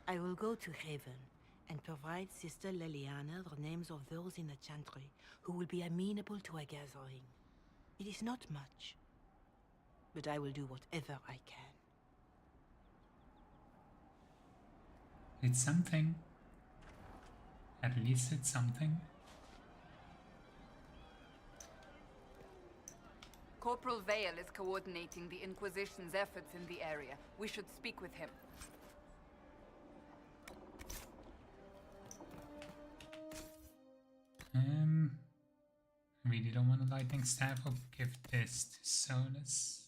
I will go to Haven and provide Sister Leliana the names of those in the Chantry who will be amenable to a gathering. It is not much, but I will do whatever I can. It's something. At least it's something. Corporal Vale is coordinating the Inquisition's efforts in the area. We should speak with him. I really don't want a lightning staff. I'll give this to Solus.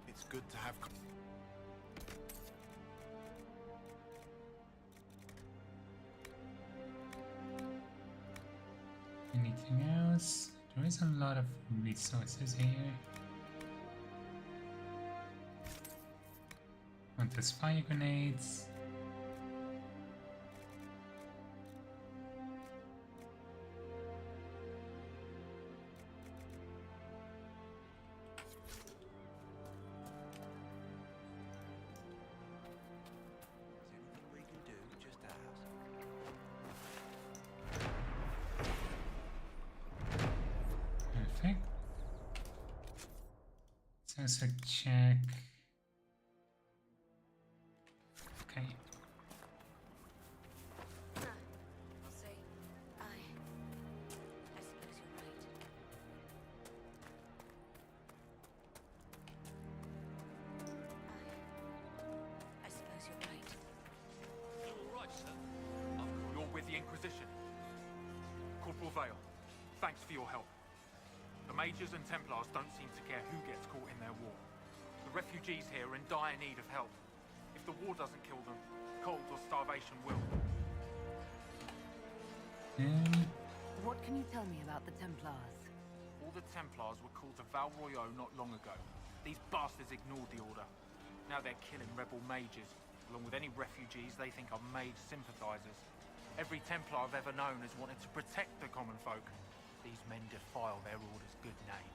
It's good to have... Anything else? There is a lot of resources here. Want those fire grenades? Perfect. Let's also check. Okay. I'll say, I suppose you're right. I suppose you're right. You all right, sir? You're with the Inquisition. Corporal Vale, thanks for your help. The Mages and Templars don't seem to care who gets caught in their war. The refugees here are in dire need of help. If the war doesn't kill them, cold or starvation will. What can you tell me about the Templars? All the Templars were called to Val Royeaux not long ago. These bastards ignored the order. Now they're killing rebel mages, along with any refugees they think are mage sympathizers. Every Templar I've ever known has wanted to protect the common folk. These men defile their order's good name.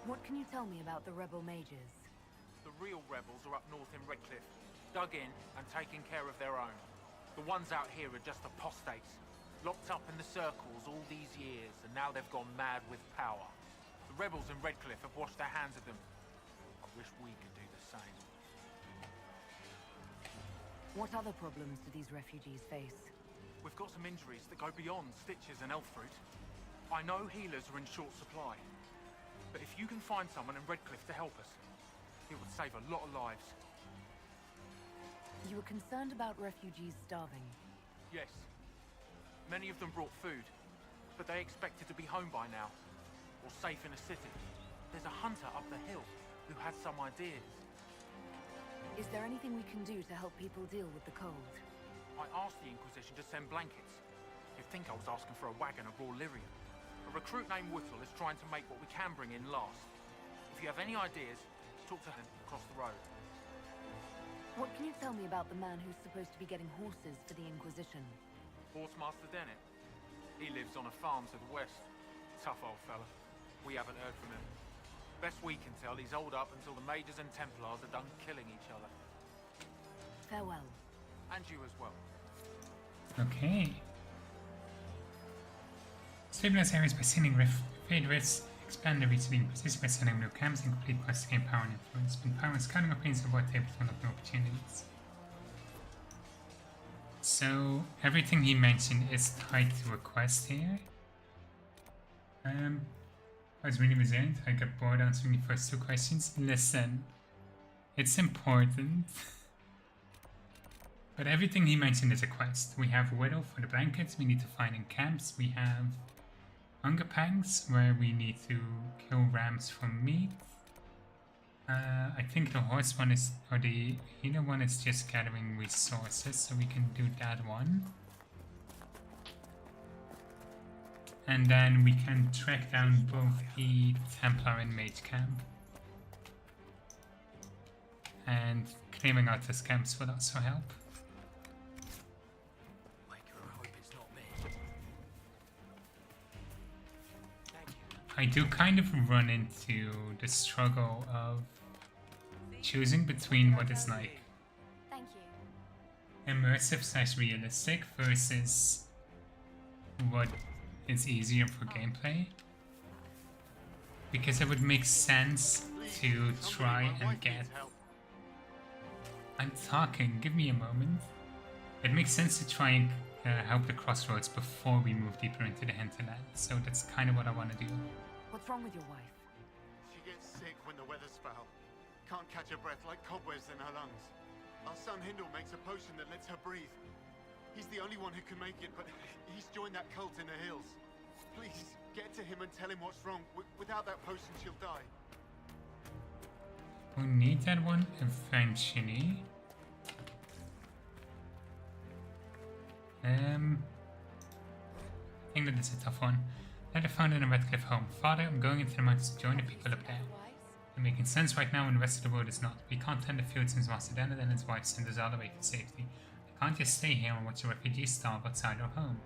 What can you tell me about the rebel mages? The real rebels are up north in Redcliffe, dug in and taking care of their own. The ones out here are just apostates, locked up in the circles all these years, and now they've gone mad with power. The rebels in Redcliffe have washed their hands of them. I wish we could do the same. What other problems do these refugees face? We've got some injuries that go beyond stitches and elf fruit. I know healers are in short supply, but if you can find someone in Redcliffe to help us, it would save a lot of lives. You were concerned about refugees starving. Yes. Many of them brought food, but they expected to be home by now, or safe in a city. There's a hunter up the hill who has some ideas. Is there anything we can do to help people deal with the cold? I asked the Inquisition to send blankets. You'd think I was asking for a wagon of raw lyrium. A recruit named Whittle is trying to make what we can bring in last. If you have any ideas, talk to him across the road. What can you tell me about the man who's supposed to be getting horses for the Inquisition? Horsemaster Dennett. He lives on a farm to the west. Tough old fella. We haven't heard from him. Best we can tell, he's holed up until the Mages and Templars are done killing each other. Farewell. And you as well. Okay. Stabilize areas by sending raid rifts, expand the reach of the Inquisition by sending new camps, and complete quests to gain power and influence. Spend power and scouting opinions of what table to unlock new opportunities. So everything he mentioned is tied to a quest here. I was really resilient. I got bored answering the first two questions. Listen, it's important. But everything he mentioned is a quest. We have a widow for the blankets we need to find in camps. We have hunger pangs where we need to kill rams for meat. I think the horse one is, or the healer one is just gathering resources, so we can do that one. And then we can track down both the Templar and Mage camp. And clearing out those camps would also help. I do kind of run into the struggle of choosing between what is like immersive / realistic versus what is easier for gameplay. Because it would make sense to try and get I'm talking, give me a moment. It makes sense to try and help the crossroads before we move deeper into the hinterland, so that's kind of what I want to do. What's wrong with your wife? She gets sick when the weather's foul. Can't catch her breath like cobwebs in her lungs. Our son Hindle makes a potion that lets her breathe. He's the only one who can make it, but he's joined that cult in the hills. Please, get to him and tell him what's wrong. Without that potion, she'll die. We'll need that one eventually. I think that is a tough one. Letter found in a Redcliffe home. Father, I'm going into the mountains to join the people up there. They're making sense right now and the rest of the world is not. We can't tend the field since Master Dennett and his wife sent us all away for safety. I can't just stay here and watch the refugees starve outside our home.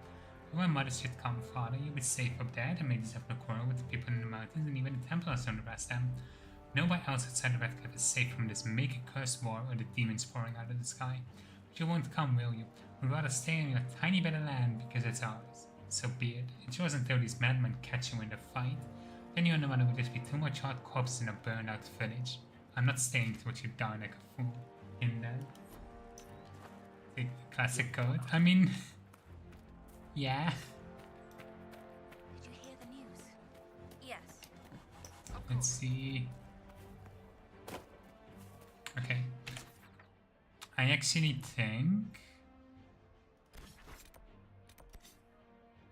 But when mothers should come, Father, you'll be safe up there. The mages have no quarrel with the people in the mountains and even the Templars don't arrest them. Nobody else outside the Redcliffe is safe from this make-a-cursed war or the demons pouring out of the sky. But you won't come, will you? We'd rather stay in your tiny bit of land because it's ours. So be it. It's yours until these madmen catch you in the fight. Then you and the mother will just be two more charred corpses in a burned out village. I'm not staying to watch you die like a fool. In that. The classic code. I mean... yeah. Did you hear the news? Yes. Let's see... Okay. I actually think...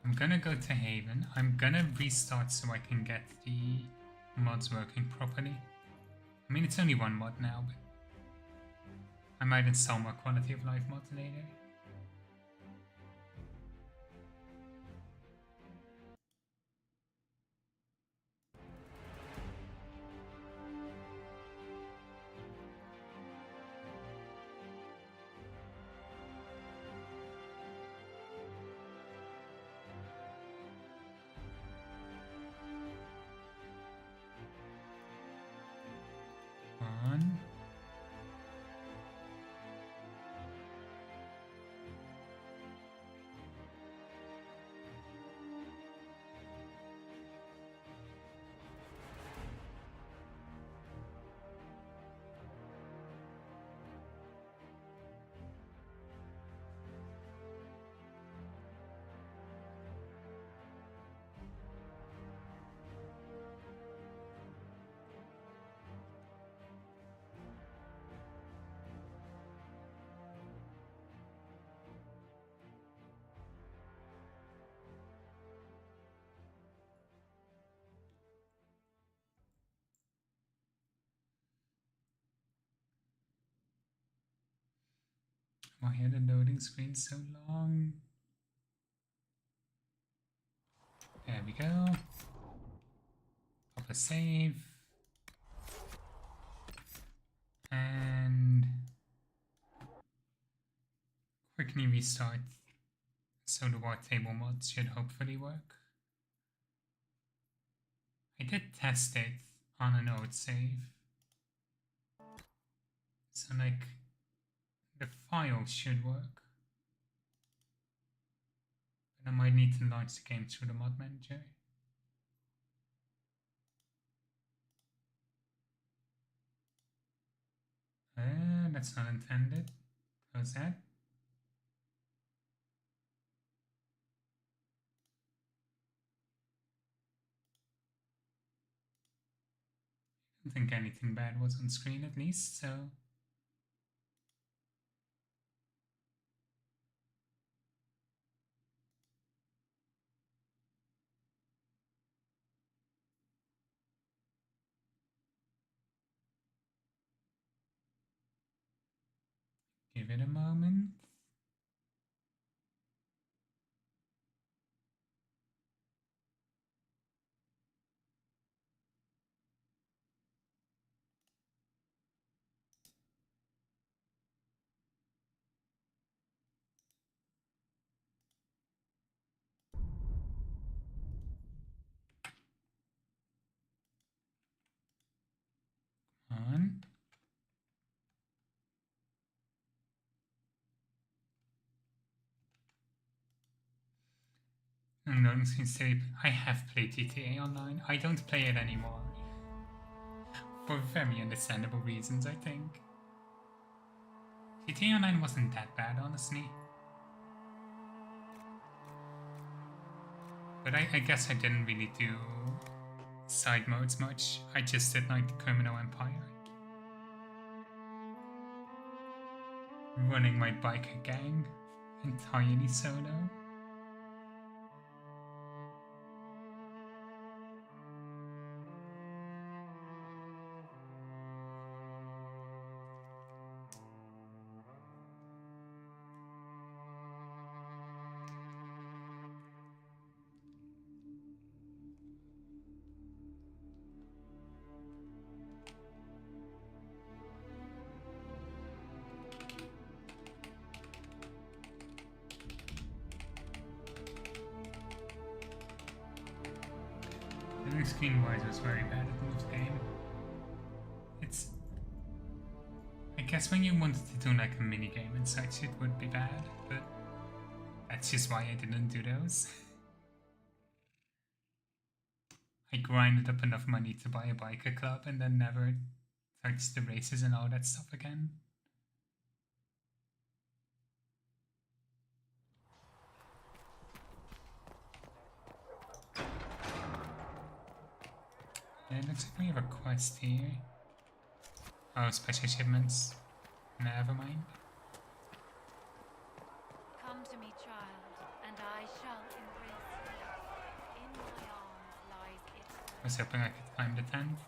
I'm gonna go to Haven. I'm gonna restart so I can get the mods working properly. I mean, it's only one mod now, but I might install more quality of life mods later. Why are the loading screens so long? There we go. Pop a save. And quickly restart. So the war table mods should hopefully work. I did test it on an old save. So like the file should work. But I might need to launch the game through the mod manager. That's not intended. Close that. I don't think anything bad was on screen at least, so... Give it a moment. Come on. And loading screen save. I have played GTA Online. I don't play it anymore. For very understandable reasons, I think. GTA Online wasn't that bad, honestly. But I guess I didn't really do side modes much. I just did like the Criminal Empire. Running my biker gang entirely solo. Screen-wise was very bad at this game. It's... I guess when you wanted to do like a mini-game and such it would be bad, but that's just why I didn't do those. I grinded up enough money to buy a biker club and then never touched the races and all that stuff again. Yeah, it looks like we have a quest here. Oh, special shipments. Never mind. Come to me, child, and I shall embrace you. In my arms lies it. I was hoping I could climb the tent.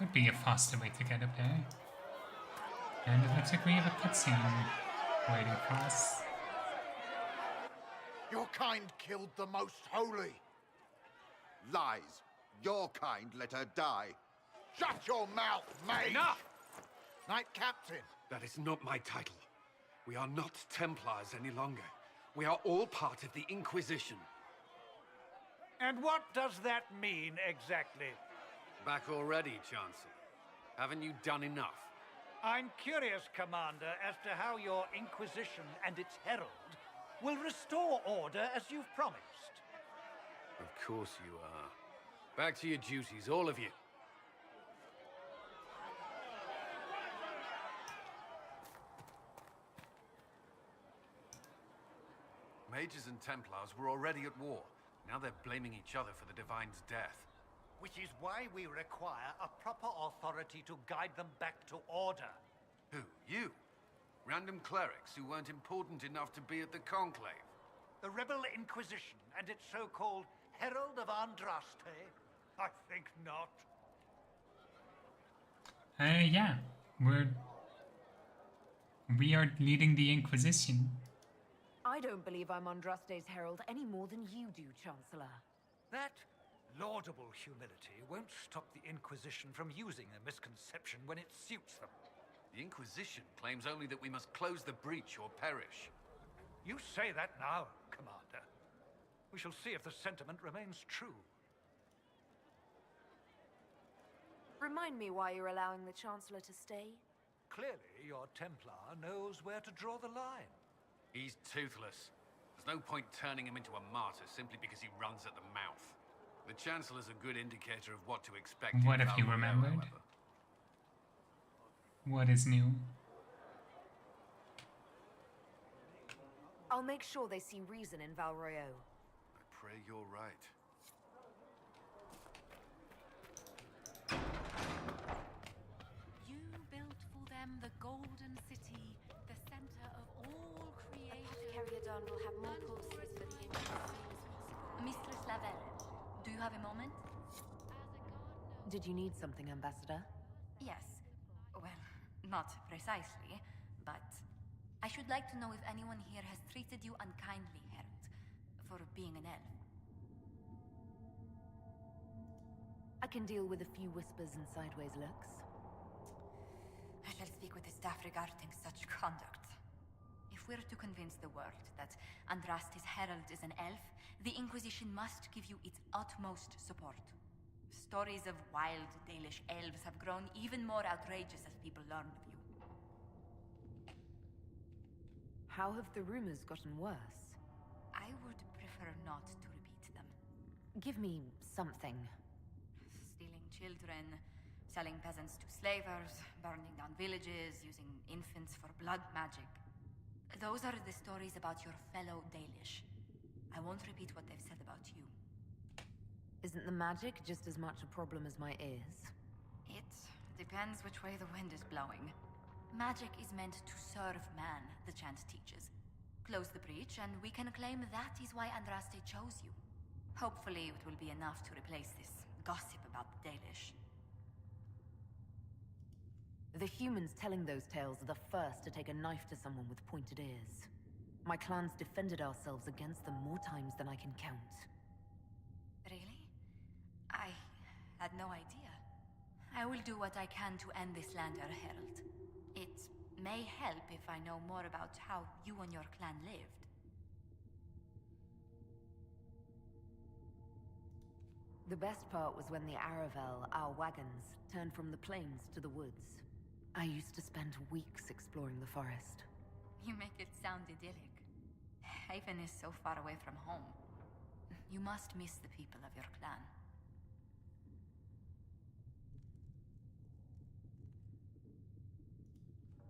Would be a faster way to get up there. And it looks like we have a cutscene waiting for us. Your kind killed the most holy. Lies. Your kind let her die. Shut your mouth, mate! Enough! Knight Captain. That is not my title. We are not Templars any longer. We are all part of the Inquisition. And what does that mean, exactly? Back already, Chancellor. Haven't you done enough? I'm curious, Commander, as to how your Inquisition and its Herald will restore order as you've promised. Of course you are. Back to your duties, all of you. Mages and Templars were already at war. Now they're blaming each other for the Divine's death. Which is why we require a proper authority to guide them back to order. Who? You? Random clerics who weren't important enough to be at the Conclave? The Rebel Inquisition and its so-called Herald of Andraste? I think not. Yeah. We are leading the Inquisition. I don't believe I'm Andraste's herald any more than you do, Chancellor. That laudable humility won't stop the Inquisition from using a misconception when it suits them. The Inquisition claims only that we must close the breach or perish. You say that now, Commander. We shall see if the sentiment remains true. Remind me why you're allowing the Chancellor to stay? Clearly, your Templar knows where to draw the line. He's toothless. There's no point turning him into a martyr simply because he runs at the mouth. The Chancellor's a good indicator of what to expect. What if you remembered? What is new? I'll make sure they see reason in Val Royeaux. I pray you're right. You built for them the Golden City, the center of all creation. Carrier will have more courses for the Inquisition. Mistress Lavelle, do you have a moment? Did you need something, Ambassador? Yes. Well, not precisely, but I should like to know if anyone here has treated you unkindly, Herald, for being an elf. I can deal with a few whispers and sideways looks. I shall speak with the staff regarding such conduct. If we're to convince the world that Andraste's Herald is an elf, the Inquisition must give you its utmost support. Stories of wild Dalish elves have grown even more outrageous as people learn of you. How have the rumors gotten worse? I would prefer not to repeat them. Give me something. Stealing children, Selling peasants to slavers, burning down villages, using infants for blood magic. Those are the stories about your fellow Dalish. I won't repeat what they've said about you. Isn't the magic just as much a problem as my ears? It depends which way the wind is blowing. Magic is meant to serve man, the chant teaches. Close the breach, and we can claim that is why Andraste chose you. Hopefully it will be enough to replace this gossip about the Dalish. The humans telling those tales are the first to take a knife to someone with pointed ears. My clans defended ourselves against them more times than I can count. Really? I had no idea. I will do what I can to end this slander, Herald. It may help if I know more about how you and your clan lived. The best part was when the Aravel, our wagons, turned from the plains to the woods. I used to spend weeks exploring the forest. You make it sound idyllic. Haven is so far away from home. You must miss the people of your clan.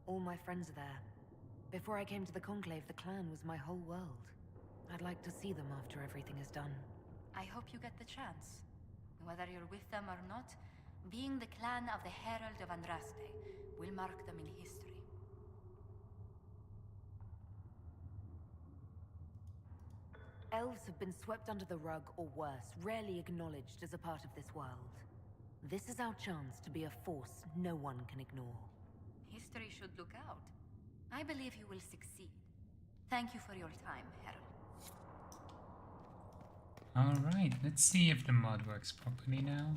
All my friends are there. Before I came to the Conclave, the clan was my whole world. I'd like to see them after everything is done. I hope you get the chance. Whether you're with them or not, being the clan of the Herald of Andraste will mark them in history. Elves have been swept under the rug, or worse, rarely acknowledged as a part of this world. This is our chance to be a force no one can ignore. History should look out. I believe you will succeed. Thank you for your time, Herald. Alright, let's see if the mod works properly now.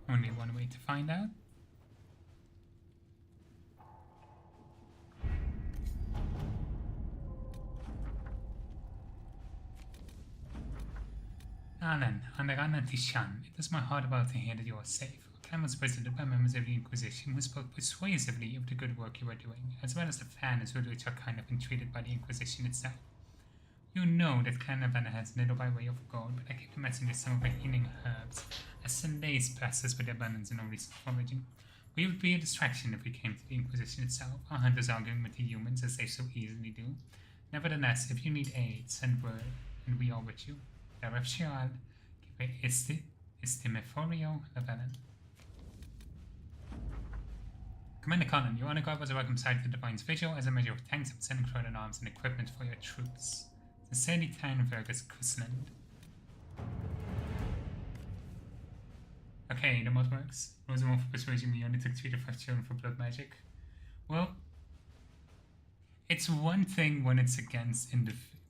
Only one way to find out. Alan, Andaran and Tishan, it does my heart about to hear that you are safe. Our clan was visited by members of the Inquisition who spoke persuasively of the good work you are doing, as well as the fairness with which our kind have been treated by the Inquisition itself. You know that Clan Havana has little by way of gold, but I keep the messengers some of our healing herbs, as some days pass us with abundance and no reason for foraging. We would be a distraction if we came to the Inquisition itself, our hunters arguing with the humans as they so easily do. Nevertheless, if you need aid, send word, and we are with you. Daref Herald, que estimeforio Lavelan. Commander Colin, your honor guard was a welcome sight to the Divine's vigil as a measure of thanks for sending Croydon arms and equipment for your troops. Sincerely, Tynvergus Kusland. Okay, the mod works. Rosamond for persuading me only took 3 to 5 children for blood magic. Well, it's one thing when it's against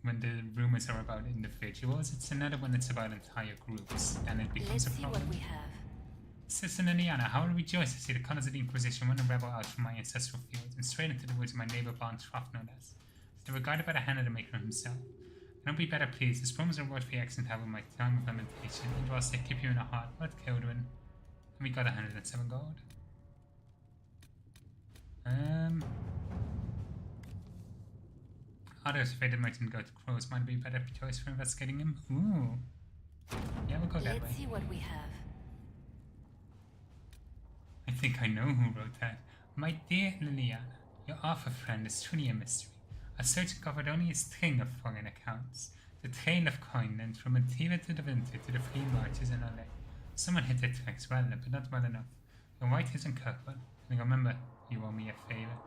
when the rumors are about individuals. It's another when it's about entire groups, and it becomes a problem. Let's see what we have. Sister Liliana, how I rejoice to see the colors of the Inquisition run a rebel out from my ancestral fields and straight into the woods of my neighbor Barn Trough no less. They were guided by the hand of the maker himself. Don't be better pleased. This promise reward for your excellent help in my time of lamentation, and whilst they keep you in a heart, what Kildwin? And we got 107 gold. Others faded merchant go to Crows might be a better choice for investigating him. Ooh. Yeah, we'll go that way. Let's see what we have. I think I know who wrote that. My dear Liliana, your offer friend is truly a mystery. Our search uncovered only a string of foreign accounts. The trail of coin led from Antiva to the Winter to the free marches in LA. Someone hit their tracks well, but not well enough. Your white is in Kirkwell, and remember, you owe me a favor.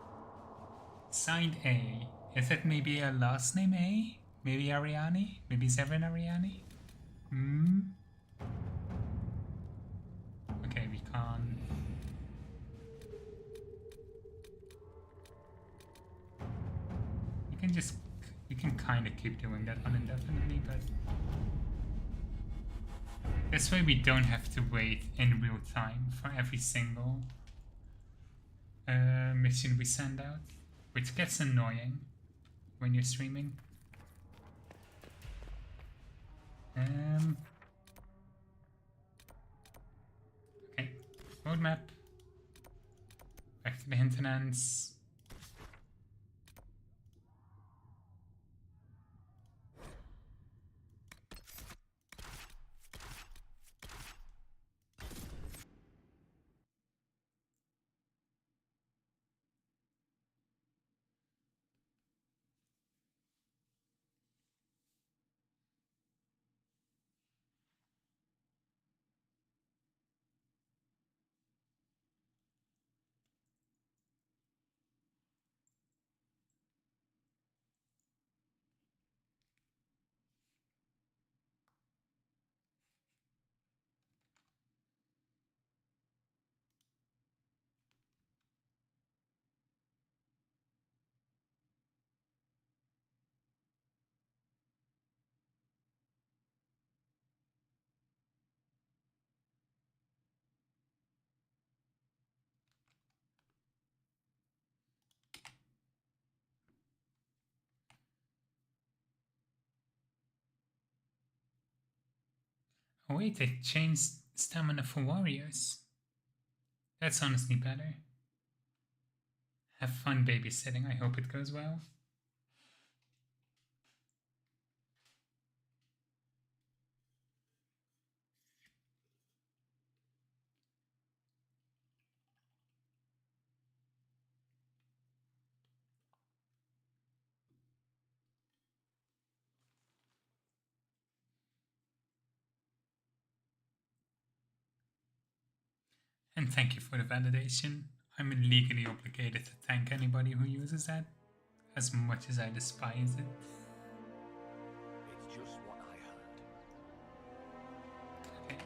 Signed A. Is that maybe a last name A? Maybe Ariani? Maybe Zevran Ariani? Okay, we can't. We can kind of keep doing that one indefinitely, but this way we don't have to wait in real time for every single mission we send out, which gets annoying when you're streaming. Okay, roadmap. Back to the hinterlands. Oh wait, they changed stamina for warriors. That's honestly better. Have fun babysitting, I hope it goes well. And thank you for the validation. I'm legally obligated to thank anybody who uses that, as much as I despise it. It's just what I heard. Okay.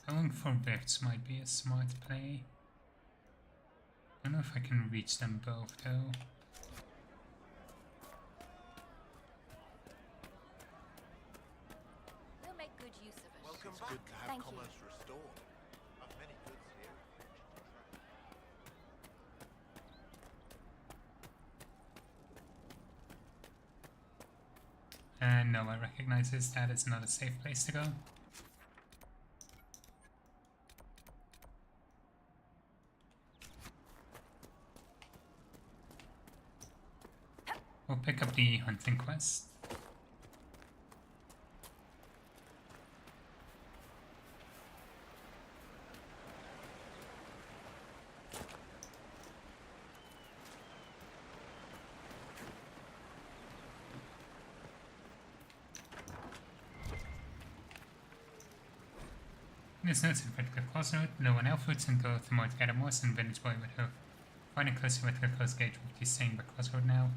Going for rifts might be a smart play. I don't know if I can reach them both though. We'll make good use of it. Welcome back. Good to have Thank commerce you. restored. I've many goods here. No, I recognize this. That is not a safe place to go. We'll pick up the hunting quest. In this notes at Vertical Crossroad, no one Elfwoods and go to more to get a Morse and Village Boy with her. Finding close to Vertical Close Gate, refugees staying by Crossroad now.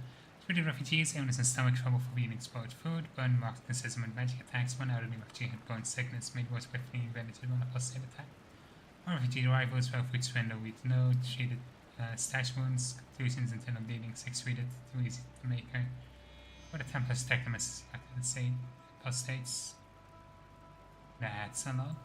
3 refugees, illness and stomach trouble for being exposed food, burn, marked criticism and magic attacks. 1 elderly refugee had bone sickness, made worse by fleeing village with 1 apostate attack. 1 refugee arrivals, 12 weeks surrender, we know, treated stash wounds, conclusions, internal bleeding, 6 treated, too easy to make her. For the Templars attack them as apostates. That's a lot.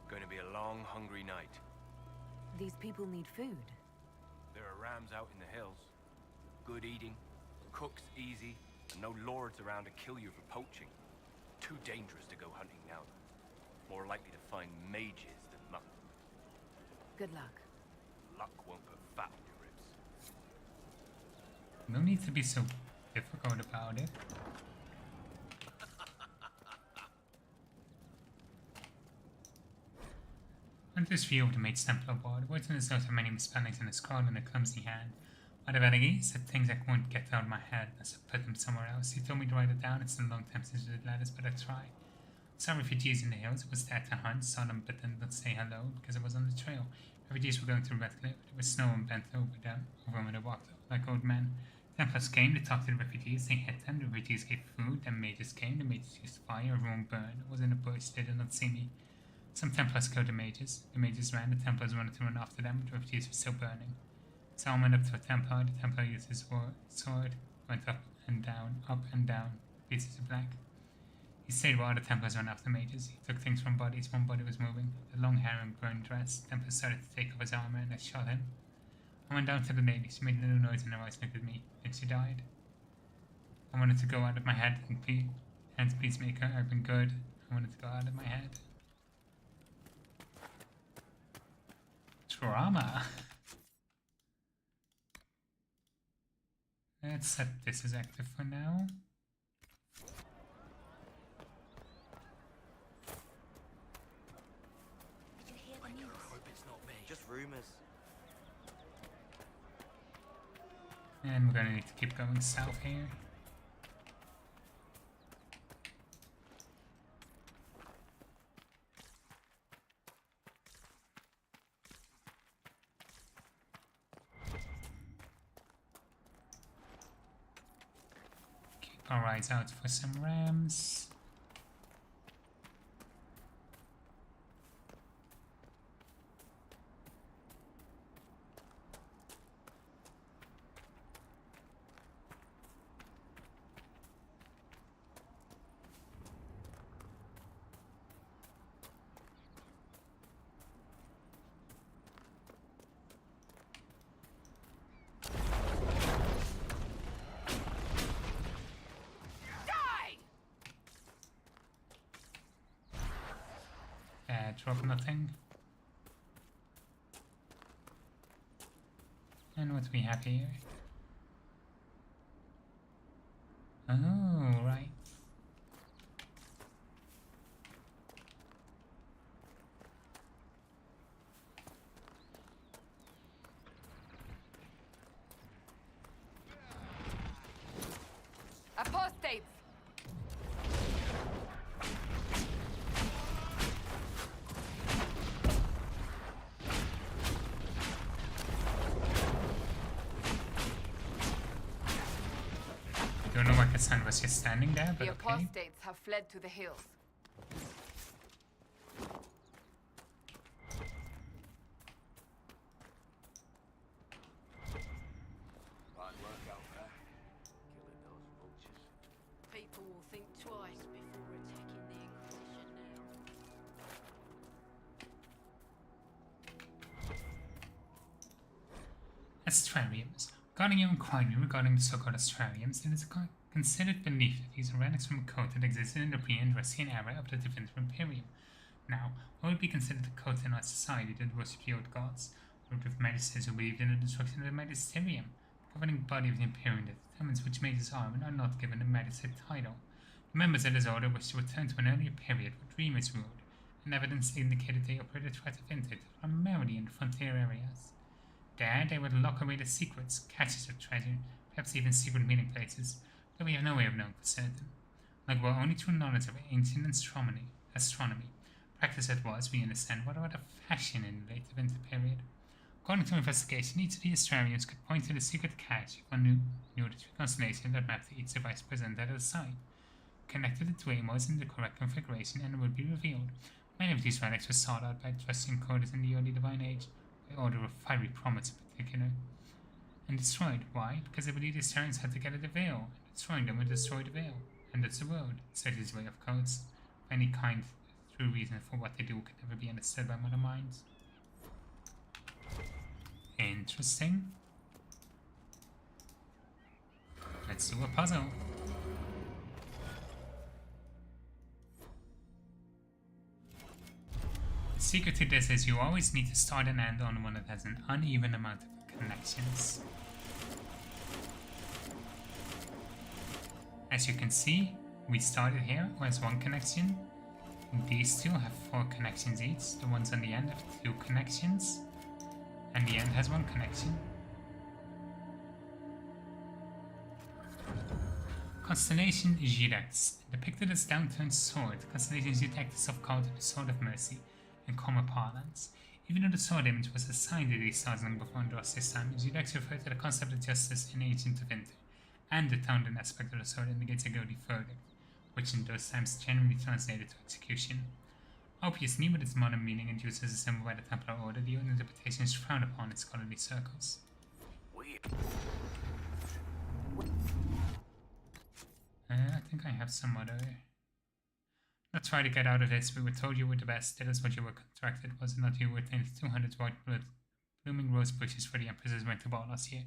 Going to be a long, hungry night. These people need food. There are rams out in the hills. Good eating, cooks easy, and no lords around to kill you for poaching. Too dangerous to go hunting now, though. More likely to find mages than mutton. Good luck. Luck won't put fat on your ribs. No need to be so difficult about it. Hunter's view of the Mage's Templar board. Wharton has noted many misspellings in the scroll and a clumsy hand. Madavelli said things I won't get out of my head, as I put them somewhere else. He told me to write it down. It's been a long time since I did letters, but I tried. Some refugees in the hills was there to hunt, saw them, but did not say hello because I was on the trail. Refugees were going through Redcliffe. There was snow and bent over them when they walked like old men. Templars came, they talked to the refugees, they hit them, the refugees gave food, then mages came, the mages used fire, a room burned. I was in a bush, they did not see me. Some Templars killed the mages ran, the Templars wanted to run after them, but the refugees were still burning. Someone went up to a Templar, the Templar used his sword, went up and down, pieces of black. He stayed while the Templars ran after mages. He took things from bodies, 1 body was moving, the long hair and grown dress. The Templar started to take off his armor and I shot him. I went down to the lady, she made a little noise and her eyes looked at me, then she died. I wanted to go out of my head and please make her, I've been good. I wanted to go out of my head. Trauma. Let's set this as active for now. Did you hear the news? I hope it's not me. Just rumors. And we're gonna need to keep going south here. Keep our eyes out for some rams. drop nothing. And what we have here? Oh, right. Apostates! I don't know why Cassandra was just standing there, but The okay. apostates have fled to the hills. Fine work out there. Killing those vultures. People will think twice before attacking the Inquisition now. Astrariums. Regarding your inquiry regarding the so-called Astrariums, it is a considered belief that these are relics from a cult that existed in the pre-Andressian era of the Definitive Imperium. Now, what would be considered a cult in our society that worshipped the old gods, a group of magisters who believed in the destruction of the magisterium, the governing body of the Imperium that determines which mages are and are not given a magister title. The members of this order wished to return to an earlier period where dreamers ruled, and evidence indicated they operated throughout the vintage, primarily in the frontier areas. There, they would lock away the secrets, caches of treasure, perhaps even secret meeting places, though we have no way of knowing for certain. Like well, only through knowledge of ancient astronomy, practice that was, we understand, what about a fashion in the late Winter period. According to investigation, each of the Australians could point to the secret cache if one knew the three constellations that mapped each device presented at a site. Connected the two was in the correct configuration and it would be revealed. Many of these relics were sought out by trusting coders in the early Divine Age, by order of Fiery Promise in particular, and destroyed. Why? Because they believed the Australians had to get at the Veil, and destroying them would destroy the Veil. And that's the road, said his way of codes. Any kind true reason for what they do can never be understood by modern minds. Interesting. Let's do a puzzle. The secret to this is you always need to start and end on one that has an uneven amount of connections. As you can see, we started here with one connection. These two have 4 connections each. The ones on the end have 2 connections. And the end has 1 connection. Constellation Girex. Depicted as downturned sword, Constellation Girex is of called the Sword of Mercy in common parlance. Even though the sword image was assigned to these stars long before Androssi's time, Girex referred to the concept of justice in ancient Winter, and the Townsend aspect of the sword indicates a goaty verdict, which in those times generally translated to execution. Obviously, with its modern meaning and use as a symbol by the Templar Order, the old interpretation is frowned upon in scholarly circles. I think I have some other... Let's try to get out of this. We were told you were the best. That is what you were contracted. Was it not you who attained 200 white blooming rose bushes for the Empress's winter ball last year?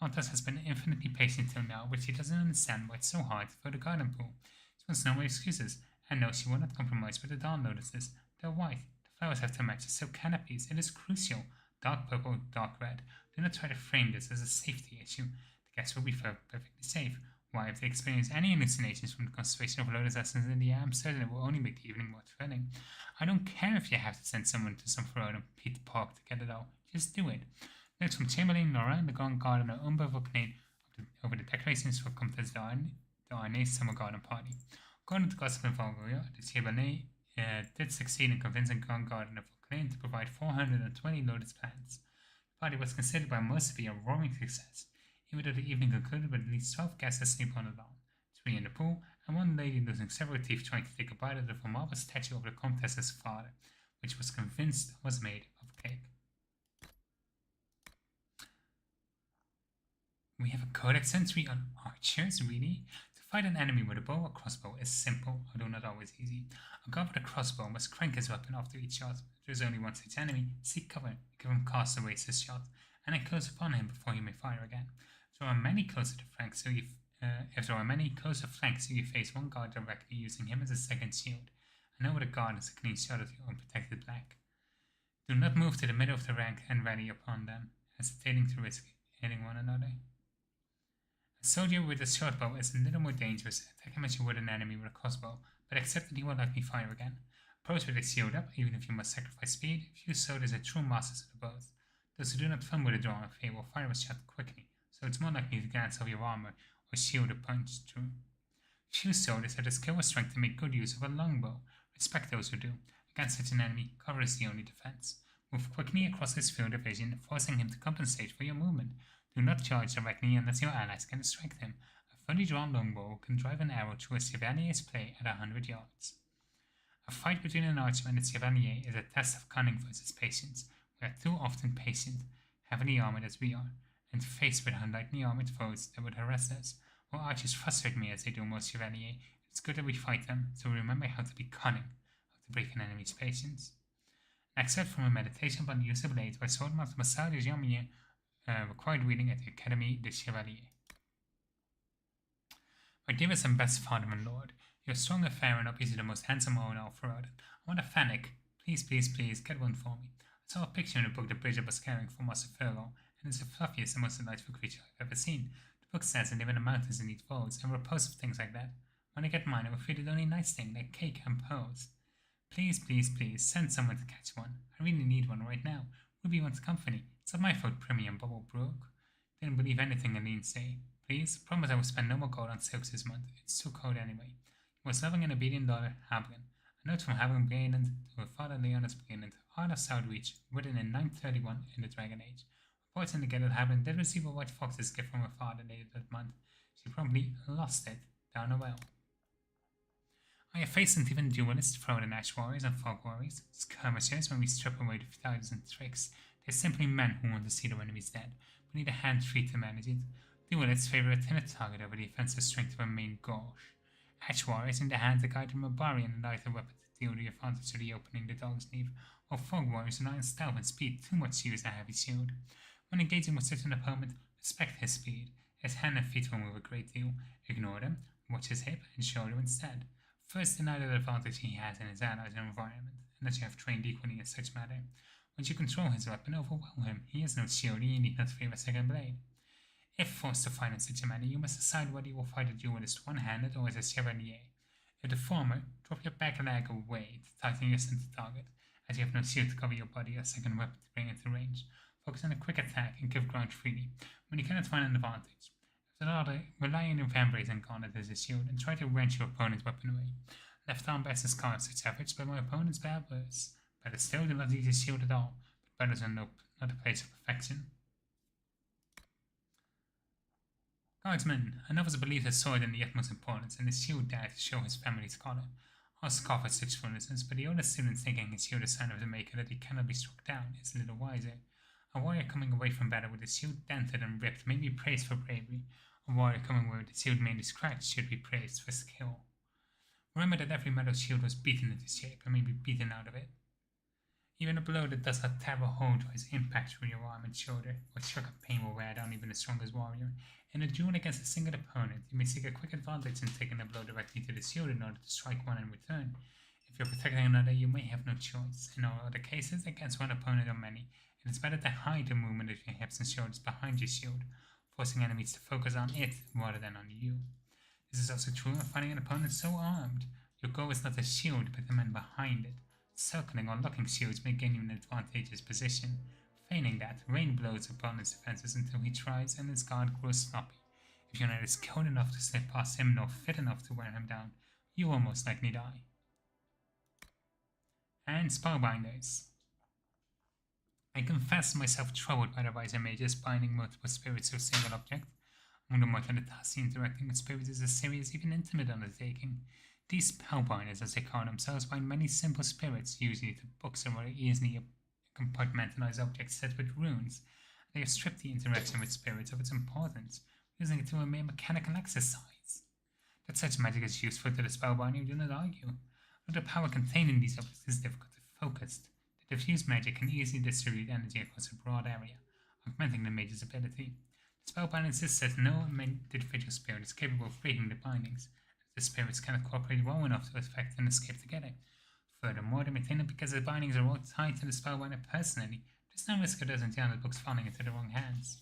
Contas has been infinitely patient till now, but she doesn't understand why it's so hard for the garden pool. She wants no more excuses, and no, she will not compromise with the dawn lotuses. They're white. The flowers have to match the silk canopies. It is crucial. Dark purple, dark red. Do not try to frame this as a safety issue. The guests will be perfectly safe. Why, if they experience any hallucinations from the concentration of lotus essence in the air, I'm certain it will only make the evening more thrilling. I don't care if you have to send someone to some Ferrode and Pete Park to get it all. Just do it. Notes from Chamberlain Laura and the Grand Gardener Umber Vulcanate over the decorations for Comtesse d'Arnay's summer garden party. According to Gossip and Valgoria, the Chamberlain did succeed in convincing Grand Gardener Vulcanate to provide 420 lotus plants. The party was considered by most to be a roaring success, even though the evening concluded with at least 12 guests asleep on the lawn, 3 in the pool, and one lady losing several teeth trying to take a bite of the marble statue of the Comtesse's father, which was convinced was made of cake. We have a codex entry on archers, really? To fight an enemy with a bow or crossbow is simple, although not always easy. A guard with a crossbow must crank his weapon after each shot. If there is only one such enemy, seek cover, give him cast away his shot, and then close upon him before he may fire again. If there are many closer flanks, so you face one guard directly using him as a second shield, I know what a guard is a clean shot of your unprotected black. Do not move to the middle of the rank and rally upon them, hesitating to risk hitting one another. A soldier with a short bow is a little more dangerous, attacking as you would an enemy with a crossbow, but accept that he will likely fire again. Approach with a shield up, even if you must sacrifice speed. Few soldiers are true masters of the both. Those who do not fumble the draw and will fire a shot quickly, so it's more likely to glance off your armor or shield a punch through. Few soldiers have the skill or strength to make good use of a longbow. Respect those who do. Against such an enemy, cover is the only defense. Move quickly across his field of vision, forcing him to compensate for your movement. Do not charge directly unless your allies can distract him. A fully drawn longbow can drive an arrow through a Chevalier's play at 100 yards. A fight between an archer and a Chevalier is a test of cunning versus patience. We are too often patient, heavily armored as we are, and faced with lightly armored foes that would harass us. While archers frustrate me as they do most Chevalier, it's good that we fight them, so we remember how to be cunning, how to break an enemy's patience. An excerpt from a meditation upon the use of blades by Swordmaster Massard de Jamier, required reading at the Académie des Chevaliers. My dearest and best father and lord, you're strong and fair and obviously the most handsome owl in Alfred. I want a fennec. Please, please, please, get one for me. I saw a picture in the book that Bridget was carrying for Master Ferrol, and it's the fluffiest and most delightful creature I've ever seen. The book says they live in the mountains and eat voles, and repulsive things like that. When I get mine, I will feed it only nice thing, like cake and pearls. Please, please, please, send someone to catch one. I really need one right now. Ruby wants company. It's not my fault Primmy and Bubble broke. Didn't believe anything Aline say. Please, promise I will spend no more gold on silks this month. It's too cold anyway. Most loving and obedient daughter, Haviland. A note from Haviland Brayland to her father Leonis Brayland, Heart of Southreach, written in 931 in the Dragon Age. Reports indicate that Haviland did receive a white fox's gift from her father later that month. She promptly lost it down a well. I have faced and even duelists, Froden Ash warriors and fog warriors, skirmishers when we strip away the styles and tricks. They're simply men who want to see their enemies dead, but need a hand free to manage it. Duelists favor a thinner target over the offensive strength of a main gauche. Ash warriors need a hand to guide the barbarian and either weapon to deal the advantage to the opening the dogs leave, while fog warriors rely on stealth and speed too much to use a heavy shield. When engaging with such an opponent, respect his speed. His hand and feet will move a great deal. Ignore them, watch his hip and shoulder instead. First, deny the advantage he has in his allies and environment, unless you have trained equally in such matter. Once you control his weapon, overwhelm him. He has no shield, and you need not fear a second blade. If forced to fight in such a manner, you must decide whether you will fight a duelist one-handed or as a chevalier. If the former, drop your back leg away to tighten your center target, as you have no shield to cover your body or second weapon to bring into range. Focus on a quick attack and give ground freely, when you cannot find an advantage. If the latter, rely on your Vambrace and Gauntlet as a shield, and try to wrench your opponent's weapon away. Left arm bears the scar of such efforts, but my opponents bear worse. Better still, do not use a shield at all, but battles are not a place of perfection. Guardsman, a novice believes his sword in the utmost importance, and his shield there to show his family's color. All scoff at such foolishness, but the older student thinking his shield a sign of the maker that he cannot be struck down is a little wiser. A warrior coming away from battle with his shield dented and ripped may be praised for bravery. A warrior coming away with his shield mainly scratched should be praised for skill. Remember that every metal shield was beaten into shape and may be beaten out of it. Even a blow that does not tear a hole tries impact through your arm and shoulder. What shock of pain will wear down even the strongest warrior. In a duel against a single opponent, you may seek a quick advantage in taking a blow directly to the shield in order to strike one in return. If you're protecting another, you may have no choice. In all other cases, against one opponent or many, it is better to hide the movement of your hips and shoulders behind your shield, forcing enemies to focus on it rather than on you. This is also true in fighting an opponent so armed. Your goal is not the shield, but the man behind it. Circling or locking shields may gain you an advantageous position. Failing that, rain blows opponent's defenses until he tries and his guard grows sloppy. If you're neither skilled enough to slip past him nor fit enough to wear him down, you will most likely die. And Spellbinders. I confess myself troubled by the Visor Mages binding multiple spirits to a single object. Among the mortal and the Tassi, interacting with spirits is a serious, even intimate undertaking. These Spellbinders, as they call themselves, bind many simple spirits, usually to books or more easily compartmentalized objects set with runes. They have stripped the interaction with spirits of its importance, using it to a mere mechanical exercise. That such magic is useful to the spellbinder, you do not argue. Although the power contained in these objects is difficult to focus, the diffuse magic can easily distribute energy across a broad area, augmenting the mage's ability. The spellbinder insists that no individual spirit is capable of breaking the bindings, as the spirits cannot cooperate well enough to effect an escape together. Furthermore, they maintain it because the bindings are all tied to the spellbinder personally. There's no risk of those the books falling into the wrong hands.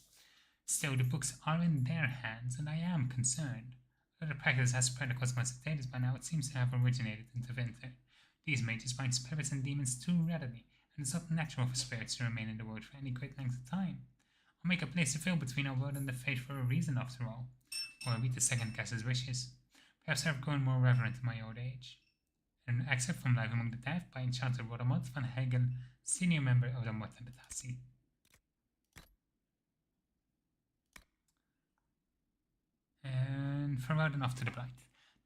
Still, the books are in their hands, and I am concerned. Though the practice has spread across most of Daedalus by now, it seems to have originated in Tevinter. These mages bind spirits and demons too readily, and it's not natural for spirits to remain in the world for any great length of time. I'll make a place to fill between our world and the fate for a reason, after all. Or are we to second guess his wishes? Perhaps I've grown more reverent in my old age. An excerpt from Life Among the Dead by Enchanter Rodamot van Hegel, senior member of the Morta Betasi. And from Rodan off to the Blight.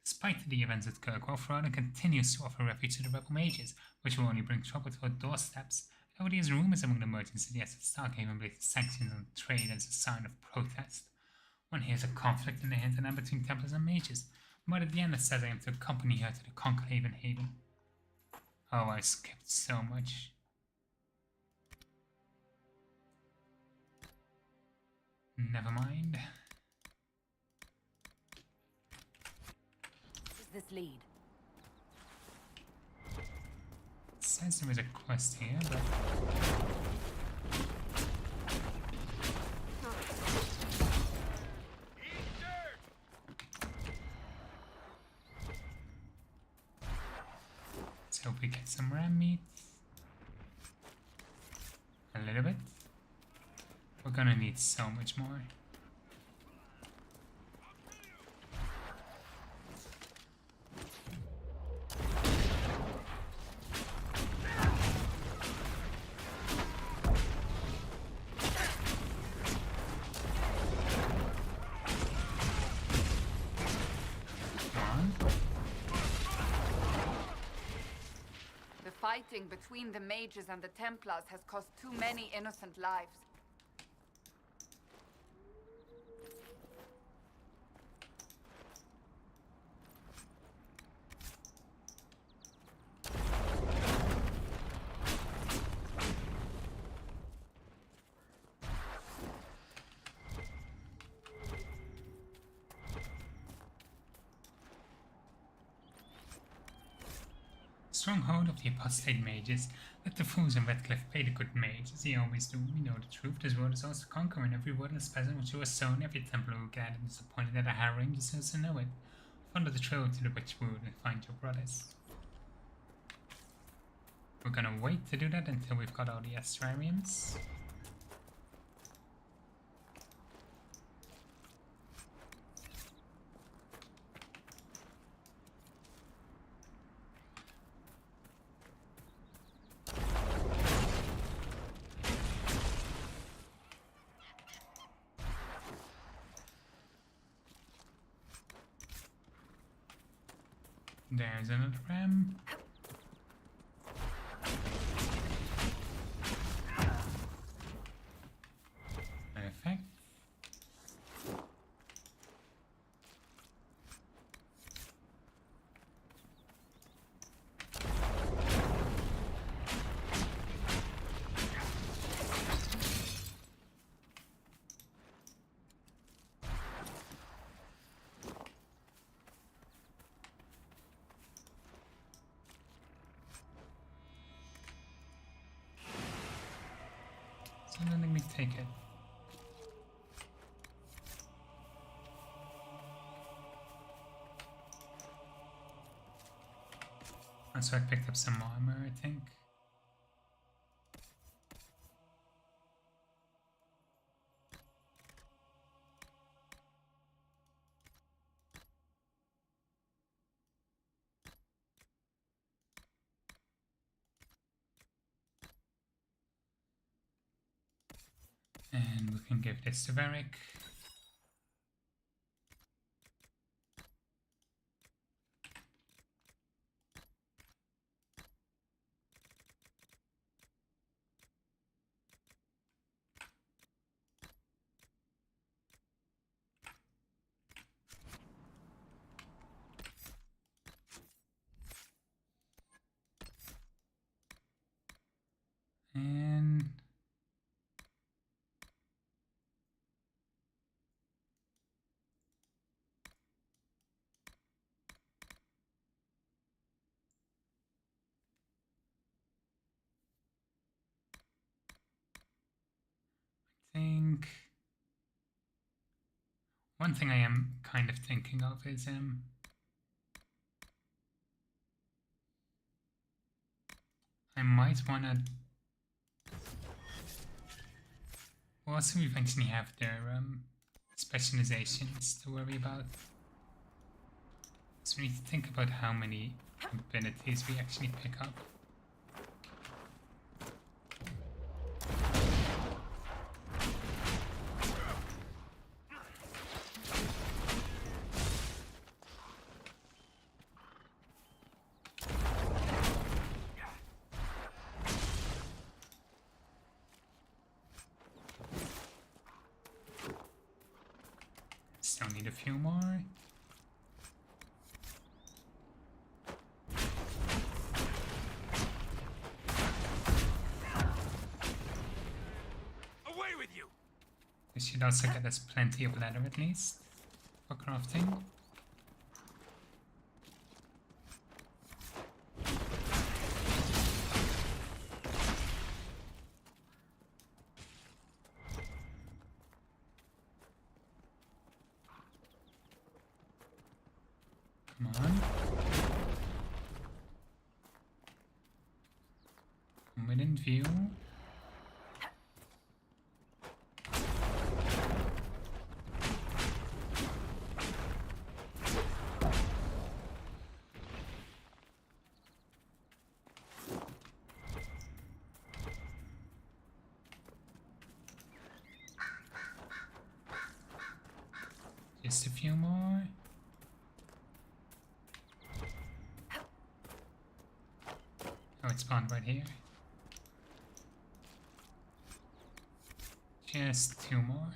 Despite the events at Kirkwall, Rodan continues to offer refuge to the rebel mages, which will only bring trouble to our doorsteps. There is rumors among the merchants that yes, Starkhaven places sanctions on trade as a sign of protest. One hears a conflict in the hinterland between Templars and mages. Mother Diana says I am to accompany her to the Conclave in Haven. Oh, I skipped so much. Never mind. Does this lead? It says there is a quest here, but... Let's hope we get some ram meat. A little bit. We're gonna need so much more. Fighting between the mages and the Templars has cost too many innocent lives. Stronghold of the apostate mages. Let the fools in Redcliffe pay the good mage, as they always do. We know the truth. This world is ours to conquer, and every wordless peasant which was sown, every Templar who gathered and disappointed at a harrowing deserves to know it. Follow the trail to the Witchwood and find your brothers. We're gonna wait to do that until we've got all the Astrarians. There's another ram. Perfect. So let me take it. And so I picked up some armor, I think. And we can give this to Varric. And One thing I am kind of thinking of is I might want to also eventually have their specializations to worry about. So we need to think about how many abilities we actually pick up. Still need a few more. Away with you! This should also get us plenty of leather at least for crafting. Come on. Come within view. Just a few more. Oh, it spawned right here. Just two more.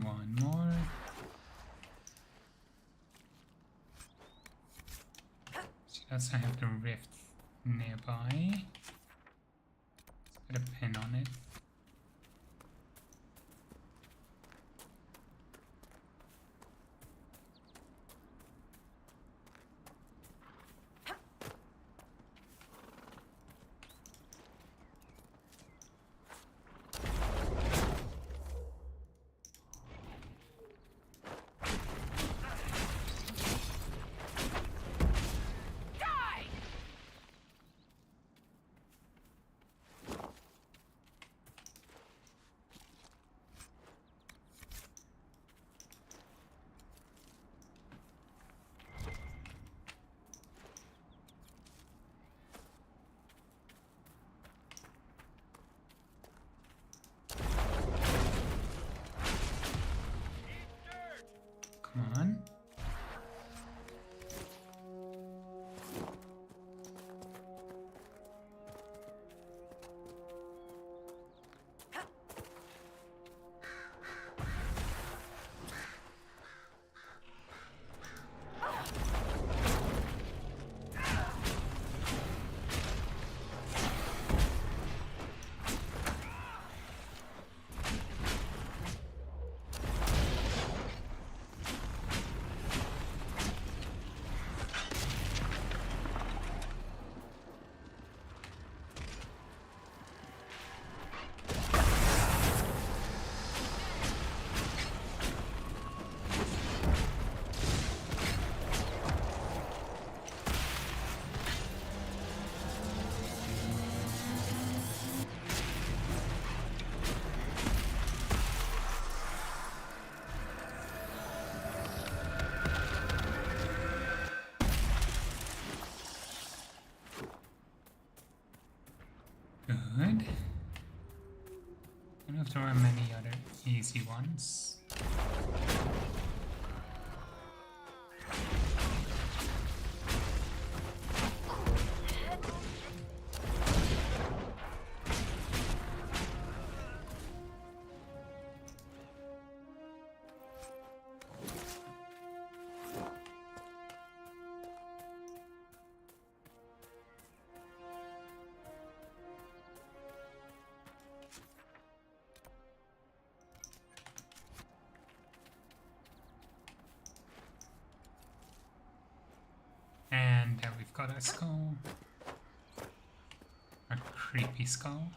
One more. Should also have the rift nearby. Let's put a pin on it. Come on. Good. I don't know if there are many other easy ones. And we've got a skull. A creepy skull.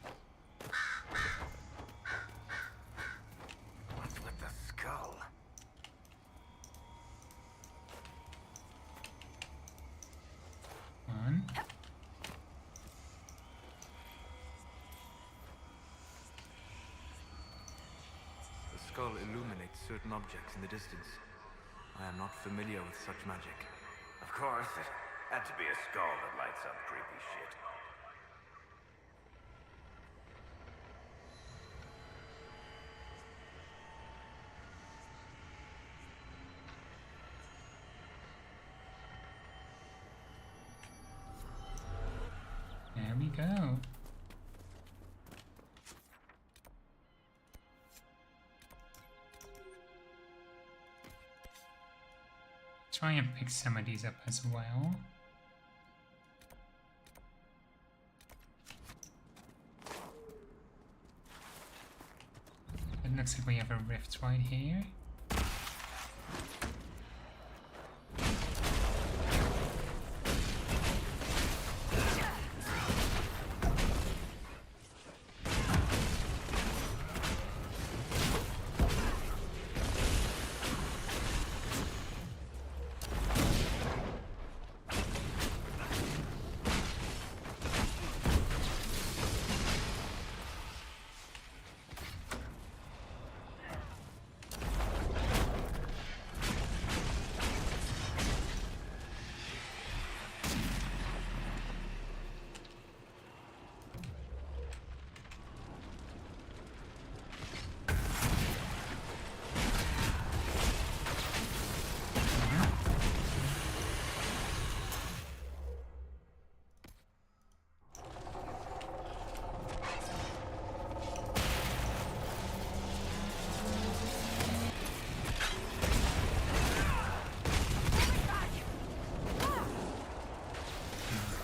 What's with the skull? One. The skull illuminates certain objects in the distance. I am not familiar with such magic. Of course, it had to be a skull that lights up creepy shit. There we go. Try and pick some of these up as well. It looks like we have a rift right here.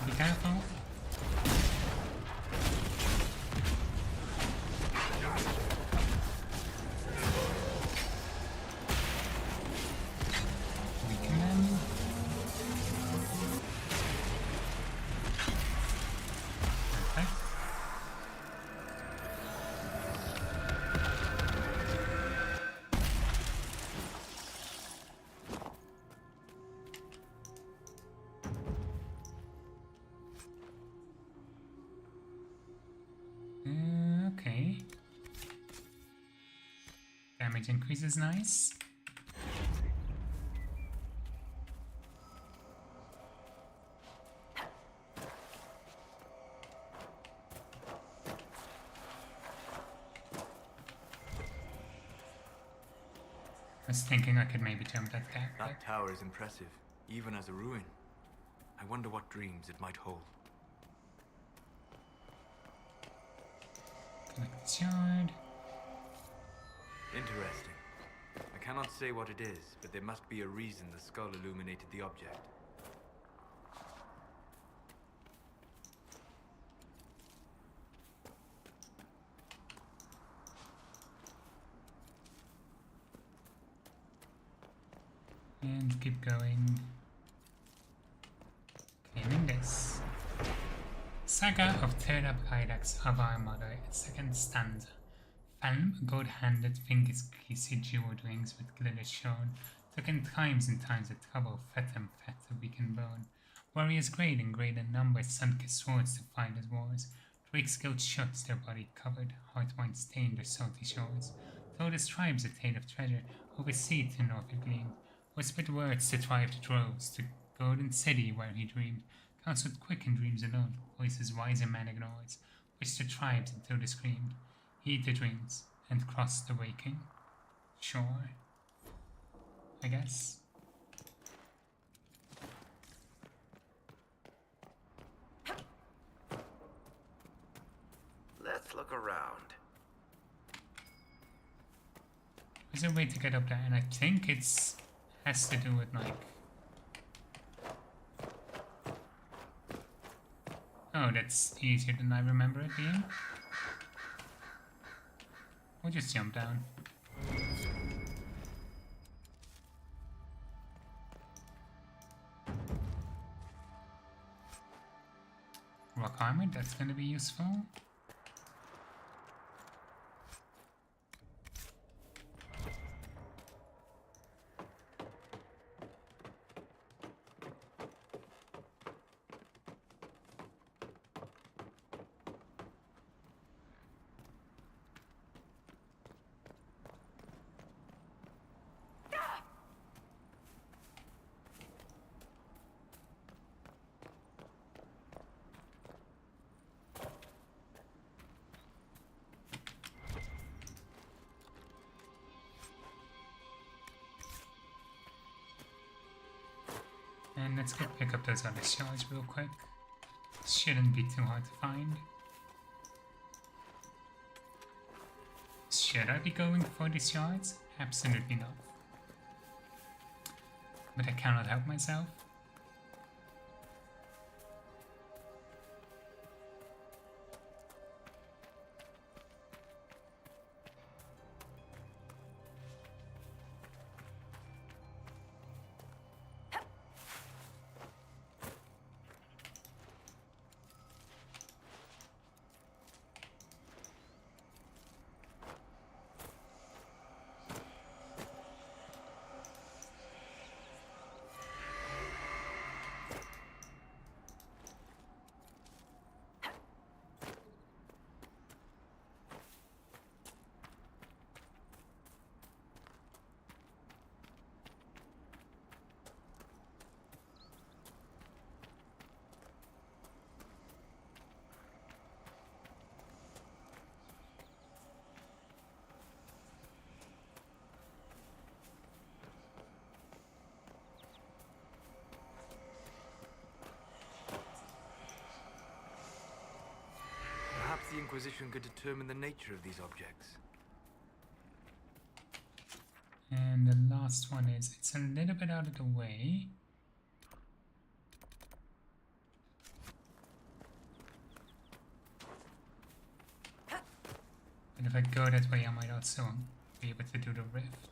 Be careful. Weaken them. Perfect. Okay. Damage increase is nice. I was thinking I could maybe jump that gap. That tower is impressive, even as a ruin. I wonder what dreams it might hold. Collect the shard. Interesting. I cannot say what it is, but there must be a reason the skull illuminated the object. And keep going. Claiming this. Saga of Terra Pyrax of our mother, second stanza. Falm, gold-handed, fingers-greasy jeweled rings with glitter shone, took in times and times of trouble, fat and fat, a weakened bone. Warriors great in number, sun-kissed swords to fight as wars. Drakes guilt shuts, their body covered, heart-wine stained their salty shores. Told his tribes a tale of treasure, oversea to northern gleamed. Whispered words to tribe to droves, to golden city where he dreamed. Counseled quick in dreams alone, voices wise and man ignores. Wished the tribes until they screamed. Heed the dreams, and cross the waking. Sure. I guess. Let's look around. There's a way to get up there, and I think it's has to do with like. Oh, that's easier than I remember it being. We'll just jump down. Rock armor, that's gonna be useful. And let's go pick up those other shards real quick. Shouldn't be too hard to find. Should I be going for these shards? Absolutely not. But I cannot help myself. Perhaps the Inquisition could determine the nature of these objects. And the last one is, it's a little bit out of the way. But if I go that way, I might also be able to do the rift.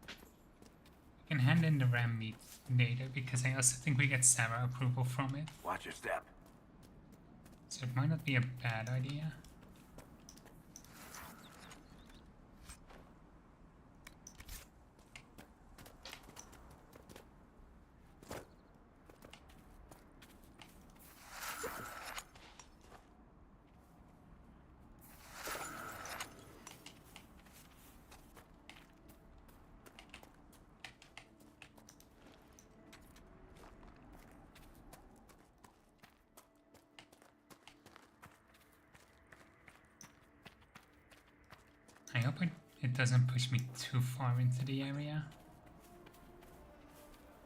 I can hand in the ram meat later, because I also think we get Sarah approval from it. Watch your step. So it might not be a bad idea. I hope it doesn't push me too far into the area,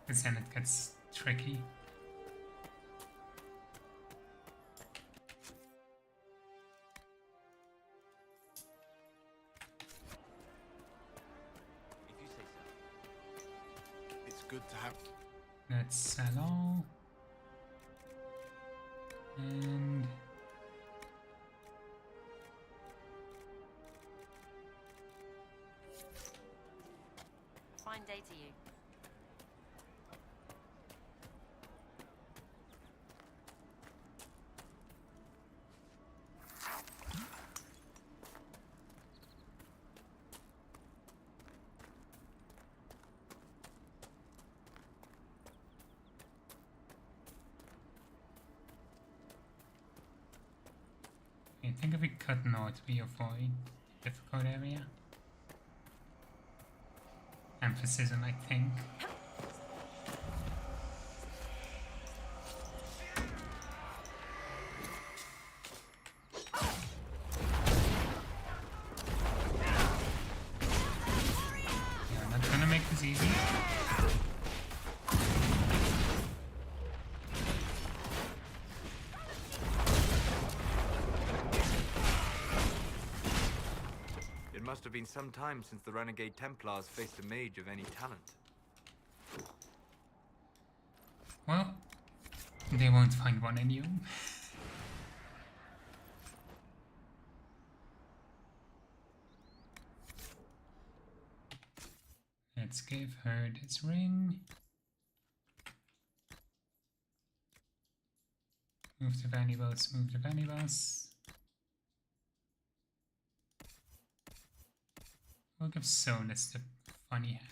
because then it gets tricky. If you say so. It's good to have. Let's sell all. And Fine day to you. I think if we cut north, we avoid difficult area. Emphasis on I think. must have been some time since the Renegade Templars faced a mage of any talent. Well, they won't find one in you. Let's give her this ring. Move the valuables, move the valuables. We'll give Solus the funny hat.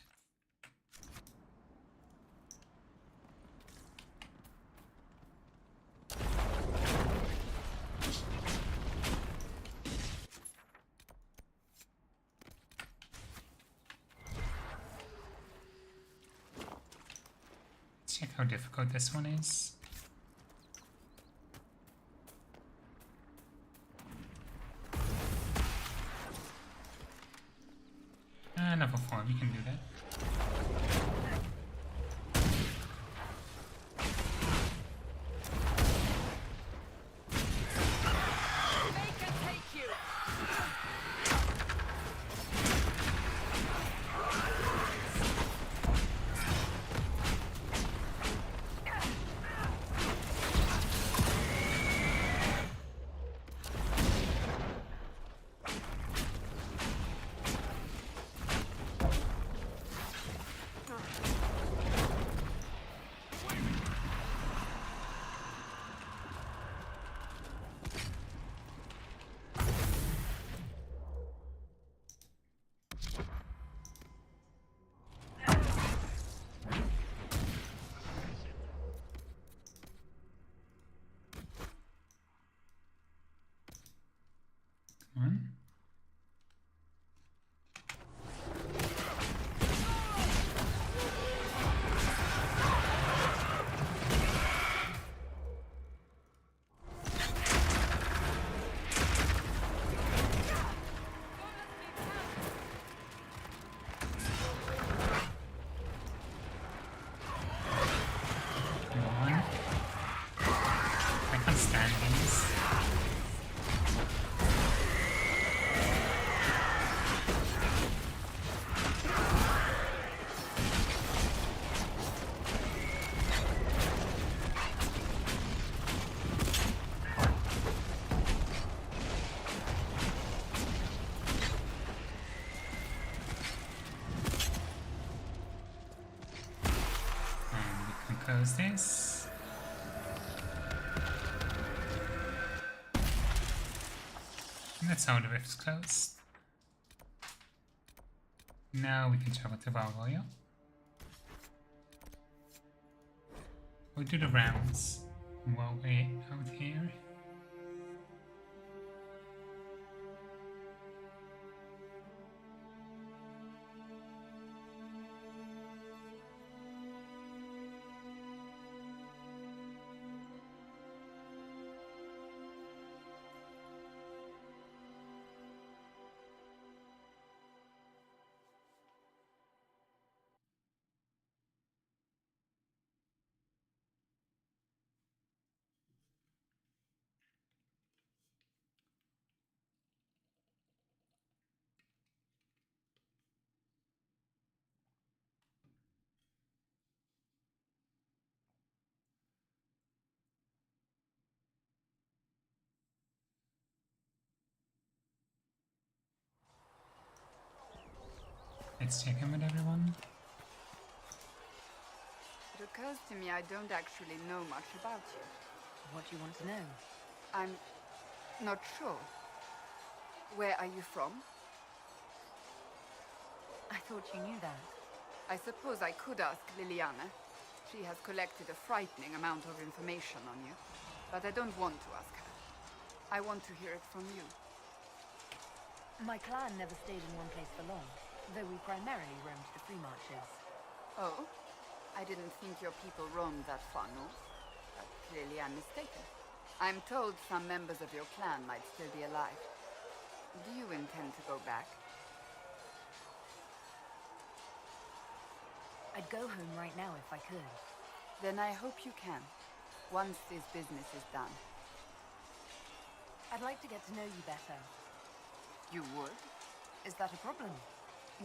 Check how difficult this one is. Level 4, we can do that. Close this. And that's how the rift's closed. Now we can travel to Valroya. We'll do the rounds while we're out here. Let's check in with everyone. It occurs to me I don't actually know much about you. What do you want to know? I'm not sure. Where are you from? I thought you knew that. I suppose I could ask Liliana. She has collected a frightening amount of information on you. But I don't want to ask her. I want to hear it from you. My clan never stayed in one place for long, though we primarily roamed the free marches. Oh? I didn't think your people roamed that far north. But clearly I'm mistaken. I'm told some members of your clan might still be alive. Do you intend to go back? I'd go home right now if I could. Then I hope you can, once this business is done. I'd like to get to know you better. You would? Is that a problem?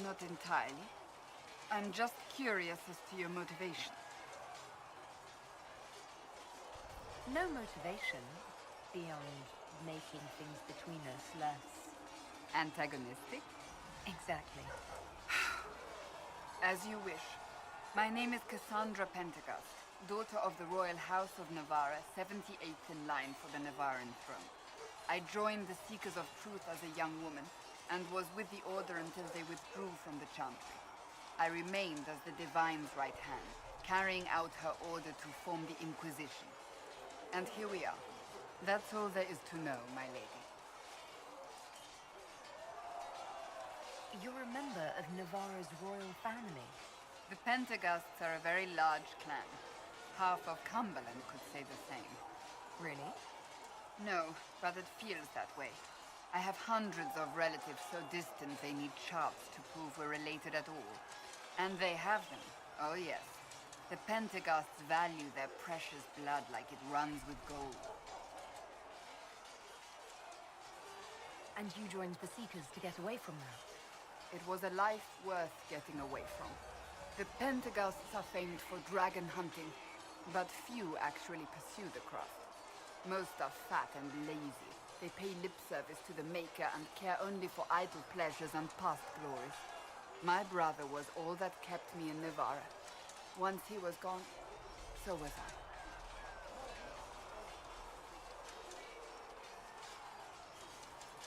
Not entirely. I'm just curious as to your motivation. No motivation beyond making things between us less... Antagonistic? Exactly. As you wish. My name is Cassandra Pentecost, daughter of the Royal House of Navarra, 78th in line for the Navarran throne. I joined the Seekers of Truth as a young woman, and was with the Order until they withdrew from the Chantry. I remained as the Divine's right hand, carrying out her order to form the Inquisition. And here we are. That's all there is to know, my lady. You're a member of Navarra's royal family. The Pentecosts are a very large clan. Half of Cumberland could say the same. Really? No, but it feels that way. I have hundreds of relatives so distant they need charts to prove we're related at all. And they have them. Oh yes. The Pentecosts value their precious blood like it runs with gold. And you joined the Seekers to get away from that? It was a life worth getting away from. The Pentecosts are famed for dragon hunting, but few actually pursue the craft. Most are fat and lazy. They pay lip service to the Maker and care only for idle pleasures and past glories. My brother was all that kept me in Navarra. Once he was gone, so was I.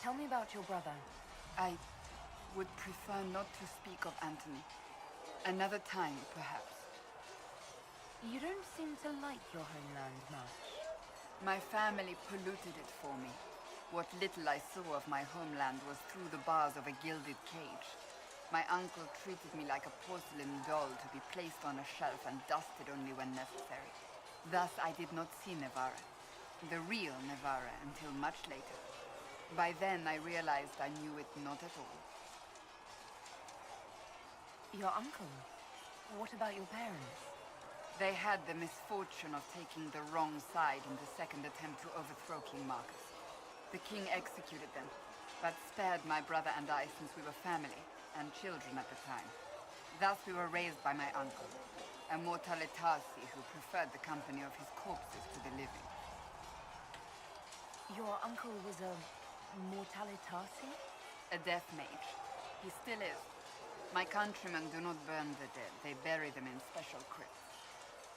Tell me about your brother. I would prefer not to speak of Anthony. Another time, perhaps. You don't seem to like your homeland much. My family polluted it for me. What little I saw of my homeland was through the bars of a gilded cage. My uncle treated me like a porcelain doll to be placed on a shelf and dusted only when necessary. Thus, I did not see Navarra, the real Navarra, until much later. By then, I realized I knew it not at all. Your uncle? What about your parents? They had the misfortune of taking the wrong side in the second attempt to overthrow King Marcus. The king executed them, but spared my brother and I since we were family, and children at the time. Thus we were raised by my uncle, a Mortalitasi who preferred the company of his corpses to the living. Your uncle was a Mortalitasi? A death mage. He still is. My countrymen do not burn the dead, they bury them in special crypts.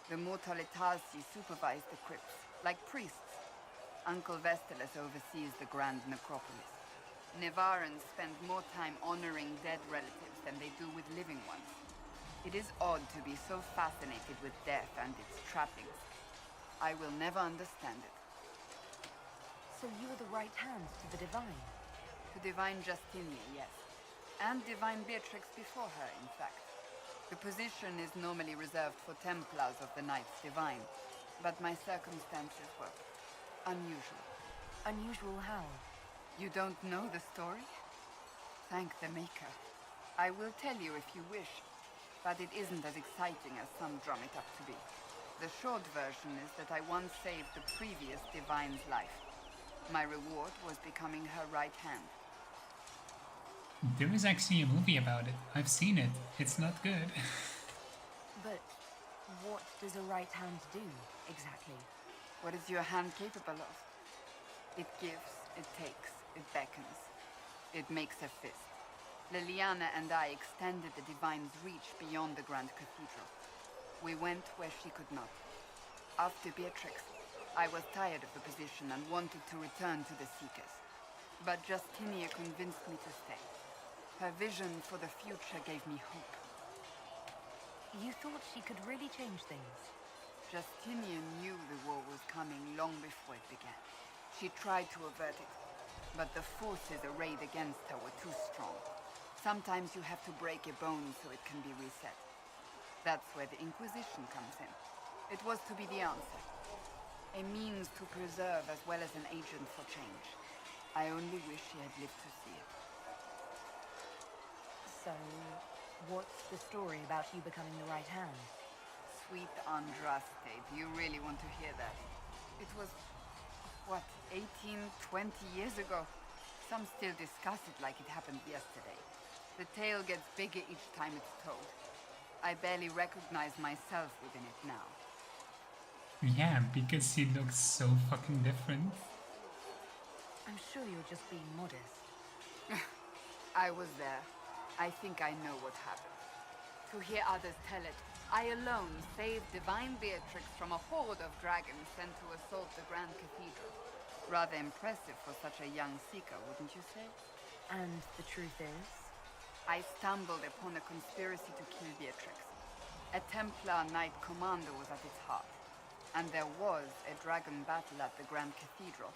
The Mortalitasi supervise the crypts, like priests. Uncle Vestalis oversees the grand necropolis. Navarrans spend more time honoring dead relatives than they do with living ones. It is odd to be so fascinated with death and its trappings. I will never understand it. So you were the right hand to the Divine? To Divine Justinia, yes. And Divine Beatrix before her, in fact. The position is normally reserved for Templars of the Knights Divine, but my circumstances were unusual. Unusual how? You don't know the story? Thank the Maker. I will tell you if you wish, but it isn't as exciting as some drum it up to be. The short version is that I once saved the previous Divine's life. My reward was becoming her right hand. There is actually a movie about it. I've seen it. It's not good. But what does a right hand do, exactly? What is your hand capable of? It gives, it takes, it beckons. It makes a fist. Liliana and I extended the Divine's reach beyond the Grand Cathedral. We went where she could not. After Beatrix, I was tired of the position and wanted to return to the Seekers. But Justinia convinced me to stay. Her vision for the future gave me hope. You thought she could really change things? Justinia knew the war was coming long before it began. She tried to avert it, but the forces arrayed against her were too strong. Sometimes you have to break a bone so it can be reset. That's where the Inquisition comes in. It was to be the answer. A means to preserve as well as an agent for change. I only wish she had lived to see it. So, what's the story about you becoming the right hand? Sweet Andraste, do you really want to hear that? It was, what, 18, 20 years ago? Some still discuss it like it happened yesterday. The tale gets bigger each time it's told. I barely recognize myself within it now. Yeah, because he looks so fucking different. I'm sure you're just being modest. I was there. I think I know what happened. To hear others tell it, I alone saved Divine Beatrix from a horde of dragons sent to assault the Grand Cathedral. Rather impressive for such a young seeker, wouldn't you say? And the truth is? I stumbled upon a conspiracy to kill Beatrix. A Templar Knight Commander was at its heart, and there was a dragon battle at the Grand Cathedral,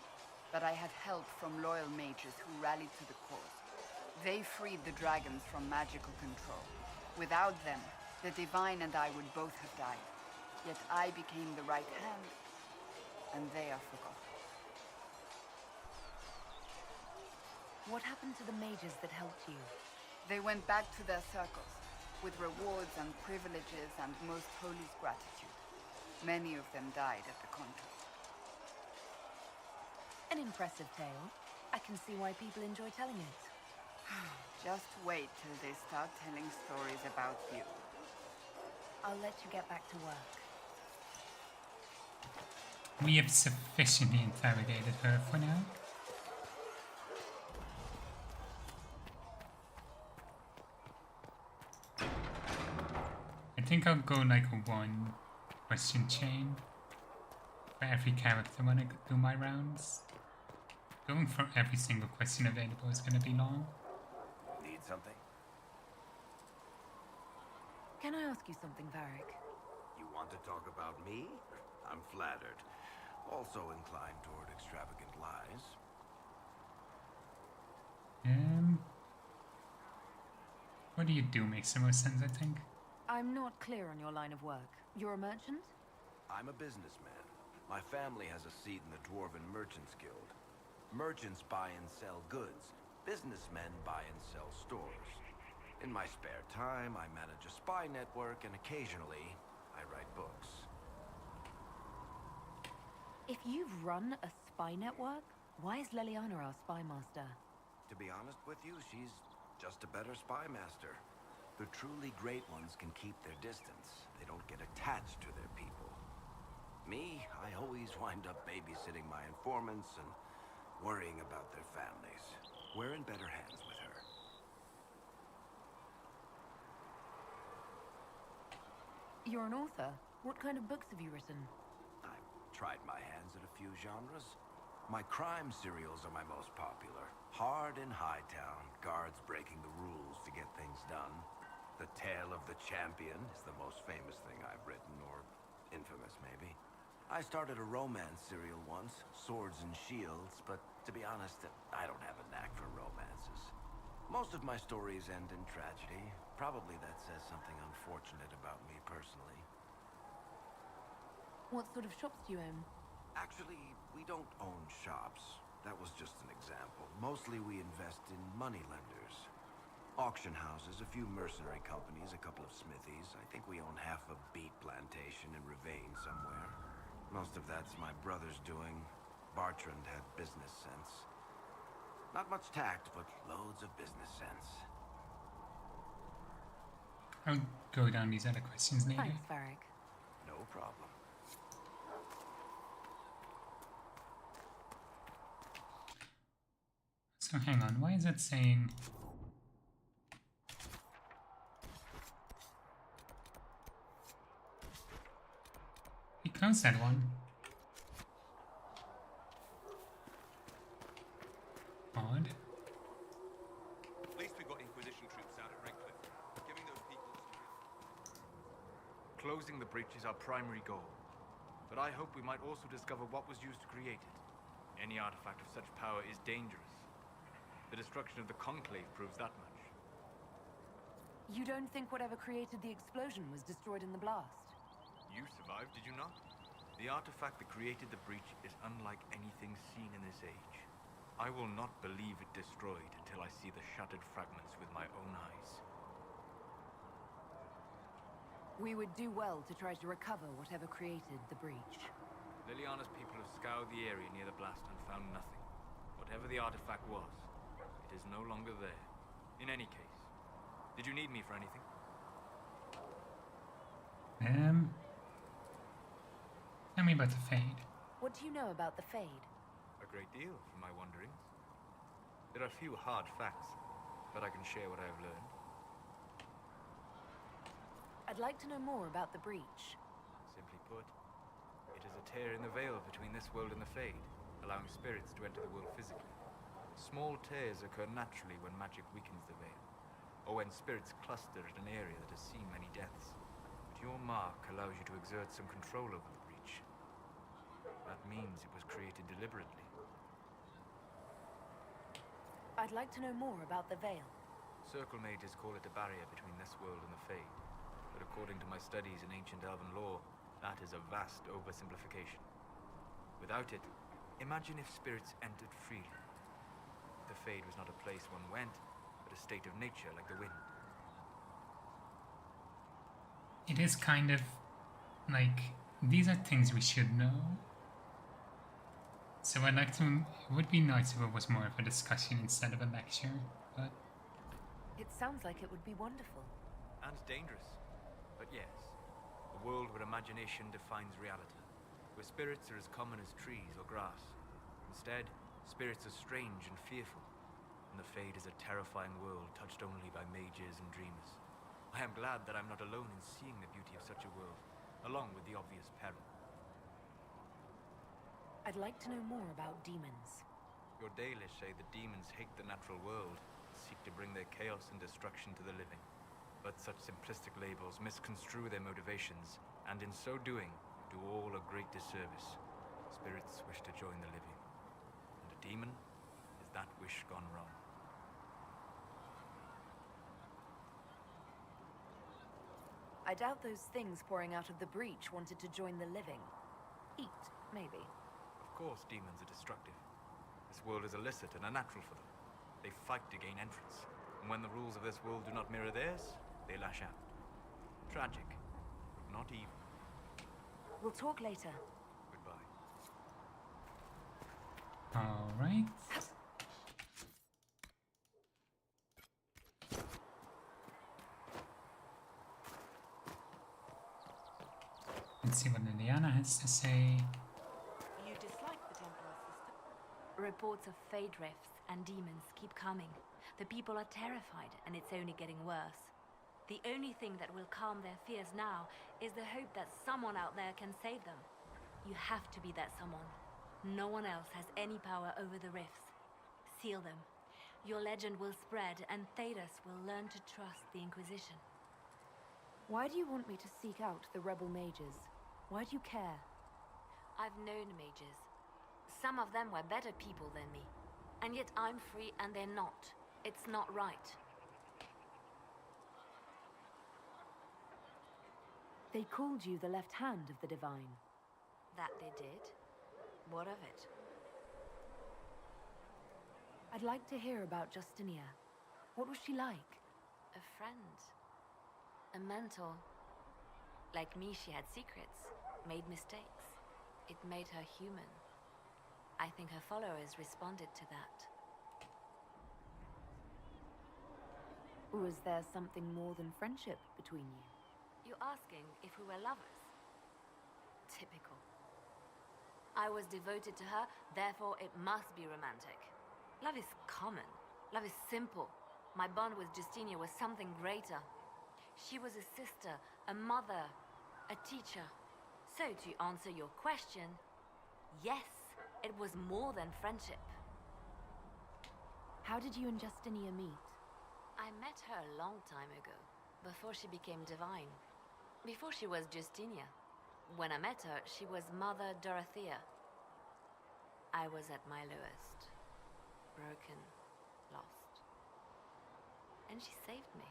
but I had help from loyal mages who rallied to the cause. They freed the dragons from magical control. Without them, the Divine and I would both have died. Yet I became the right hand, and they are forgotten. What happened to the mages that helped you? They went back to their circles, with rewards and privileges and Most Holy's gratitude. Many of them died at the contest. An impressive tale. I can see why people enjoy telling it. Just wait till they start telling stories about you. I'll let you get back to work. We have sufficiently interrogated her for now. I think I'll go like a one question chain for every character when I do my rounds. Going for every single question available is going to be long. Need something? Can I ask you something, Varric? You want to talk about me? I'm flattered. Also inclined toward extravagant lies. What do you do makes the most sense, I think. I'm not clear on your line of work. You're a merchant? I'm a businessman. My family has a seat in the Dwarven Merchants Guild. Merchants buy and sell goods. Businessmen buy and sell stores. In my spare time, I manage a spy network, and occasionally, I write books. If you've run a spy network, why is Leliana our spy master? To be honest with you, she's just a better spy master. The truly great ones can keep their distance. They don't get attached to their people. Me, I always wind up babysitting my informants and worrying about their families. We're in better hands with her. You're an author. What kind of books have you written? I've tried my hands at a few genres. My crime serials are my most popular. Hard in Hightown, guards breaking the rules to get things done. The Tale of the Champion is the most famous thing I've written, or infamous maybe. I started a romance serial once, Swords and Shields, but to be honest, I don't have a knack for romances. Most of my stories end in tragedy. Probably that says something unfortunate about me personally. What sort of shops do you own? Actually, we don't own shops. That was just an example. Mostly we invest in money lenders. Auction houses, a few mercenary companies, a couple of smithies. I think we own half a beet plantation in Ravane somewhere. Most of that's my brother's doing. Bartrand had business sense. Not much tact, but loads of business sense. I'll go down these other questions later. Thanks, Varric. No problem. So hang on, why is it saying... He closed that one. Odd. At least we got Inquisition troops out at Redcliffe, giving those people Closing the breach is our primary goal. But I hope we might also discover what was used to create it. Any artifact of such power is dangerous. The destruction of the Conclave proves that much. You don't think whatever created the explosion was destroyed in the blast? You survived, did you not? The artifact that created the breach is unlike anything seen in this age. I will not believe it destroyed until I see the shattered fragments with my own eyes. We would do well to try to recover whatever created the breach. Liliana's people have scoured the area near the blast and found nothing. Whatever the artifact was, is no longer there. In any case, did you need me for anything? Tell me about the Fade. What do you know about the Fade? A great deal from my wanderings. There are few hard facts, but I can share what I have learned. I'd like to know more about the breach. Simply put, it is a tear in the veil between this world and the Fade, allowing spirits to enter the world physically. Small tears occur naturally when magic weakens the veil, or when spirits cluster at an area that has seen many deaths. But your mark allows you to exert some control over the breach. That means it was created deliberately. I'd like to know more about the veil. Circle mages call it a barrier between this world and the Fade, but according to my studies in ancient elven lore, that is a vast oversimplification. Without it, imagine if spirits entered freely. The Fade was not a place one went, but a state of nature like the wind. It is kind of like, these are things we should know. So I'd like to, it would be nice if it was more of a discussion instead of a lecture, but... It sounds like it would be wonderful. And dangerous. But yes, a world where imagination defines reality, where spirits are as common as trees or grass. Instead, spirits are strange and fearful, and the Fade is a terrifying world touched only by mages and dreamers. I am glad that I'm not alone in seeing the beauty of such a world, along with the obvious peril. I'd like to know more about demons. Your Dalish say the demons hate the natural world, and seek to bring their chaos and destruction to the living. But such simplistic labels misconstrue their motivations, and in so doing, do all a great disservice. Spirits wish to join the living, and a demon is that wish gone wrong. I doubt those things pouring out of the breach wanted to join the living. Eat, maybe. Of course demons are destructive. This world is illicit and unnatural for them. They fight to gain entrance, and when the rules of this world do not mirror theirs, they lash out. Tragic, but not evil. We'll talk later. Goodbye. Alright. Let's see what Liliana has to say. You dislike the Templar system? Reports of Fade rifts and demons keep coming. The people are terrified, and it's only getting worse. The only thing that will calm their fears now is the hope that someone out there can save them. You have to be that someone. No one else has any power over the rifts. Seal them. Your legend will spread, and Thedas will learn to trust the Inquisition. Why do you want me to seek out the rebel mages? Why do you care? I've known mages. Some of them were better people than me. And yet I'm free and they're not. It's not right. They called you the left hand of the Divine. That they did? What of it? I'd like to hear about Justinia. What was she like? A friend. A mentor. Like me, she had secrets, made mistakes. It made her human. I think her followers responded to that. Was there something more than friendship between you? You're asking if we were lovers? Typical. I was devoted to her, therefore it must be romantic. Love is common. Love is simple. My bond with Justinia was something greater. She was a sister, a mother, a teacher. So to answer your question, yes, it was more than friendship. How did you and Justinia meet? I met her a long time ago, before she became divine. Before she was Justinia. When I met her, she was Mother Dorothea. I was at my lowest. Broken, lost. And she saved me.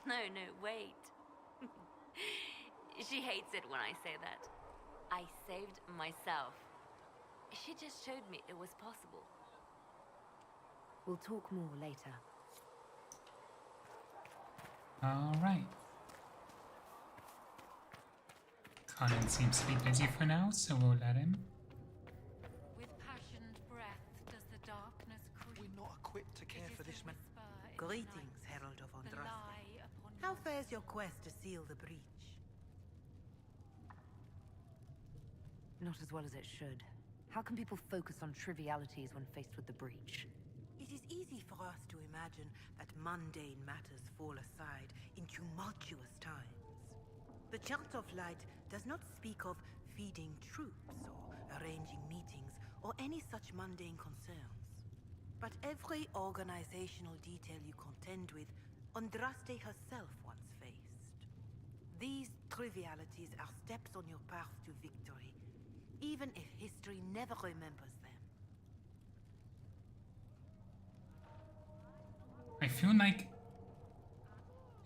No, wait. She hates it when I say that. I saved myself. She just showed me it was possible. We'll talk more later. Alright. Conan seems to be busy for now, so we'll let him. With passioned breath does the darkness creep. We're not equipped to care for this man? Greetings, Herald of Andraste. How fares your quest to seal the breach? Not as well as it should. How can people focus on trivialities when faced with the breach? It is easy for us to imagine that mundane matters fall aside in tumultuous times. The Chant of Light does not speak of feeding troops or arranging meetings or any such mundane concerns. But every organizational detail you contend with, Andraste herself once faced. These trivialities are steps on your path to victory, even if history never remembers them. I feel like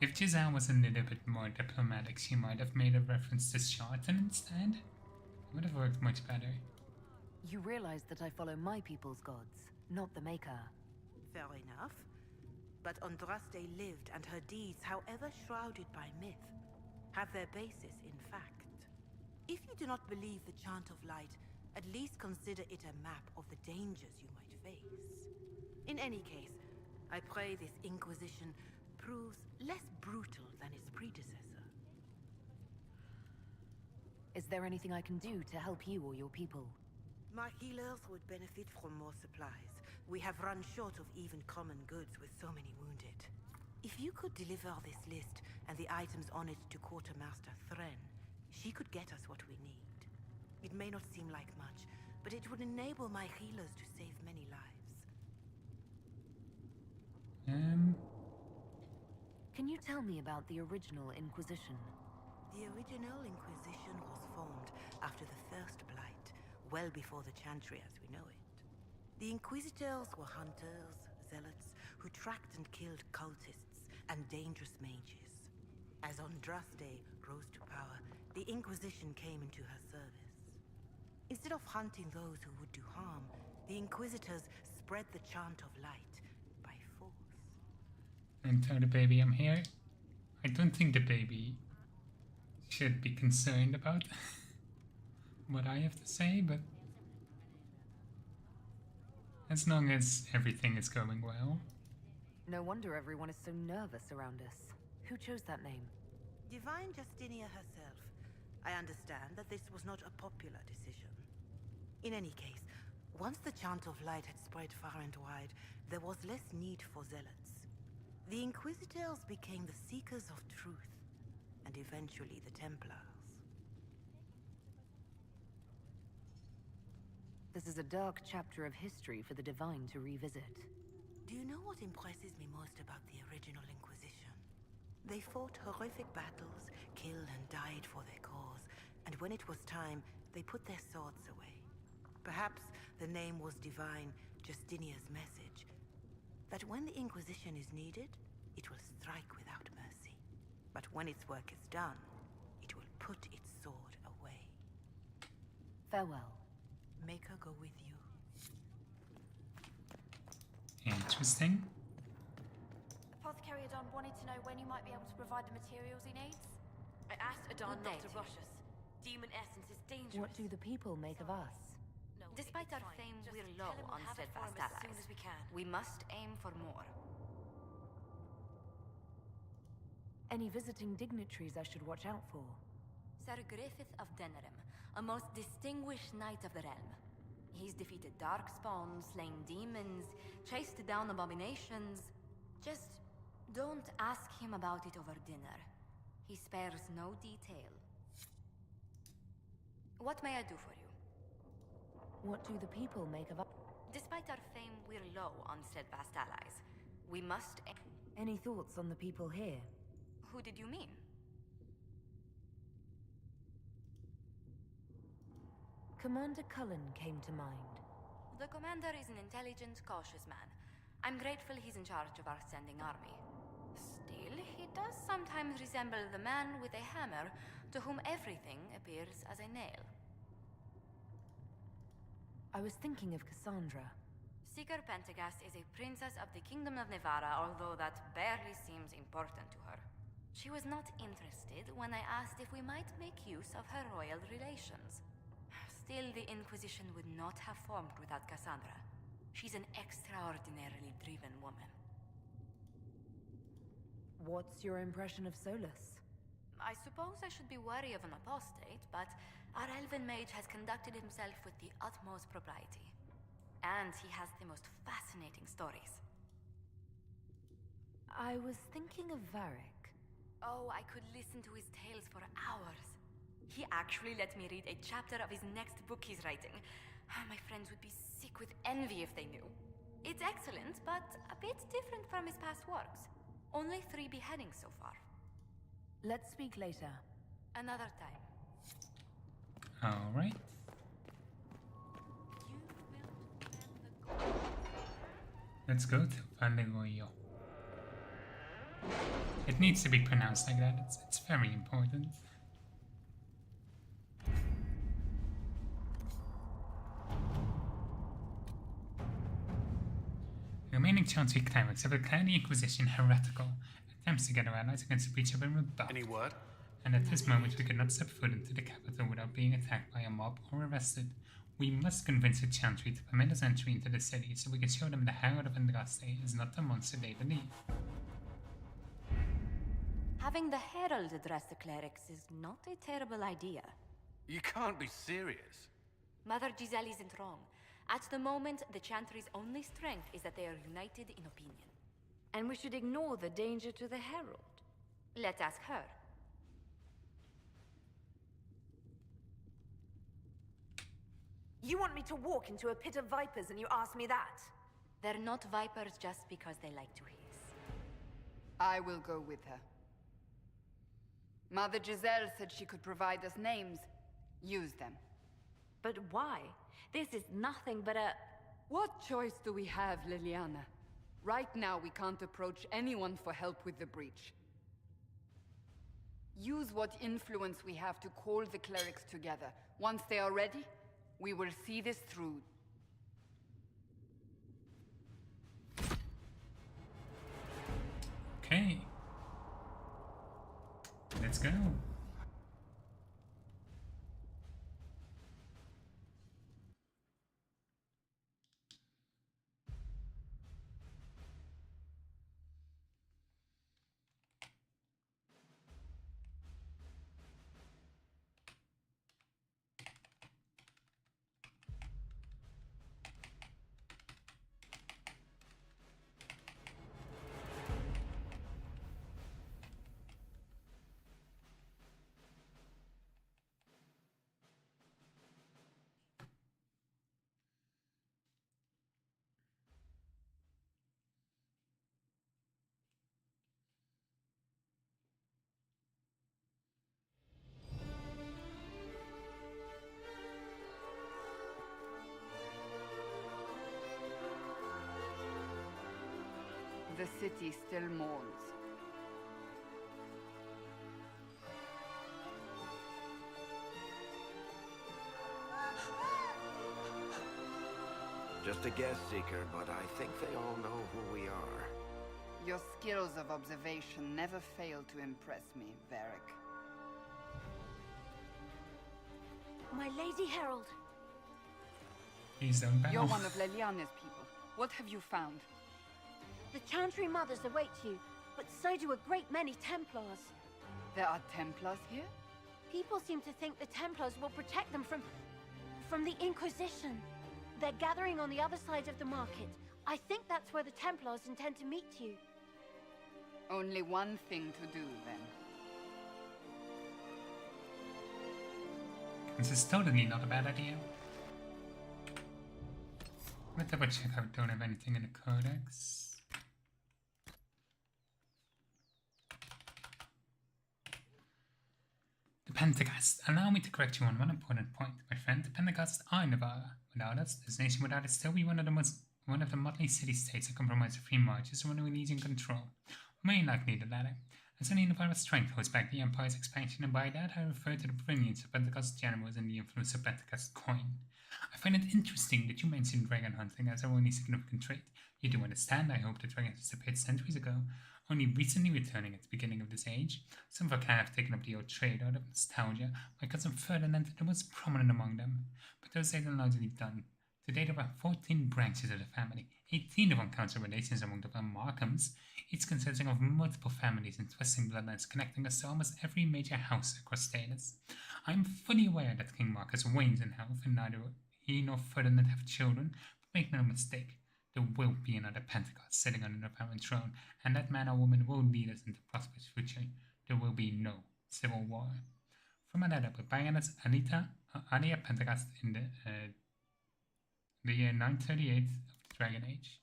if Giselle was a little bit more diplomatic, she might have made a reference to Shartan instead. It would have worked much better. You realize that I follow my people's gods, not the Maker. Fair enough. But Andraste lived, and her deeds, however shrouded by myth, have their basis in fact. If you do not believe the Chant of Light, at least consider it a map of the dangers you might face. In any case, I pray this Inquisition proves less brutal than its predecessor. Is there anything I can do to help you or your people? My healers would benefit from more supplies. We have run short of even common goods with so many wounded. If you could deliver this list and the items on it to Quartermaster Thren, she could get us what we need. It may not seem like much, but it would enable my healers to save many lives. Can you tell me about the original Inquisition? The original Inquisition was formed after the First Blight, well before the Chantry as we know it. The Inquisitors were hunters, zealots, who tracked and killed cultists and dangerous mages. As Andraste rose to power, the Inquisition came into her service. Instead of hunting those who would do harm, the Inquisitors spread the Chant of Light by force. And tell the baby I'm here. I don't think the baby should be concerned about what I have to say, but as long as everything is going well. No wonder everyone is so nervous around us. Who chose that name? Divine Justinia herself. I understand that this was not a popular decision. In any case, once the Chant of Light had spread far and wide, there was less need for zealots. The Inquisitors became the Seekers of Truth, and eventually the Templars. This is a dark chapter of history for the Divine to revisit. Do you know what impresses me most about the original Inquisition? They fought horrific battles, killed and died for their cause, and when it was time, they put their swords away. Perhaps the name was Divine Justinia's message, that when the Inquisition is needed, it will strike without mercy. But when its work is done, it will put its sword away. Farewell. Make her go with you. Interesting. Apothecary Adon wanted to know when you might be able to provide the materials he needs. I asked Adon Good not day to to rush us. Demon essence is dangerous. What do the people make of us? Despite our fame, we're low on steadfast allies. As soon as we can. We must aim for more. Any visiting dignitaries I should watch out for? Sir Griffith of Denerim, a most distinguished knight of the realm. He's defeated darkspawn, slain demons, chased down abominations. Just don't ask him about it over dinner. He spares no detail. What may I do for you? What do the people make of us? Despite our fame, we're low on steadfast allies. We must... Any thoughts on the people here? Who did you mean? Commander Cullen came to mind. The commander is an intelligent, cautious man. I'm grateful he's in charge of our standing army. Still, he does sometimes resemble the man with a hammer to whom everything appears as a nail. I was thinking of Cassandra. Seeker Pentagast is a princess of the Kingdom of Nevarra, although that barely seems important to her. She was not interested when I asked if we might make use of her royal relations. Still, the Inquisition would not have formed without Cassandra. She's an extraordinarily driven woman. What's your impression of Solus? I suppose I should be wary of an apostate, but our elven mage has conducted himself with the utmost propriety. And he has the most fascinating stories. I was thinking of Varric. Oh, I could listen to his tales for hours. He actually let me read a chapter of his next book he's writing. My friends would be sick with envy if they knew. It's excellent, but a bit different from his past works. Only 3 beheadings so far. Let's speak later. Another time. Alright. Let's go to Valleroyo. It needs to be pronounced like that, it's very important. The remaining Chantry clerics have declared the Inquisition heretical, attempts to get our allies against the breach have been rebuffed. Any word? And at this moment we could not step foot into the capital without being attacked by a mob or arrested. We must convince the Chantry to permit us entry into the city so we can show them the Herald of Andraste is not the monster they believe. Having the Herald address the clerics is not a terrible idea. You can't be serious. Mother Giselle isn't wrong. At the moment, the Chantry's only strength is that they are united in opinion. And we should ignore the danger to the Herald. Let's ask her. You want me to walk into a pit of vipers and you ask me that? They're not vipers just because they like to hiss. I will go with her. Mother Giselle said she could provide us names. Use them. But why? This is nothing but a... What choice do we have, Liliana? Right now, we can't approach anyone for help with the breach. Use what influence we have to call the clerics together. Once they are ready, we will see this through. Okay. Let's go. The city still mourns. Just a guess, Seeker, but I think they all know who we are. Your skills of observation never fail to impress me, Varric. My Lady Herald. Please don't bow. You're one of Leliana's people. What have you found? The Chantry Mothers await you, but so do a great many Templars. There are Templars here? People seem to think the Templars will protect them from the Inquisition. They're gathering on the other side of the market. I think that's where the Templars intend to meet you. Only one thing to do, then. This is totally not a bad idea. Let's double check I don't have anything in the codex. The Pentagast. Allow me to correct you on one important point, my friend. The Pentagast are Navarra. Without us, this nation would either still be one of the motley city-states that compromise the free marches or one with Legion control. More likely the latter, as only Navarra's strength holds back the Empire's expansion, and by that I refer to the brilliance of Pentagast generals and the influence of Pentagast coin. I find it interesting that you mentioned dragon hunting as our only significant trait. You do understand, I hope, that dragons disappeared centuries ago, only recently returning at the beginning of this age. Some of our clan have taken up the old trade out of nostalgia. My cousin Ferdinand was prominent among them, but those days are largely done Today there are 14 branches of the family, 18 of them count relations among the Markhams, each consisting of multiple families and twisting bloodlines connecting us to almost every major house across Status. I am fully aware that King Marcus wanes in health, and neither he nor Ferdinand have children, but make no mistake, there will be another Pentecost sitting on the Navaran throne, and that man or woman will lead us into prosperous future. There will be no civil war. From a letter by Baroness Ania Pentecost in the year 938 of the Dragon Age.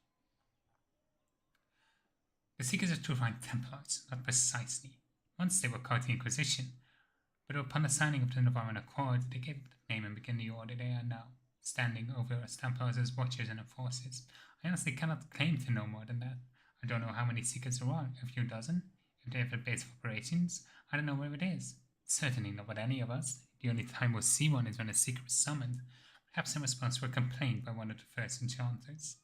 The Seekers of Truth aren't Templars, not precisely. Once they were called the Inquisition, but upon the signing of the Navaran Accord, they gave it the name and began the order they are now, standing over as Templars as watchers and enforcers. I honestly cannot claim to know more than that. I don't know how many Seekers there are, a few dozen. If they have a base of operations, I don't know where it is. Certainly not with any of us. The only time we'll see one is when a Seeker is summoned, perhaps in response to a complaint by one of the first enchanters.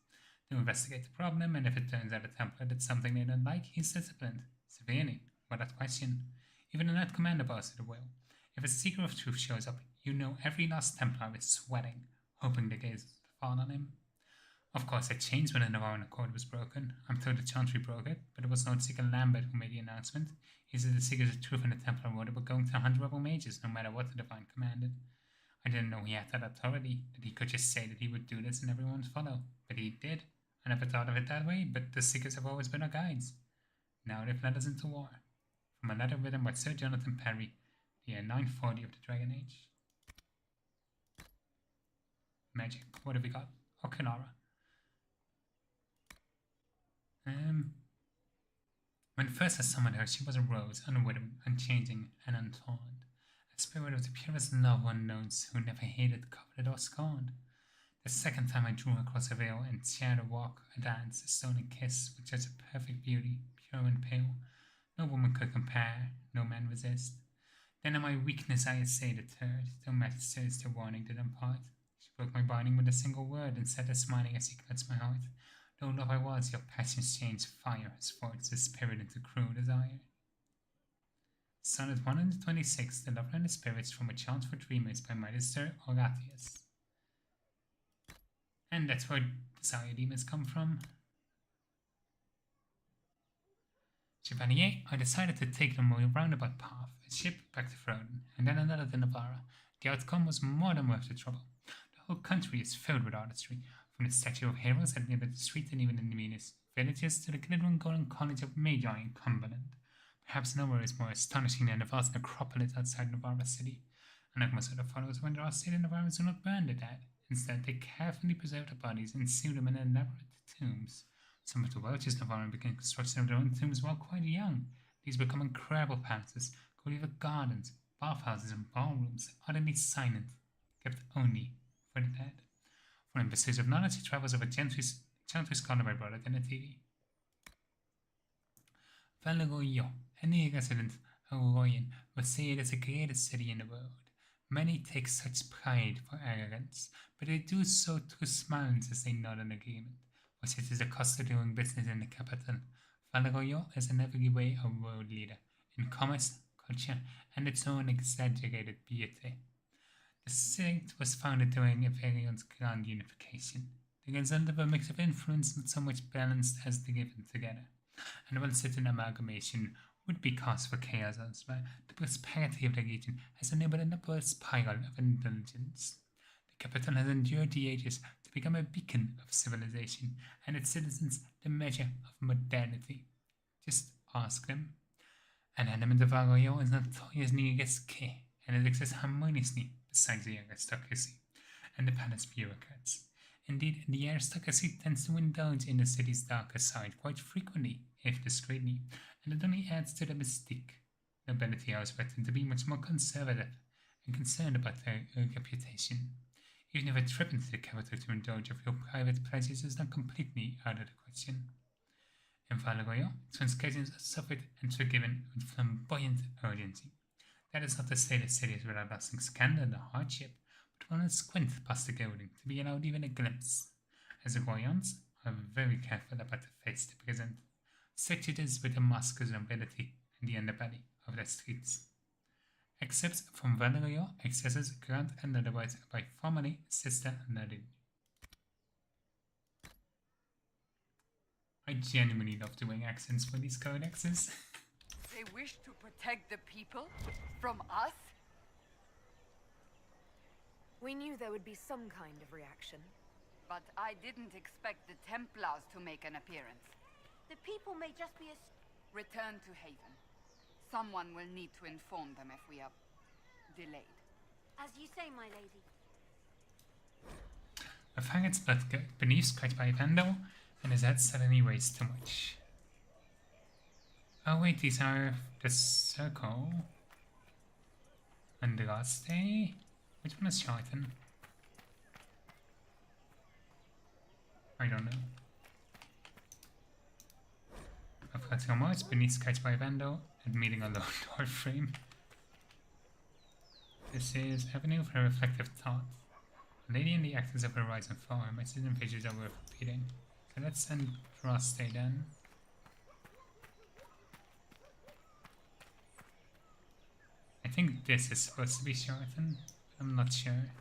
They'll investigate the problem, and if it turns out a Templar did something they don't like, he's disciplined. Severely, without question. Even the Knight Commander bows to the will. If a Seeker of Truth shows up, you know every last Templar is sweating, hoping the gaze will fall on him. Of course, it changed when the Navaran Accord was broken. I'm told the Chantry broke it, but it was Lord Seeker Lambert who made the announcement. He said the Seekers of Truth and the Templar order were going to hunt rebel mages, no matter what the Divine commanded. I didn't know he had that authority, that he could just say that he would do this and everyone would follow. But he did. I never thought of it that way, but the Seekers have always been our guides. Now they've led us into war. From a letter written by Sir Jonathan Perry, the year 940 of the Dragon Age. Magic. What have we got? Okinara. When first I summoned her, she was a rose, unwitting, unchanging, and untorn. A spirit of the purest love one knows, who never hated, coveted, or scorned. The second time I drew her across a veil and shared a walk, a dance, a stolen kiss, with such a perfect beauty, pure and pale, no woman could compare, no man resist. Then in my weakness I essayed a third, till messages to warning did impart. She broke my binding with a single word, and said, smiling as she cleansed my heart, though love I was, your passions changed fire, has forged the spirit into cruel desire. Sonnet 126, The Lover and the Spirits from a Chant for Dreamers by Magister Horatius. And that's where desire demons come from. Chevalier, I decided to take the more roundabout path, a ship back to Froden, and then another to Navarra. The outcome was more than worth the trouble. The whole country is filled with artistry, from the statue of heroes at the end of the street and even in the meanest villages to the glittering golden college of Magi in Cumberland. Perhaps nowhere is more astonishing than the vast necropolis outside Navarra City. Unlike most other follows, when there are state Navarrans do not burn the dead. Instead, they carefully preserve the bodies and seal them in elaborate tombs. Some of the wealthiest Navarran began construction of their own tombs while quite young. These become incredible palaces, could with gardens, bathhouses, and ballrooms, utterly silent, kept only for the dead. For in pursuit of knowledge, he travels over gentry scholar by brother than a TV. Valgoyo, any resident of Royan, would say it is the greatest city in the world. Many take such pride for arrogance, but they do so through smiles as they nod in agreement, for it is the cost of doing business in the capital. Valgoyo is in every way a world leader, in commerce, culture, and its own exaggerated beauty. The state was founded during a Variant's grand unification, the result of a mix of influence not so much balanced as the given together, and once such an amalgamation would be cause for chaos elsewhere, the prosperity of the region has enabled an upward spiral of indulgence. The capital has endured the ages to become a beacon of civilization, and its citizens the measure of modernity. Just ask them. An element of Arroyo is notoriously risky, and it exists harmoniously besides the aristocracy and the palace bureaucrats. Indeed, the aristocracy tends to indulge in the city's darker side quite frequently, if discreetly, and it only adds to the mystique. Nobility, however, tend to be much more conservative and concerned about their reputation. Even if a trip into the capital to indulge of your private pleasures is not completely out of the question. In Valgoyo, transgressions are suffered and forgiven with flamboyant urgency. That is not to say the city is without lasting scandal or hardship, but one must squint past the gilding to be allowed even a glimpse, as the Royans are very careful about the face they present. Such it is with the masks nobility and the underbelly of the streets. Excerpts from Valgoyo, excesses, grant and otherwise by formerly Sister Nadine. genuinely love doing accents for these codexes. They wish to protect the people from us? We knew there would be some kind of reaction. But I didn't expect the Templars to make an appearance. The people may just be Return to Haven. Someone will need to inform them if we are delayed. As you say, my lady. A faggot's blood beneath scratched by Vandal, and his head suddenly weighs too much. Oh wait, these are the circle. And the last day? Which one is Charlton? I don't know. I've got so much beneath scratched by Vandal and meeting a low door frame. This is Avenue for a Reflective Thought. A lady in the actors of Horizon 4. Messages and pages are worth repeating. So let's send Roste then. I think this is supposed to be Charlton. I'm not sure.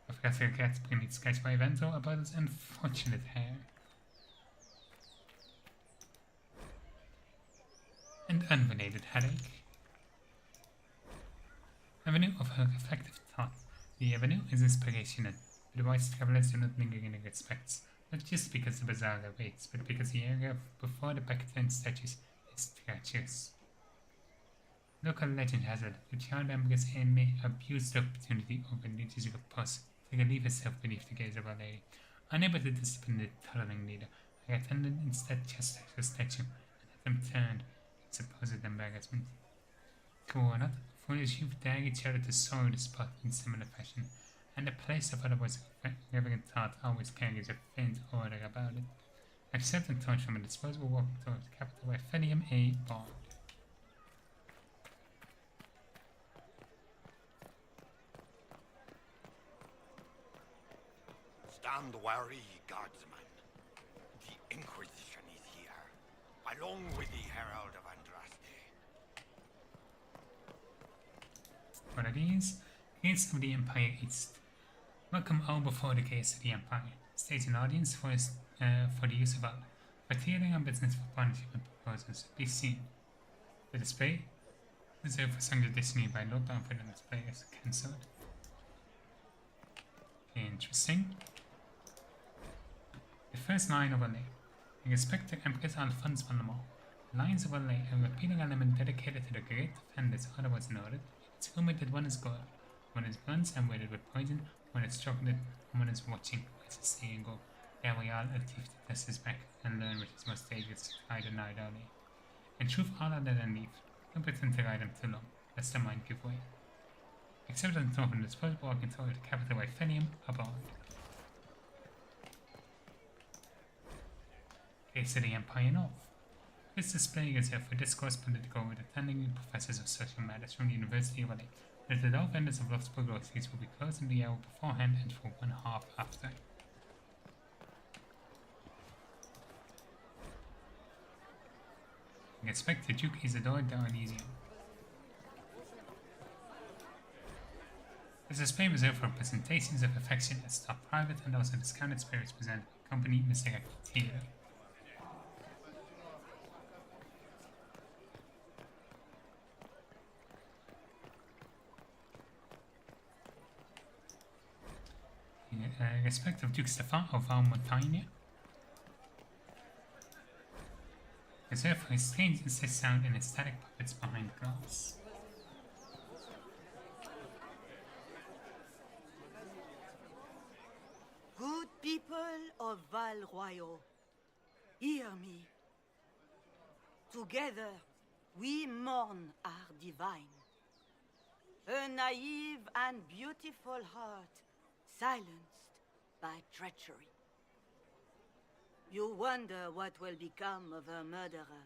I forgot to get beneath sketched by Vandal about his unfortunate hair. And unrelated headache. Avenue of her reflective thought. The avenue is inspirational, but the wise travelers do not linger in their respects, not just because the bazaar awaits, but because the area before the Pactern statues is treacherous. Local legend has it that child Empress Amy abused the opportunity of religious repose to relieve herself beneath the gaze of Our Lady. Unable to discipline the toddling leader, her attendant instead chastised the statue and had them turned in supposed embarrassment. True or not, foolish youth dare each other to soil the spot in similar fashion, and the place of otherwise reverent thought always carries a faint order about it. Accept and torch from a disposable walking towards the capital by Fenium A. Bond. Stand wary, guardsman. The Inquisition is here, along with the Herald of Andraste. What are these? Gates of the Empire East. Welcome all before the gates of the Empire. Stage an audience for the use of all. Criteria on business for partnership and proposals. Be seen. The display reserved for Song of Destiny by Lord Bamford and display is cancelled. Interesting. The first line of a lay. In respect to Empress Alphonse von Lamar, lines of a lay are a repeating element dedicated to the great defenders, otherwise noted. It's rumored that one is gold, one is bronze and weighted with poison, one is chocolate, and one is watching, as a saying go. There we are, Latif to test his back and learn which is most dangerous to try the night only. In truth, all other than leave. Don't pretend to ride them too long, lest the mind give way. Except on top of the disposable walking toward the capital by Fenium, aboard. Gates of the Empire North. This display is here for discourse political with attending professors of social matters from the University of LA. That all vendors of Luxembourg groceries will be closed in the hour beforehand and for 1 half after. I expect the Duke Isidore Darnesian. This display was reserved for presentations of affection as top private and also discounted spirits presented by company Mr. Theater. In respect of Duke Stefan of Valmontaigne, reserved for his strange insect sound and ecstatic puppets behind glass. Good people of Val Royal, hear me. Together, we mourn our divine. A naive and beautiful heart silenced by treachery. You wonder what will become of a murderer.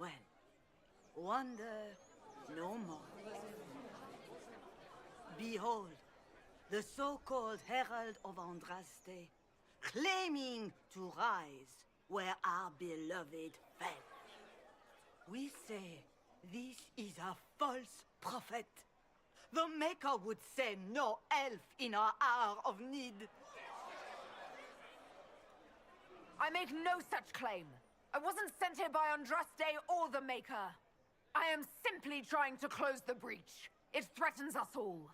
Well, wonder no more. Behold, the so-called Herald of Andraste, claiming to rise where our beloved fell. We say this is a false prophet. The Maker would send no elf in our hour of need. I make no such claim. I wasn't sent here by Andraste or the Maker. I am simply trying to close the breach. It threatens us all.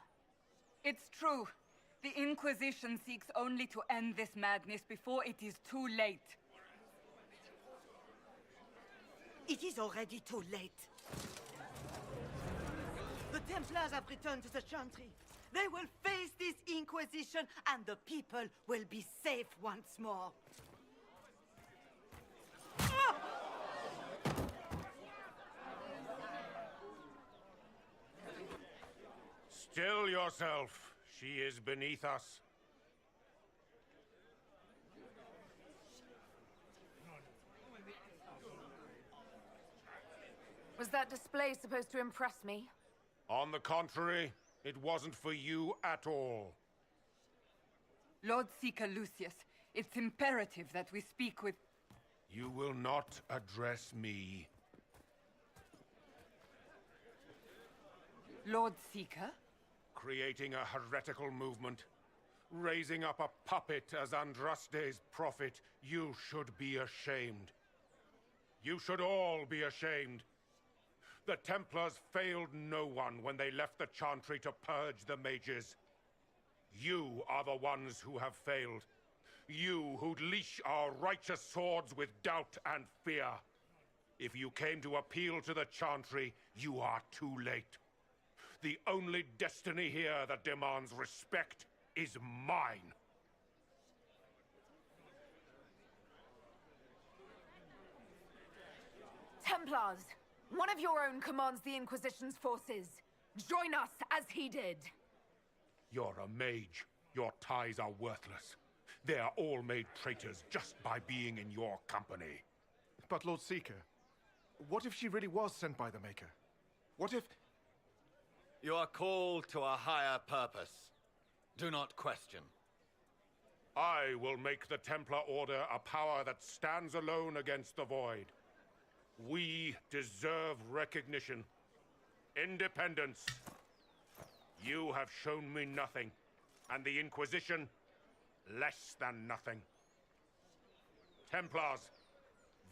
It's true. The Inquisition seeks only to end this madness before it is too late. It is already too late. The Templars have returned to the Chantry. They will face this Inquisition, and the people will be safe once more. Still yourself. She is beneath us. Was that display supposed to impress me? On the contrary, it wasn't for you at all. Lord Seeker Lucius, it's imperative that we speak with... You will not address me. Lord Seeker? Creating a heretical movement. Raising up a puppet as Andraste's prophet. You should be ashamed. You should all be ashamed. The Templars failed no one when they left the Chantry to purge the mages. You are the ones who have failed. You who'd leash our righteous swords with doubt and fear. If you came to appeal to the Chantry, you are too late. The only destiny here that demands respect is mine. Templars! One of your own commands the Inquisition's forces. Join us as he did. You're a mage. Your ties are worthless. They are all made traitors just by being in your company. But Lord Seeker, what if she really was sent by the Maker? What if... You are called to a higher purpose. Do not question. I will make the Templar Order a power that stands alone against the Void. We deserve recognition. Independence. You have shown me nothing, and the Inquisition, less than nothing. Templars,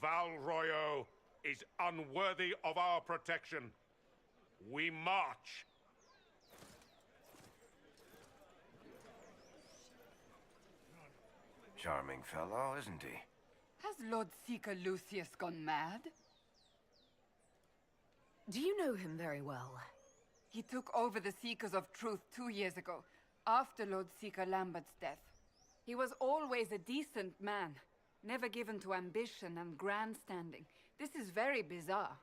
Val Royo is unworthy of our protection. We march. Charming fellow, isn't he? Has Lord Seeker Lucius gone mad? Do you know him very well? He took over the Seekers of Truth 2 years ago, after Lord Seeker Lambert's death. He was always a decent man, never given to ambition and grandstanding. This is very bizarre.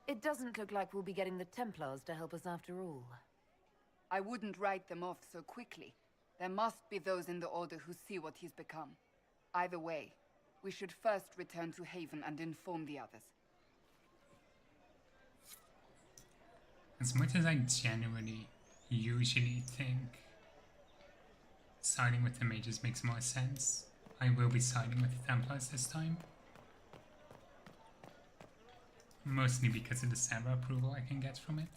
It doesn't look like we'll be getting the Templars to help us after all. I wouldn't write them off so quickly. There must be those in the Order who see what he's become. Either way, we should first return to Haven and inform the others. As much as I genuinely usually think siding with the mages makes more sense, I will be siding with the Templars this time. Mostly because of the Sarah approval I can get from it.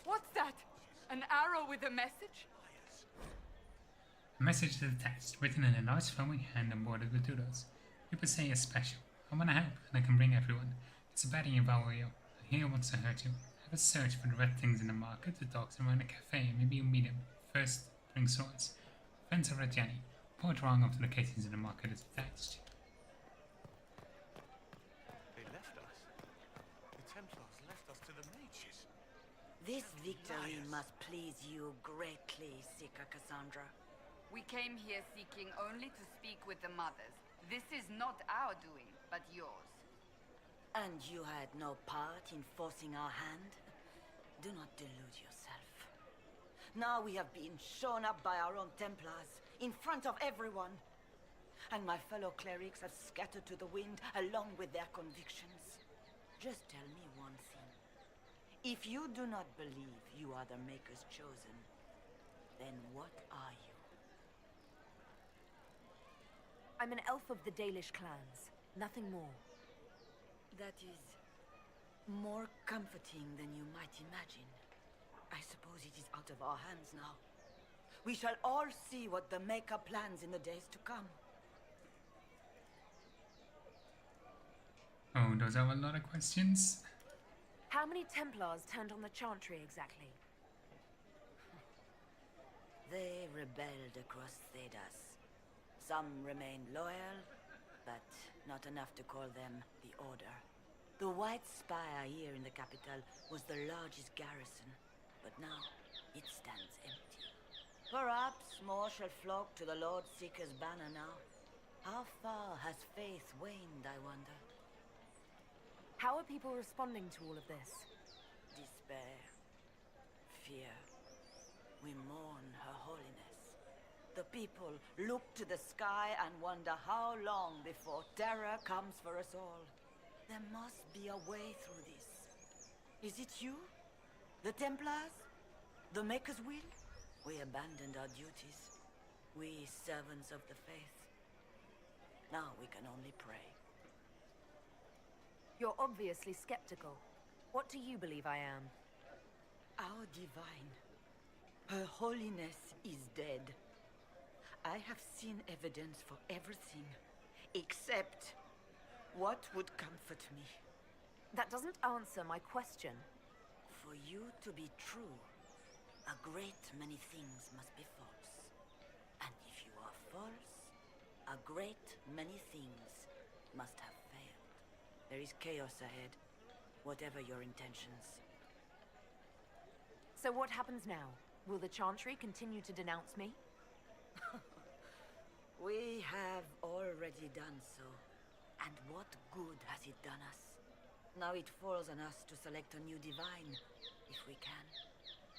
What's that? An arrow with a message? A message is attached, written in a large flowing hand and bordered with doodles. People say it's special. I want to help, and I can bring everyone. It's a baddie in Valrio. I hear wants to hurt you. Have a search for the red things in the market, the dogs around a cafe, maybe you'll meet him. First, bring swords. Friends of Red Jenny. Report wrong of the locations in the market is attached. They left us. The Templars left us to the mages. This victory must please you greatly, Seeker Cassandra. We came here seeking only to speak with the mothers. This is not our doing, but yours. And you had no part in forcing our hand? Do not delude yourself. Now we have been shown up by our own Templars, in front of everyone. And my fellow clerics have scattered to the wind along with their convictions. Just tell me one thing. If you do not believe you are the Maker's chosen, then what are you? I'm an elf of the Dalish clans. Nothing more. That is more comforting than you might imagine. I suppose it is out of our hands now. We shall all see what the Maker plans in the days to come. Oh, those are a lot of questions. How many Templars turned on the Chantry exactly? They rebelled across Thedas. Some remained loyal, but not enough to call them the Order. The White Spire here in the capital was the largest garrison, but now it stands empty. Perhaps more shall flock to the Lord Seeker's banner now. How far has faith waned, I wonder? How are people responding to all of this? Despair. Fear. We mourn Her Holiness. The people look to the sky and wonder how long before terror comes for us all. There must be a way through this. Is it you? The Templars? The Maker's will? We abandoned our duties. We servants of the faith. Now we can only pray. You're obviously skeptical. What do you believe I am? Our divine. Her Holiness is dead. I have seen evidence for everything, except what would comfort me. That doesn't answer my question. For you to be true, a great many things must be false. And if you are false, a great many things must have failed. There is chaos ahead, whatever your intentions. So what happens now? Will the Chantry continue to denounce me? We have already done so. And what good has it done us? Now it falls on us to select a new divine, if we can,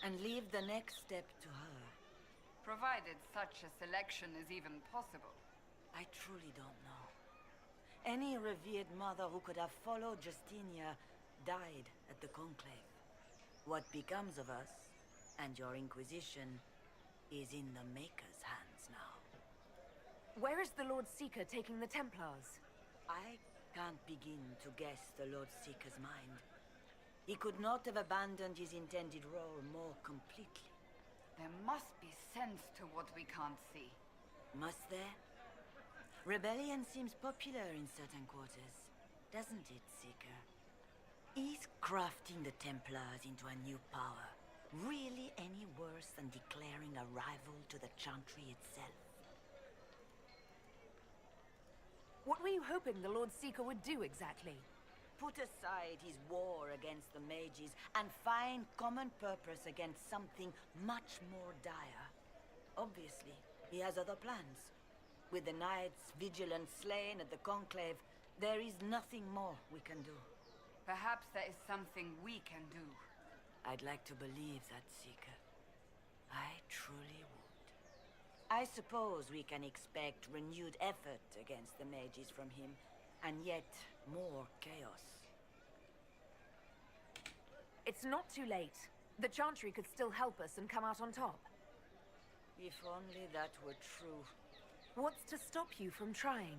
and leave the next step to her. Provided such a selection is even possible. I truly don't know. Any revered mother who could have followed Justinia died at the Conclave. What becomes of us, and your Inquisition, is in the Maker's hands now. Where is the Lord Seeker taking the Templars? I can't begin to guess the Lord Seeker's mind. He could not have abandoned his intended role more completely. There must be sense to what we can't see. Must there? Rebellion seems popular in certain quarters, doesn't it, Seeker? Is crafting the Templars into a new power really any worse than declaring a rival to the Chantry itself? What were you hoping the Lord Seeker would do exactly? Put aside his war against the mages and find common purpose against something much more dire. Obviously, he has other plans. With the knights vigilant slain at the Conclave, there is nothing more we can do. Perhaps there is something we can do. I'd like to believe that, Seeker. I truly would. I suppose we can expect renewed effort against the mages from him, and yet more chaos. It's not too late. The Chantry could still help us and come out on top. If only that were true. What's to stop you from trying?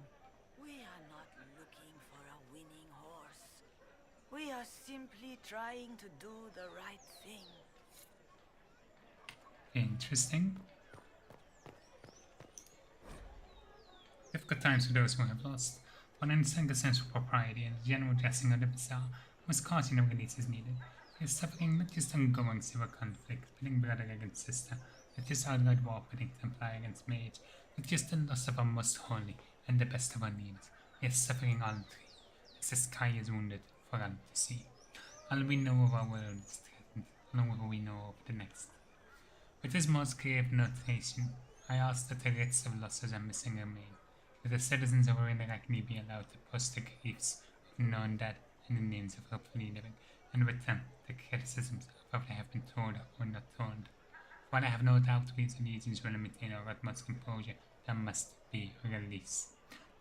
We are not looking for a winning horse. We are simply trying to do the right thing. Interesting. Difficult times for those who have lost. One understanding a sense of propriety and the general dressing of the bazaar was causing the release is needed. He is suffering not just ongoing civil conflict, pitting brother against sister, not just outright war pitting Templar against mage, but just the loss of our most holy and the best of our needs. He is suffering all three, as the sky is wounded for all to see. All we know of our world is threatened, along with what we know of the next. With this most grave notation, I ask that the writs of losses and missing remain, that the citizens of Arachne be allowed to post the griefs of known dead and the names of hopefully living, and with them the criticisms of what they have been told or not told. While I have no doubt these allegiance will maintain our utmost composure, there must be a release.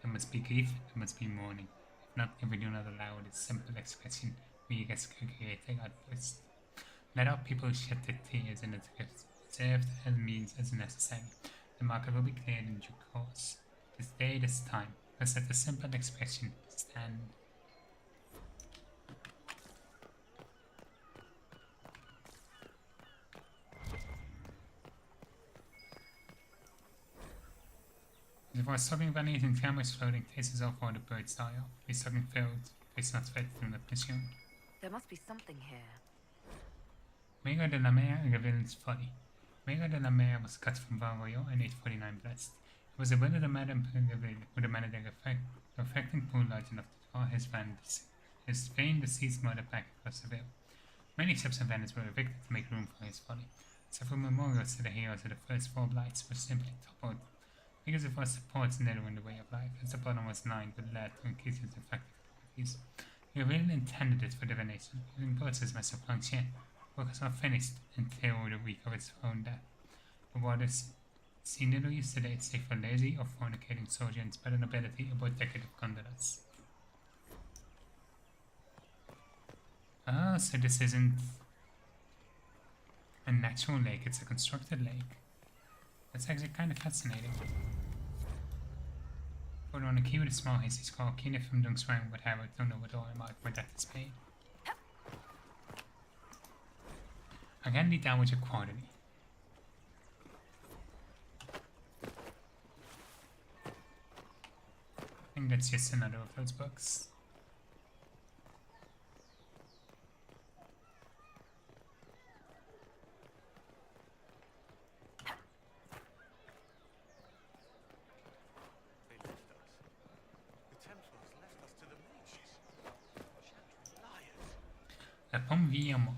There must be grief, there must be mourning. If not, if we do not allow this simple expression, we risk a greater outburst. Let our people shed their tears and its gifts, served as means as necessary. The market will be cleared in due course. This day, this time, was let the simple expression stand. Before stopping running and cameras floating faces off all the birds die off. Restocking fields, face not fed from the mission. There must be something here. Mega de la Mare reveals folly. Mega de la Mare was cut from Val Royal in 849 Blessed. It was a will of the Madame Reveal who demanded a reflecting pool large enough to draw his vain deceased mother back across the veil. Many ships and vendors were evicted to make room for his folly. Several memorials to the heroes of the first 4 blights were simply toppled. Because it was supports narrow in the way of life, as the bottom was lined with lead to increase its effective properties. He really intended it for divination, using boats as Master Plancher. Work was not finished until the week of its own death. The waters see little use today save for lazy or fornicating soldiers, but an ability about decorative gondolas. Ah, so this isn't a natural lake, it's a constructed lake. That's actually kind of fascinating. Put on a key with a small hasty skull, keen if from Dunk's rank, but Herald don't know what all about where death is paid. Again, the damage of quarterly. I think that's just another of those books. Upon Villamont,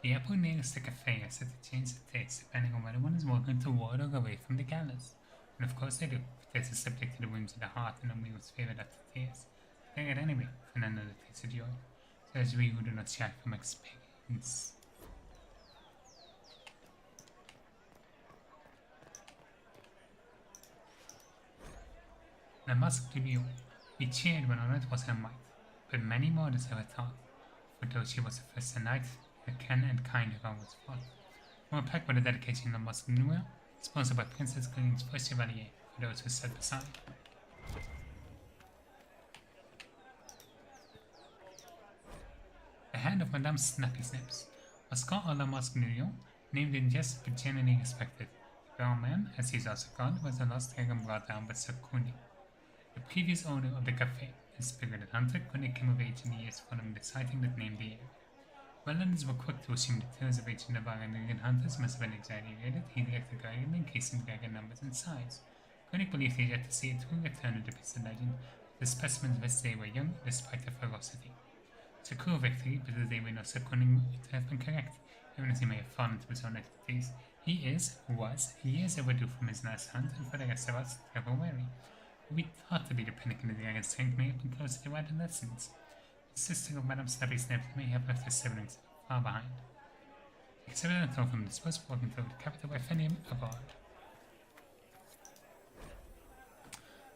the apple nearest the cafe is set to change the taste depending on whether one is walking toward or away from the gallows. And of course they do, if taste is subject to the whims of the heart and only was favoured after tears. They get anyway, and another taste of joy. So as we who do not shy from experience. La Masque du Lion. He cheered when on it was her might, but many more than ever thought. For though she was the first knight, her ken and kind heroine was fought. More packed by the dedication of the Masque du Lion, sponsored by Princess Green's first chevalier, for those who sat beside. The hand of Madame Snappy Snips, a Scot of La Masque du Lion, named in jest but genuinely respected. The brown man, as he is also called, was the lost dragon brought down by Sir Kunig, the previous owner of the cafe. A spirited hunter, Kunig came of age in the years following the sighting that named the area. Wetlanders were quick to assume the tales of ancient Navarran hunters must have been exaggerated. He directed the dragon, increasing dragon numbers and size. Kunig believed he had yet to see a true return of the beast of legend. The specimens of his day were young, despite their ferocity. It's a cruel victory, but the day we know Sir Kunig to have been correct, even as he may have fallen to his own expertise. He was years overdue from his last hunt, and for the rest of us, ever wary. We thought to be the pinnacle of the dragon's strength may have been close to the adolescence. The sister of Madame Snappy Snips may have left her siblings far behind. The exhibitor told from this was walking through the capital by Fenium abroad.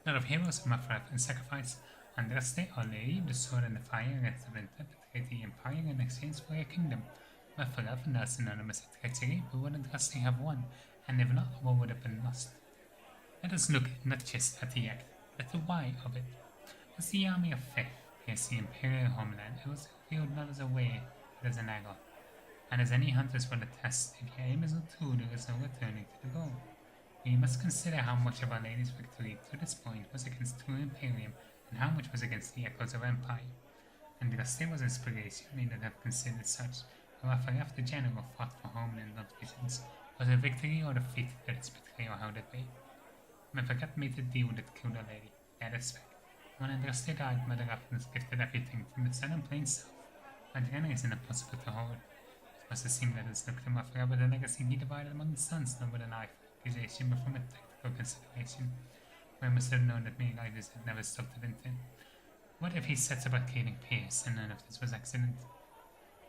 Lot of heroes of Mafraf and sacrifice, Andraste, Our Lady, the sword and the fire against the winter, betrayed the empire in exchange for her kingdom. Mafraf and thus synonymous with treachery, but would Andraste have won, and if not, what would have been lost? Let us look not just at the act, but the why of it. As the army of faith pierced the imperial homeland, it was revealed not as a way, but as an error. And as any hunters will attest, if your aim is not true, there is no returning to the goal. We must consider how much of Our Lady's victory to this point was against true Imperium, and how much was against the echoes of Empire. Andraste was inspiration, may not have considered such, but Raphael the general fought for homeland, not visions. Was it victory or defeat that its betrayal held at bay? Mephaghat made a deal that killed Our Lady, that is fact. When Andraste died, Mother Raffness gifted everything from the sun and plain south. Adriana is impossible to hold. It must have seemed that it's looked to Raphael, but the legacy he divided among the sons, not with an eye for accusation, but from a tactical consideration. Where must have known that many riders had never stopped at Vinton. What if he sets about killing Pierce, and none of this was accident?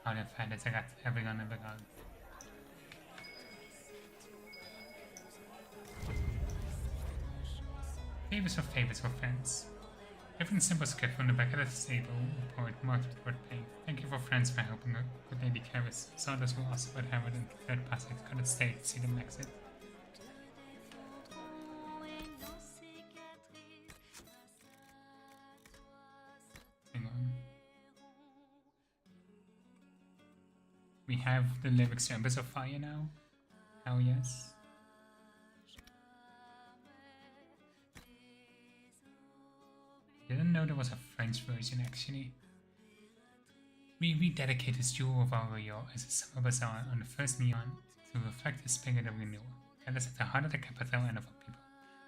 How have had as a rat, everyone ever gone. Favors for friends. Different simple script from the back of the table report marked with word paint. Thank you for friends for helping good Lady Karis. Saw this will also but Herald and third passage could stay to see them exit. have the lyrics to Embers of Fire now? Hell yes. Didn't know there was a French version actually. We rededicate this jewel of our royal as a summer bazaar on the first neon to reflect the spirit of renewal. That is at the heart of the capital and of our people.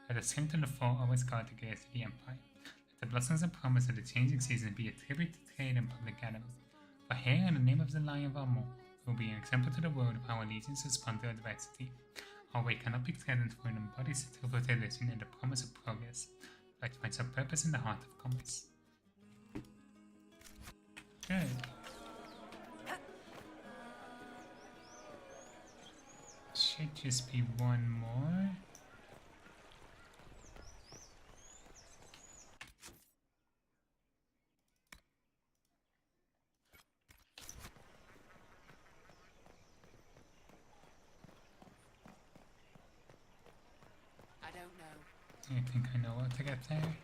Let the strength and the fall always guard the gates of the empire. Let the blossoms and promise of the changing season be a tribute to trade and public gatherings. For here, in the name of the Lion Valmont, will be an example to the world of how allegiance respond to adversity. Our way cannot be threatened, for it embodies the truth of religion and the promise of progress. Light finds our purpose in the heart of commerce. Good. Should just be one more. I don't know. I think I know what to get there.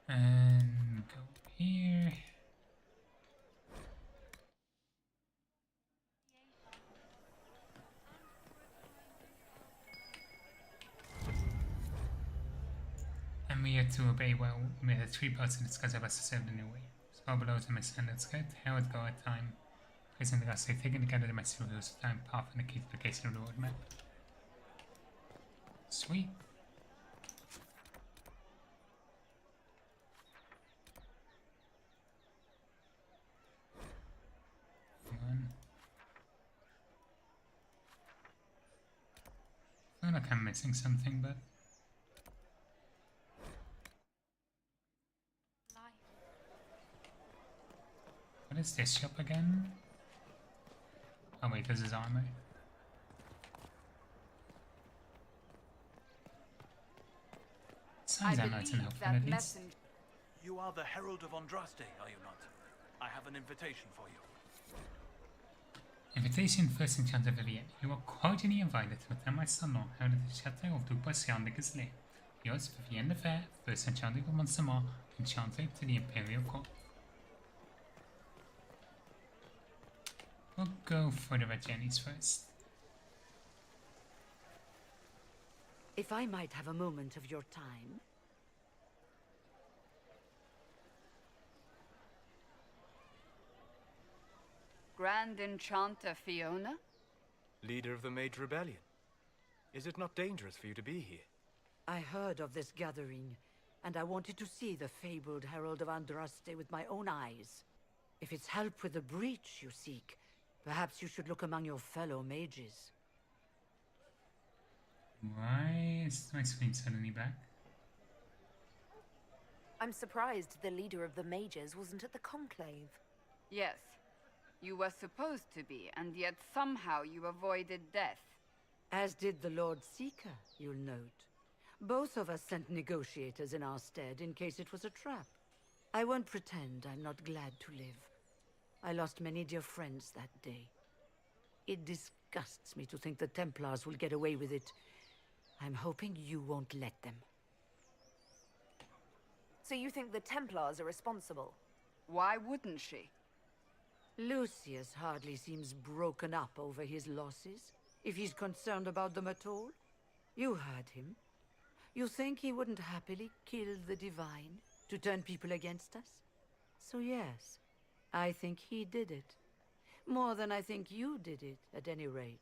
And go here. And we had to obey well. We made a 3 parts to discuss about to serve the new way. Small below to mishandled script, Herald go at time. Placing the rest, taking together the massive rules of time, path, and the key to the location of the roadmap. Sweet. I feel like I'm missing something, but what is this shop again? Oh wait, this is armor. Signs are not enough, at least. You are the Herald of Andraste, are you not? I have an invitation for you. Invitation first encounter Vivienne. You are cordially invited to attend my salon held at the Chateau of Duc-Patient de Gisley. Yours, Vivienne de Fer, first enchanter of Montsemort, enchanter to the Imperial Court. We'll go for the Red Jennies first. If I might have a moment of your time. Grand Enchanter Fiona? Leader of the Mage Rebellion. Is it not dangerous for you to be here? I heard of this gathering, and I wanted to see the fabled Herald of Andraste with my own eyes. If it's help with the breach you seek, perhaps you should look among your fellow mages. Why is my screen suddenly back? I'm surprised the leader of the mages wasn't at the conclave. Yes. You were supposed to be, and yet somehow you avoided death. As did the Lord Seeker, you'll note. Both of us sent negotiators in our stead in case it was a trap. I won't pretend I'm not glad to live. I lost many dear friends that day. It disgusts me to think the Templars will get away with it. I'm hoping you won't let them. So you think the Templars are responsible? Why wouldn't she? Lucius hardly seems broken up over his losses, if he's concerned about them at all. You heard him. You think he wouldn't happily kill the Divine to turn people against us? So yes, I think he did it. More than I think you did it, at any rate.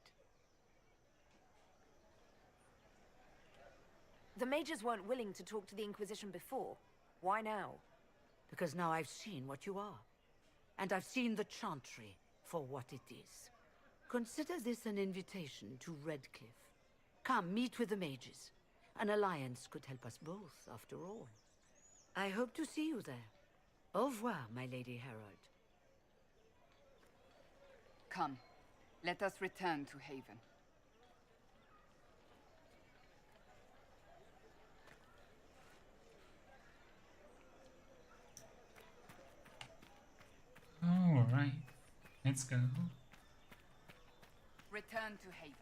The mages weren't willing to talk to the Inquisition before. Why now? Because now I've seen what you are. And I've seen the Chantry for what it is. Consider this an invitation to Redcliffe. Come, meet with the mages. An alliance could help us both, after all. I hope to see you there. Au revoir, my Lady Herald. Come, let us return to Haven. Alright, let's go. return to Haven.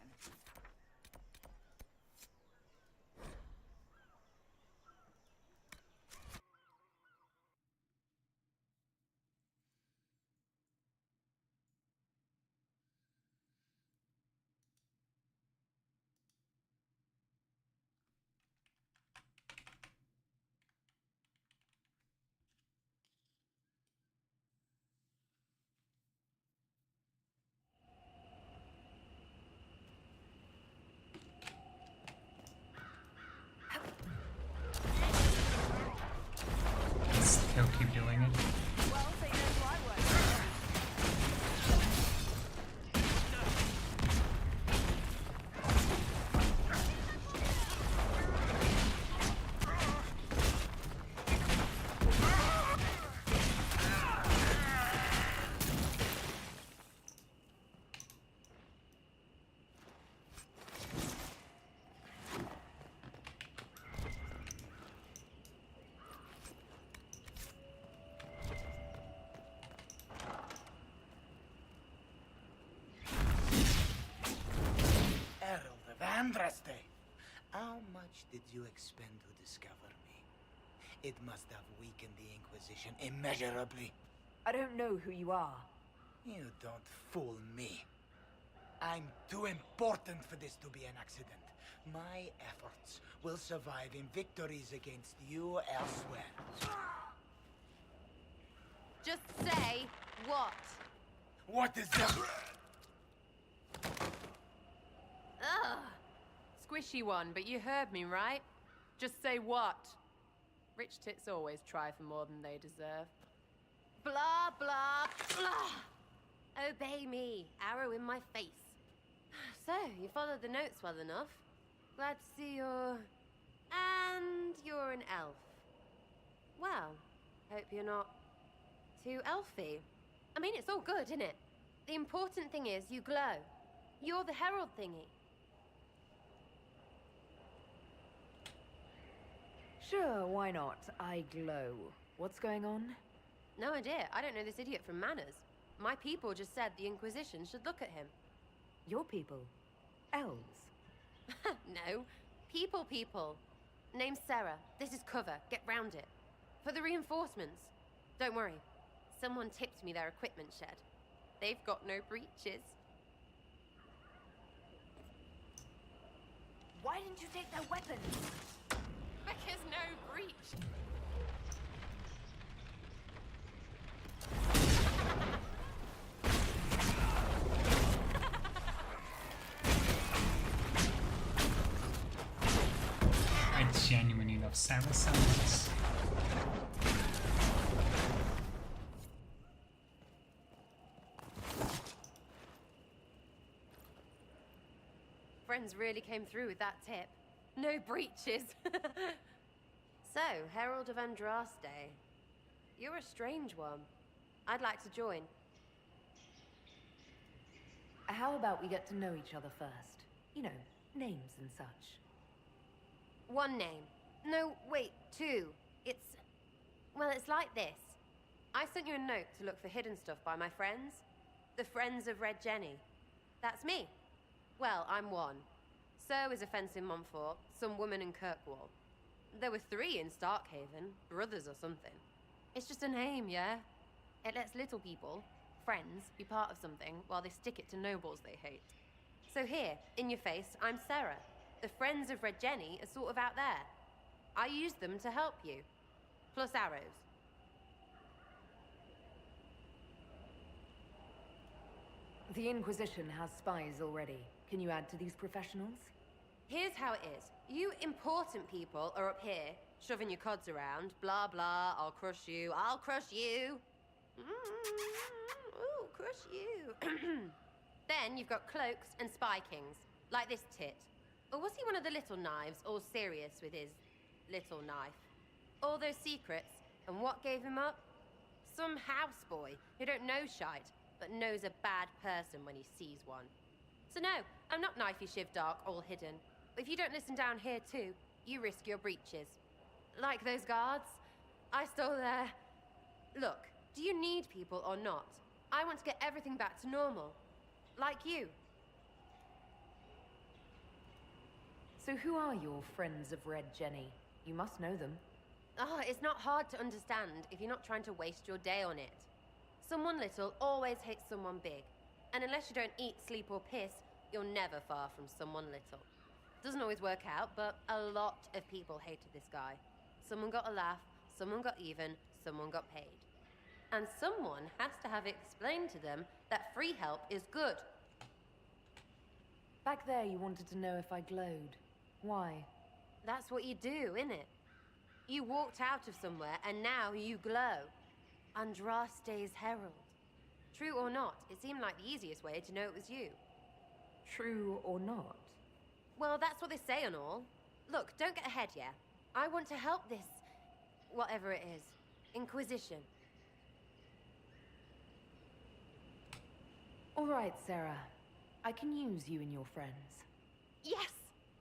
Still keep doing it. Herald of Andraste, how much did you expend to discover me? It must have weakened the Inquisition immeasurably. I don't know who you are. You don't fool me. I'm too important for this to be an accident. My efforts will survive in victories against you elsewhere. Just say what? What is that? Ugh. Squishy one, but you heard me, right? Just say what? Rich tits always try for more than they deserve. Blah, blah, blah. Obey me. Arrow in my face. So, you followed the notes well enough. Glad to see you're... And you're an elf. Well, hope you're not too elfy. I mean, it's all good, isn't it? The important thing is you glow. You're the Herald thingy. Sure, why not? I glow. What's going on? No idea. I don't know this idiot from Manners. My people just said the Inquisition should look at him. Your people? Elves? No. People. Name's Sarah. This is cover. Get round it. For the reinforcements. Don't worry. Someone tipped me their equipment shed. They've got no breaches. Why didn't you take their weapons? Because no breach. I genuinely love Sarah so much. Friends really came through with that tip. No breaches. So, Herald of Andraste. You're a strange one. I'd like to join. How about we get to know each other first? You know, names and such. One name. No, wait, two. Well, it's like this. I sent you a note to look for hidden stuff by my friends. The Friends of Red Jenny. That's me. Well, I'm one. So is a fence in Montfort, some woman in Kirkwall. There were 3 in Starkhaven, brothers or something. It's just a name, yeah? It lets little people, friends, be part of something while they stick it to nobles they hate. So here, in your face, I'm Sarah. The Friends of Red Jenny are sort of out there. I use them to help you. Plus arrows. The Inquisition has spies already. Can you add to these professionals? Here's how it is. You important people are up here, shoving your cods around. Blah, blah, I'll crush you. Ooh, crush you. Then you've got cloaks and spy kings, like this tit. Or was he one of the little knives, all serious with his little knife? All those secrets, and what gave him up? Some houseboy who don't know shite, but knows a bad person when he sees one. So no, I'm not knifey shiv dark, all hidden. But if you don't listen down here too, you risk your breeches. Like those guards, I stole their... Look, do you need people or not? I want to get everything back to normal. Like you. So who are your friends of Red Jenny? You must know them. Oh, it's not hard to understand if you're not trying to waste your day on it. Someone little always hates someone big. And unless you don't eat, sleep, or piss, you're never far from someone little. Doesn't always work out, but a lot of people hated this guy. Someone got a laugh, someone got even, someone got paid. And someone has to have explained to them that free help is good. Back there you wanted to know if I glowed. Why? That's what you do, innit? You walked out of somewhere and now you glow. Andraste's Herald. True or not, it seemed like the easiest way to know it was you. True or not? Well, that's what they say and all. Look, don't get ahead, yeah? I want to help this... whatever it is. Inquisition. All right, Sarah. I can use you and your friends. Yes!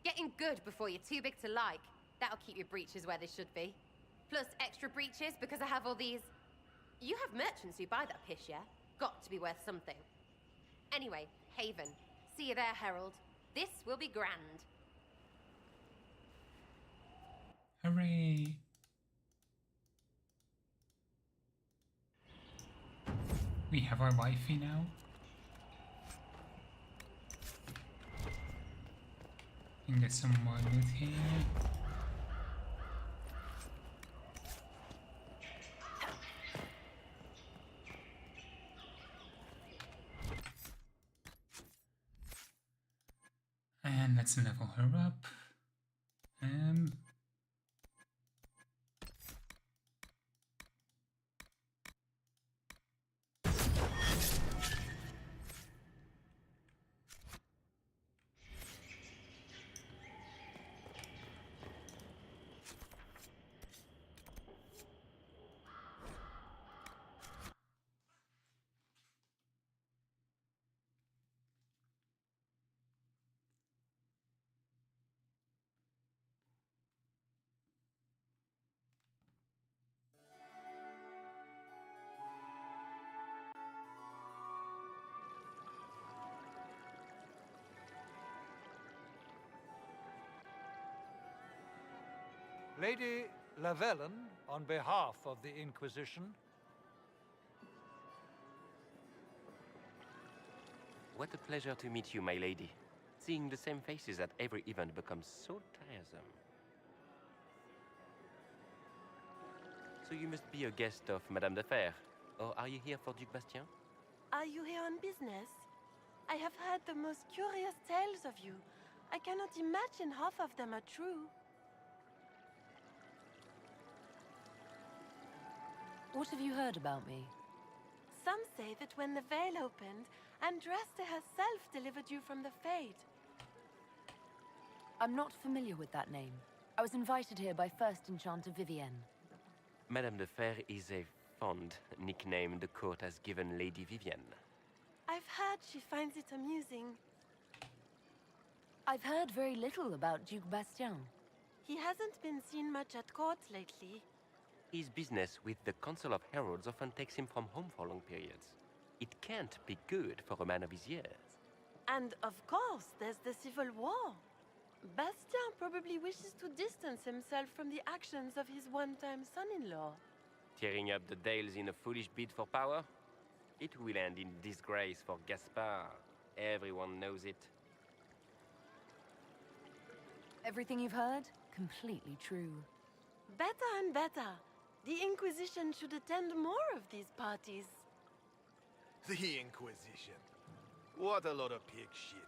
Getting good before you're too big to like. That'll keep your breeches where they should be. Plus extra breeches because I have all these... You have merchants who buy that piss, yeah? Got to be worth something. Anyway, Haven. See you there, Herald. This will be grand. Hooray! We have our wifey now. I think there's some more loot here. And let's level her up. Lady Lavellen, on behalf of the Inquisition. What a pleasure to meet you, my lady. Seeing the same faces at every event becomes so tiresome. So you must be a guest of Madame de Fer, or are you here for Duc Bastien? Are you here on business? I have heard the most curious tales of you. I cannot imagine half of them are true. What have you heard about me? Some say that when the veil opened, Andraste herself delivered you from the Fade. I'm not familiar with that name. I was invited here by First Enchanter Vivienne. Madame de Fer is a fond nickname the court has given Lady Vivienne. I've heard she finds it amusing. I've heard very little about Duc Bastien. He hasn't been seen much at court lately. His business with the Council of Heralds often takes him from home for long periods. It can't be good for a man of his years. And of course, there's the Civil War. Bastien probably wishes to distance himself from the actions of his one-time son-in-law. Tearing up the Dales in a foolish bid for power? It will end in disgrace for Gaspard. Everyone knows it. Everything you've heard? Completely true. Better and better. The Inquisition should attend more of these parties. The Inquisition. What a lot of pig shit.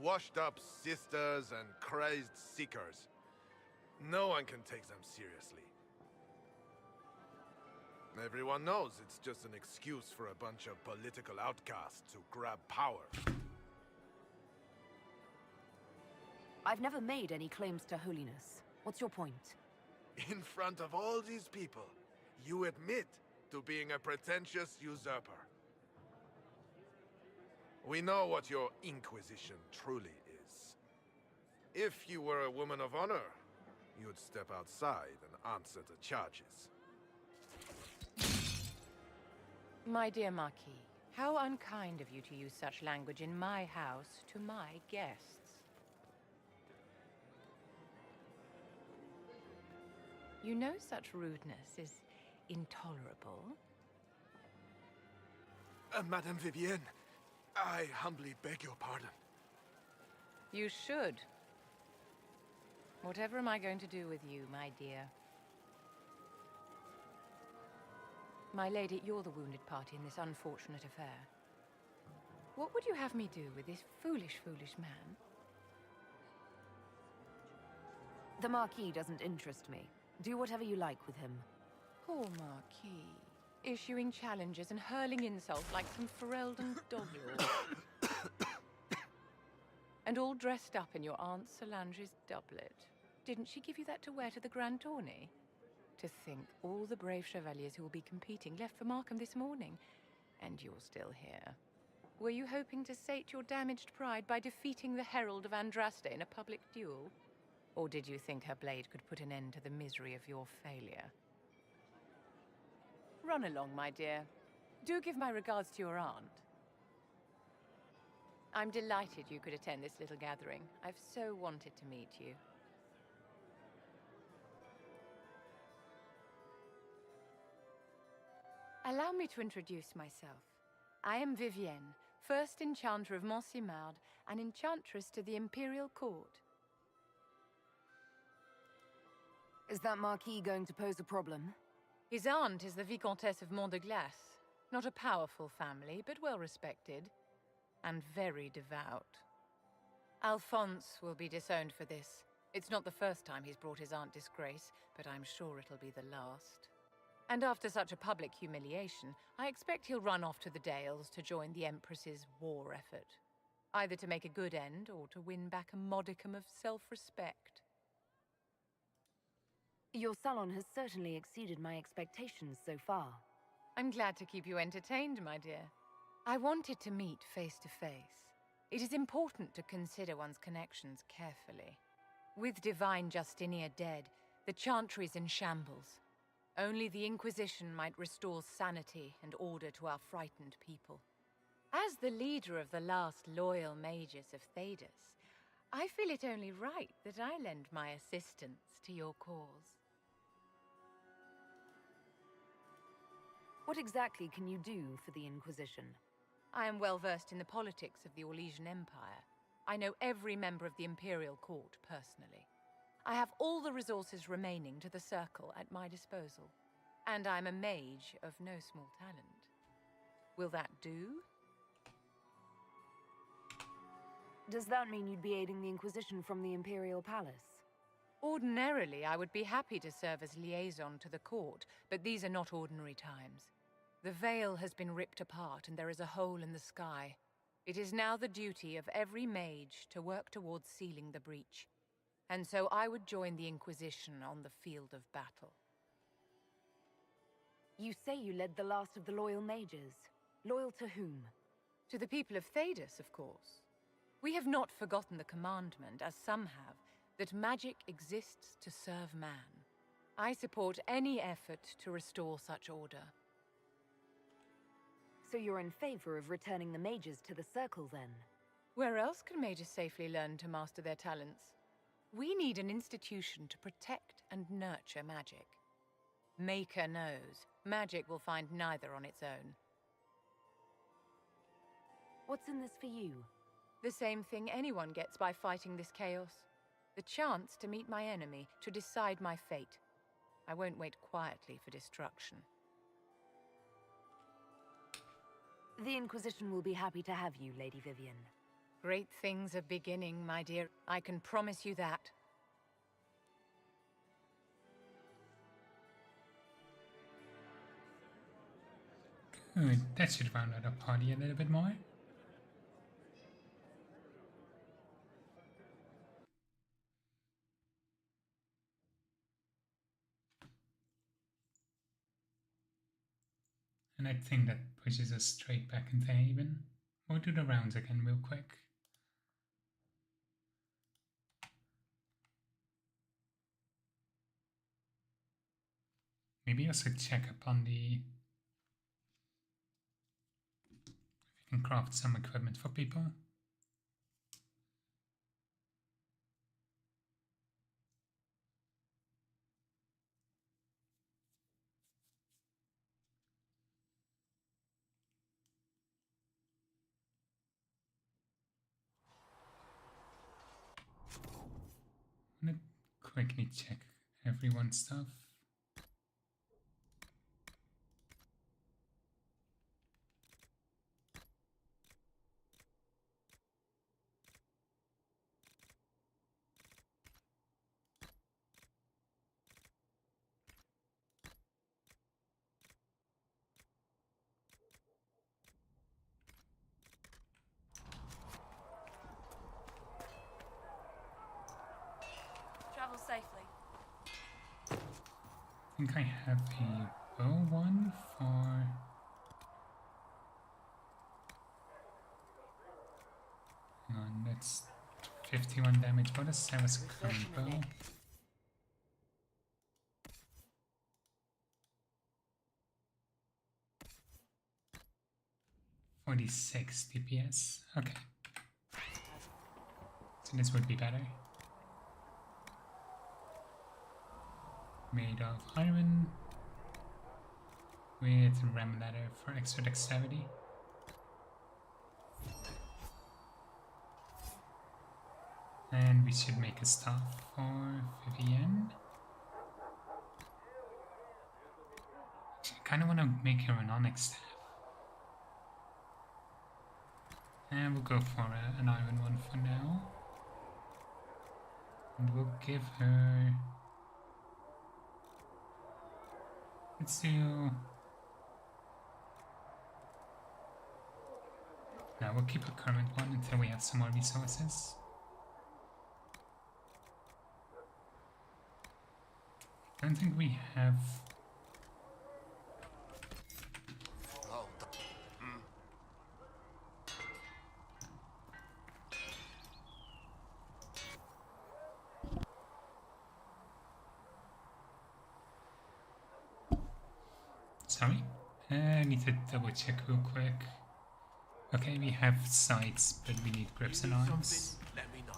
Washed up sisters and crazed seekers. No one can take them seriously. Everyone knows it's just an excuse for a bunch of political outcasts to grab power. I've never made any claims to holiness. What's your point? In front of all these people, you admit to being a pretentious usurper. We know what your Inquisition truly is. If you were a woman of honor, you'd step outside and answer the charges. My dear Marquis, how unkind of you to use such language in my house to my guests. You know such rudeness is intolerable. Madame Vivienne, I humbly beg your pardon. You should. Whatever am I going to do with you, my dear? My lady, you're the wounded party in this unfortunate affair. What would you have me do with this foolish, foolish man? The Marquis doesn't interest me. Do whatever you like with him. Poor Marquis. Issuing challenges and hurling insults like some Ferelden dog-lord. And all dressed up in your Aunt Solange's doublet. Didn't she give you that to wear to the Grand Tourney? To think all the brave chevaliers who will be competing left for Markham this morning, and you're still here. Were you hoping to sate your damaged pride by defeating the Herald of Andraste in a public duel? Or did you think her blade could put an end to the misery of your failure? Run along, my dear. Do give my regards to your aunt. I'm delighted you could attend this little gathering. I've so wanted to meet you. Allow me to introduce myself. I am Vivienne, first Enchanter of Montsimard and Enchantress to the Imperial Court. Is that Marquis going to pose a problem? His aunt is the Vicomtesse of Mont de Glace. Not a powerful family, but well respected. And very devout. Alphonse will be disowned for this. It's not the first time he's brought his aunt disgrace, but I'm sure it'll be the last. And after such a public humiliation, I expect he'll run off to the Dales to join the Empress's war effort. Either to make a good end, or to win back a modicum of self-respect. Your salon has certainly exceeded my expectations so far. I'm glad to keep you entertained, my dear. I wanted to meet face to face. It is important to consider one's connections carefully. With Divine Justinia dead, the Chantry's in shambles. Only the Inquisition might restore sanity and order to our frightened people. As the leader of the last loyal mages of Thedas, I feel it only right that I lend my assistance to your cause. What exactly can you do for the Inquisition? I am well versed in the politics of the Orlesian Empire. I know every member of the Imperial Court personally. I have all the resources remaining to the Circle at my disposal. And I'm a mage of no small talent. Will that do? Does that mean you'd be aiding the Inquisition from the Imperial Palace? Ordinarily, I would be happy to serve as liaison to the court, but these are not ordinary times. The veil has been ripped apart and there is a hole in the sky. It is now the duty of every mage to work towards sealing the breach. And so I would join the Inquisition on the field of battle. You say you led the last of the loyal mages. Loyal to whom? To the people of Thedas, of course. We have not forgotten the commandment, as some have, that magic exists to serve man. I support any effort to restore such order. So you're in favor of returning the mages to the Circle, then? Where else can mages safely learn to master their talents? We need an institution to protect and nurture magic. Maker knows, magic will find neither on its own. What's in this for you? The same thing anyone gets by fighting this chaos. The chance to meet my enemy, to decide my fate. I won't wait quietly for destruction. The Inquisition will be happy to have you, Lady Vivienne. Great things are beginning, my dear. I can promise you that. Good. That should round out our party a little bit more. And I think that pushes us straight back into Haven. We'll do the rounds again real quick. Maybe also check up on the... if we can craft some equipment for people. quickly check everyone's stuff. Travel safely. I think I have a bow one for... Hang on, that's 51 damage. What is Sarah's current bow? .46 DPS. Okay. So this would be better. Made of iron with ram leather for extra dexterity. And we should make a staff for Vivienne. I kind of want to make her an onyx staff. And we'll go for an iron one for now. And we'll give her... Let's do... No, we'll keep a current one until we have some more resources. I don't think we have... Sorry, I need to double check real quick. Okay, we have sights, but we need grips and arms. Let me know.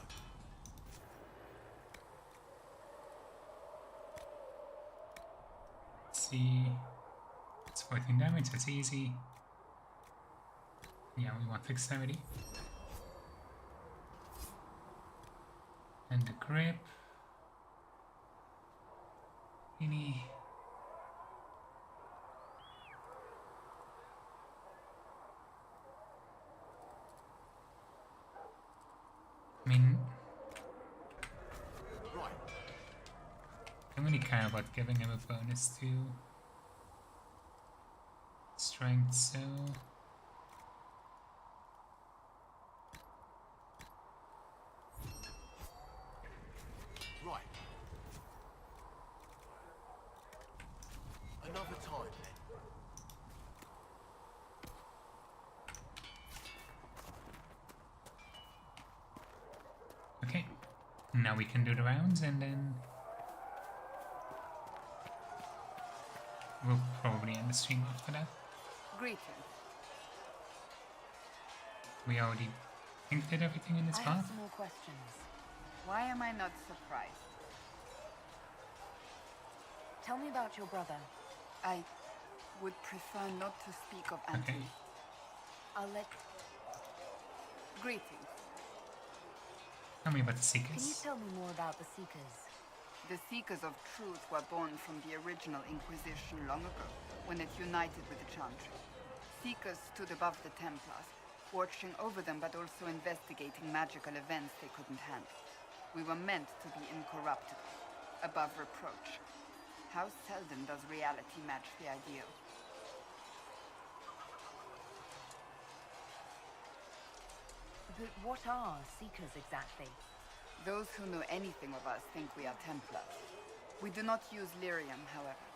Let's see, it's 14 damage, that's easy. Yeah, we want dexterity. And the grip. Really. I mean, I don't really care about giving him a bonus to strength, so Right. Another time then. okay. Now we can do the rounds and then we'll probably end the stream after that. Greetings. We already did everything in this I path. have some more questions. Why am I not surprised? Tell me about your brother. I would prefer not to speak of Anthony. I'll let... Greetings. Tell me about the Can you Seekers. tell me more about the Seekers? The Seekers of Truth were born from the original Inquisition long ago, when it united with the Chantry. Seekers stood above the Templars, watching over them but also investigating magical events they couldn't handle. We were meant to be incorruptible, above reproach. How seldom does reality match the ideal? But what are Seekers exactly? Those who know anything of us think we are Templars. We do not use lyrium, however.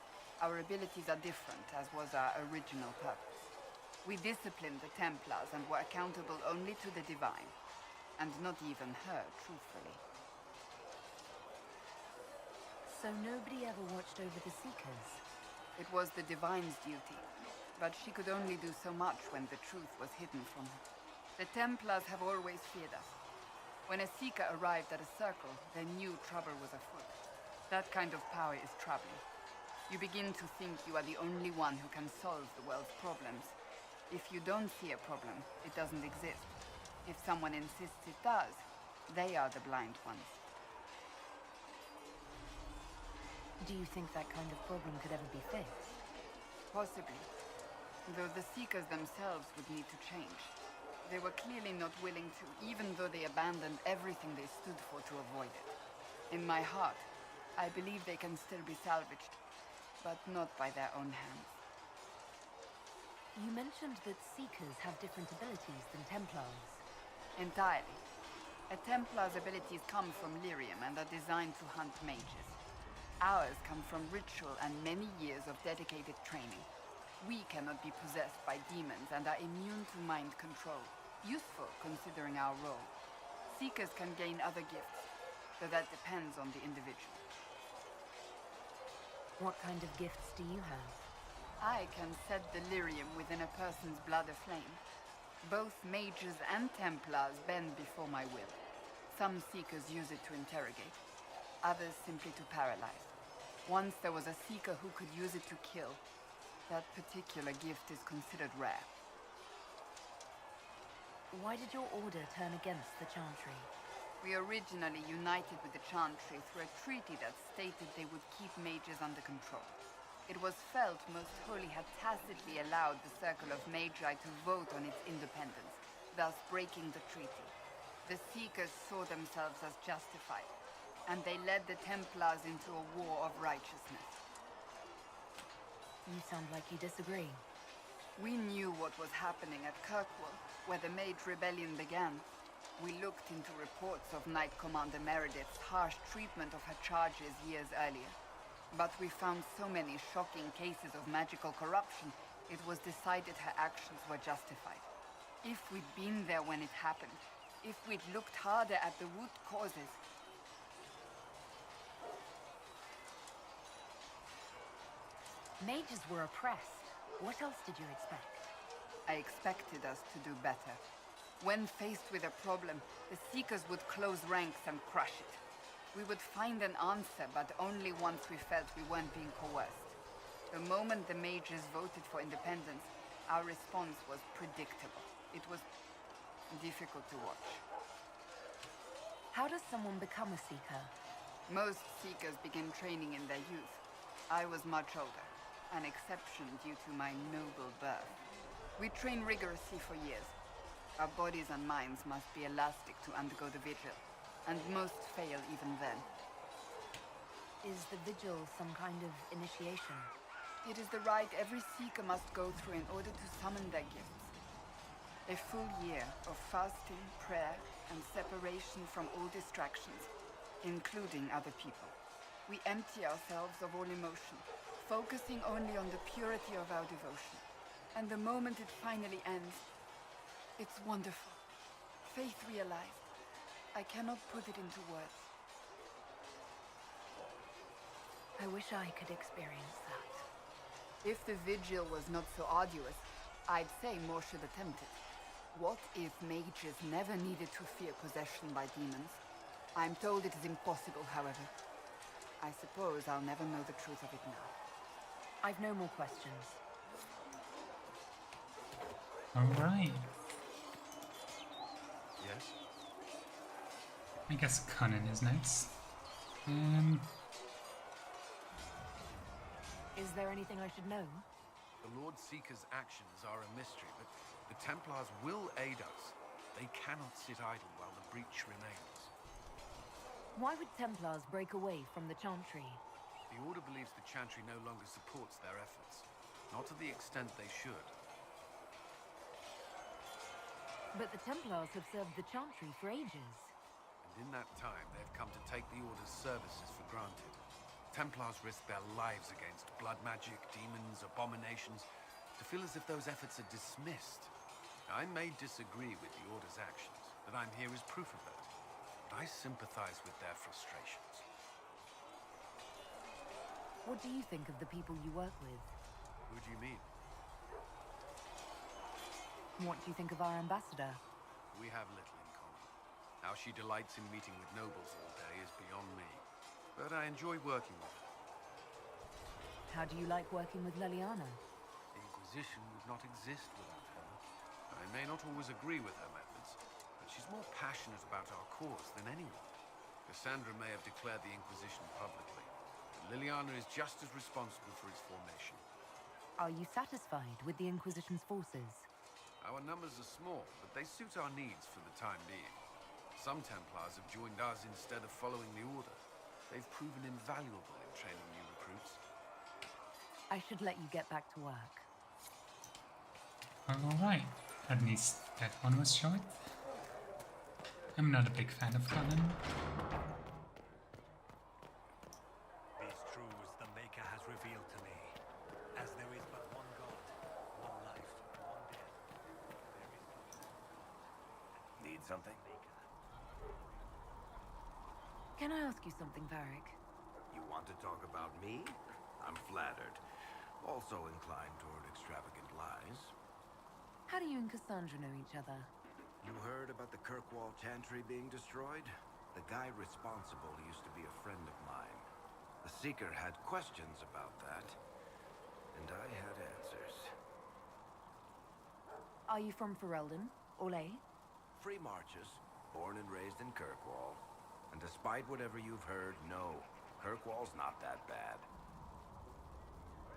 Our abilities are different, as was our original purpose. We disciplined the Templars and were accountable only to the Divine. And not even her, truthfully. So nobody ever watched over the Seekers? It was the Divine's duty, but she could only do so much when the truth was hidden from her. The Templars have always feared us. When a Seeker arrived at a circle, they knew trouble was afoot. That kind of power is troubling. You begin to think you are the only one who can solve the world's problems. If you don't see a problem, it doesn't exist. If someone insists it does, they are the blind ones. Do you think that kind of problem could ever be fixed? Possibly. Though the Seekers themselves would need to change. They were clearly not willing to, even though they abandoned everything they stood for to avoid it. In my heart, I believe they can still be salvaged, but not by their own hands. You mentioned that Seekers have different abilities than Templars. Entirely. A Templar's abilities come from lyrium and are designed to hunt mages. Ours come from ritual and many years of dedicated training. We cannot be possessed by demons and are immune to mind control. Useful considering our role. Seekers can gain other gifts, though that depends on the individual. What kind of gifts do you have? I can set delirium within a person's blood aflame. Both mages and Templars bend before my will. Some Seekers use it to interrogate, others simply to paralyze. Once there was a Seeker who could use it to kill. That particular gift is considered rare. Why did your order turn against the Chantry? We originally united with the Chantry through a treaty that stated they would keep mages under control. It was felt Most Holy had tacitly allowed the Circle of Magi to vote on its independence, thus breaking the treaty. The Seekers saw themselves as justified, and they led the Templars into a war of righteousness. You sound like you disagree. We knew what was happening at Kirkwall, where the Mage Rebellion began. We looked into reports of Knight Commander Meredith's harsh treatment of her charges years earlier. But we found so many shocking cases of magical corruption, it was decided her actions were justified. If we'd been there when it happened, if we'd looked harder at the root causes, Mages were oppressed. What else did you expect? I expected us to do better. When faced with a problem, the Seekers would close ranks and crush it. We would find an answer, but only once we felt we weren't being coerced. The moment the mages voted for independence, our response was predictable. It was difficult to watch. How does someone become a Seeker? Most Seekers begin training in their youth. I was much older, an exception due to my noble birth. We train rigorously for years. Our bodies and minds must be elastic to undergo the vigil, and most fail even then. Is the vigil some kind of initiation? It is the rite every Seeker must go through in order to summon their gifts. A full year of fasting, prayer, and separation from all distractions, including other people. We empty ourselves of all emotion, focusing only on the purity of our devotion. And the moment it finally ends, it's wonderful. Faith realized. I cannot put it into words. I wish I could experience that. If the vigil was not so arduous, I'd say more should attempt it. What if mages never needed to fear possession by demons? I'm told it is impossible, however. I suppose I'll never know the truth of it now. I've no more questions. Alright. Yes? I guess Conan is next. Is there anything I should know? The Lord Seeker's actions are a mystery, but the Templars will aid us. They cannot sit idle while the breach remains. Why would Templars break away from the Chantry? The Order believes the Chantry no longer supports their efforts. Not to the extent they should. But the Templars have served the Chantry for ages. And in that time, they've come to take the Order's services for granted. Templars risk their lives against blood magic, demons, abominations, to feel as if those efforts are dismissed. I may disagree with the Order's actions, but I'm here as proof of that. But I sympathize with their frustrations. What do you think of the people you work with? Who do you mean? What do you think of our ambassador? We have little in common. How she delights in meeting with nobles all day is beyond me. But I enjoy working with her. How do you like working with Leliana? The Inquisition would not exist without her. I may not always agree with her methods, but she's more passionate about our cause than anyone. Cassandra may have declared the Inquisition publicly, but Liliana is just as responsible for its formation. Are you satisfied with the Inquisition's forces? Our numbers are small, but they suit our needs for the time being. Some Templars have joined us instead of following the Order. They've proven invaluable in training new recruits. I should let you get back to work. Alright, at least that one was short. I'm not a big fan of Cullen. These truths the Maker has revealed to me. As there is but one God, one life, one death. Need something? Can I ask you something, Varric? You want to talk about me? I'm flattered. Also inclined toward extravagant lies. How do you and Cassandra know each other? You heard about the Kirkwall Chantry being destroyed? The guy responsible used to be a friend of mine. The Seeker had questions about that, and I had answers. Are you from Ferelden? Olay? Free Marches, born and raised in Kirkwall. And despite whatever you've heard, no, Kirkwall's not that bad.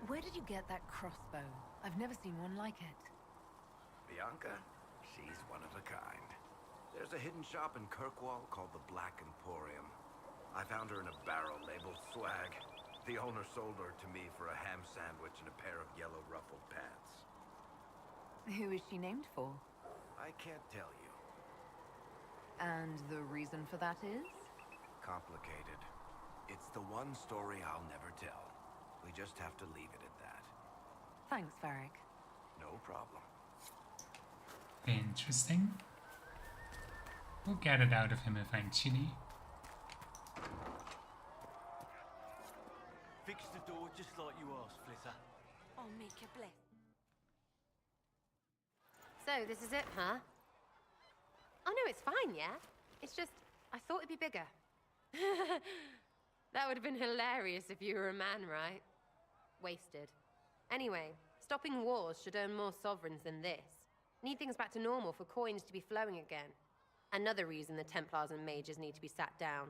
Where did you get that crossbow? I've never seen one like it. Bianca? She's one of a kind. There's a hidden shop in Kirkwall called the Black Emporium. I found her in a barrel labeled swag. The owner sold her to me for a ham sandwich and a pair of yellow ruffled pants. Who is she named for? I can't tell you. And the reason for that is? Complicated. It's the one story I'll never tell. We just have to leave it at that. Thanks, Varric. No problem. Interesting. We'll get it out of him eventually. Fix the door just like you asked, Flitter. I'll make you bless. So, this is it, huh? Oh no, it's fine, yeah? It's just, I thought it'd be bigger. That would have been hilarious if you were a man, right? Wasted. Anyway, stopping wars should earn more sovereigns than this. Need things back to normal for coins to be flowing again. Another reason the Templars and mages need to be sat down.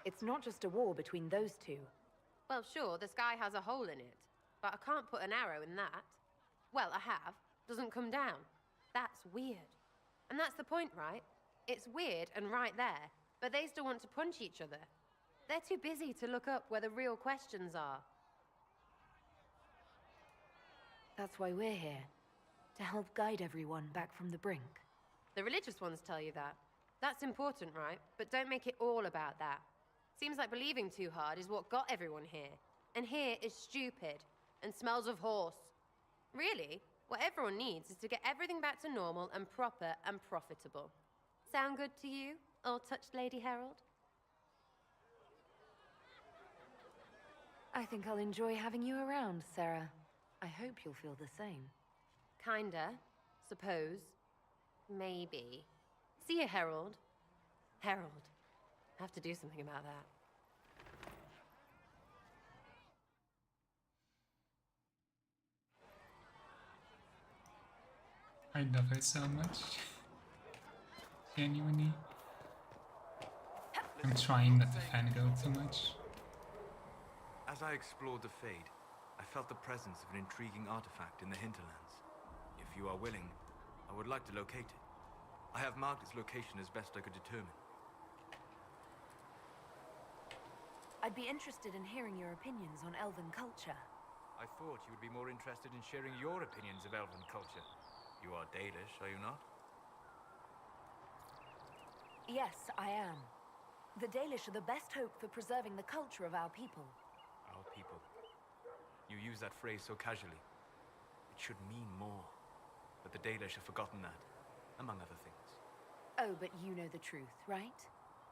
It's not just a war between those two. Well, sure, the sky has a hole in it, but I can't put an arrow in that. Well, I have. Doesn't come down. That's weird. And that's the point, right? It's weird and right there, but they still want to punch each other. They're too busy to look up where the real questions are. That's why we're here. To help guide everyone back from the brink. The religious ones tell you that. That's important, right? But don't make it all about that. Seems like believing too hard is what got everyone here. And here is stupid and smells of horse. Really, what everyone needs is to get everything back to normal and proper and profitable. Sound good to you, old-touched Lady Herald? I think I'll enjoy having you around, Sarah. I hope you'll feel the same. Kinda. Suppose. Maybe. See you, Herald. Herald. I have to do something about that. I love her so much. Genuinely. I'm trying not to fangirl too much. As I explored the Fade, I felt the presence of an intriguing artifact in the hinterlands. If you are willing, I would like to locate it. I have marked its location as best I could determine. I'd be interested in hearing your opinions on elven culture. I thought you would be more interested in sharing your opinions of elven culture. You are Dalish, are you not? Yes, I am. The Dalish are the best hope for preserving the culture of our people. Our people. You use that phrase so casually. It should mean more. But the Dalish have forgotten that, among other things. Oh, but you know the truth, right?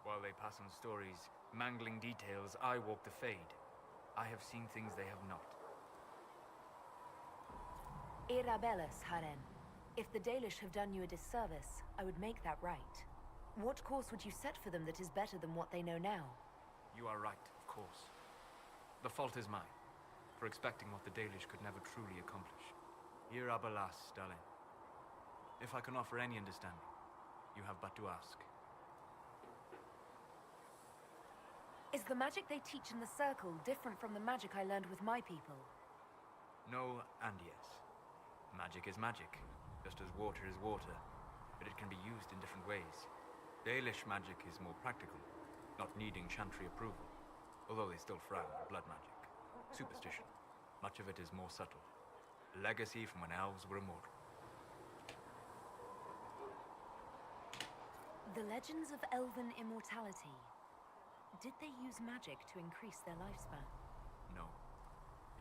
While they pass on stories, mangling details, I walk the Fade. I have seen things they have not. Irabellis, Haren. If the Dalish have done you a disservice, I would make that right. What course would you set for them that is better than what they know now? You are right, of course. The fault is mine, for expecting what the Dalish could never truly accomplish. Irabalas, darling. If I can offer any understanding, you have but to ask. Is the magic they teach in the Circle different from the magic I learned with my people? No and yes. Magic is magic, just as water is water, but it can be used in different ways. Dalish magic is more practical, not needing chantry approval, although they still frown on blood magic. Superstition. Much of it is more subtle. A legacy from when elves were immortal. The legends of elven immortality. Did they use magic to increase their lifespan? No.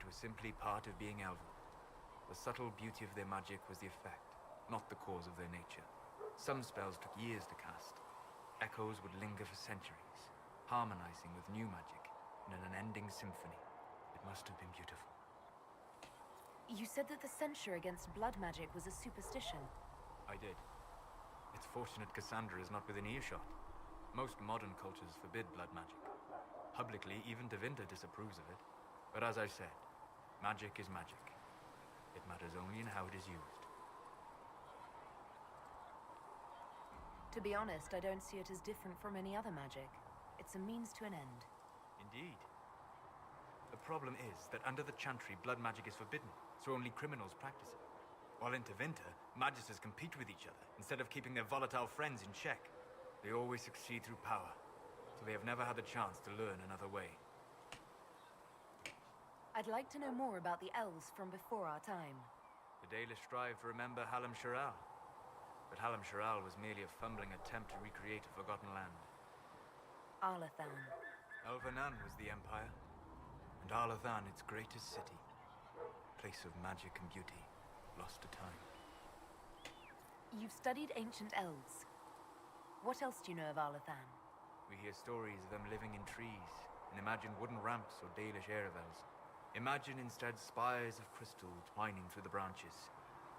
It was simply part of being elven. The subtle beauty of their magic was the effect, not the cause of their nature. Some spells took years to cast. Echoes would linger for centuries, harmonizing with new magic in an unending symphony. It must have been beautiful. You said that the censure against blood magic was a superstition. I did. It's fortunate Cassandra is not within earshot. Most modern cultures forbid blood magic. Publicly, even Tevinter disapproves of it. But as I said, magic is magic. It matters only in how it is used. To be honest, I don't see it as different from any other magic. It's a means to an end. Indeed. The problem is that under the Chantry, blood magic is forbidden, so only criminals practice it. While in Tevinter, magisters compete with each other instead of keeping their volatile friends in check. They always succeed through power, so they have never had the chance to learn another way. I'd like to know more about the elves from before our time. The Dalish strive to remember Hallam Sharal, but Hallam Sharal was merely a fumbling attempt to recreate a forgotten land. Arlathan. Elvanan was the empire, and Arlathan its greatest city. Place of magic and beauty, lost to time. You've studied ancient elves. What else do you know of Arlathan? We hear stories of them living in trees, and imagine wooden ramps or Dalish Erebels. Imagine instead spires of crystal twining through the branches,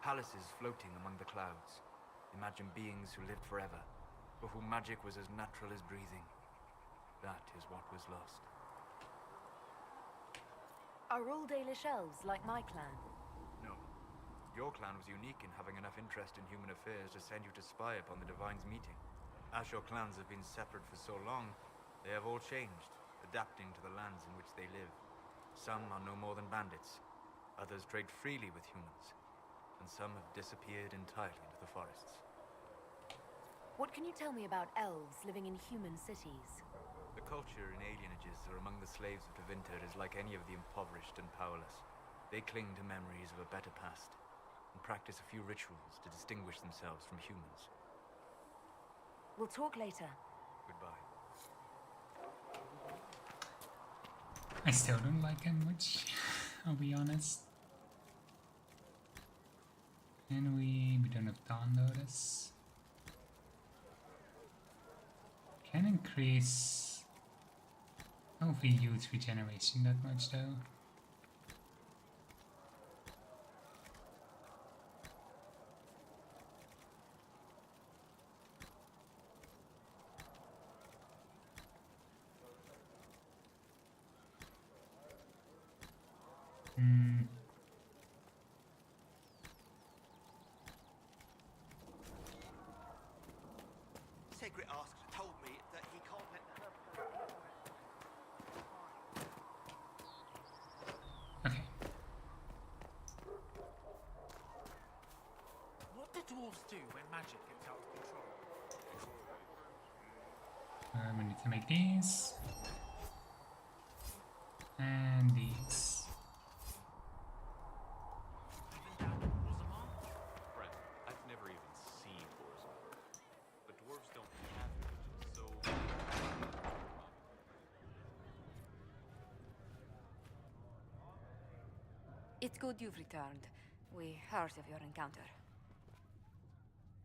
palaces floating among the clouds. Imagine beings who lived forever, for whom magic was as natural as breathing. That is what was lost. Are all Dalish elves like my clan? No. Your clan was unique in having enough interest in human affairs to send you to spy upon the Divine's meeting. As your clans have been separate for so long, they have all changed, adapting to the lands in which they live. Some are no more than bandits, others trade freely with humans, and some have disappeared entirely into the forests. What can you tell me about elves living in human cities? The culture in alienages or among the slaves of Tevinter is like any of the impoverished and powerless. They cling to memories of a better past, and practice a few rituals to distinguish themselves from humans. We'll talk later. Goodbye. I still don't like him much, I'll be honest. And we don't have Dawn Notice. Can increase hopefully youth regeneration that much though. Secret Ask told me that he can't let Okay. What do dwarves do when magic gets out of control? We need to make these. And these. Friend, I've never even seen Orzammar. But dwarves don't have villages, so... It's good you've returned. We heard of your encounter.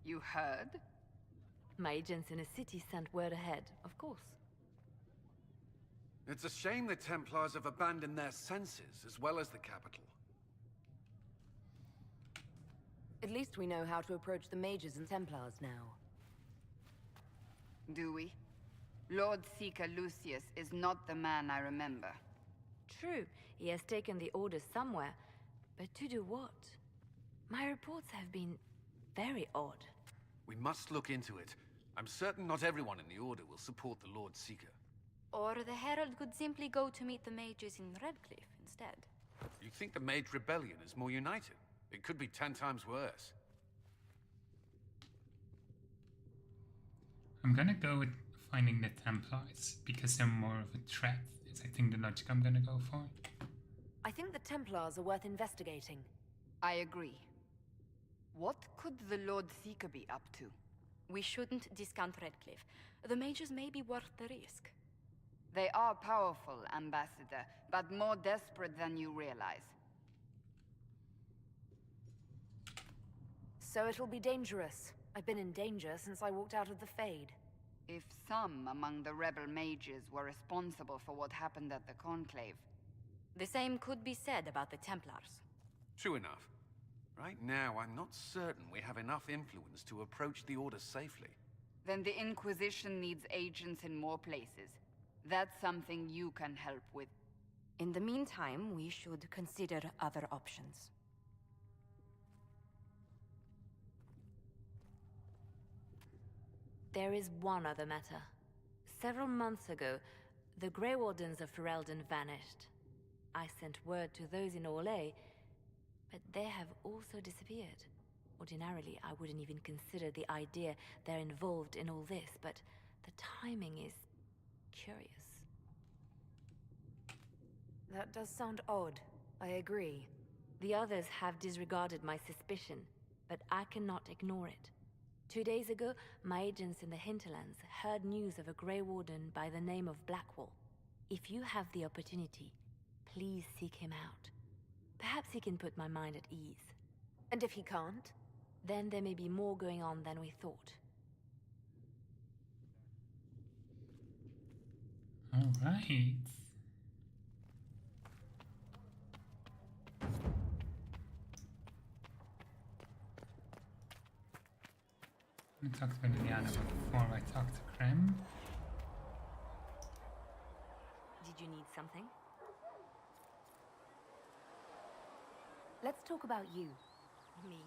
You heard? My agents in a city sent word ahead, of course. It's a shame the Templars have abandoned their senses, as well as the capital. At least we know how to approach the mages and Templars now. Do we? Lord Seeker Lucius is not the man I remember. True, he has taken the orders somewhere, but to do what? My reports have been very odd. We must look into it. I'm certain not everyone in the Order will support the Lord Seeker. Or the Herald could simply go to meet the mages in Redcliffe instead. You think the Mage Rebellion is more united? It could be 10 times worse. I'm gonna go with finding the Templars, because they're more of a threat, is I think the logic I'm gonna go for. I think the Templars are worth investigating. I agree. What could the Lord Seeker be up to? We shouldn't discount Redcliffe. The mages may be worth the risk. They are powerful, Ambassador, but more desperate than you realize. So it'll be dangerous. I've been in danger since I walked out of the Fade. If some among the rebel mages were responsible for what happened at the Conclave... The same could be said about the Templars. True enough. Right now, I'm not certain we have enough influence to approach the Order safely. Then the Inquisition needs agents in more places. That's something you can help with. In the meantime, we should consider other options. There is one other matter. Several months ago, the Grey Wardens of Ferelden vanished. I sent word to those in Orlais, but they have also disappeared. Ordinarily, I wouldn't even consider the idea they're involved in all this, but the timing is curious. That does sound odd. I agree. The others have disregarded my suspicion, but I cannot ignore it. 2 days ago, my agents in the hinterlands heard news of a Grey Warden by the name of Blackwall. If you have the opportunity, please seek him out. Perhaps he can put my mind at ease. And if he can't? Then there may be more going on than we thought. All right. I talked to Liliana before I talked to Krem. Did you need something? Let's talk about you. Me?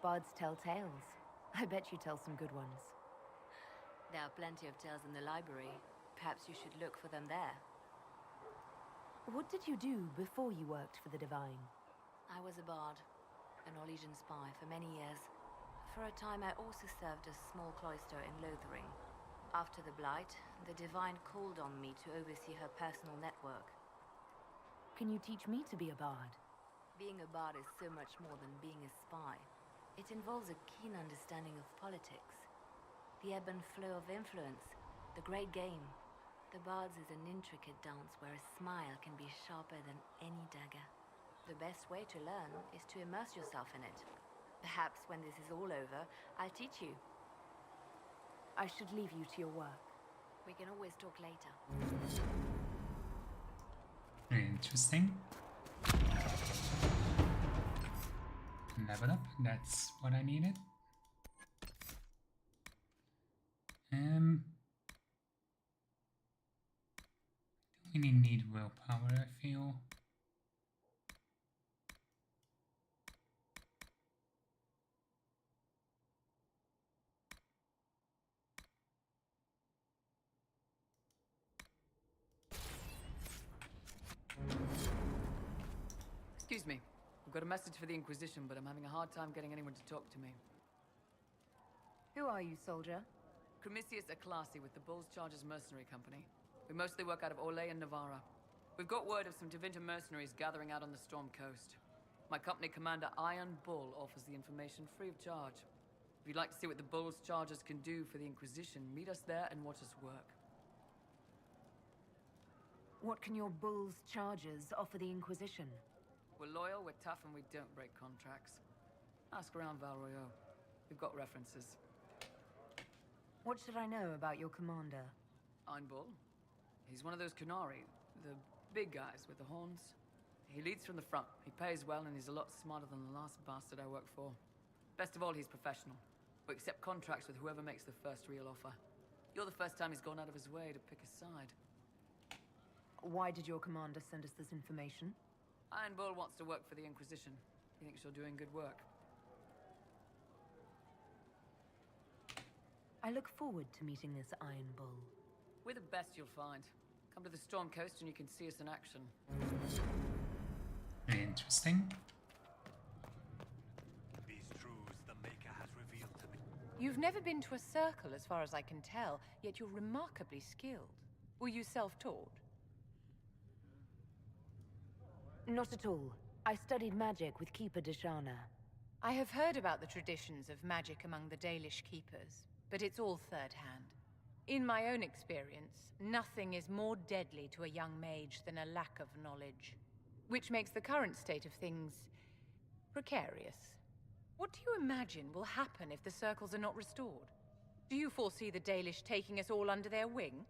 Bards tell tales. I bet you tell some good ones. There are plenty of tales in the library. Perhaps you should look for them there. What did you do before you worked for the Divine? I was a bard, a Norwegian spy for many years. For a time I also served a small cloister in Lothering. After the Blight, the Divine called on me to oversee her personal network. Can you teach me to be a bard? Being a bard is so much more than being a spy. It involves a keen understanding of politics, the ebb and flow of influence, the great game. The Bards is an intricate dance where a smile can be sharper than any dagger. The best way to learn is to immerse yourself in it. Perhaps when this is all over, I'll teach you. I should leave you to your work. We can always talk later. Interesting. Level up, that's what I needed. Don't really need willpower, I feel. Excuse me. I've got a message for the Inquisition, but I'm having a hard time getting anyone to talk to me. Who are you, soldier? Cremisius Aclasi with the Bull's Chargers Mercenary Company. We mostly work out of Orlais and Navarra. We've got word of some Tevinter mercenaries gathering out on the Storm Coast. My company commander, Iron Bull, offers the information free of charge. If you'd like to see what the Bull's Chargers can do for the Inquisition, meet us there and watch us work. What can your Bull's Chargers offer the Inquisition? We're loyal, we're tough, and we don't break contracts. Ask around Val Royeaux. We've got references. What should I know about your commander? Iron Bull. He's one of those Kunari, the big guys with the horns. He leads from the front. He pays well, and he's a lot smarter than the last bastard I worked for. Best of all, he's professional. We accept contracts with whoever makes the first real offer. You're the first time he's gone out of his way to pick a side. Why did your commander send us this information? Iron Bull wants to work for the Inquisition. He thinks you're doing good work. I I look forward to meeting this Iron Bull. We're the best you'll find. Come to the Storm Coast and you can see us in action. Interesting. These truths the Maker has revealed to me. You've never been to a circle, as far as I can tell, yet you're remarkably skilled. Were you self-taught? Not at all. I studied magic with Keeper Deshana. I have heard about the traditions of magic among the Dalish keepers, but it's all third-hand. In my own experience, nothing is more deadly to a young mage than a lack of knowledge, which makes the current state of things precarious. What do you imagine will happen if the circles are not restored? Do you foresee the Dalish taking us all under their wing?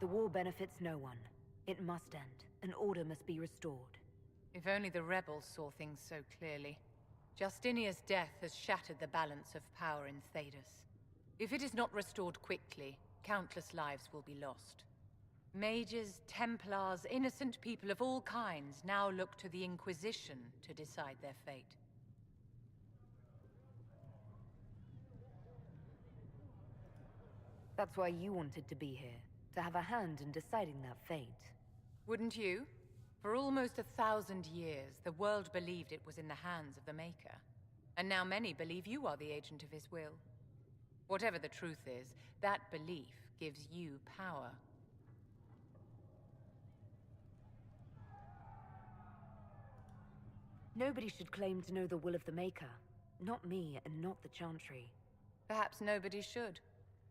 The war benefits no one. It must end. An order must be restored. If only the rebels saw things so clearly. Justinia's death has shattered the balance of power in Thedas. If it is not restored quickly, countless lives will be lost. Mages, Templars, innocent people of all kinds now look to the Inquisition to decide their fate. That's why you wanted to be here, to have a hand in deciding that fate. Wouldn't you? For almost 1,000 years, the world believed it was in the hands of the Maker. And now many believe you are the agent of his will. Whatever the truth is, that belief gives you power. Nobody should claim to know the will of the Maker. Not me, and not the Chantry. Perhaps nobody should.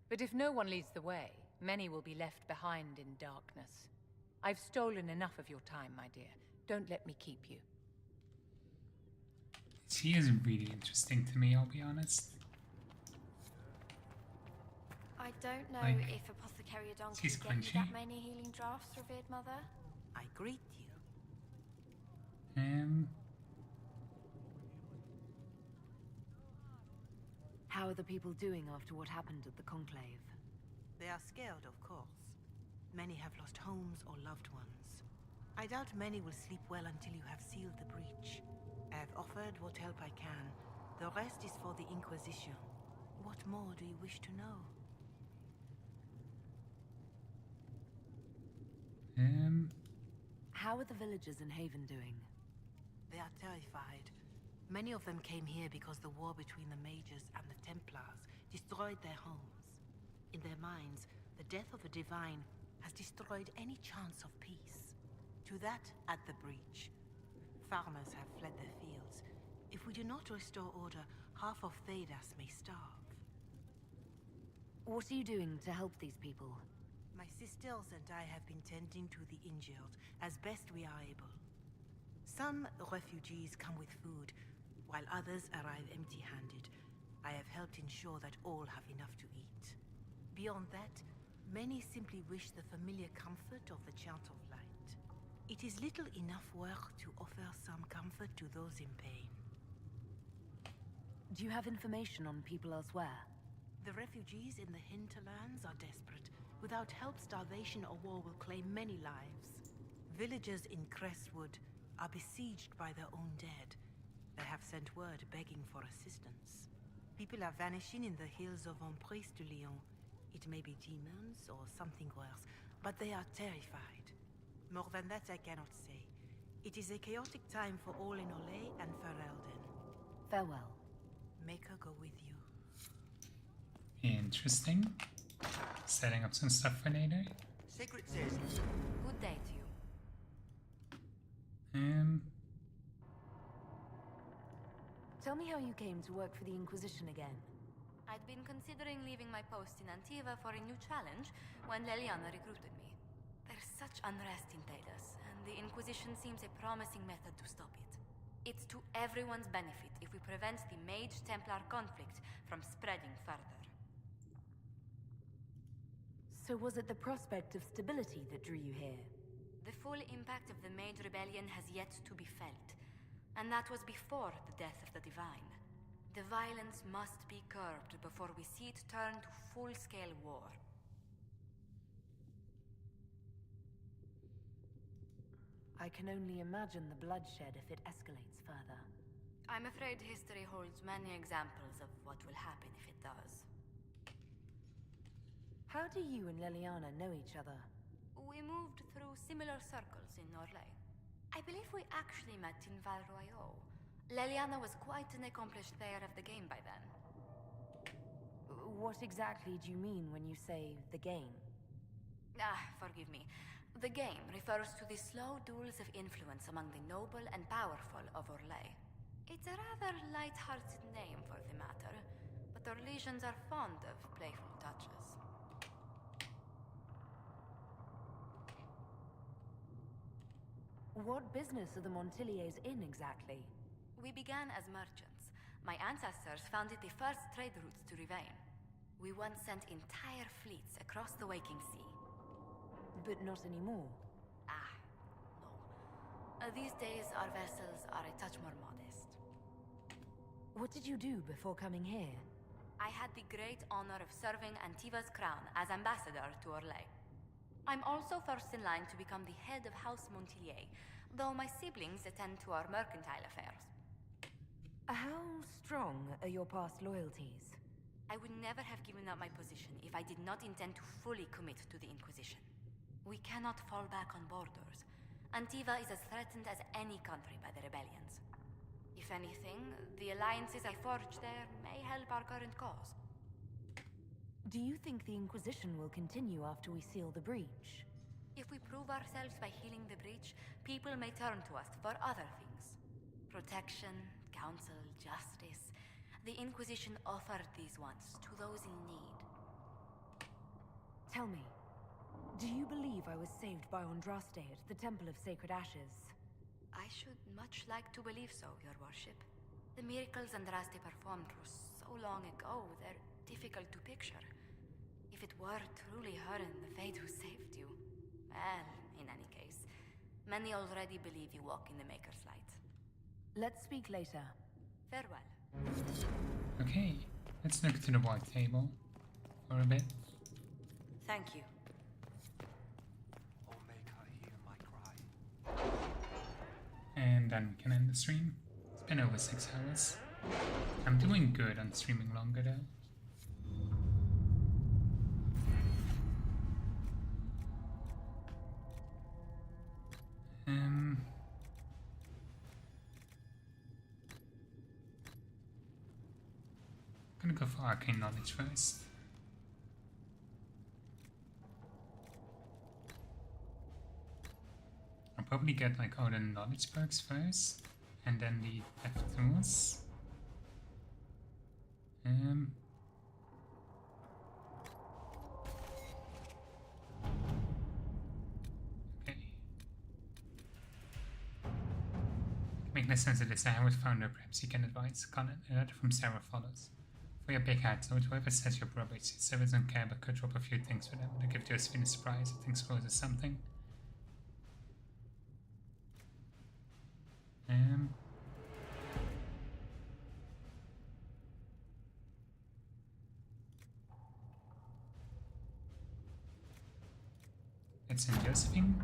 But if no one leads the way, many will be left behind in darkness. I've stolen enough of your time, my dear. Don't let me keep you. She is really interesting to me, I'll be honest. I don't know Like, if Apothecary Adon she's can get you crunchy. that many healing drafts, revered mother. I greet you. How are the people doing after what happened at the Conclave? They are scared, of course. Many have lost homes or loved ones. I doubt many will sleep well until you have sealed the breach. I have offered what help I can. The rest is for the Inquisition. What more do you wish to know? How are the villagers in Haven doing? They are terrified. Many of them came here because the war between the Mages and the Templars destroyed their homes. In their minds, the death of a Divine has destroyed any chance of peace. To that, add the breach. Farmers have fled their fields. If we do not restore order, half of Thedas may starve. What are you doing to help these people? My sisters and I have been tending to the injured as best we are able. Some refugees come with food, while others arrive empty-handed. I have helped ensure that all have enough to eat. Beyond that, many simply wish the familiar comfort of the Chant of Light. It is little enough work to offer some comfort to those in pain. Do you have information on people elsewhere? The refugees in the hinterlands are desperate. Without help, starvation or war will claim many lives. Villagers in Crestwood are besieged by their own dead. They have sent word begging for assistance. People are vanishing in the hills of Emprise de Lyon. It may be demons or something worse, but they are terrified. More than that I cannot say. It is a chaotic time for all in Olay and Ferelden. Farewell. Make her go with you. Interesting. Setting up some stuff for later. Sacred says. Good day to you. Tell me how you came to work for the Inquisition again. I'd been considering leaving my post in Antiva for a new challenge when Leliana recruited me. There's such unrest in Thedas, and the Inquisition seems a promising method to stop it. It's to everyone's benefit if we prevent the Mage-Templar conflict from spreading further. So was it the prospect of stability that drew you here? The full impact of the Mage Rebellion has yet to be felt, and that was before the death of the Divine. The violence must be curbed before we see it turn to full-scale war. I can only imagine the bloodshed if it escalates further. I'm afraid history holds many examples of what will happen if it does. How do you and Leliana know each other? We moved through similar circles in Orlais. I believe we actually met in Val Royaux. Leliana was quite an accomplished player of the game by then. What exactly do you mean when you say the game? Forgive me. The game refers to the slow duels of influence among the noble and powerful of Orlais. It's a rather light-hearted name for the matter, but Orlesians are fond of playful touches. What business are the Montiliers in exactly? We began as merchants. My ancestors founded the first trade routes to Rivain. We once sent entire fleets across the Waking Sea. But not anymore. No. These days, our vessels are a touch more modest. What did you do before coming here? I had the great honor of serving Antiva's crown as ambassador to Orlais. I'm also first in line to become the head of House Montilier, though my siblings attend to our mercantile affairs. How strong are your past loyalties? I would never have given up my position if I did not intend to fully commit to the Inquisition. We cannot fall back on borders. Antiva is as threatened as any country by the rebellions. If anything, the alliances I forged there may help our current cause. Do you think the Inquisition will continue after we seal the breach? If we prove ourselves by healing the breach, people may turn to us for other things. Protection, counsel, justice. The Inquisition offered these once to those in need. Tell me, do you believe I was saved by Andraste at the Temple of Sacred Ashes? I should much like to believe so, Your Worship. The miracles Andraste performed were so long ago, they're difficult to picture. If it were truly her and the Fade who saved you, well, in any case, many already believe you walk in the Maker's light. Let's speak later. Farewell. Okay, let's look to the white table for a bit. Thank you. Oh, make her hear my cry. And then we can end the stream. It's been over 6 hours. I'm doing good on streaming longer though. I'm gonna go for arcane knowledge first. I'll probably get like all the knowledge perks first, and then the theft tools. Okay. To make less sense of this, I would founder, perhaps you can advise. Connor, a letter from Sarah follows. For your big hat, so whoever says your rubbish, it servers don't care but could drop a few things for them. They give Josephine a surprise, it exposes something. It's in Josephine.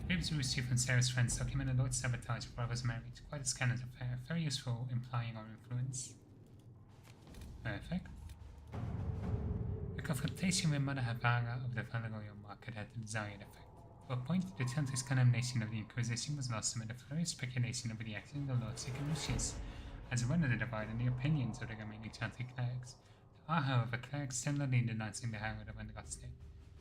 Papers we received from Sarah's friends document a Lord sabotage your brother's marriage. Quite a scandalous affair, very useful implying our influence. Perfect. The confrontation with Mother Havara of the Valerian market had the desired effect. To a point, the Chantress' condemnation of the Inquisition was lost amid a flurry of speculation over the actions of the Lord Second Lucius, as well as the divide in the opinions of the remaining Chantry clerics. There are, however, clerics similarly denouncing the Herald of Andraste.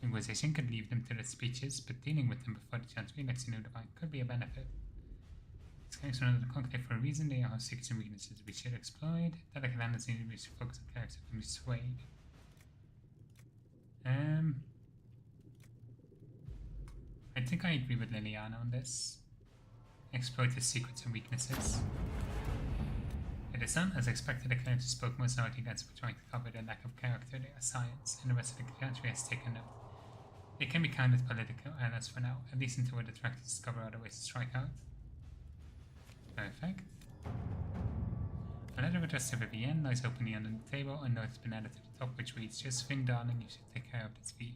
The Inquisition could leave them to their speeches, but dealing with them before the Chantry elects a new divine could be a benefit. These clerics are under the conclave for a reason. They have secrets and weaknesses we should exploit. Delicate handles need to be focused on clerics that can be swayed. I think I agree with Liliana on this. Exploit his secrets and weaknesses. It is done. As expected, the clerics who spoke most loudly against were trying to cover their lack of character, their science, and the rest of the country has taken note. They can be kind with political allies for now, at least until we're detractors discover other ways to strike out. Perfect. A letter addressed to Vivienne lies openly under the table. A note has been added to the top which reads, Josephine, darling, you should take care of this fee.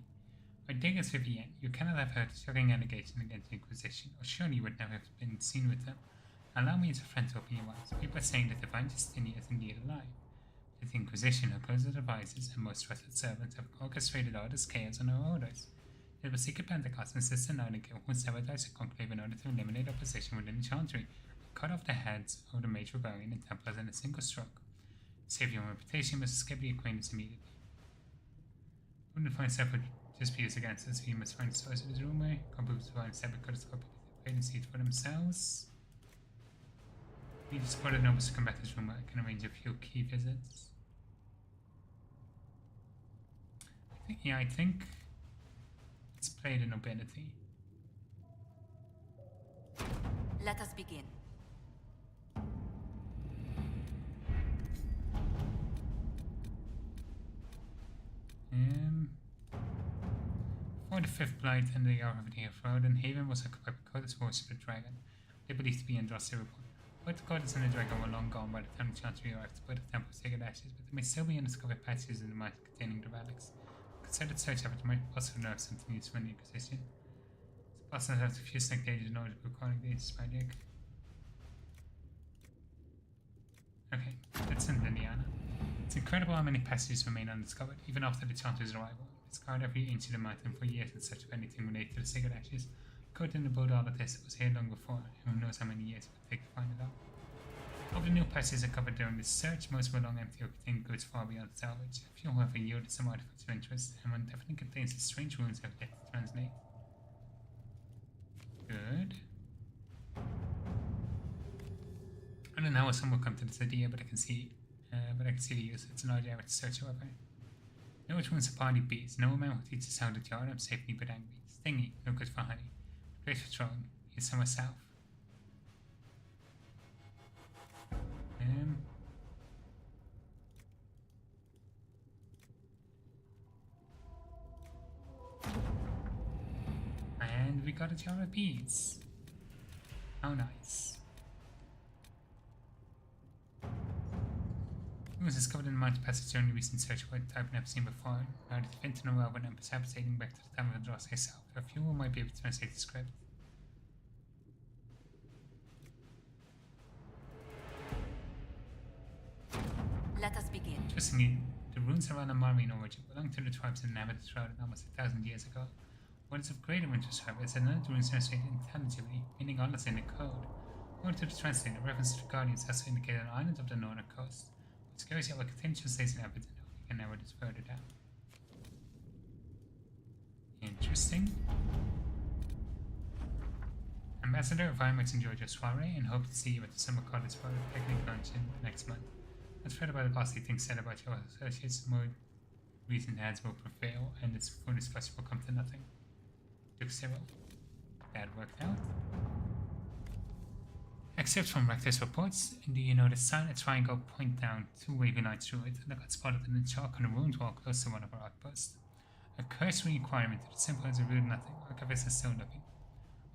By Diggers Vivienne, you cannot have heard a shocking allegation against the Inquisition, or surely you would never have been seen with them. Allow me as a friend to open your eyes. People are saying that Divine Justinia is indeed alive. That the Inquisition, her closest advisors and most trusted servants, have orchestrated all this chaos on her orders. It was Secret Pentecost and Sister Nightingale who sabotaged the Conclave in order to eliminate opposition within the Chantry, and cut off the heads of the Mage Rebellion and Templars in a single stroke. Save your reputation, must escape the acquaintance immediately. Wouldn't find stuff would just be used against us, so you must find the source of this rumor. Compose to find separate codes copy the seat for themselves. We just spotted nobles to combat this rumor. I can arrange a few key visits. I think let's play the nobility. Let us begin. For the Fifth Blight and the Hour of the Herald, Haven was occupied by Code's Worship of the Dragon. They believed to be Andraste report. Both the Codex and the Dragon were long gone by the time the Chantry arrived to put the temple's sacred ashes, but there may still be undiscovered passages in the mine containing the relics. Considered search effort might possibly know something useful in the Inquisition. It's possible to have a few snake days in order to recording the ancient magic. Okay, that's in Liliana. It's incredible how many passages remain undiscovered, even after the Chantry's arrival. It's guarded every inch of the mountain for years in search of anything related to the sacred ashes. Caught in the boat all of this, it was here long before, and who knows how many years it would take to find it out. Of the new passages uncovered during this search, most were long empty or contained goods far beyond salvage. A few, however, yielded some artifacts of interest, and one definitely contains the strange runes I've yet to translate. Good. I don't know how someone will come to this idea, but I can see the use. It's an idea I would search, however. No which one's a party beast. No man will teach us how to jar them safely but angry. Stingy, no good for honey. Great for throwing. Here's somewhere south. And we got a jar of beads. How nice. It was discovered in the mountain passage during the recent search for a type never seen before. Now that Fentanyl Elven and perhaps dating back to the time of Andraste herself. A few might be able to translate the script. Let us begin. Interestingly, the runes around the Marine origin belong to the tribes that inhabited the Shroud almost 1,000 years ago. What is of greater interest, however, is that none of the runes translated intelligibly, meaning all that's in the code. According to the translator, reference to the Guardians also indicated an island of the northern coast. It's curious how a continued translation happens and how we can narrow this further down. Interesting. Ambassador, I very much enjoyed your soiree and hope to see you at the Summer College for the picnic lunch next month. Let's fret about the ghastly things said about your associates. More reasoned heads will prevail, and this full discussion will come to nothing. Duke Cyril. That worked out. Except from Rector's reports, do you notice sign a triangle point down 2 wavy lines through it that got spotted in the chalk on a ruined wall close to one of our outposts? A cursory inquiry into the symbol is revealed nothing. Archivist is still looking.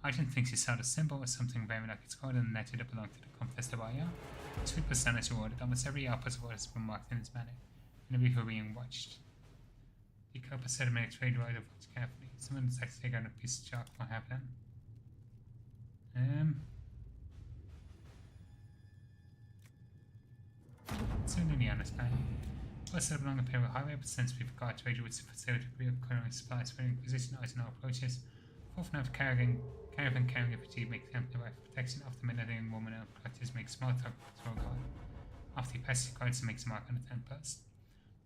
Argent thinks he saw the symbol as something very like its code and alleged that belonged to the Comtesse de Baya. 3% as rewarded. Almost every outpost of orders has been marked in this manner, and we were being watched. The Copa said to make a trade right of watch carefully. Someone decides to take out a piece of chalk. What happened? Soon Liliana's plan. Posted along a pair of highway, but since we forgot to trade with the facility of clearing supplies for the Inquisition as now approaches. Fourth night caravan carrying a fatigue makes ample right for protection. After midnight, a woman out clutches make small talk to a guard. After he passes the guards, makes a mark on the tent post.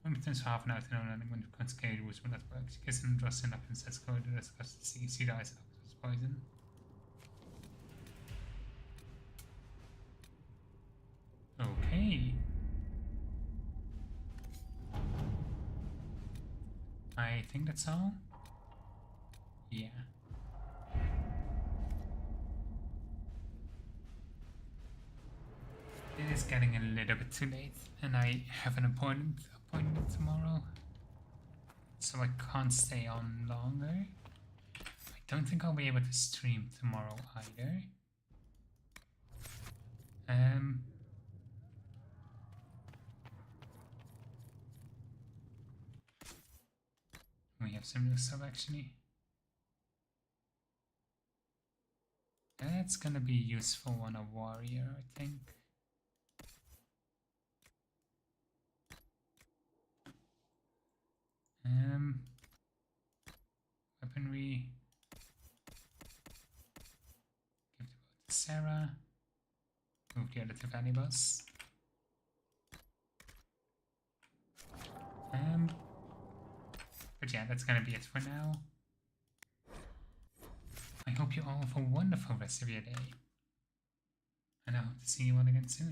When returns for half an hour to know nothing when the consecrated rules will not work. She kisses him, draws him up and says, "Go to discuss the sea." She dies of poison. Okay. I think that's all. Yeah. It is getting a little bit too late, and I have an appointment tomorrow, so I can't stay on longer. I don't think I'll be able to stream tomorrow either. We have have some new stuff actually. That's gonna be useful on a warrior, I think. Weaponry. Give the bow to Sarah. Move the other to valuables. But yeah, that's gonna be it for now. I hope you all have a wonderful rest of your day. And I hope to see you all again soon.